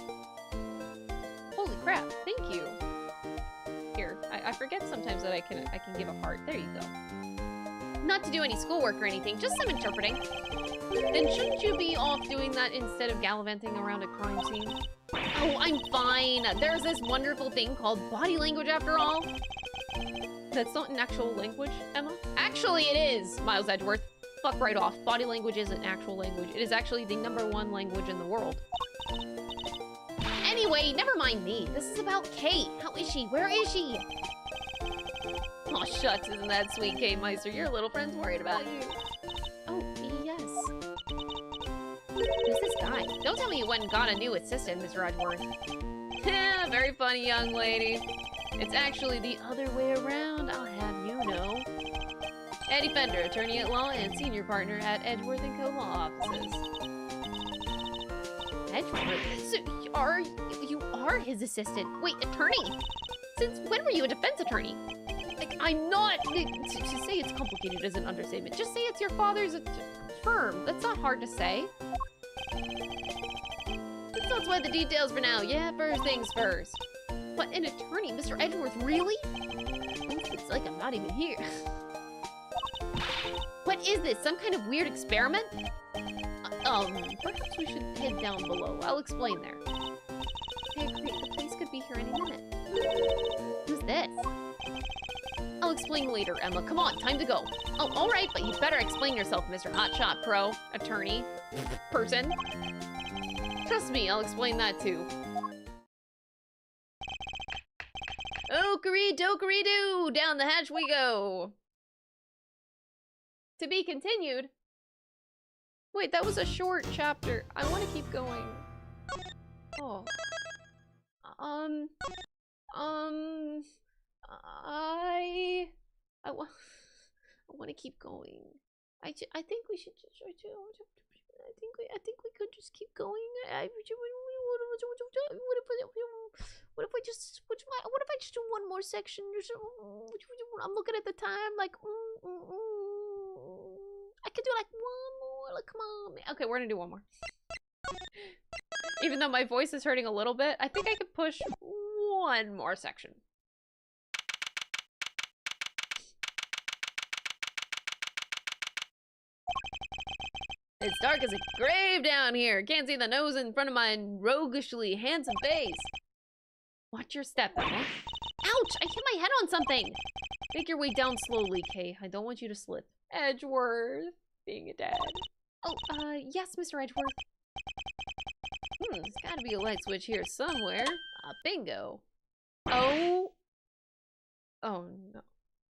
Holy crap, thank you. Here, I forget sometimes that I can give a heart. There you go. Not to do any schoolwork or anything, just some interpreting. Then shouldn't you be off doing that instead of gallivanting around a crime scene? Oh, I'm fine. There's this wonderful thing called body language after all. That's not an actual language, Emma? Actually, it is, Miles Edgeworth. Fuck right off. Body language isn't actual language. It is actually the #1 language in the world. Anyway, never mind me. This is about Kate. How is she? Where is she? Aw, shucks, isn't that sweet, Kate Meister? Your little friend's worried about you. Oh, yes. Who's this guy? Don't tell me you went and got a new assistant, Mr. Edgeworth. Very funny, young lady. It's actually the other way around, I'll have you know. Eddie Fender, attorney at law and senior partner at Edgeworth & Co. Law Offices. Edgeworth? So you are his assistant. Wait, attorney? Since when were you a defense attorney? Like, I'm not... To say it's complicated is an understatement. Just say it's your father's firm. That's not hard to say. Let's not sweat the details for now. Yeah, first things first. But an attorney, Mr. Edgeworth, really? It's like I'm not even here. What is this? Some kind of weird experiment? Perhaps we should head down below. I'll explain there. Okay, great. The police could be here any minute. Who's this? I'll explain later, Emma. Come on, time to go. Oh, all right, but you better explain yourself, Mr. Hotshot Pro, attorney, person. Trust me, I'll explain that too. Okery-dokery-doo! Down the hatch we go! To be continued. Wait, that was a short chapter. I want to keep going. Oh. I want to keep going. I think we should just I think we could just keep going. What if I just do one more section? I'm looking at the time like I could do like one more. Like, come on, man. Okay, we're gonna do one more. Even though my voice is hurting a little bit, I think I could push one more section. It's dark as a grave down here. Can't see the nose in front of my roguishly handsome face. Watch your step, Emma. Ouch! I hit my head on something! Make your way down slowly, Kay. I don't want you to slip. Edgeworth. Being a dad. Oh, yes, Mr. Edgeworth. There's gotta be a light switch here somewhere. Bingo. Oh. Oh, no.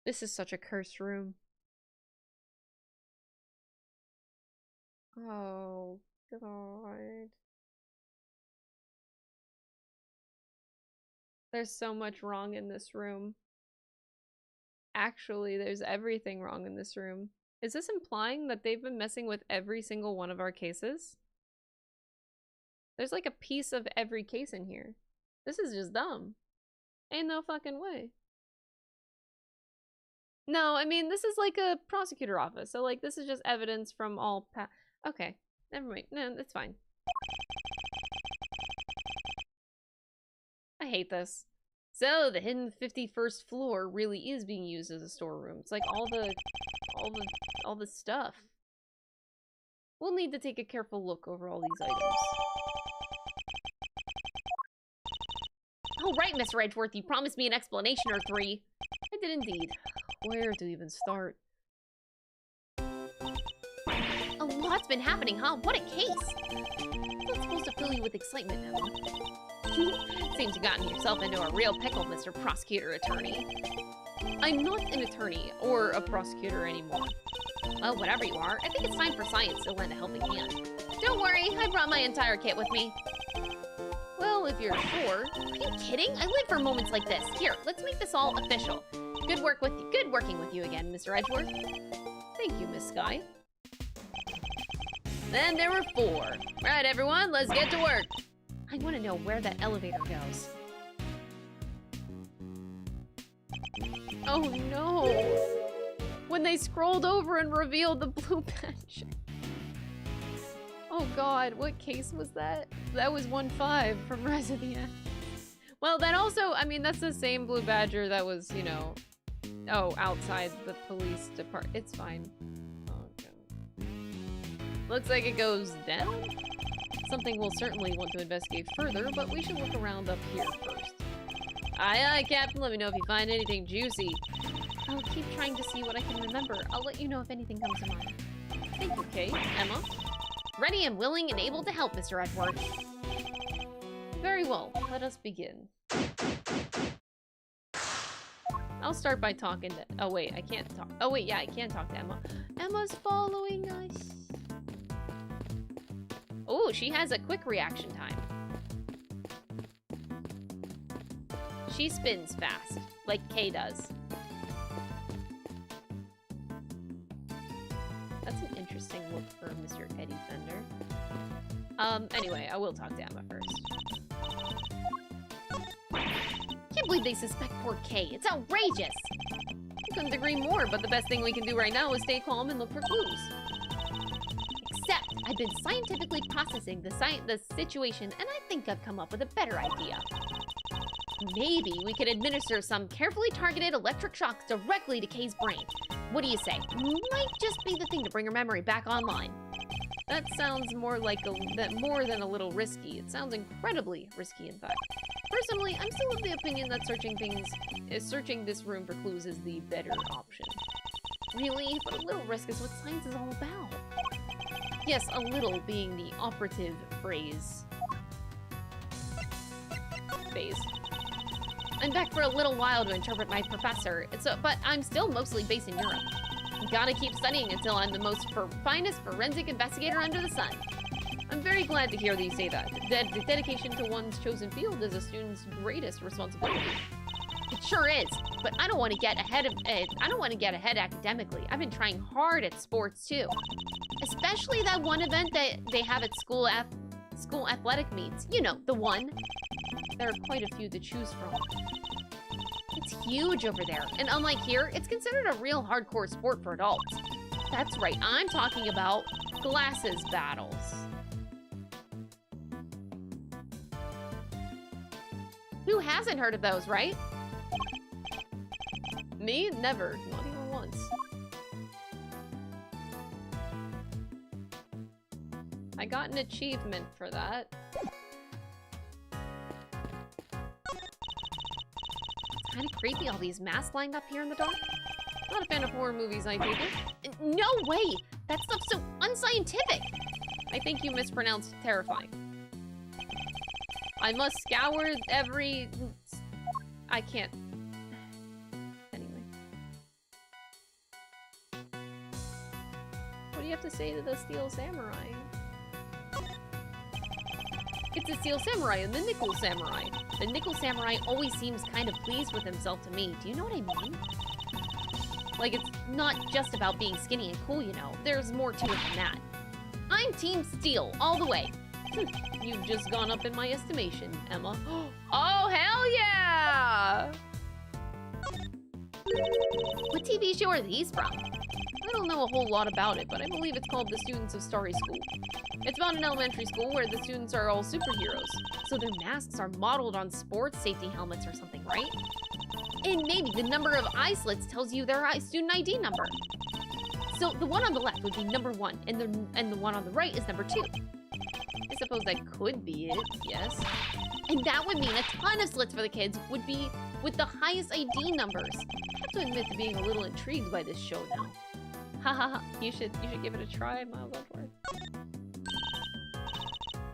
This is such a cursed room. Oh, God. There's so much wrong in this room. Actually, there's everything wrong in this room. Is this implying that they've been messing with every single one of our cases? There's like a piece of every case in here. This is just dumb. Ain't no fucking way. No, I mean, this is like a prosecutor office. So like, this is just evidence from all okay, never mind. No, that's fine. I hate this. So the hidden 51st floor really is being used as a storeroom. It's like all the stuff. We'll need to take a careful look over all these items. Oh, right, Mr. Edgeworth, you promised me an explanation or three. I did indeed. Where to even start? A lot what's been happening, huh? What a case! That's supposed to fill you with excitement, Emma. Seems you've gotten yourself into a real pickle, Mr. Prosecutor Attorney. I'm not an attorney or a prosecutor anymore. Well, whatever you are, I think it's time for science to lend a helping hand. Don't worry, I brought my entire kit with me. Well, if you're sure. Are you kidding? I live for moments like this. Here, let's make this all official. Good working with you again, Mr. Edgeworth. Thank you, Miss Sky. Then there were 4. Right, everyone, let's get to work. I want to know where that elevator goes. Oh no! When they scrolled over and revealed the blue badger. Oh god, what case was that? That was 1-5 from Rise of the End. Well, that also, I mean, that's the same blue badger that was, you know, outside the police department. It's fine. Okay. Looks like it goes down. Something we'll certainly want to investigate further, but we should look around up here first. Aye, aye, Captain. Let me know if you find anything juicy. I'll keep trying to see what I can remember. I'll let you know if anything comes to mind. Thank you, Kate. Emma? Ready and willing and able to help, Mr. Edward. Very well. Let us begin. I'll start by talking to... Oh, wait. I can't talk... Oh, wait. Yeah, I can talk to Emma. Emma's following us. Oh, she has a quick reaction time. She spins fast, like Kay does. That's an interesting look for Mr. Eddie Fender. Anyway, I will talk to Emma first. Can't believe they suspect poor Kay. It's outrageous! I couldn't agree more, but the best thing we can do right now is stay calm and look for clues. Except, I've been scientifically processing the situation, and I think I've come up with a better idea. Maybe we could administer some carefully targeted electric shocks directly to Kay's brain. What do you say? Might just be the thing to bring her memory back online. That sounds more like more than a little risky. It sounds incredibly risky, in fact. Personally, I'm still of the opinion that searching this room for clues is the better option. Really? But a little risk is what science is all about. Yes, a little being the operative phrase. I'm back for a little while to interpret my professor, but I'm still mostly based in Europe. Gotta keep studying until I'm the finest forensic investigator under the sun. I'm very glad to hear that you say that. The dedication to one's chosen field is a student's greatest responsibility. It sure is, but I don't want to get ahead academically. I've been trying hard at sports too, especially that one event that they have at school athletic meets. You know, the one. There are quite a few to choose from. It's huge over there, and unlike here, it's considered a real hardcore sport for adults. That's right, I'm talking about glasses battles. Who hasn't heard of those, right? Me? Never. Not even once. I got an achievement for that. Kind of creepy, all these masks lined up here in the dark. Not a fan of horror movies, I take it. No way! That stuff's so unscientific! I think you mispronounced terrifying. I must scour every... I can't... Anyway. What do you have to say to the Steel Samurai? It's the Steel Samurai and the Nickel Samurai. The Nickel Samurai always seems kind of pleased with himself to me. Do you know what I mean? Like, it's not just about being skinny and cool, you know. There's more to it than that. I'm Team Steel, all the way. You've just gone up in my estimation, Emma. Oh, hell yeah! What TV show are these from? I don't know a whole lot about it, but I believe it's called The Students of Starry School. It's about an elementary school where the students are all superheroes, so their masks are modeled on sports safety helmets or something, right? And maybe the number of eye slits tells you their student ID number. So the one on the left would be number 1, and the one on the right is number 2. I suppose that could be it, yes. And that would mean a ton of slits for the kids would be with the highest ID numbers. I have to admit to being a little intrigued by this show now. Haha, you should give it a try, Miles Edward.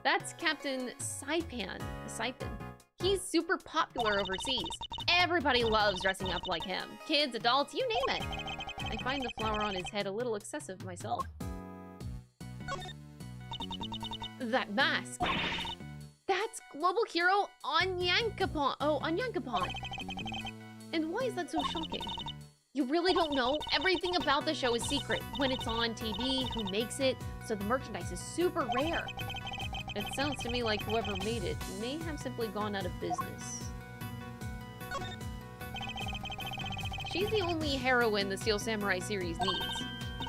That's Captain Saipan. He's super popular overseas. Everybody loves dressing up like him. Kids, adults, you name it. I find the flower on his head a little excessive myself. That mask. That's global hero Onyankopon. Oh, Onyankopon. And why is that so shocking? You really don't know? Everything about the show is secret. When it's on TV, who makes it, so the merchandise is super rare. It sounds to me like whoever made it may have simply gone out of business. She's the only heroine the Steel Samurai series needs.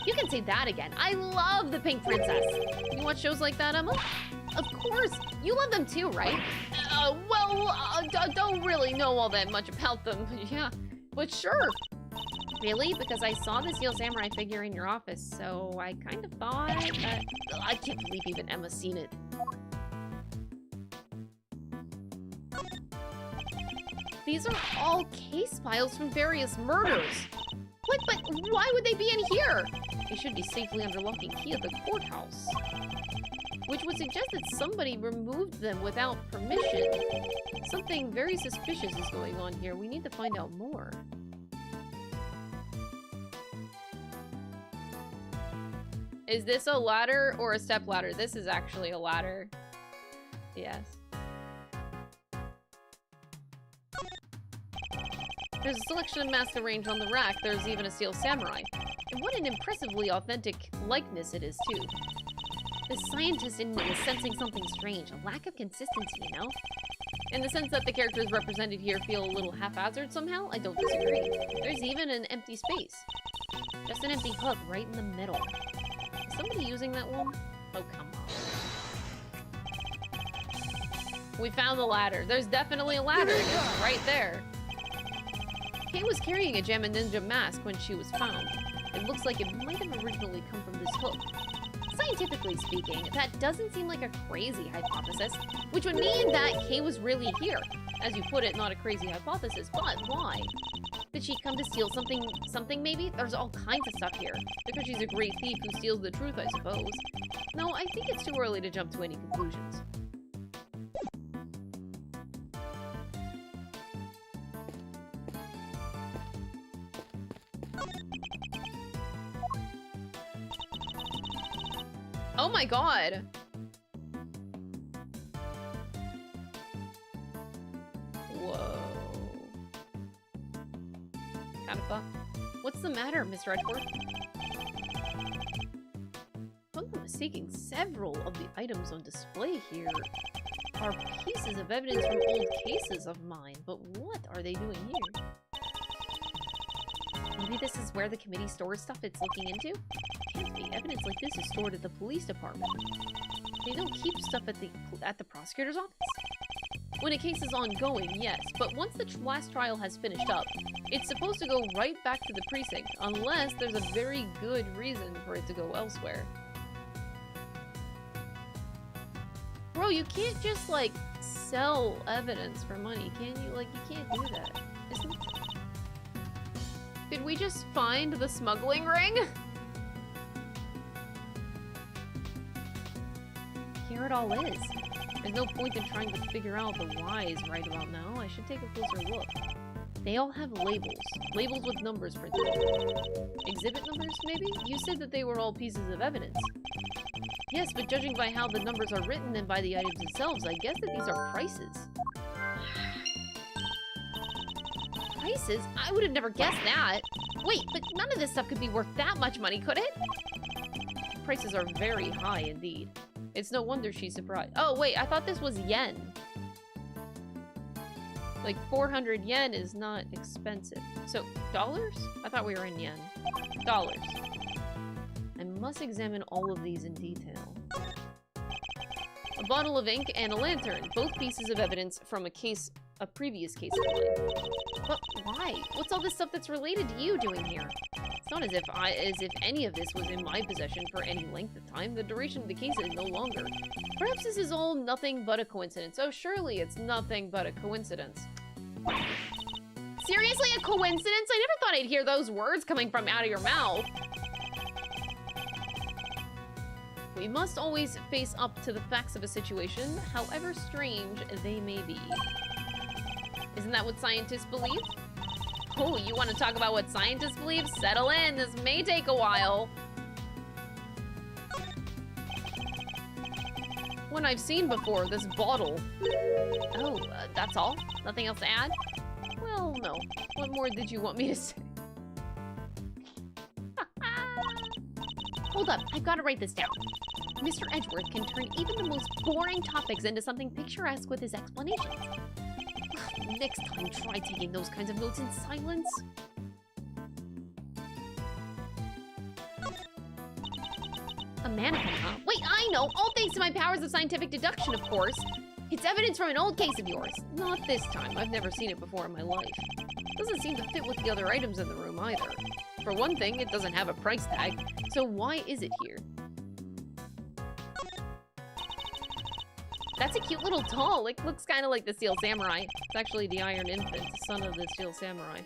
You can say that again. I love the Pink Princess. You watch shows like that, Emma? Of course. You love them too, right? Don't really know all that much about them. Yeah, but sure. Really? Because I saw the Steel Samurai figure in your office, so I kind of thought that... I can't believe even Emma's seen it. These are all case files from various murders. What? But why would they be in here? They should be safely under lock and key at the courthouse. Which would suggest that somebody removed them without permission. Something very suspicious is going on here. We need to find out more. Is this a ladder or a step ladder? This is actually a ladder. Yes. There's a selection of masks arranged on the rack. There's even a Steel Samurai. And what an impressively authentic likeness it is, too. The scientist in me is sensing something strange. A lack of consistency, you know? In the sense that the characters represented here feel a little haphazard somehow, I don't disagree. There's even an empty space. Just an empty hook right in the middle. Is somebody using that one? Oh, come on. We found the ladder. There's definitely a ladder. It's right there. Kay was carrying a Jammin Ninja mask when she was found. It looks like it might have originally come from this hook. Scientifically speaking, that doesn't seem like a crazy hypothesis, which would mean that Kay was really here. As you put it, not a crazy hypothesis, but why? Did she come to steal something maybe? There's all kinds of stuff here. Because she's a great thief who steals the truth, I suppose. No, I think it's too early to jump to any conclusions. Oh my god! Whoa. Kinda fucked. What's the matter, Miss Redford? If I'm not mistaken, several of the items on display here are pieces of evidence from old cases of mine, but what are they doing here? Maybe this is where the committee stores stuff it's looking into? Can't be. Evidence like this is stored at the police department. They don't keep stuff at the prosecutor's office? When a case is ongoing, yes, but once the last trial has finished up, it's supposed to go right back to the precinct, unless there's a very good reason for it to go elsewhere. Bro, you can't just, like, sell evidence for money, can you? Like, you can't do that. Isn't it? Did we just find the smuggling ring? Here it all is. There's no point in trying to figure out the whys right about now. I should take a closer look. They all have labels. Labels with numbers printed. Exhibit numbers, maybe? You said that they were all pieces of evidence. Yes, but judging by how the numbers are written and by the items themselves, I guess that these are prices. Prices? I would have never guessed that. Wait, but none of this stuff could be worth that much money, could it? Prices are very high indeed. It's no wonder she's surprised. Oh, wait, I thought this was yen. Like, 400 yen is not expensive. So, dollars? I thought we were in yen. Dollars. I must examine all of these in detail. A bottle of ink and a lantern. Both pieces of evidence from a previous case of mine. But why? What's all this stuff that's related to you doing here? It's not as if any of this was in my possession for any length of time. The duration of the case is no longer. Perhaps this is all nothing but a coincidence. Oh, surely it's nothing but a coincidence. Seriously, a coincidence? I never thought I'd hear those words coming from out of your mouth. We must always face up to the facts of a situation, however strange they may be. Isn't that what scientists believe? Oh, you want to talk about what scientists believe? Settle in, this may take a while. One I've seen before, this bottle. Oh, that's all? Nothing else to add? Well, no. What more did you want me to say? Hold up, I've got to write this down. Mr. Edgeworth can turn even the most boring topics into something picturesque with his explanations. Next time, try taking those kinds of notes in silence. A mannequin, huh? Wait, I know! All thanks to my powers of scientific deduction, of course! It's evidence from an old case of yours. Not this time. I've never seen it before in my life. Doesn't seem to fit with the other items in the room either. For one thing, it doesn't have a price tag, so why is it here? That's a cute little doll. It looks kind of like the Steel Samurai. It's actually the Iron Infant, son of the Steel Samurai.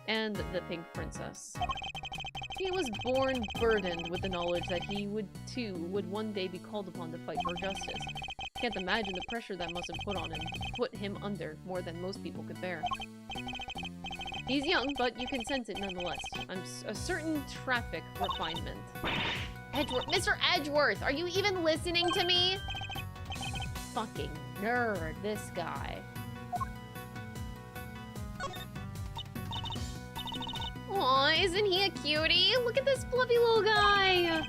And the Pink Princess. He was born burdened with the knowledge that he would one day be called upon to fight for justice. Can't imagine the pressure that must have put him under more than most people could bear. He's young, but you can sense it nonetheless. A certain traffic refinement. Edgeworth, Mr. Edgeworth, are you even listening to me? Fucking nerd, this guy. Aw, isn't he a cutie? Look at this fluffy little guy!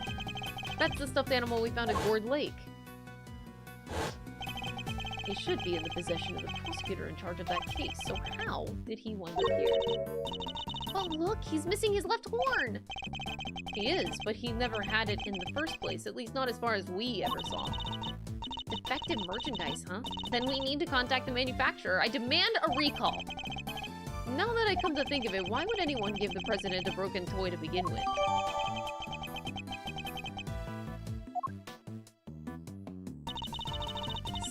That's the stuffed animal we found at Gourd Lake. He should be in the possession of the prosecutor in charge of that case, so how did he wind up here? But look, he's missing his left horn! He is, but he never had it in the first place, at least not as far as we ever saw. Defective merchandise, huh? Then we need to contact the manufacturer. I demand a recall! Now that I come to think of it, why would anyone give the president a broken toy to begin with?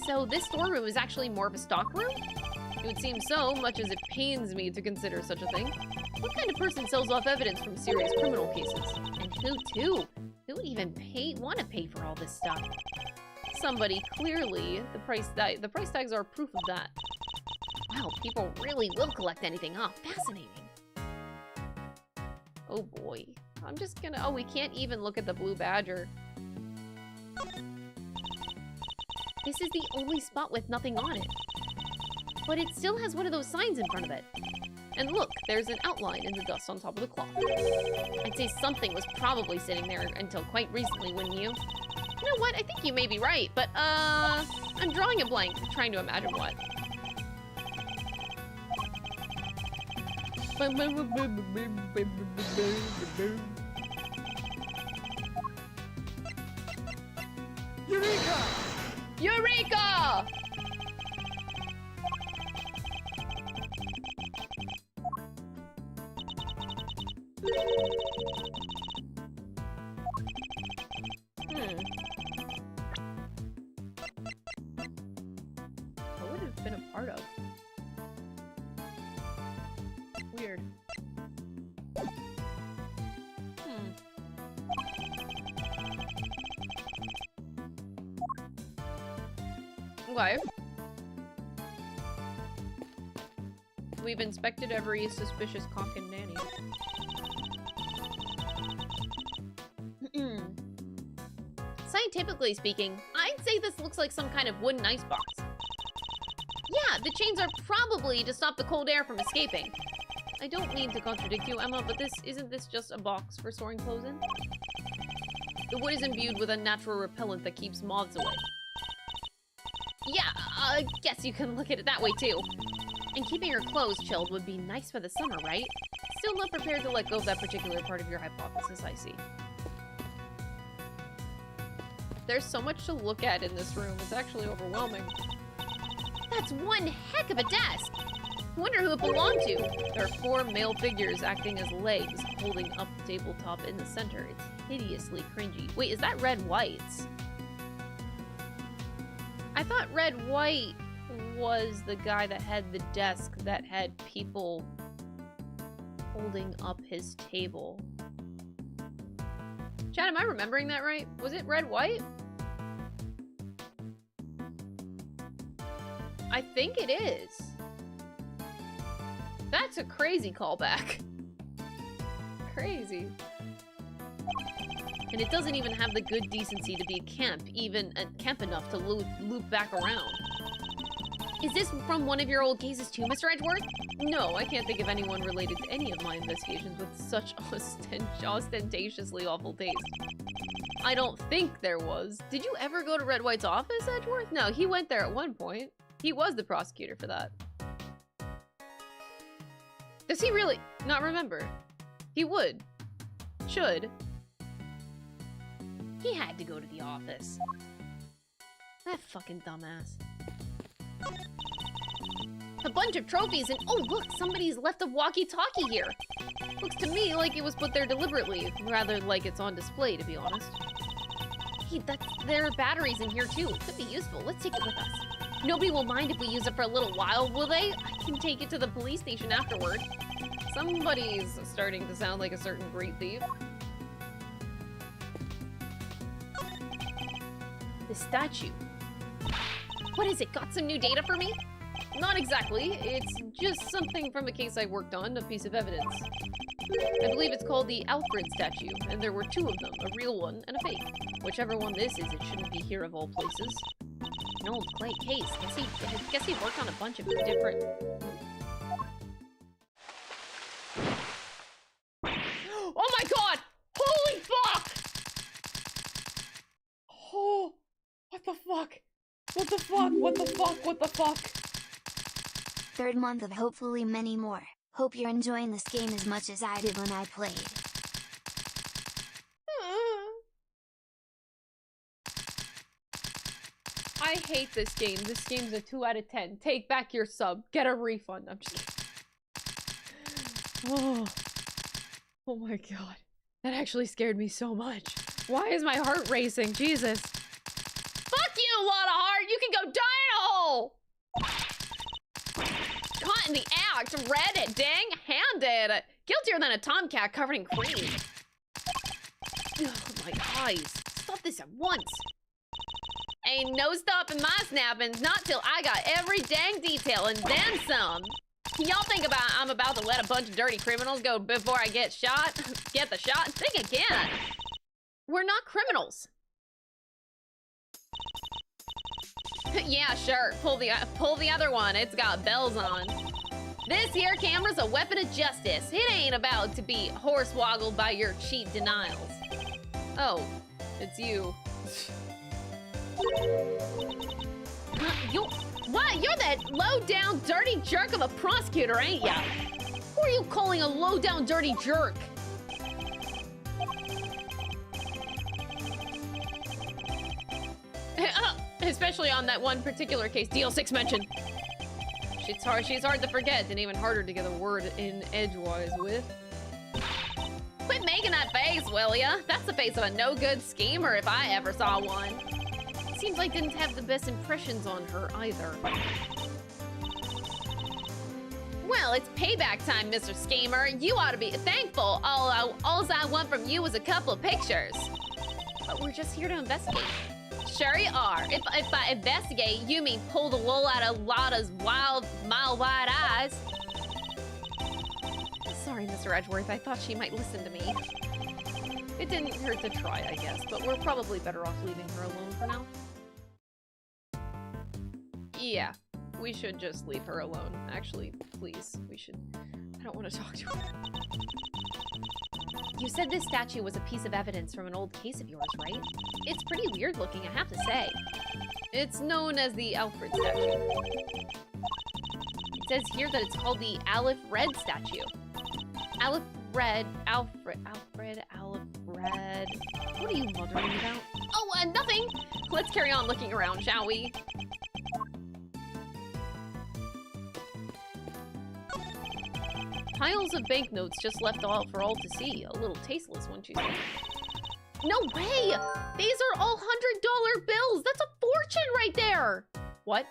So this storeroom is actually more of a stockroom? It would seem so, much as it pains me to consider such a thing. What kind of person sells off evidence from serious criminal cases? And who, too? Who would even want to pay for all this stuff? Somebody, clearly. The price tags are proof of that. Wow, people really will collect anything, huh? Fascinating. Oh boy. I'm just gonna... Oh, we can't even look at the blue badger. This is the only spot with nothing on it. But it still has one of those signs in front of it. And look, there's an outline in the dust on top of the cloth. I'd say something was probably sitting there until quite recently, wouldn't you? You know what? I think you may be right, but, I'm drawing a blank, trying to imagine what. Eureka! Eureka! What would it have been a part of? Weird. Okay. We've inspected every suspicious cock and nanny. Scientifically speaking, I'd say this looks like some kind of wooden icebox. Yeah, the chains are probably to stop the cold air from escaping. I don't mean to contradict you, Emma, but isn't this just a box for storing clothes in? The wood is imbued with a natural repellent that keeps moths away. Yeah, I guess you can look at it that way too. And keeping your clothes chilled would be nice for the summer, right? Still not prepared to let go of that particular part of your hypothesis, I see. There's so much to look at in this room, it's actually overwhelming. That's one heck of a desk! I wonder who it belonged to. There are 4 male figures acting as legs, holding up the tabletop in the center. It's hideously cringy. Wait, is that Red White's? I thought Red White was the guy that had the desk that had people holding up his table. Chad, am I remembering that right? Was it red, white? I think it is. That's a crazy callback. Crazy. And it doesn't even have the good decency to be a camp, even camp enough to loop back around. Is this from one of your old cases too, Mr. Edgeworth? No, I can't think of anyone related to any of my investigations with such ostentatiously awful taste. I don't think there was. Did you ever go to Red White's office, Edgeworth? No, he went there at one point. He was the prosecutor for that. Does he really not remember? He would. Should. He had to go to the office. That fucking dumbass. A bunch of trophies and oh look, somebody's left a walkie-talkie here. Looks to me like it was put there deliberately, rather like it's on display, to be honest. Hey, there are batteries in here too. It could be useful. Let's take it with us. Nobody will mind if we use it for a little while, will they? I can take it to the police station afterward. Somebody's starting to sound like a certain great thief. The statue. What is it? Got some new data for me? Not exactly. It's just something from a case I worked on, a piece of evidence. I believe it's called the Alfred statue, and there were two of them, a real one and a fake. Whichever one this is, it shouldn't be here of all places. An old clay case. Guess he worked on a bunch of different... Oh my god! Holy fuck! Oh, what the fuck? What the fuck? What the fuck? What the fuck? Third month of hopefully many more. Hope you're enjoying this game as much as I did when I played. I hate this game. This game's a 2 out of 10. Take back your sub. Get a refund. I'm just kidding. Oh my god. That actually scared me so much. Why is my heart racing? Jesus. Fuck you, lot of heart! You can go die in a hole! Caught in the act. Read it, dang. Handed. Guiltier than a tomcat covered in cream. Oh my eyes. Stop this at once. Ain't no stopping my snappings, not till I got every dang detail and then some. Y'all think I'm about to let a bunch of dirty criminals go before I get shot? Get the shot? Think again. We're not criminals. Yeah, sure. Pull the other one. It's got bells on. This here camera's a weapon of justice. It ain't about to be horse-woggled by your cheap denials. Oh, it's you. What? You're that low-down, dirty jerk of a prosecutor, ain't ya? Who are you calling a low-down, dirty jerk? Especially on that one particular case, DL6 mentioned. She's hard to forget, and even harder to get a word in edgewise with. Quit making that face, will ya? That's the face of a no-good schemer if I ever saw one. Seems like didn't have the best impressions on her either. Well, it's payback time, Mr. Schemer. You ought to be thankful. All I want from you is a couple of pictures. But we're just here to investigate. Sure you are. If by investigate, you mean pull the wool out of Lotta's mile-wide eyes. Sorry, Mr. Edgeworth. I thought she might listen to me. It didn't hurt to try, I guess, but we're probably better off leaving her alone for now. Yeah, we should just leave her alone. Actually, please, we should... I don't want to talk to her. You said this statue was a piece of evidence from an old case of yours, right? It's pretty weird looking, I have to say. It's known as the Alfred statue. It says here that it's called the Alfred statue. Alfred. What are you wondering about? Oh, nothing! Let's carry on looking around, shall we? Piles of banknotes just left out for all to see. A little tasteless, wouldn't you say? No way! These are all $100 bills! That's a fortune right there! What?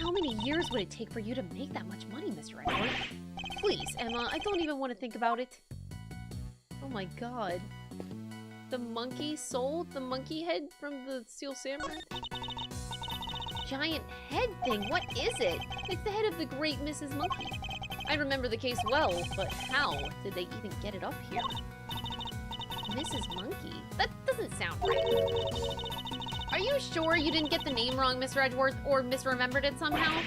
How many years would it take for you to make that much money, Mr. Edward? Please, Emma, I don't even want to think about it. Oh my god. The monkey sold the monkey head from the Steel Samurai? Giant head thing, what is it? It's the head of the great Mrs. Monkey. I remember the case well, but how did they even get it up here? Mrs. Monkey? That doesn't sound right. Are you sure you didn't get the name wrong, Mr. Edgeworth, or misremembered it somehow?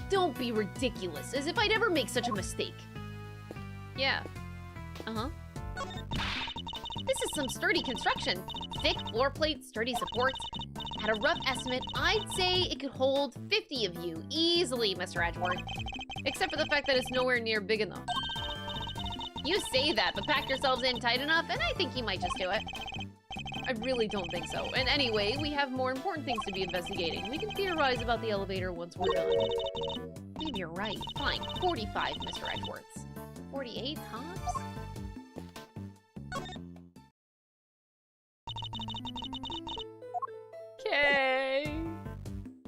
Don't be ridiculous, as if I'd ever make such a mistake. Yeah. Uh-huh. This is some sturdy construction. Thick floor plates, sturdy supports. At a rough estimate, I'd say it could hold 50 of you easily, Mr. Edgeworth. Except for the fact that it's nowhere near big enough. You say that, but pack yourselves in tight enough, and I think you might just do it. I really don't think so. And anyway, we have more important things to be investigating. We can theorize about the elevator once we're done. Maybe you're right. Fine. 45, Mr. Edgeworths. 48 tops? Okay.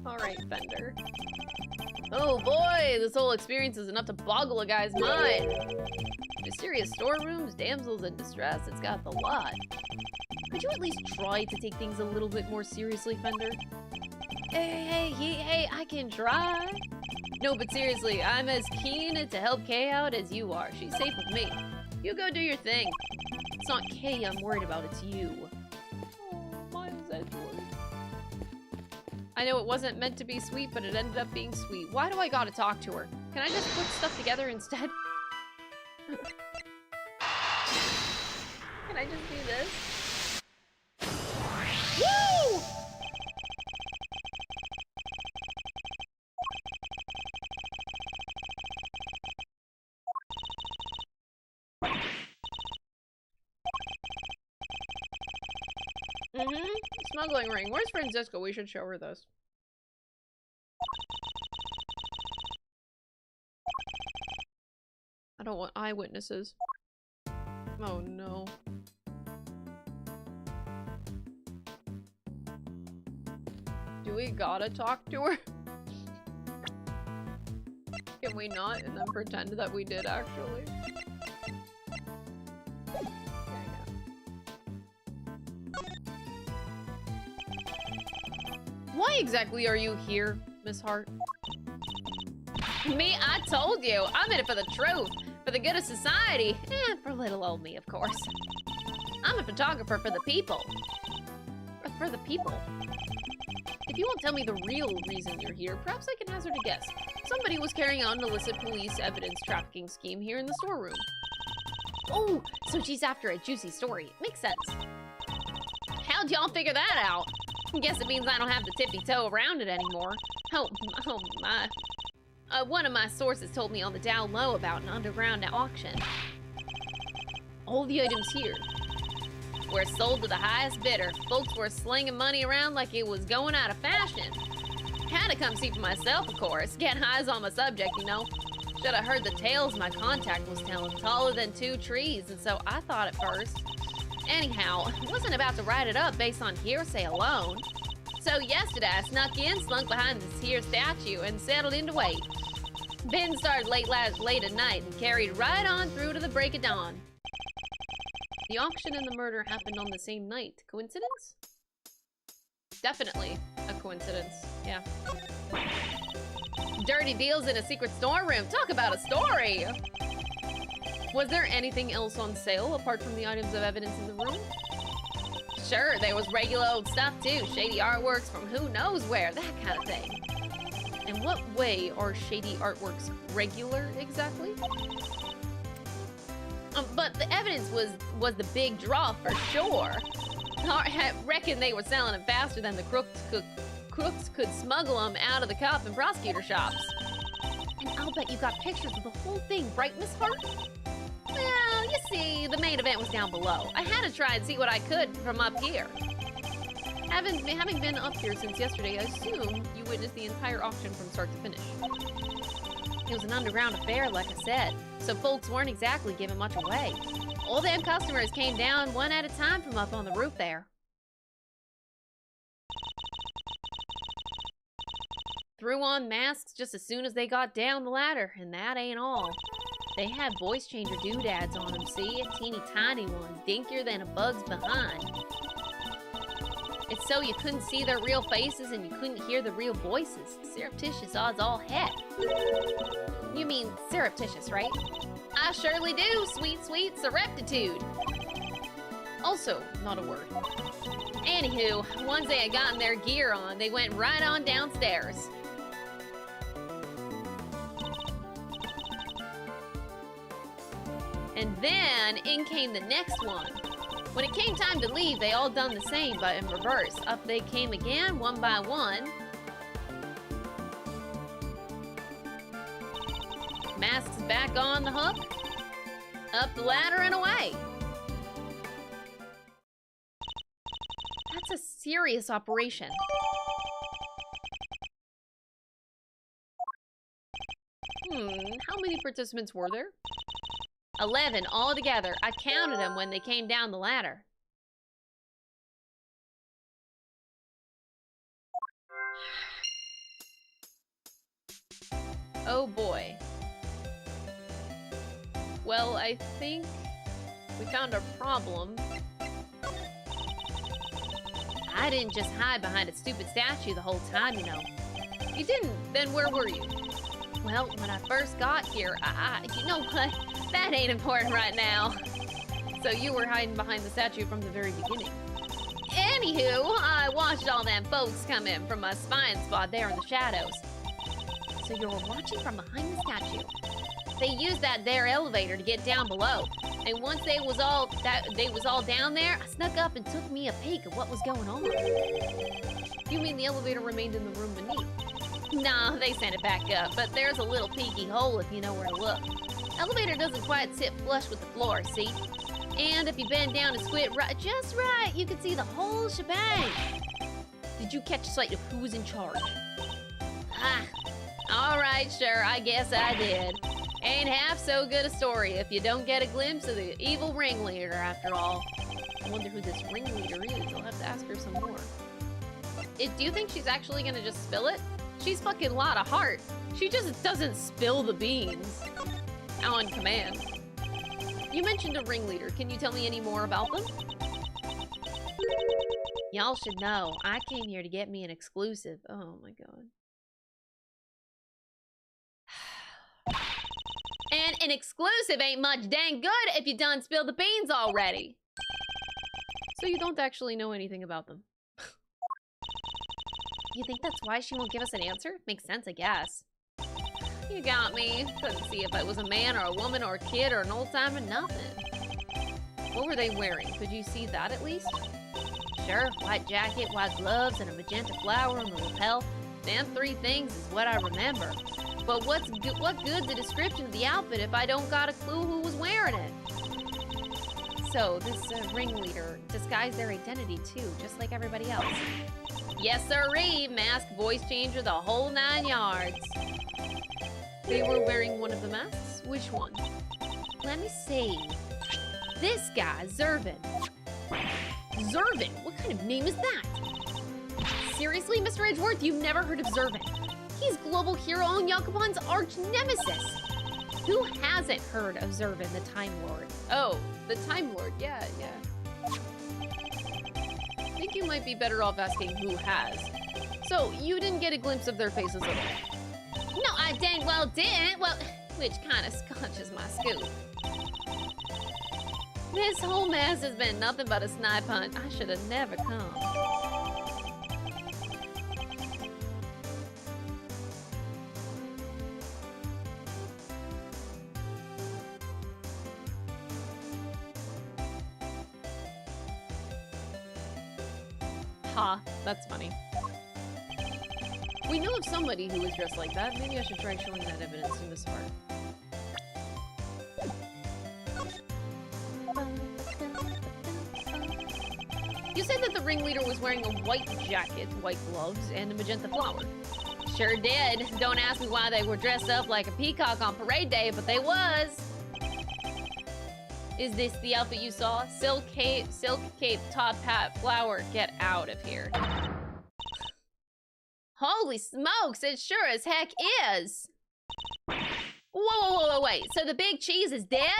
Alright, Fender. Oh boy, this whole experience is enough to boggle a guy's mind. Mysterious storerooms, damsels in distress, it's got the lot. Could you at least try to take things a little bit more seriously, Fender? Hey, I can try. No, but seriously, I'm as keen to help Kay out as you are. She's safe with me. You go do your thing. It's not Kay I'm worried about, it's you. Oh, Miles Edgeworth. I know it wasn't meant to be sweet, but it ended up being sweet. Why do I gotta talk to her? Can I just put stuff together instead? Can I just do this? Woo! Smuggling ring. Where's Francisco? We should show her this. I don't want eyewitnesses. Oh no. Do we gotta talk to her? Can we not and then pretend that we did actually? Why exactly are you here, Miss Hart? Me? I told you! I'm in it for the truth! For the good of society! For little old me, of course. I'm a photographer for the people. For the people? If you won't tell me the real reason you're here, perhaps I can hazard a guess. Somebody was carrying out an illicit police evidence trafficking scheme here in the storeroom. Oh, so she's after a juicy story. Makes sense. How'd y'all figure that out? Guess it means I don't have to tippy-toe around it anymore. Oh my. One of my sources told me on the down low about an underground auction. All the items here were sold to the highest bidder. Folks were slinging money around like it was going out of fashion. Had to come see for myself, of course. Get eyes on my subject, you know. Should have heard the tales my contact was telling, taller than 2 trees, and so I thought at first. Anyhow, I wasn't about to write it up based on hearsay alone. So yesterday I snuck in, slunk behind this here statue, and settled in to wait. Ben started late at night and carried right on through to the break of dawn. The auction and the murder happened on the same night. Coincidence? Definitely a coincidence, yeah. Dirty deals in a secret storeroom. Talk about a story! Was there anything else on sale apart from the items of evidence in the room? Sure, there was regular old stuff too. Shady artworks from who knows where, that kind of thing. In what way are shady artworks regular exactly? But the evidence was the big draw for sure. I reckon they were selling it faster than the crooks could smuggle them out of the cop and prosecutor shops. And I'll bet you got pictures of the whole thing, right, Miss Hart? Well, you see, the main event was down below. I had to try and see what I could from up here. Having been up here since yesterday, I assume you witnessed the entire auction from start to finish. It was an underground affair, like I said, so folks weren't exactly giving much away. All them customers came down one at a time from up on the roof there. threw on masks just as soon as they got down the ladder, and that ain't all. They had voice changer doodads on them, see? A teeny tiny one, dinkier than a bug's behind. It's so you couldn't see their real faces and you couldn't hear the real voices. Surreptitious odds all heck. You mean surreptitious, right? I surely do, sweet, sweet surreptitude. Also, not a word. Anywho, once they had gotten their gear on, they went right on downstairs. And then, in came the next one. When it came time to leave, they all done the same, but in reverse. Up they came again, one by one. Masks back on the hook. Up the ladder and away. That's a serious operation. How many participants were there? 11 altogether. I counted them when they came down the ladder. Oh boy. Well, I think we found a problem. I didn't just hide behind a stupid statue the whole time, you know. You didn't? Then where were you? Well, when I first got here, you know what? That ain't important right now. So you were hiding behind the statue from the very beginning. Anywho, I watched all them folks come in from my spying spot there in the shadows. So you were watching from behind the statue. They used that there elevator to get down below. And once they was all down there, I snuck up and took me a peek at what was going on. You mean the elevator remained in the room beneath? Nah, they sent it back up, but there's a little peeky hole if you know where to look. Elevator doesn't quite sit flush with the floor, see? And if you bend down and squint just right, you can see the whole shebang. Did you catch sight of who's in charge? All right, sure, I guess I did. Ain't half so good a story if you don't get a glimpse of the evil ringleader after all. I wonder who this ringleader is. I'll have to ask her some more. Do you think she's actually gonna just spill it? She's fucking lot of heart. She just doesn't spill the beans. On command. You mentioned a ringleader. Can you tell me any more about them? Y'all should know, I came here to get me an exclusive. Oh my god. And an exclusive ain't much dang good if you done spilled the beans already. So you don't actually know anything about them. You think that's why she won't give us an answer? Makes sense, I guess. You got me. Couldn't see if it was a man or a woman or a kid or an old timer, nothing. What were they wearing? Could you see that at least? Sure, white jacket, white gloves, and a magenta flower on the lapel. Them three things is what I remember. But what good's the description of the outfit if I don't got a clue who was wearing it? So, this ringleader disguised their identity too, just like everybody else. Yes, sirree! Mask, voice changer, the whole 9 yards. They were wearing one of the masks? Which one? Let me see. This guy, Zervin. Zervin? What kind of name is that? Seriously, Mr. Edgeworth, you've never heard of Zervin? He's global hero and Yakuban's arch nemesis. Who hasn't heard of Zervin, the Time Lord? Oh, the Time Lord, yeah. I think you might be better off asking who has. So, you didn't get a glimpse of their faces at all? No, I dang well didn't. Well, which kind of scotches my scoop. This whole mess has been nothing but a snipe hunt. I should have never come. Ha, that's funny. We know of somebody who was dressed like that. Maybe I should try showing that evidence in this heart. You said that the ringleader was wearing a white jacket, white gloves, and a magenta flower. Sure did. Don't ask me why they were dressed up like a peacock on parade day, but they was. Is this the outfit you saw? Silk cape, top hat, flower. Get out of here. Holy smokes, it sure as heck is. Whoa, wait. So the big cheese is dead?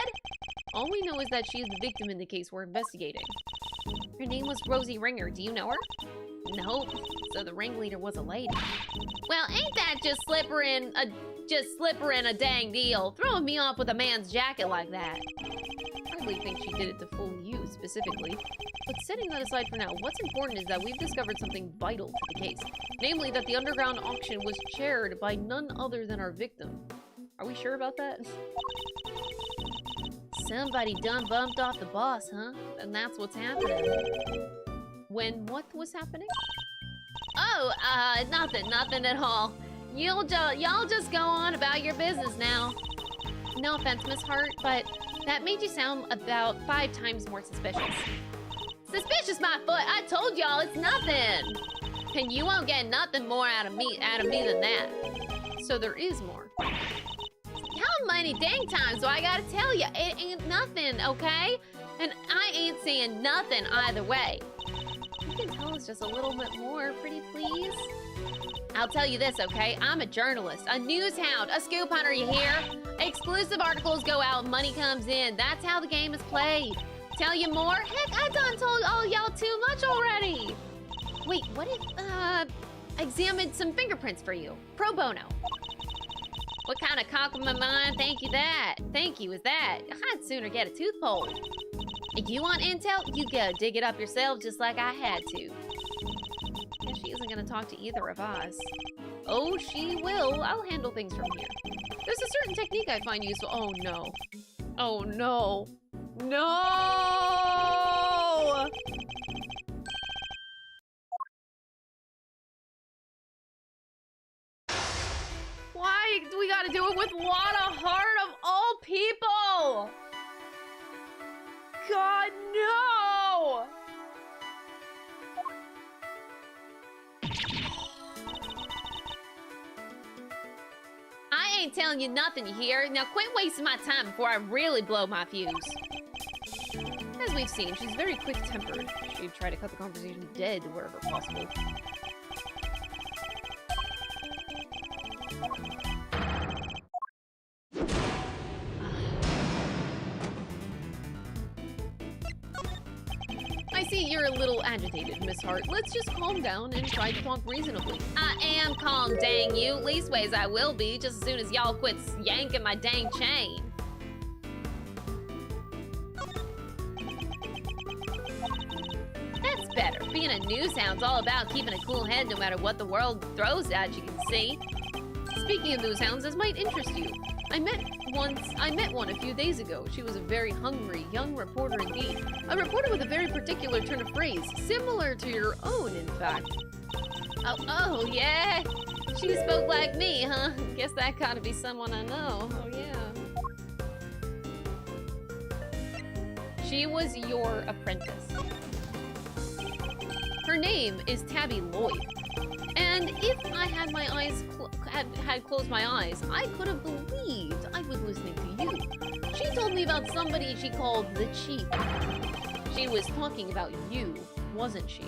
All we know is that she is the victim in the case we're investigating. Her name was Rosie Ringer. Do you know her? Nope. So the ringleader was a lady. Well, ain't that just slipper in a dang deal? Throwing me off with a man's jacket like that. I hardly think she did it to fool you specifically. But setting that aside for now, what's important is that we've discovered something vital to the case. Namely, that the underground auction was chaired by none other than our victim. Are we sure about that? Somebody done bumped off the boss, huh? And that's what's happening. When what was happening? Oh, nothing at all. Y'all just go on about your business now. No offense, Miss Hart, but that made you sound about 5 times more suspicious. Suspicious, my foot! I told y'all it's nothing! And you won't get nothing more out of me than that. So there is more. How many dang times do I gotta tell you? It ain't nothing, okay? And I ain't saying nothing either way. You can tell us just a little bit more, pretty please? I'll tell you this, okay? I'm a journalist, a news hound, a scoop hunter, you hear? Exclusive articles go out, money comes in. That's how the game is played. Tell you more? Heck, I done told all y'all too much already. Wait, what if, examined some fingerprints for you? Pro bono. What kind of cock of my mind? Thank you is that? I'd sooner get a tooth pulled. If you want intel, you go dig it up yourself just like I had to. Yeah, she isn't gonna talk to either of us. Oh, she will. I'll handle things from here. There's a certain technique I find useful. Oh, no. Oh, no. No! Why do we gotta do it with Wada Heart of all people? God, no! I ain't telling you nothing, you hear? Now quit wasting my time before I really blow my fuse. As we've seen, she's very quick-tempered. She'd try to cut the conversation dead wherever possible. I see you're a little agitated, Miss Hart. Let's just calm down and try to talk reasonably. I am calm, dang you. Leastways I will be, just as soon as y'all quit yanking my dang chain. That's better. Being a news hound's all about keeping a cool head no matter what the world throws at you, can see. Speaking of news hounds, this might interest you. I met one a few days ago. She was a very hungry, young reporter indeed. A reporter with a very particular turn of phrase, similar to your own, in fact. Oh, yeah? She spoke like me, huh? Guess that gotta be someone I know. Oh, yeah. She was your apprentice. Her name is Tabby Lloyd. And if I had my eyes had closed my eyes, I could have believed I was listening to you. She told me about somebody she called the Chief. She was talking about you, wasn't she?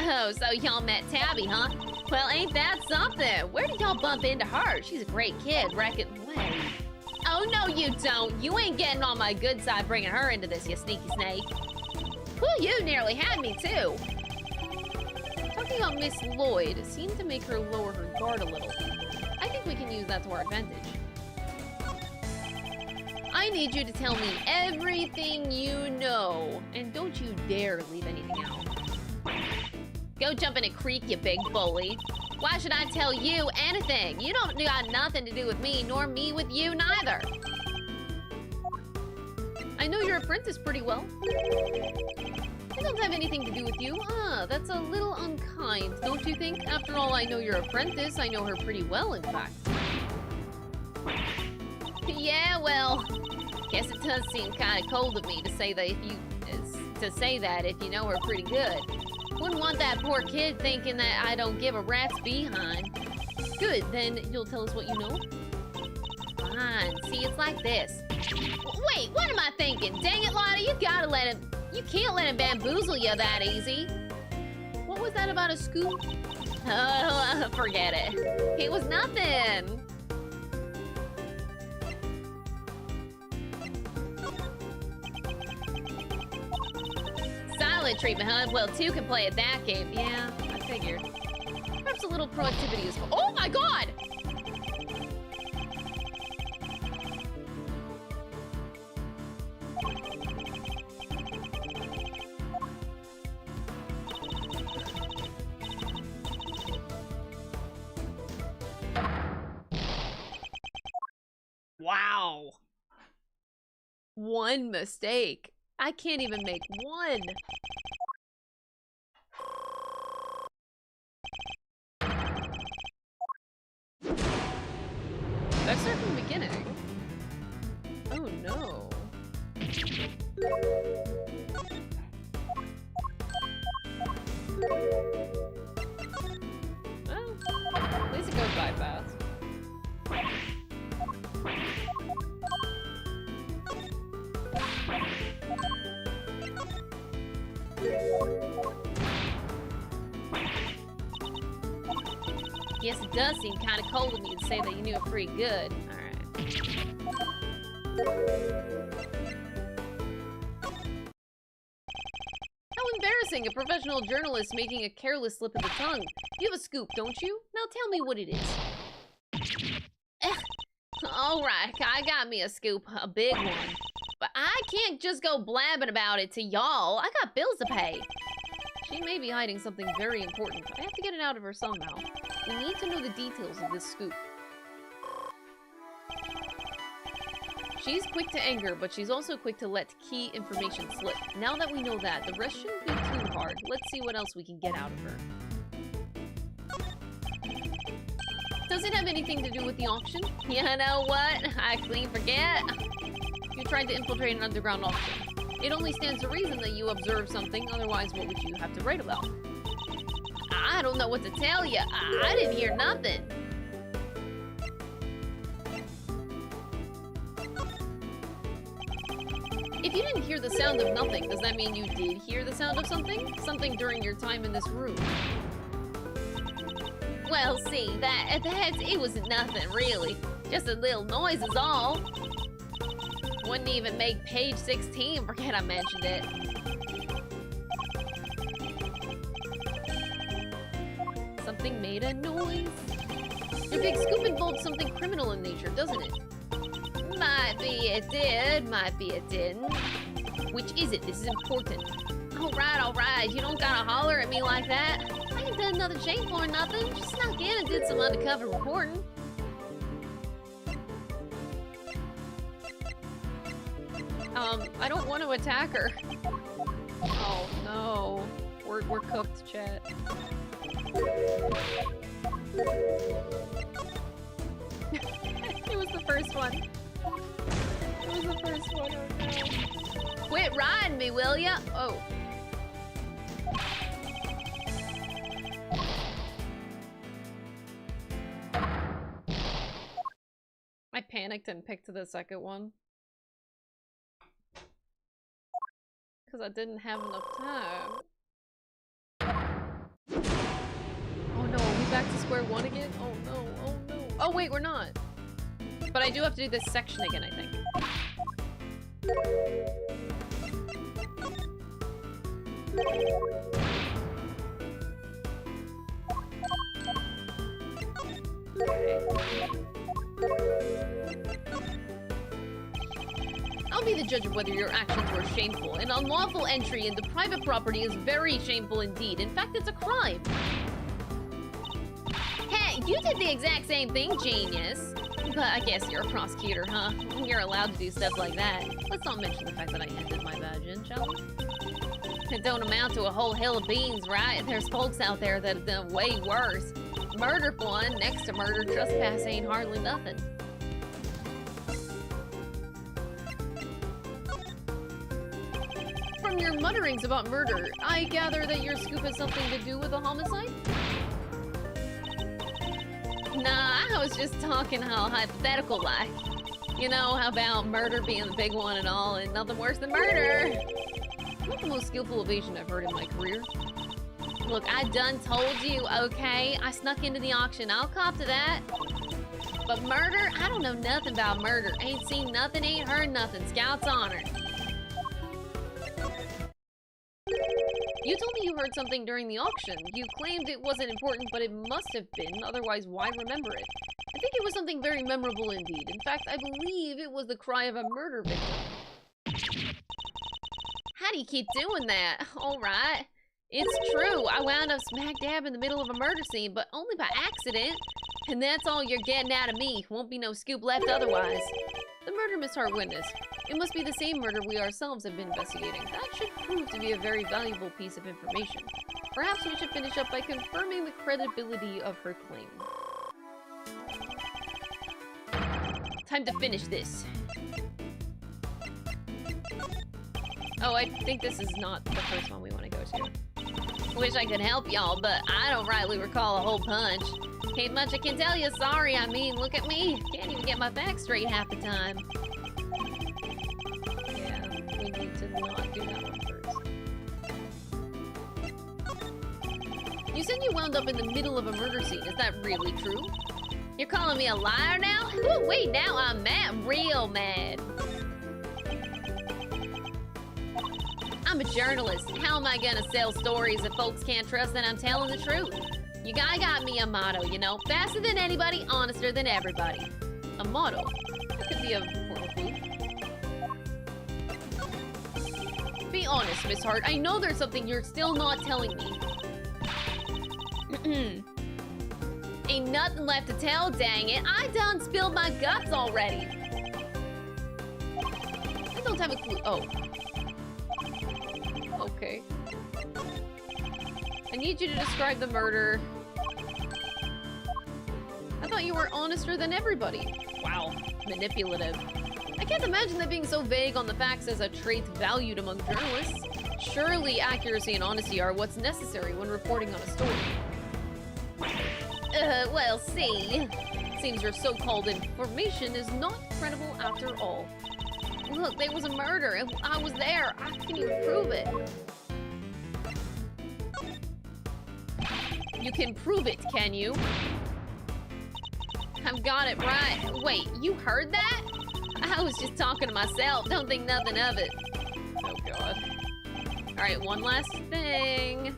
Oh, so y'all met Tabby, huh? Well, ain't that something? Where did y'all bump into her? She's a great kid, reckon. Wait. Oh, no, you don't. You ain't getting on my good side bringing her into this, you sneaky snake. Well, you nearly had me, too. Talking about Miss Lloyd seemed to make her lower her guard a little. I think we can use that to our advantage. I need you to tell me everything you know, and don't you dare leave anything out. Go jump in a creek, you big bully. Why should I tell you anything? You don't got nothing to do with me, nor me with you neither. I know your apprentice pretty well. I don't have anything to do with you. Ah, that's a little unkind, don't you think? After all, I know your apprentice. I know her pretty well, in fact. Yeah, well, guess it does seem kind of cold of me to say that if you know her pretty good. Wouldn't want that poor kid thinking that I don't give a rat's behind. Good, then you'll tell us what you know? Fine. See, it's like this. Wait, what am I thinking? Dang it, Lottie, you can't let him bamboozle you that easy. What What was that about a scoop? Oh, forget it. It was nothing. Silent treatment, huh? Well, two can play at that game. Yeah, I figured. Perhaps a little proactivity is... Oh my god! Wow. One mistake. I can't even make one. Let's start from the beginning. Oh no. Well, at least it goes by fast. Yes, it does seem kind of cold of me to say that you knew it pretty good. Alright. How embarrassing, a professional journalist making a careless slip of the tongue. You have a scoop, don't you? Now tell me what it is. Alright, I got me a scoop, a big one. But I can't just go blabbing about it to y'all. I got bills to pay. She may be hiding something very important. I have to get it out of her somehow. We need to know the details of this scoop. She's quick to anger, but she's also quick to let key information slip. Now that we know that, the rest shouldn't be too hard. Let's see what else we can get out of her. Does it have anything to do with the auction? You know what? I clean forget. You tried to infiltrate an underground auction. It only stands to reason that you observed something, otherwise what would you have to write about? I don't know what to tell you. I didn't hear nothing. If you didn't hear the sound of nothing, does that mean you did hear the sound of something? Something during your time in this room? Well, see, it was nothing, really. Just a little noise is all. Wouldn't even make page 16, forget I mentioned it. Something made a noise. Your big scoop involved something criminal in nature, doesn't it? Might be it did, might be it didn't. Which is it? This is important. Alright, you don't gotta holler at me like that. I ain't done nothing shameful or nothing. Just snuck in and did some undercover reporting. I don't want to attack her. Oh no. We're cooked, chat. It was the first one. It was the first one, oh no. Quit riding me, will ya? Oh. I panicked and picked the second one. Because I didn't have enough time. Oh no, are we back to square one again? Oh no, oh no. Oh wait, we're not. But I do have to do this section again, I think. I'll be the judge of whether your actions were shameful. An unlawful entry into private property is very shameful indeed. In fact, it's a crime. Hey, you did the exact same thing, genius. But I guess you're a prosecutor, huh? You're allowed to do stuff like that. Let's not mention the fact that I ended my vagin, shall we? It don't amount to a whole hill of beans, right? There's folks out there that have done way worse. Murder for one, next to murder, trespass ain't hardly nothing. From your mutterings about murder, I gather that your scoop has something to do with a homicide? Nah, I was just talking how hypothetical-like. You know, how about murder being the big one and all, and nothing worse than murder. Not the most skillful evasion I've heard in my career. Look, I done told you, okay? I snuck into the auction. I'll cop to that. But murder? I don't know nothing about murder. Ain't seen nothing, ain't heard nothing. Scout's honor. You told me you heard something during the auction. You claimed it wasn't important, but it must have been. Otherwise, why remember it? I think it was something very memorable indeed. In fact, I believe it was the cry of a murder victim. How do you keep doing that? All right. It's true. I wound up smack dab in the middle of a murder scene, but only by accident. And that's all you're getting out of me. Won't be no scoop left otherwise. The murder Miss Hart witnessed. It must be the same murder we ourselves have been investigating. That should prove to be a very valuable piece of information. Perhaps we should finish up by confirming the credibility of her claim. Time to finish this. Oh, I think this is not the first one we want to go to. Wish I could help y'all, but I don't rightly recall a whole punch. Ain't much I can tell you, sorry, I mean, look at me. Can't even get my facts straight half the time. Yeah, we need to not do that one first. You said you wound up in the middle of a murder scene. Is that really true? You're calling me a liar now? Ooh, wait, now I'm mad, real mad. I'm a journalist. How am I gonna sell stories if folks can't trust that I'm telling the truth? You guy got me a motto, you know. Faster than anybody, honester than everybody. A motto? That could be a form of food. Be honest, Miss Hart. I know there's something you're still not telling me. Ain't nothing left to tell, dang it. I done spilled my guts already. I don't have a clue. Oh. Okay. I need you to describe the murder. I thought you were honester than everybody. Wow, manipulative. I can't imagine that being so vague on the facts as a trait valued among journalists. Surely accuracy and honesty are what's necessary when reporting on a story. Well, see. Seems your so-called information is not credible after all. Look, there was a murder, and I was there. How can you prove it? You can prove it, can you? I've got it right. Wait, you heard that? I was just talking to myself. Don't think nothing of it. Oh, God. All right, one last thing.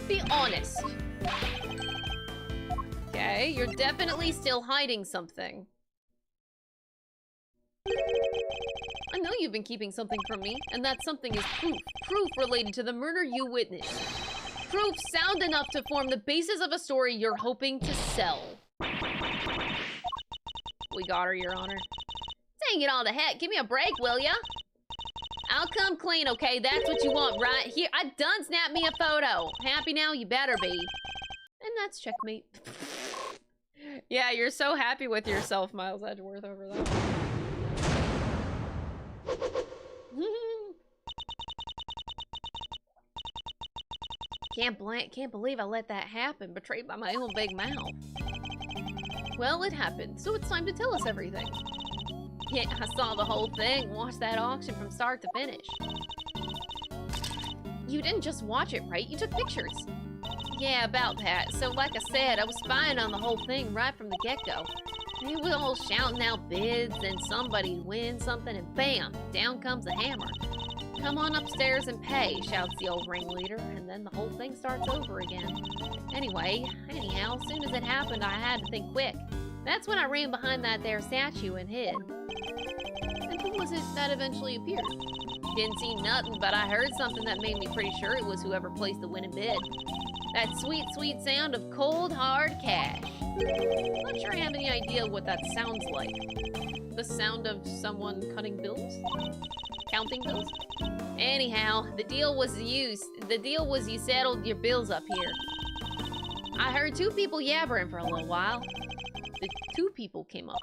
Be honest. Okay, you're definitely still hiding something. I know you've been keeping something from me, and that something is proof. Proof related to the murder you witnessed. Proof sound enough to form the basis of a story you're hoping to sell. We got her, Your Honor. Dang it all to heck, give me a break, will ya? I'll come clean, okay? That's what you want, right? Here, I done snapped me a photo. Happy now? You better be. And that's checkmate. Yeah, you're so happy with yourself, Miles Edgeworth, over that. Can't believe I let that happen, betrayed by my own big mouth. Well, it happened, so it's time to tell us everything. Yeah, I saw the whole thing, watched that auction from start to finish. You didn't just watch it, right? You took pictures. Yeah, about that. So like I said, I was spying on the whole thing right from the get-go. They were all shouting out bids, then somebody'd win something, and bam, down comes the hammer. Come on upstairs and pay, shouts the old ringleader, and then the whole thing starts over again. Anyhow, as soon as it happened, I had to think quick. That's when I ran behind that there statue and hid. And who was it that eventually appeared? Didn't see nothing, but I heard something that made me pretty sure it was whoever placed the winning bid. That sweet, sweet sound of cold, hard cash. Not sure I have any idea what that sounds like. The sound of someone cutting bills? Counting bills? Anyhow, the deal was you settled your bills up here. I heard two people yabbering for a little while. The two people came up.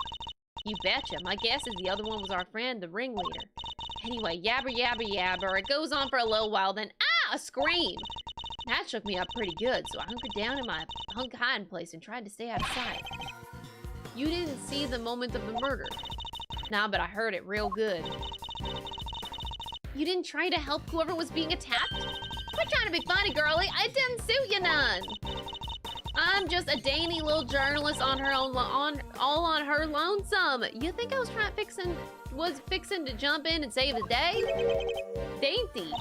You betcha. My guess is the other one was our friend, the ringleader. Anyway, yabber, yabber, yabber. It goes on for a little while, then a scream. That shook me up pretty good, so I hunkered down in my hiding place and tried to stay out of sight. You didn't see the moment of the murder. Nah, but I heard it real good. You didn't try to help whoever was being attacked? Quit trying to be funny, girlie. I didn't suit you none. I'm just a dainty little journalist on her own, all on her lonesome. You think I was fixing to jump in and save the day? Dainty.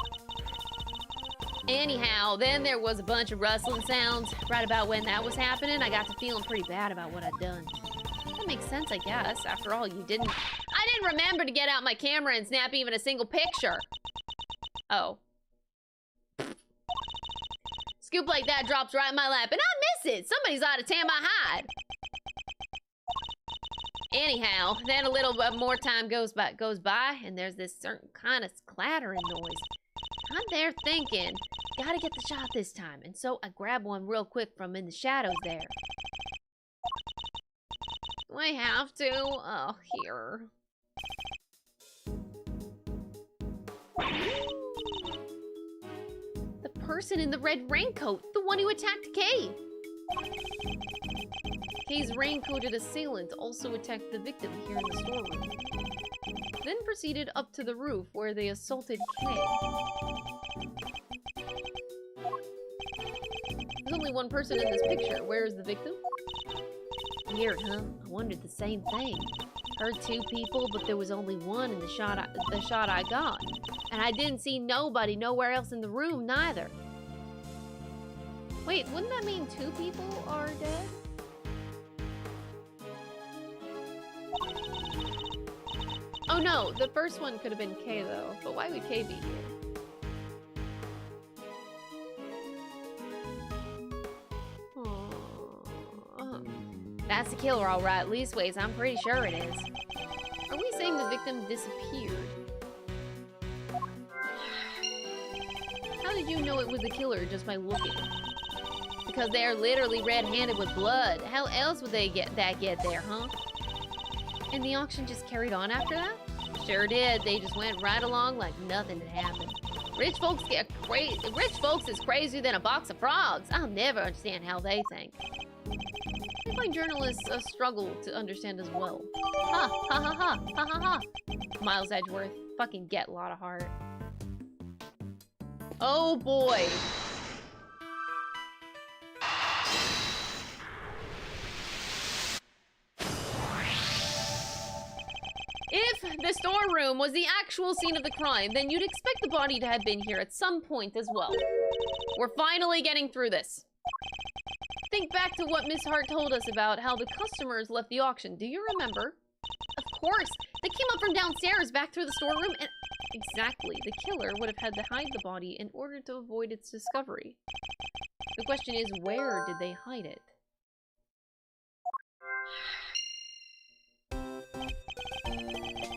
Anyhow, then there was a bunch of rustling sounds. Right about when that was happening, I got to feeling pretty bad about what I'd done. That makes sense, I guess. After all, I didn't remember to get out my camera and snap even a single picture. Oh. Scoop like that drops right in my lap, and I miss it. Somebody's ought to tan my hide. Anyhow, then a little bit more time goes by, and there's this certain kind of clattering noise. I'm there thinking, gotta get the shot this time, and so I grab one real quick from in the shadows there. Do I have to? Oh, here. The person in the red raincoat, the one who attacked Kay. Kay's raincoated assailant also attacked the victim here in the storeroom. Then proceeded up to the roof where they assaulted Kay. There's only one person in this picture. Where is the victim? Weird, huh? I wondered the same thing. Heard two people, but there was only one in the shot I got. And I didn't see nobody nowhere else in the room, neither. Wait, wouldn't that mean two people are dead? Oh no, the first one could have been Kay though, but why would Kay be here? That's the killer, all right. Leastways, I'm pretty sure it is. Are we saying the victim disappeared? How did you know it was the killer just by looking? Because they're literally red-handed with blood. How else would they get there, huh? And the auction just carried on after that? Sure did. They just went right along like nothing had happened. Rich folks is crazier than a box of frogs. I'll never understand how they think. I find journalists struggle to understand as well. Ha ha ha ha ha ha ha. Miles Edgeworth, fucking get a lot of heart. Oh boy. If the storeroom was the actual scene of the crime, then you'd expect the body to have been here at some point as well. We're finally getting through this. Think back to what Miss Hart told us about how the customers left the auction. Do you remember? Of course. They came up from downstairs back through the storeroom and... Exactly. The killer would have had to hide the body in order to avoid its discovery. The question is, where did they hide it?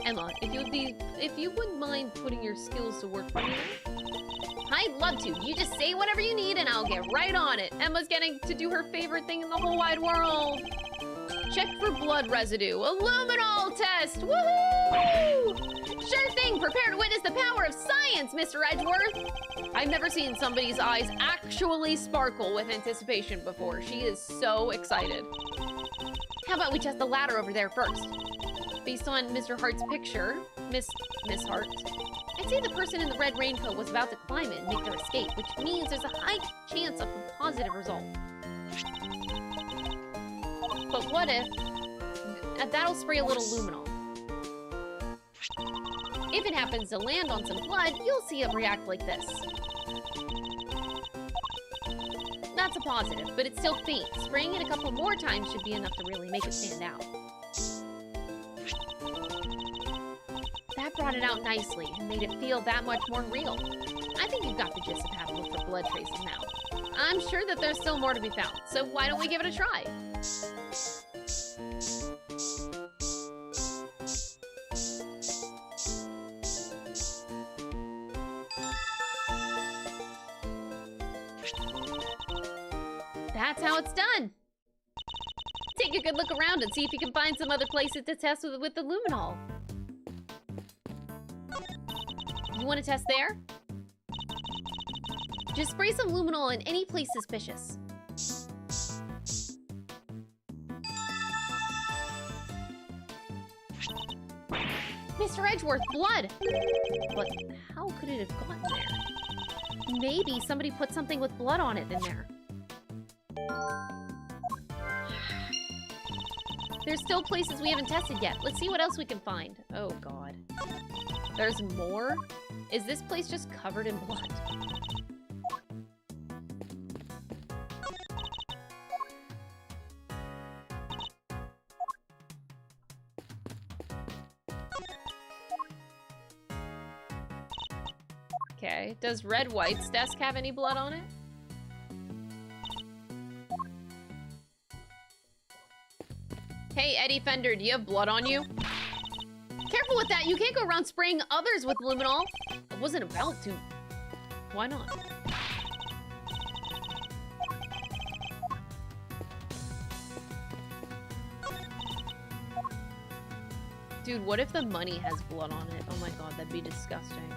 Emma, if you wouldn't mind putting your skills to work for me, I'd love to. You just say whatever you need and I'll get right on it. Emma's getting to do her favorite thing in the whole wide world. Check for blood residue. A luminol test. Woohoo! Sure thing. Prepare to witness the power of science, Mr. Edgeworth. I've never seen somebody's eyes actually sparkle with anticipation before. She is so excited. How about we test the ladder over there first? Based on Mr. Hart's picture, Miss Hart, I'd say the person in the red raincoat was about to climb it and make their escape, which means there's a high chance of a positive result. But what if... that'll spray a little luminol. If it happens to land on some blood, you'll see it react like this. That's a positive, but it's still faint. Spraying it a couple more times should be enough to really make it stand out. That brought it out nicely and made it feel that much more real. I think you've got the gist of how to look for blood traces now. I'm sure that there's still more to be found, so why don't we give it a try? That's how it's done. Take a good look around and see if you can find some other places to test with the luminol. You want to test there? Just spray some luminol in any place suspicious. Mr. Edgeworth, blood! But how could it have gotten there? Maybe somebody put something with blood on it in there. There's still places we haven't tested yet. Let's see what else we can find. Oh, God. There's more? Is this place just covered in blood? Okay. Does Red White's desk have any blood on it? Hey, Eddie Fender, do you have blood on you? Careful with that! You can't go around spraying others with luminol! I wasn't about to. Why not? Dude, what if the money has blood on it? Oh my god, that'd be disgusting.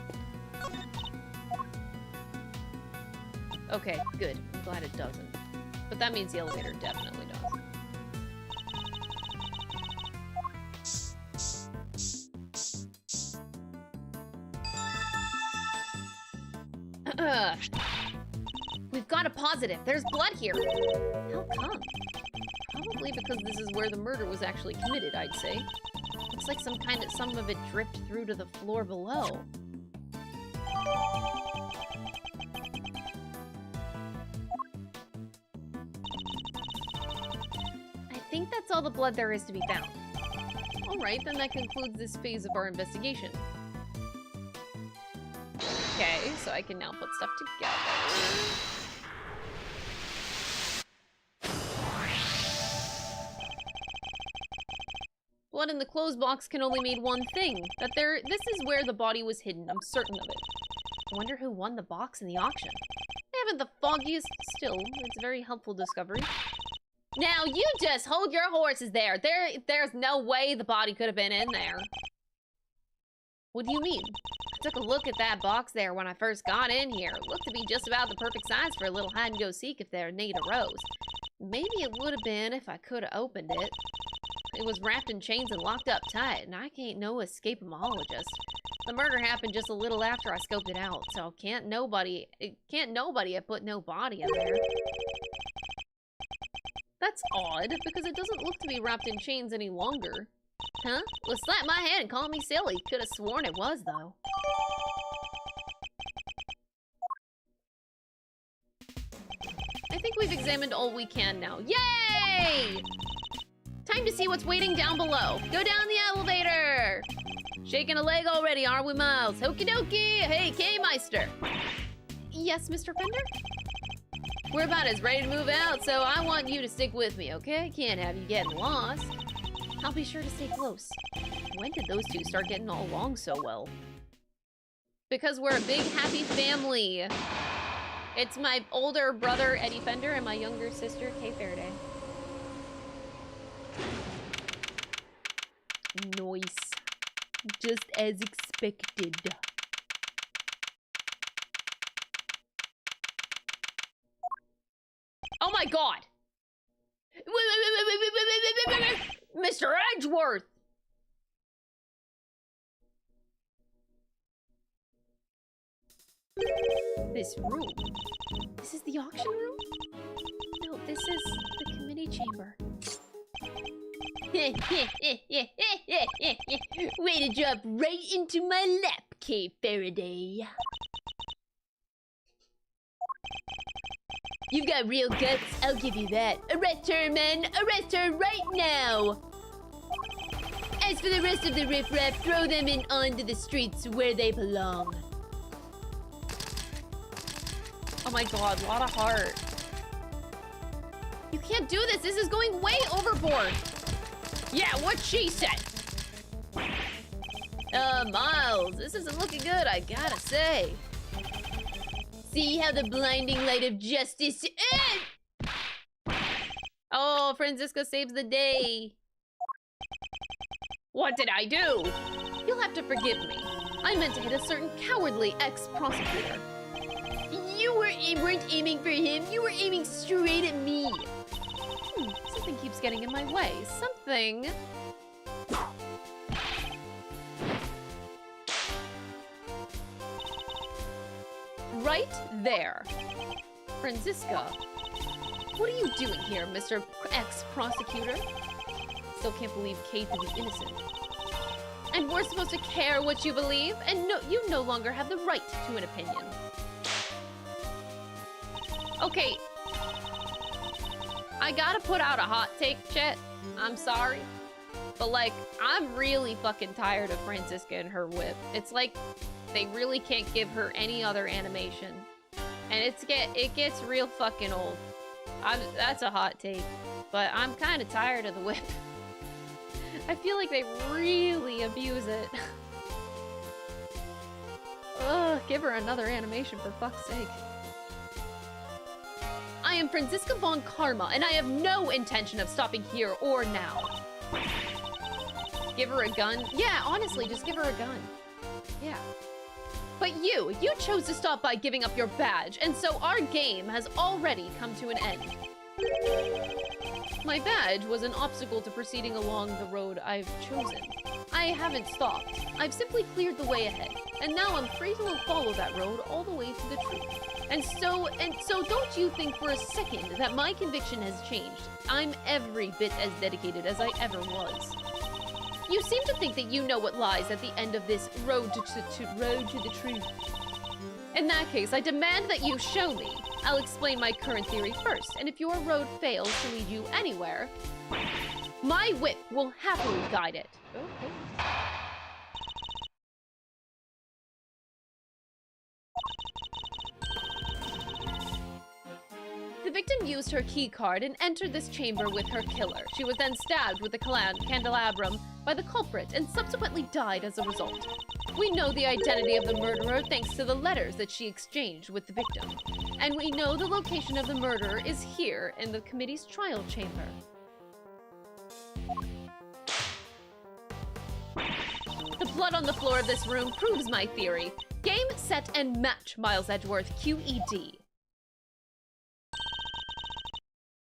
Okay, good. I'm glad it doesn't. But that means the elevator definitely does. We've got a positive. There's blood here. How come? Probably because this is where the murder was actually committed, I'd say. Looks like some of it dripped through to the floor below. I think that's all the blood there is to be found. Alright, then that concludes this phase of our investigation. Okay, so I can now put stuff together. Blood in the clothes box can only mean one thing. This is where the body was hidden. I'm certain of it. I wonder who won the box in the auction. I haven't the foggiest. Still, it's a very helpful discovery. Now, you just hold your horses there. There's no way the body could have been in there. What do you mean? I took a look at that box there when I first got in here. It looked to be just about the perfect size for a little hide-and-go-seek if their need arose. Maybe it would have been if I could have opened it. It was wrapped in chains and locked up tight, and I ain't no escapologist. The murder happened just a little after I scoped it out, so can't nobody have put no body in there. That's odd, because it doesn't look to be wrapped in chains any longer. Huh? Well, slap my hand and call me silly. Could have sworn it was, though. I think we've examined all we can now. Yay! Time to see what's waiting down below. Go down the elevator! Shaking a leg already, aren't we, Miles? Okie dokie! Hey, K-Meister! Yes, Mr. Fender? We're about as ready to move out, so I want you to stick with me, okay? Can't have you getting lost. I'll be sure to stay close. When did those two start getting all along so well? Because we're a big, happy family. It's my older brother, Eddie Fender, and my younger sister, Kay Faraday. Nice. Just as expected. Oh my god! Mr. Edgeworth! This room? This is the auction room? No, this is the committee chamber. Way to drop right into my lap, Kay Faraday. You've got real guts, I'll give you that. Arrest her, men! Arrest her right now! As for the rest of the riffraff, throw them in onto the streets where they belong. Oh my god, a lot of heart. You can't do this, this is going way overboard! Yeah, what she said! Miles, this isn't looking good, I gotta say. See how the blinding light of justice... Oh, Francisco saves the day. What did I do? You'll have to forgive me. I meant to hit a certain cowardly ex-prosecutor. You weren't aiming for him, you were aiming straight at me. Something keeps getting in my way. Something... right there. Franziska, what are you doing here, Mr. Ex-prosecutor? Still can't believe Kate to be innocent. And we're supposed to care what you believe, and no, you no longer have the right to an opinion. Okay. I gotta put out a hot take, chat. I'm sorry. But, like, I'm really fucking tired of Franziska and her whip. It's like they really can't give her any other animation. And it gets real fucking old. That's a hot take. But I'm kind of tired of the whip. I feel like they really abuse it. Ugh, give her another animation for fuck's sake. I am Franziska von Karma, and I have no intention of stopping here or now. Give her a gun? Yeah, honestly, just give her a gun. Yeah. But you chose to stop by giving up your badge, and so our game has already come to an end. My badge was an obstacle to proceeding along the road I've chosen. I haven't stopped. I've simply cleared the way ahead, and now I'm free to follow that road all the way to the truth. And so don't you think for a second that my conviction has changed. I'm every bit as dedicated as I ever was. You seem to think that you know what lies at the end of this road to the truth. In that case, I demand that you show me. I'll explain my current theory first, and if your road fails to lead you anywhere, my whip will happily guide it. Okay. The victim used her key card and entered this chamber with her killer. She was then stabbed with a candelabrum by the culprit and subsequently died as a result. We know the identity of the murderer thanks to the letters that she exchanged with the victim. And we know the location of the murderer is here in the committee's trial chamber. The blood on the floor of this room proves my theory. Game, set, and match Miles Edgeworth, QED.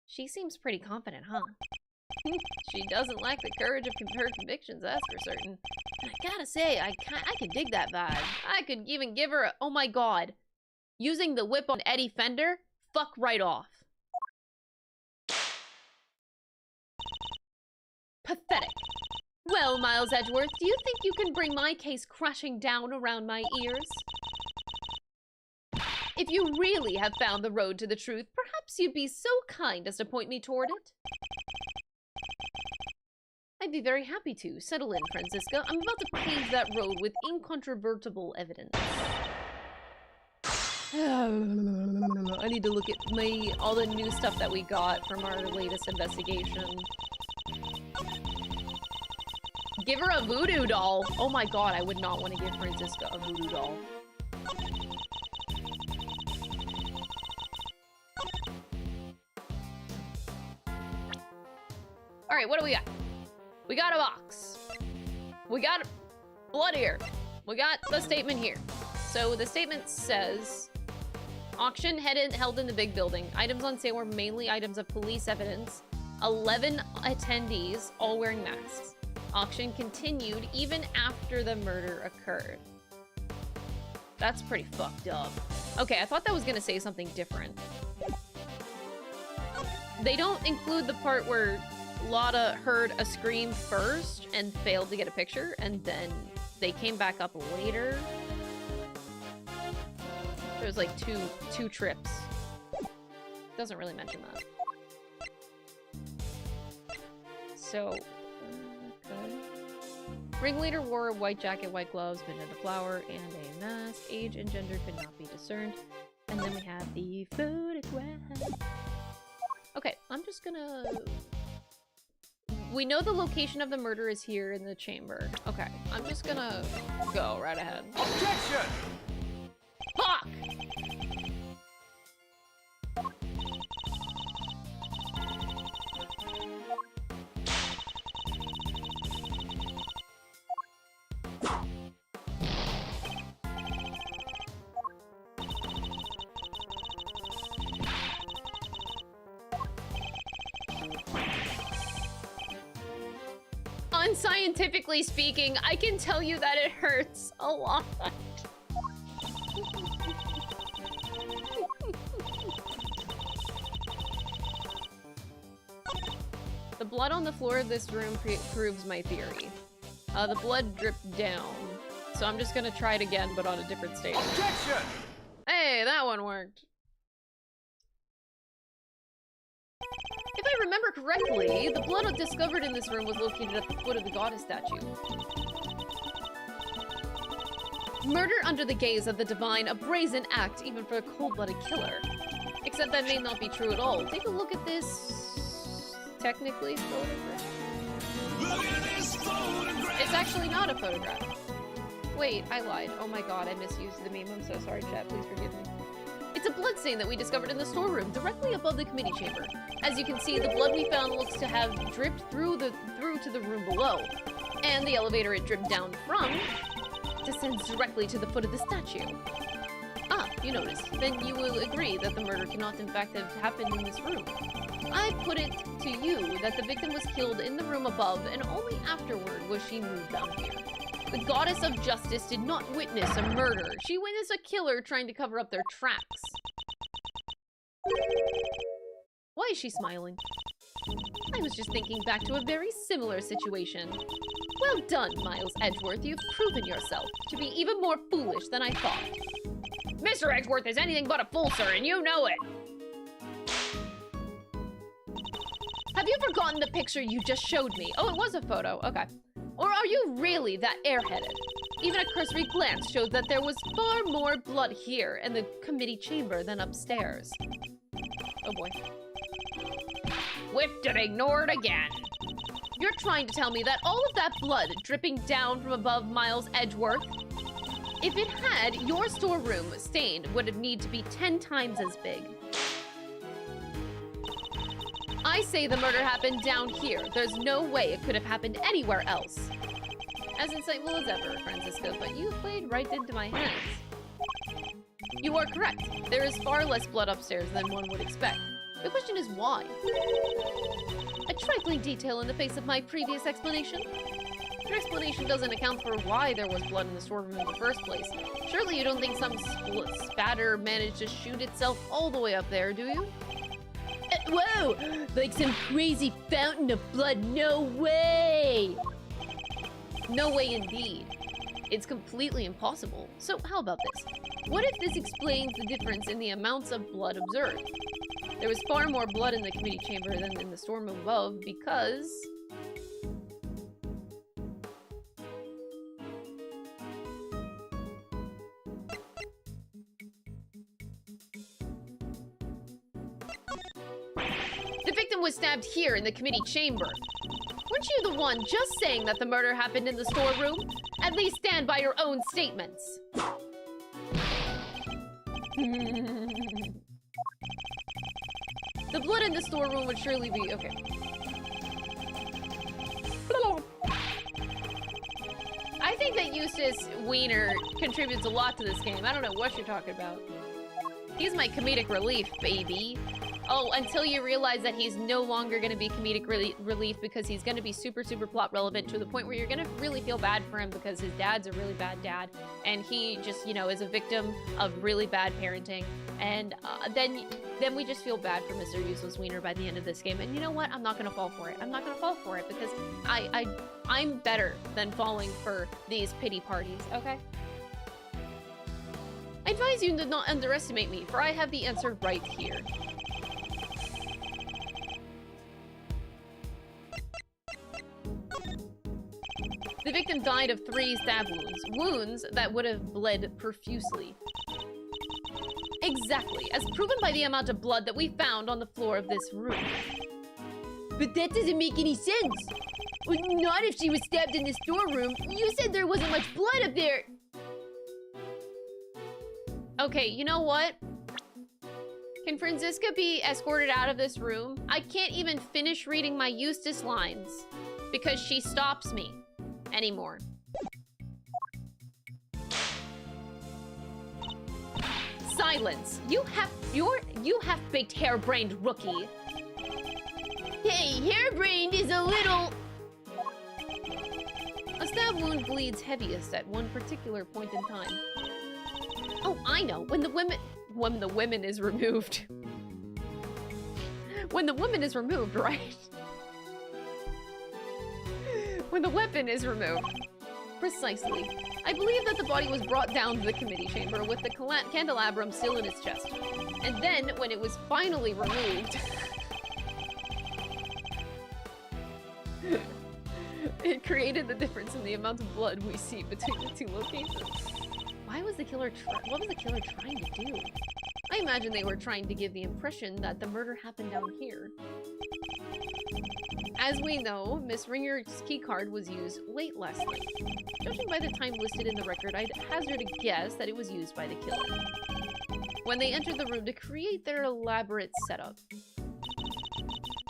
She seems pretty confident, huh? She doesn't lack the courage of her convictions, that's for certain. And I gotta say, I could dig that vibe. I could even give her a, oh my god. Using the whip on Eddie Fender? Fuck right off. Pathetic. Well, Miles Edgeworth, do you think you can bring my case crashing down around my ears? If you really have found the road to the truth, perhaps you'd be so kind as to point me toward it. I'd be very happy to. Settle in, Franziska. I'm about to pave that road with incontrovertible evidence. I need to look at all the new stuff that we got from our latest investigation. Give her a voodoo doll. Oh my god, I would not want to give Franziska a voodoo doll. Alright, what do we got? We got a box. We got blood here. We got the statement here. So the statement says, auction held in the big building. Items on sale were mainly items of police evidence. 11 attendees, all wearing masks. Auction continued even after the murder occurred. That's pretty fucked up. Okay, I thought that was gonna say something different. They don't include the part where Lotta heard a scream first and failed to get a picture, and then they came back up later. There's like two trips. Doesn't really mention that. So, okay. Ringleader wore a white jacket, white gloves, vanilla flower, and a mask. Age and gender could not be discerned. And then we have the photograph. Okay, I'm just gonna... We know the location of the murder is here in the chamber. Okay, I'm just gonna go right ahead. Objection! Fuck! Unscientifically speaking, I can tell you that it hurts a lot. The blood on the floor of this room proves my theory. The blood dripped down. So I'm just gonna try it again, but on a different stage. Objection! Hey, that one worked. If I remember correctly, the blood discovered in this room was located at the foot of the goddess statue. Murder under the gaze of the divine, a brazen act even for a cold-blooded killer. Except that may not be true at all. Take a look at this... technically photograph. It's actually not a photograph. Wait, I lied. Oh my god, I misused the meme. I'm so sorry, chat. Please forgive me. It's a blood stain that we discovered in the storeroom, directly above the committee chamber. As you can see, the blood we found looks to have dripped through to the room below. And the elevator it dripped down from descends directly to the foot of the statue. Ah, you noticed. Then you will agree that the murder cannot in fact have happened in this room. I put it to you that the victim was killed in the room above, and only afterward was she moved down here. The goddess of justice did not witness a murder. She witnessed a killer trying to cover up their tracks. Why is she smiling? I was just thinking back to a very similar situation. Well done, Miles Edgeworth. You've proven yourself to be even more foolish than I thought. Mr. Edgeworth is anything but a fool, sir, and you know it. Have you forgotten the picture you just showed me? Oh, it was a photo. Okay. Or are you really that airheaded? Even a cursory glance shows that there was far more blood here in the committee chamber than upstairs. Oh boy. Whipped and ignored again. You're trying to tell me that all of that blood dripping down from above Miles Edgeworth? If it had, your storeroom stain would need to be 10 times as big. I say the murder happened down here. There's no way it could have happened anywhere else. As insightful as ever, Francisco, but you played right into my hands. You are correct. There is far less blood upstairs than one would expect. The question is why? A trifling detail in the face of my previous explanation. Your explanation doesn't account for why there was blood in the storeroom in the first place. Surely you don't think some spatter managed to shoot itself all the way up there, do you? Whoa! Like some crazy fountain of blood. No way! No way indeed. It's completely impossible. So how about this? What if this explains the difference in the amounts of blood observed? There was far more blood in the committee chamber than in the storeroom above because... the victim was stabbed here in the committee chamber. Weren't you the one just saying that the murder happened in the storeroom? At least stand by your own statements. The blood in the storeroom would surely be... okay. I think that Eustace Wiener contributes a lot to this game. I don't know what you're talking about. He's my comedic relief, baby. Oh, until you realize that he's no longer going to be comedic relief because he's going to be super, super plot relevant to the point where you're going to really feel bad for him because his dad's a really bad dad. And he just, you know, is a victim of really bad parenting. And then we just feel bad for Mr. Useless Wiener by the end of this game. And you know what? I'm not going to fall for it. I'm not going to fall for it because I'm better than falling for these pity parties, okay? I advise you to not underestimate me, for I have the answer right here. The victim died of 3 stab wounds. Wounds that would have bled profusely. Exactly, as proven by the amount of blood that we found on the floor of this room. But that doesn't make any sense. Well, not if she was stabbed in the storeroom. You said there wasn't much blood up there. Okay, you know what? Can Franziska be escorted out of this room? I can't even finish reading my Eustace lines because she stops me anymore. Silence. You half-baked harebrained rookie. Hey, harebrained is a little... A stab wound bleeds heaviest at one particular point in time. Oh, I know. When the woman is removed. When the woman is removed, right? when the weapon is removed. Precisely. I believe that the body was brought down to the committee chamber with the candelabrum still in its chest. And then, when it was finally removed, it created the difference in the amount of blood we see between the two locations. Why was the killer what was the killer trying to do? I imagine they were trying to give the impression that the murder happened down here. As we know, Miss Ringer's keycard was used late last night. Judging by the time listed in the record, I'd hazard a guess that it was used by the killer when they entered the room to create their elaborate setup.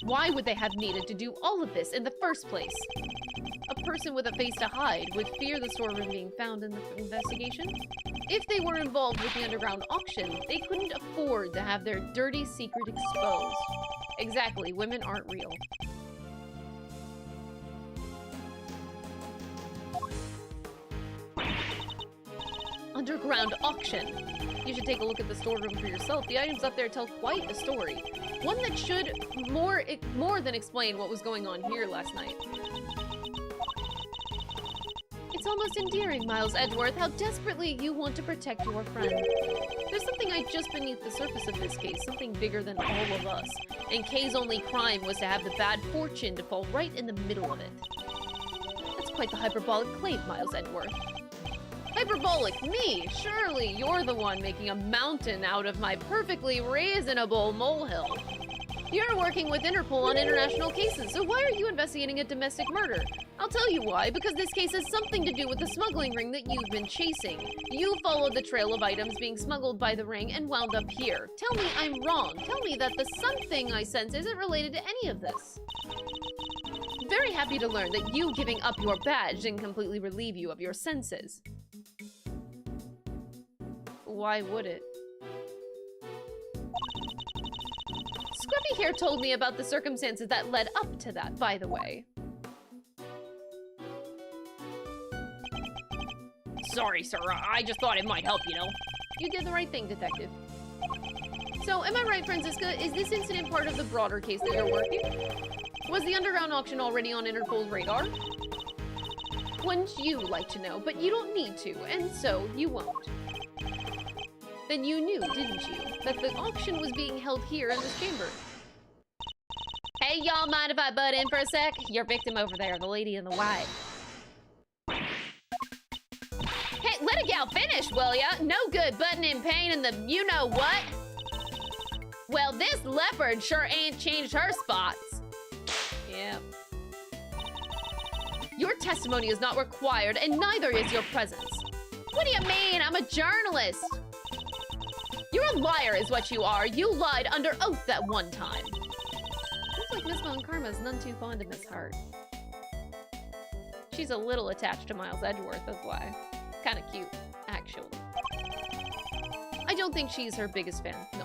Why would they have needed to do all of this in the first place? A person with a face to hide would fear the storeroom being found in the investigation. If they were involved with the underground auction, they couldn't afford to have their dirty secret exposed. Exactly, women aren't real. Underground auction. You should take a look at the storeroom for yourself. The items up there tell quite a story. One that should more than explain what was going on here last night. It's almost endearing, Miles Edgeworth, how desperately you want to protect your friend. There's something just beneath the surface of this case, something bigger than all of us. And Kay's only crime was to have the bad fortune to fall right in the middle of it. That's quite the hyperbolic claim, Miles Edgeworth. Hyperbolic me? Surely you're the one making a mountain out of my perfectly reasonable molehill. You're working with Interpol on international cases, so why are you investigating a domestic murder? I'll tell you why, because this case has something to do with the smuggling ring that you've been chasing. You followed the trail of items being smuggled by the ring and wound up here. Tell me I'm wrong. Tell me that the something I sense isn't related to any of this. I'm very happy to learn that you giving up your badge didn't completely relieve you of your senses. Why would it? Scruffy here told me about the circumstances that led up to that, by the way. Sorry, sir. I just thought it might help, you know. You did the right thing, detective. So, am I right, Francisca? Is this incident part of the broader case that you're working? Was the underground auction already on Interpol's radar? Wouldn't you like to know? But you don't need to, and so you won't. Then you knew, didn't you, that the auction was being held here in this chamber? Hey, y'all, mind if I butt in for a sec? Your victim over there, the lady in the white. Hey, let a gal finish, will ya? No good butting in pain in the you-know-what? Well, this leopard sure ain't changed her spots. Yeah. Your testimony is not required, and neither is your presence. What do you mean? I'm a journalist. You're a liar is what you are. You lied under oath that one time. Looks like Miss Von Karma's none too fond of Miss Hart. She's a little attached to Miles Edgeworth, that's why. Kind of cute, actually. I don't think she's her biggest fan, no.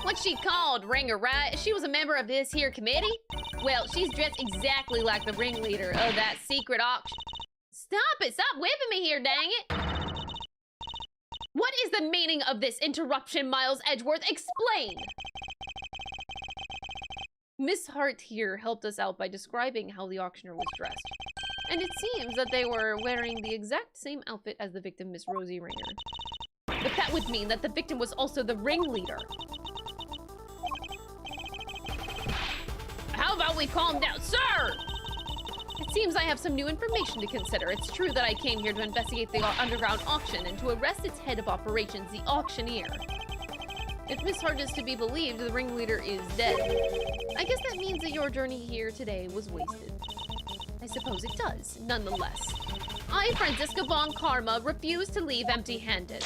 What's she called? Ringer, right? She was a member of this here committee? Well, she's dressed exactly like the ringleader of that secret auction. Stop it! Stop whipping me here, dang it! What is the meaning of this interruption, Miles Edgeworth? Explain! Miss Hart here helped us out by describing how the auctioneer was dressed. And it seems that they were wearing the exact same outfit as the victim, Miss Rosie Ringer. But that would mean that the victim was also the ringleader. How about we calm down, sir? It seems I have some new information to consider. It's true that I came here to investigate the underground auction and to arrest its head of operations, the auctioneer. If Miss Hart is to be believed, the ringleader is dead. I guess that means that your journey here today was wasted. I suppose it does, nonetheless. I, Francisca Von Karma, refuse to leave empty-handed.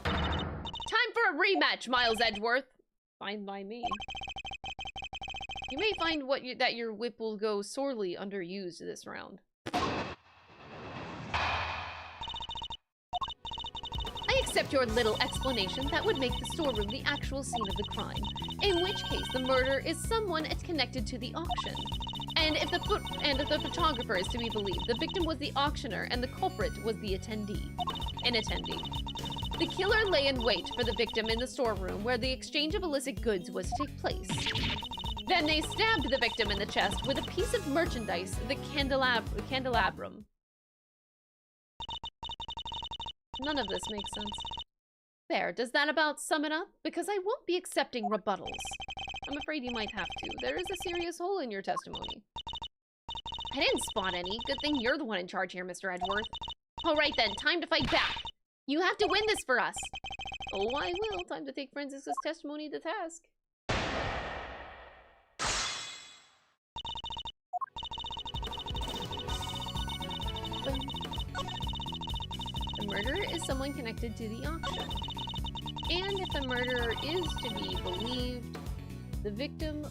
Time for a rematch, Miles Edgeworth. Fine by me. You may find that your whip will go sorely underused this round. I accept your little explanation that would make the storeroom the actual scene of the crime, in which case the murder is someone connected to the auction. And if the photographer is to be believed, the victim was the auctioneer and the culprit was the attendee. The killer lay in wait for the victim in the storeroom where the exchange of illicit goods was to take place. Then they stabbed the victim in the chest with a piece of merchandise, the candelabrum. None of this makes sense. There, does that about sum it up? Because I won't be accepting rebuttals. I'm afraid you might have to. There is a serious hole in your testimony. I didn't spot any. Good thing you're the one in charge here, Mr. Edgeworth. All right then, time to fight back. You have to win this for us. Oh, I will. Time to take Francis's testimony to task. The murderer is someone connected to the auction. And if the murderer is to be believed, the victim...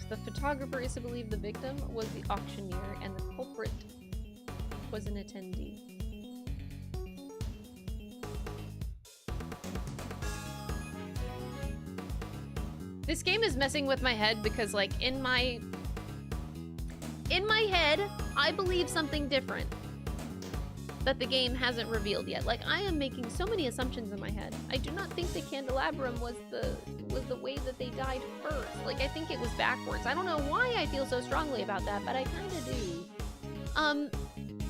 the photographer is to believe the victim was the auctioneer and the culprit was an attendee. This game is messing with my head because, like, in my head, I believe something different that the game hasn't revealed yet. Like, I am making so many assumptions in my head. I do not think the candelabrum was the way that they died first. Like, I think it was backwards. I don't know why I feel so strongly about that, but I kind of do.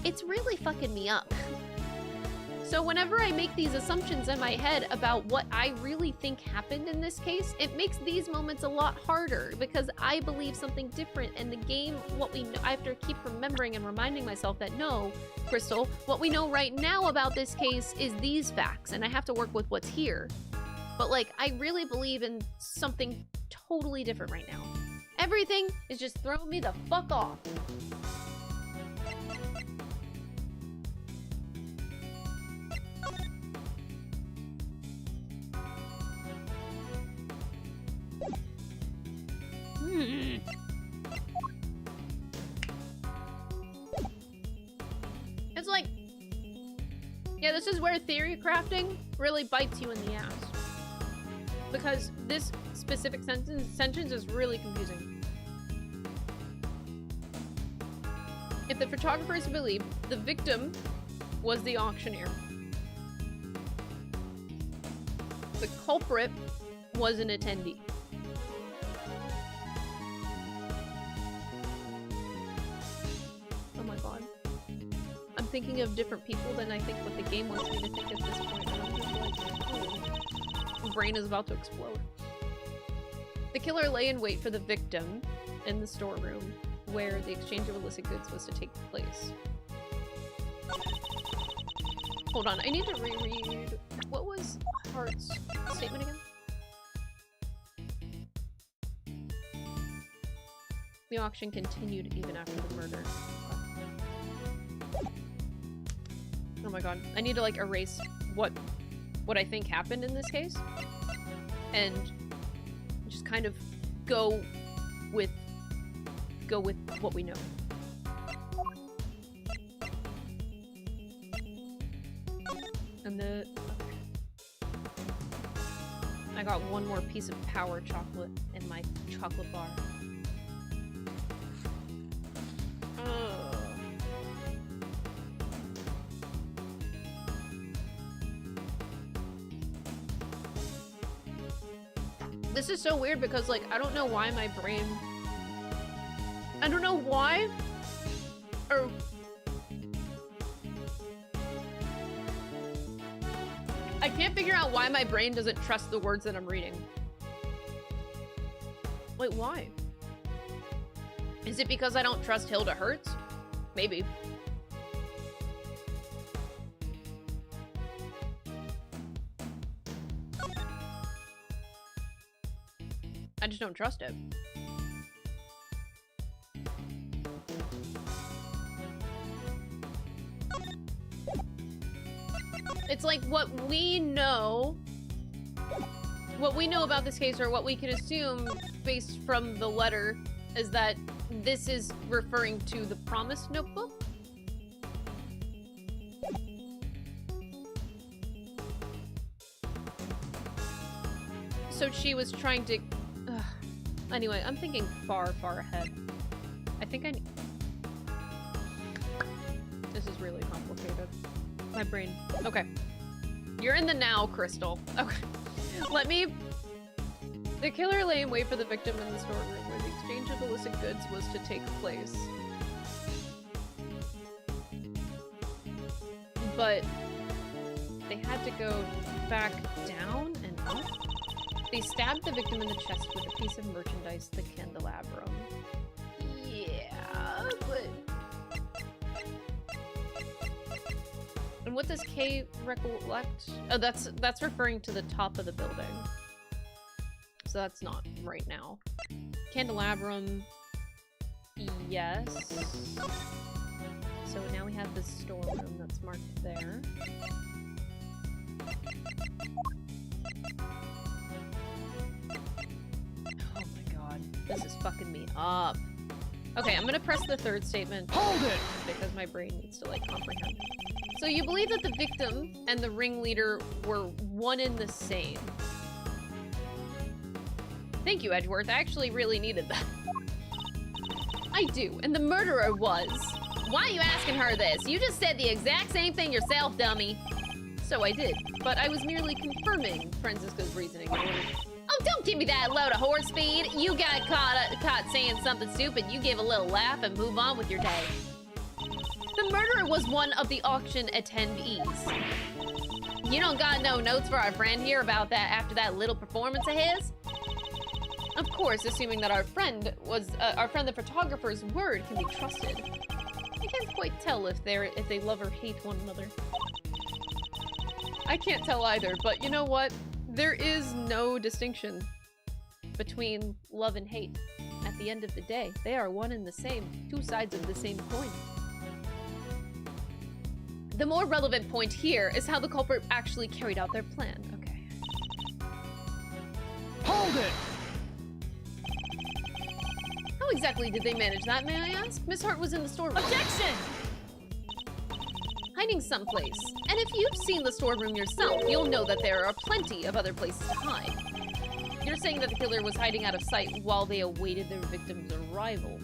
It's really fucking me up. So whenever I make these assumptions in my head about what I really think happened in this case, it makes these moments a lot harder because I believe something different, and the game, what we know, I have to keep remembering and reminding myself that no, Crystal, what we know right now about this case is these facts, and I have to work with what's here. But like, I really believe in something totally different right now. Everything is just throwing me the fuck off. It's like, yeah, this is where theory crafting really bites you in the ass. Because this specific sentence is really confusing. If the photographer is believed, the victim was the auctioneer. The culprit was an attendee. Oh my god. I'm thinking of different people than I think what the game wants me to think at this point. And I'm just like, oh. My brain is about to explode. The killer lay in wait for the victim in the storeroom where the exchange of illicit goods was to take place. Hold on, I need to reread. What was Hart's statement again? The auction continued even after the murder. Oh my god. I need to like erase what I think happened in this case and just kind of go with what we know. And I got one more piece of power chocolate in my chocolate bar. This is so weird because, like, I don't know why my brain... I don't know why... Or... I can't figure out why my brain doesn't trust the words that I'm reading. Wait, why? Is it because I don't trust Hilda Hertz? Maybe. I just don't trust it. It's like what we know about this case, or what we can assume based from the letter, is that this is referring to the Promise Notebook. So she was trying to... Anyway, I'm thinking far, far ahead. I think I... This is really complicated. My brain... Okay. You're in the now, Crystal. Okay. Let me The killer lay in wait for the victim in the storeroom where the exchange of illicit goods was to take place. But they had to go back down and up. They stabbed the victim in the chest with a piece of merchandise, the candelabrum. Yeah, but... And what does K recollect? Oh, that's referring to the top of the building. So that's not right now. Candelabrum, yes. So now we have the storeroom that's marked there. Oh my god, this is fucking me up. Okay, I'm gonna press the third statement. Hold it! Because my brain needs to, like, comprehend. So you believe that the victim and the ringleader were one and the same. Thank you, Edgeworth. I actually really needed that. I do, and the murderer was. Why are you asking her this? You just said the exact same thing yourself, dummy. So I did, but I was merely confirming Francisco's reasoning. Oh, don't give me that load of horse feed. You got caught saying something stupid. You give a little laugh and move on with your day. The murderer was one of the auction attendees. You don't got no notes for our friend here about that after that little performance of his? Of course, assuming that our friend the photographer's word can be trusted. I can't quite tell if they love or hate one another. I can't tell either, but you know what? There is no distinction between love and hate. At the end of the day, they are one and the same, two sides of the same coin. The more relevant point here is how the culprit actually carried out their plan. Okay. Hold it! How exactly did they manage that, may I ask? Miss Hart was in the storeroom. Objection! Hiding someplace. And if you've seen the storeroom yourself, you'll know that there are plenty of other places to hide. You're saying that the killer was hiding out of sight while they awaited their victim's arrival.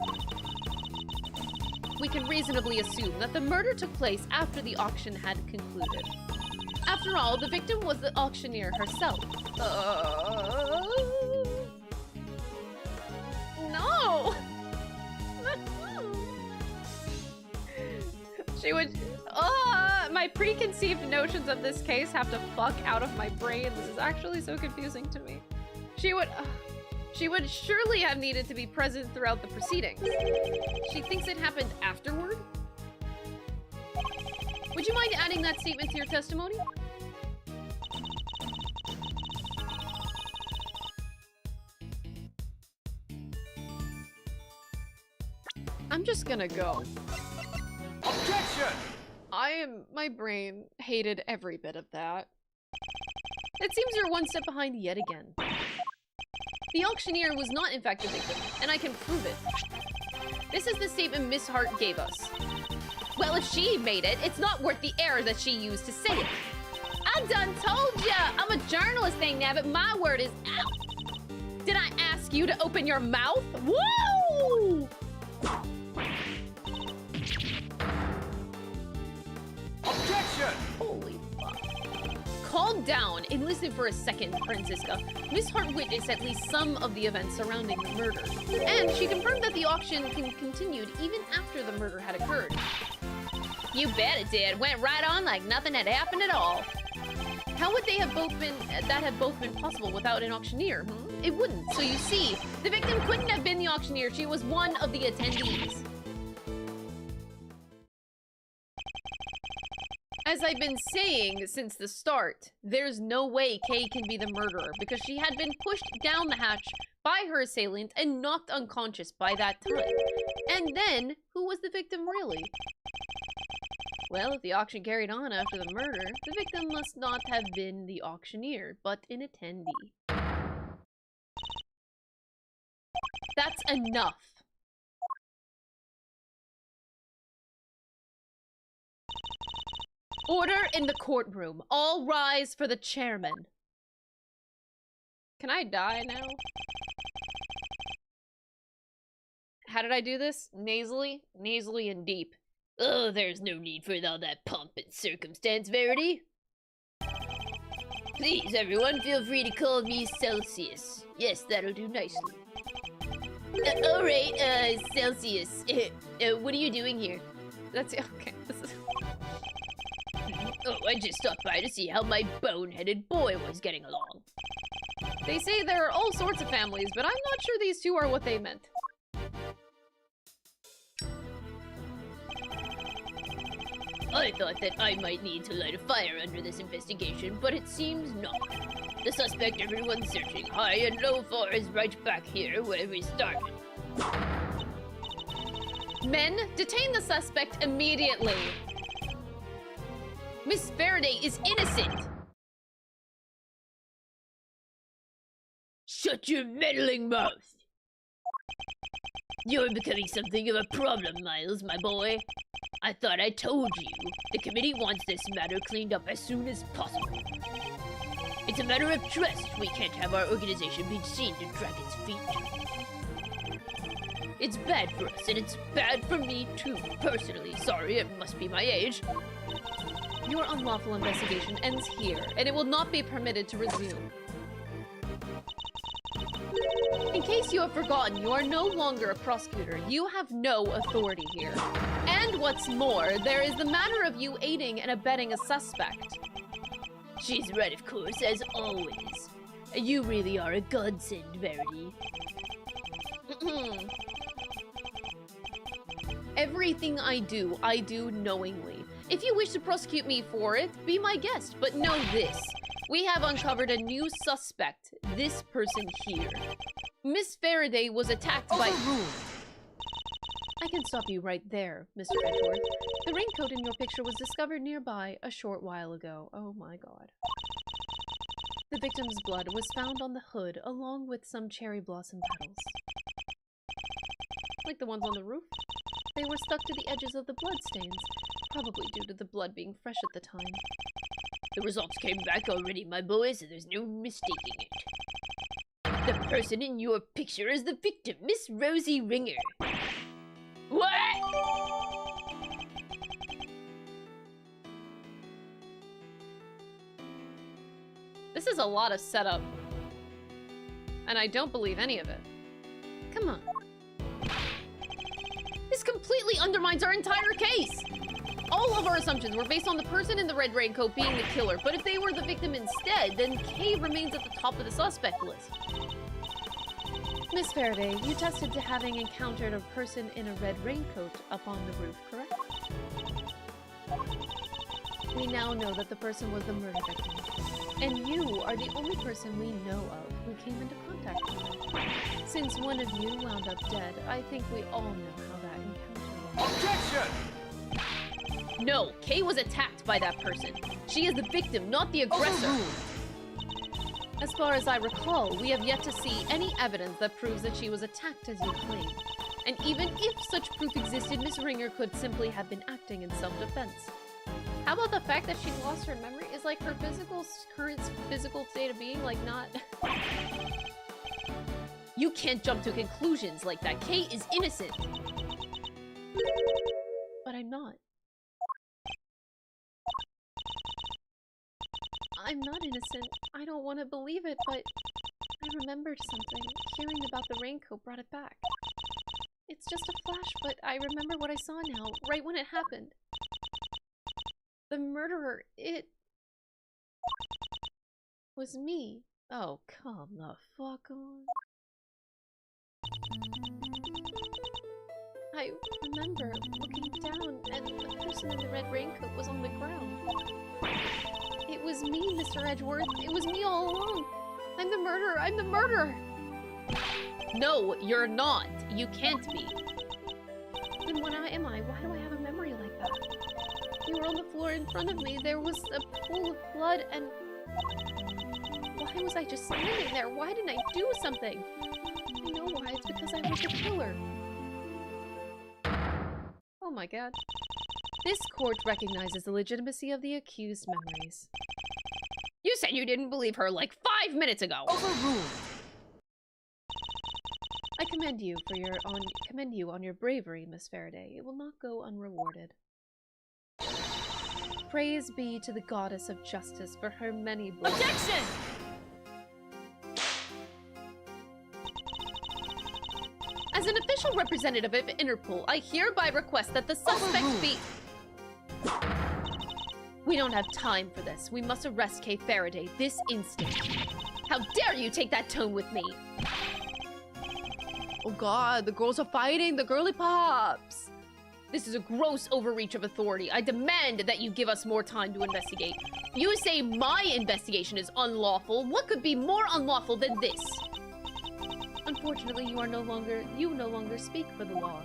We can reasonably assume that the murder took place after the auction had concluded. After all, the victim was the auctioneer herself. No! She would... my preconceived notions of this case have to fuck out of my brain. This is actually so confusing to me. She would surely have needed to be present throughout the proceedings. She thinks it happened afterward? Would you mind adding that statement to your testimony? I'm just gonna go. Objection! My brain hated every bit of that. It seems you're one step behind yet again. The auctioneer was not in fact the victim, and I can prove it. This is the statement Miss Hart gave us. Well, if she made it, it's not worth the error that she used to say it. I done told ya! I'm a journalist thing now, but my word is out. Did I ask you to open your mouth? Woo! Objection! Holy fuck. Calm down and listen for a second, Francisca. Miss Hart witnessed at least some of the events surrounding the murder. And she confirmed that the auction continued even after the murder had occurred. You bet it did. Went right on like nothing had happened at all. How would that have both been possible without an auctioneer? It wouldn't. So you see, the victim couldn't have been the auctioneer. She was one of the attendees. As I've been saying since the start, there's no way Kay can be the murderer because she had been pushed down the hatch by her assailant and knocked unconscious by that time. And then, who was the victim really? Well, if the auction carried on after the murder, the victim must not have been the auctioneer, but an attendee. That's enough. Order in the courtroom. All rise for the chairman. Can I die now? How did I do this? Nasally? Nasally and deep. Oh, there's no need for all that pomp and circumstance, Verity. Please, everyone, feel free to call me Celsius. Yes, that'll do nicely. Alright, Celsius. What are you doing here? That's okay. This is... Oh, I just stopped by to see how my bone-headed boy was getting along. They say there are all sorts of families, but I'm not sure these two are what they meant. I thought that I might need to light a fire under this investigation, but it seems not. The suspect everyone's searching high and low for is right back here where we started. Men, detain the suspect immediately. Miss Faraday is innocent! Shut your meddling mouth! You're becoming something of a problem, Miles, my boy. I thought I told you. The committee wants this matter cleaned up as soon as possible. It's a matter of trust. We can't have our organization being seen to drag its feet. It's bad for us, and it's bad for me too, personally. Sorry, it must be my age. Your unlawful investigation ends here, and it will not be permitted to resume. In case you have forgotten, you are no longer a prosecutor. You have no authority here. And what's more, there is the matter of you aiding and abetting a suspect. She's right, of course, as always. You really are a godsend, Verity. Everything I do knowingly. If you wish to prosecute me for it, be my guest, but know this. We have uncovered a new suspect, this person here. Miss Faraday was attacked by... I can stop you right there, Mr. Edgeworth. The raincoat in your picture was discovered nearby a short while ago. Oh my god. The victim's blood was found on the hood along with some cherry blossom petals. Like the ones on the roof. They were stuck to the edges of the bloodstains, probably due to the blood being fresh at the time. The results came back already, my boy, so there's no mistaking it. The person in your picture is the victim, Miss Rosie Ringer. What? This is a lot of setup. And I don't believe any of it. Come on. This completely undermines our entire case! All of our assumptions were based on the person in the red raincoat being the killer, but if they were the victim instead, then Kay remains at the top of the suspect list. Miss Faraday, you tested to having encountered a person in a red raincoat up on the roof, correct? We now know that the person was the murder victim. And you are the only person we know of who came into contact with her. Since one of you wound up dead, I think we all know how that encounter went. Objection! No, Kay was attacked by that person. She is the victim, not the aggressor. As far as I recall, we have yet to see any evidence that proves that she was attacked as you claim. And even if such proof existed, Miss Ringer could simply have been acting in self-defense. How about the fact that she lost her memory? Is like her current physical state of being like not... You can't jump to conclusions like that. Kay is innocent. But I'm not. I'm not innocent. I don't want to believe it, but I remembered something. Hearing about the raincoat brought it back. It's just a flash, but I remember what I saw now, right when it happened. The murderer, it was me. Oh, come the fuck on. I remember looking down and the person in the red raincoat was on the ground. It was me, Mr. Edgeworth. It was me all along. I'm the murderer. I'm the murderer. No, you're not. You can't be. Then what am I? Why do I have a memory like that? You were on the floor in front of me. There was a pool of blood and... Why was I just standing there? Why didn't I do something? I know why. It's because I was the killer. Oh my god. This court recognizes the legitimacy of the accused's memories. You said you didn't believe her like 5 minutes ago! Overruled! I commend you on your bravery, Miss Faraday. It will not go unrewarded. Praise be to the goddess of justice for her many blessings. Objection! As an official representative of Interpol, I hereby request that the suspect be... We don't have time for this. We must arrest Kay Faraday this instant. How dare you take that tone with me? Oh god, the girls are fighting, the girly pops. This is a gross overreach of authority. I demand that you give us more time to investigate. You say my investigation is unlawful. What could be more unlawful than this? Unfortunately, you no longer speak for the law.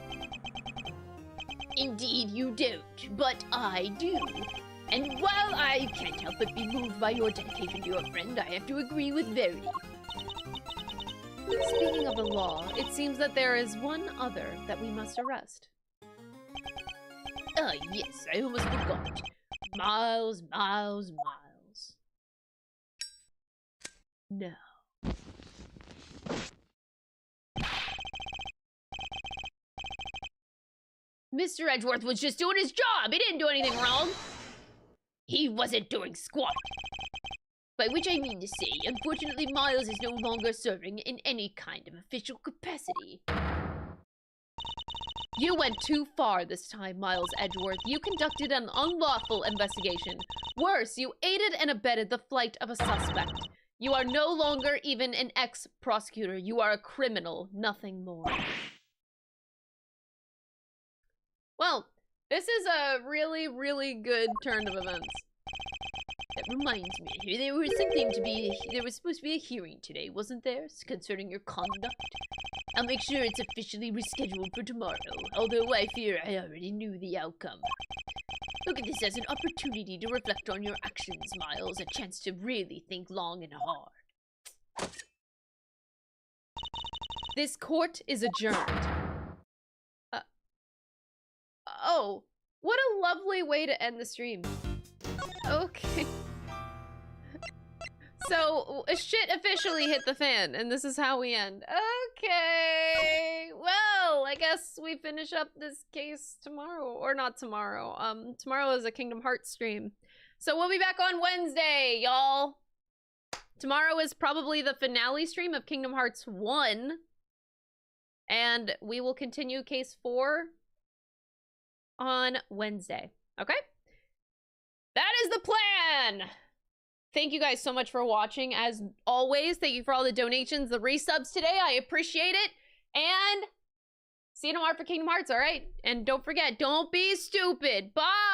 Indeed you don't, but I do. And while I can't help but be moved by your dedication to your friend, I have to agree with Verity. Speaking of the law, it seems that there is one other that we must arrest. Ah, yes, I almost forgot. Miles. No. Mr. Edgeworth was just doing his job. He didn't do anything wrong. He wasn't doing squat. By which I mean to say, unfortunately, Miles is no longer serving in any kind of official capacity. You went too far this time, Miles Edgeworth. You conducted an unlawful investigation. Worse, you aided and abetted the flight of a suspect. You are no longer even an ex-prosecutor. You are a criminal, nothing more. Well, this is a really, really good turn of events. That reminds me, there was supposed to be a hearing today, wasn't there? Concerning your conduct. I'll make sure it's officially rescheduled for tomorrow, although I fear I already knew the outcome. Look at this as an opportunity to reflect on your actions, Miles, a chance to really think long and hard. This court is adjourned. Oh, what a lovely way to end the stream. Okay. So, shit officially hit the fan, and this is how we end. Okay. Well, I guess we finish up this case tomorrow. Or not tomorrow. Tomorrow is a Kingdom Hearts stream. So we'll be back on Wednesday, y'all. Tomorrow is probably the finale stream of Kingdom Hearts 1. And we will continue case 4 on Wednesday. Okay? That is the plan! Thank you guys so much for watching. As always, thank you for all the donations, the resubs today. I appreciate it. And see you tomorrow for Kingdom Hearts, all right? And don't forget, don't be stupid. Bye!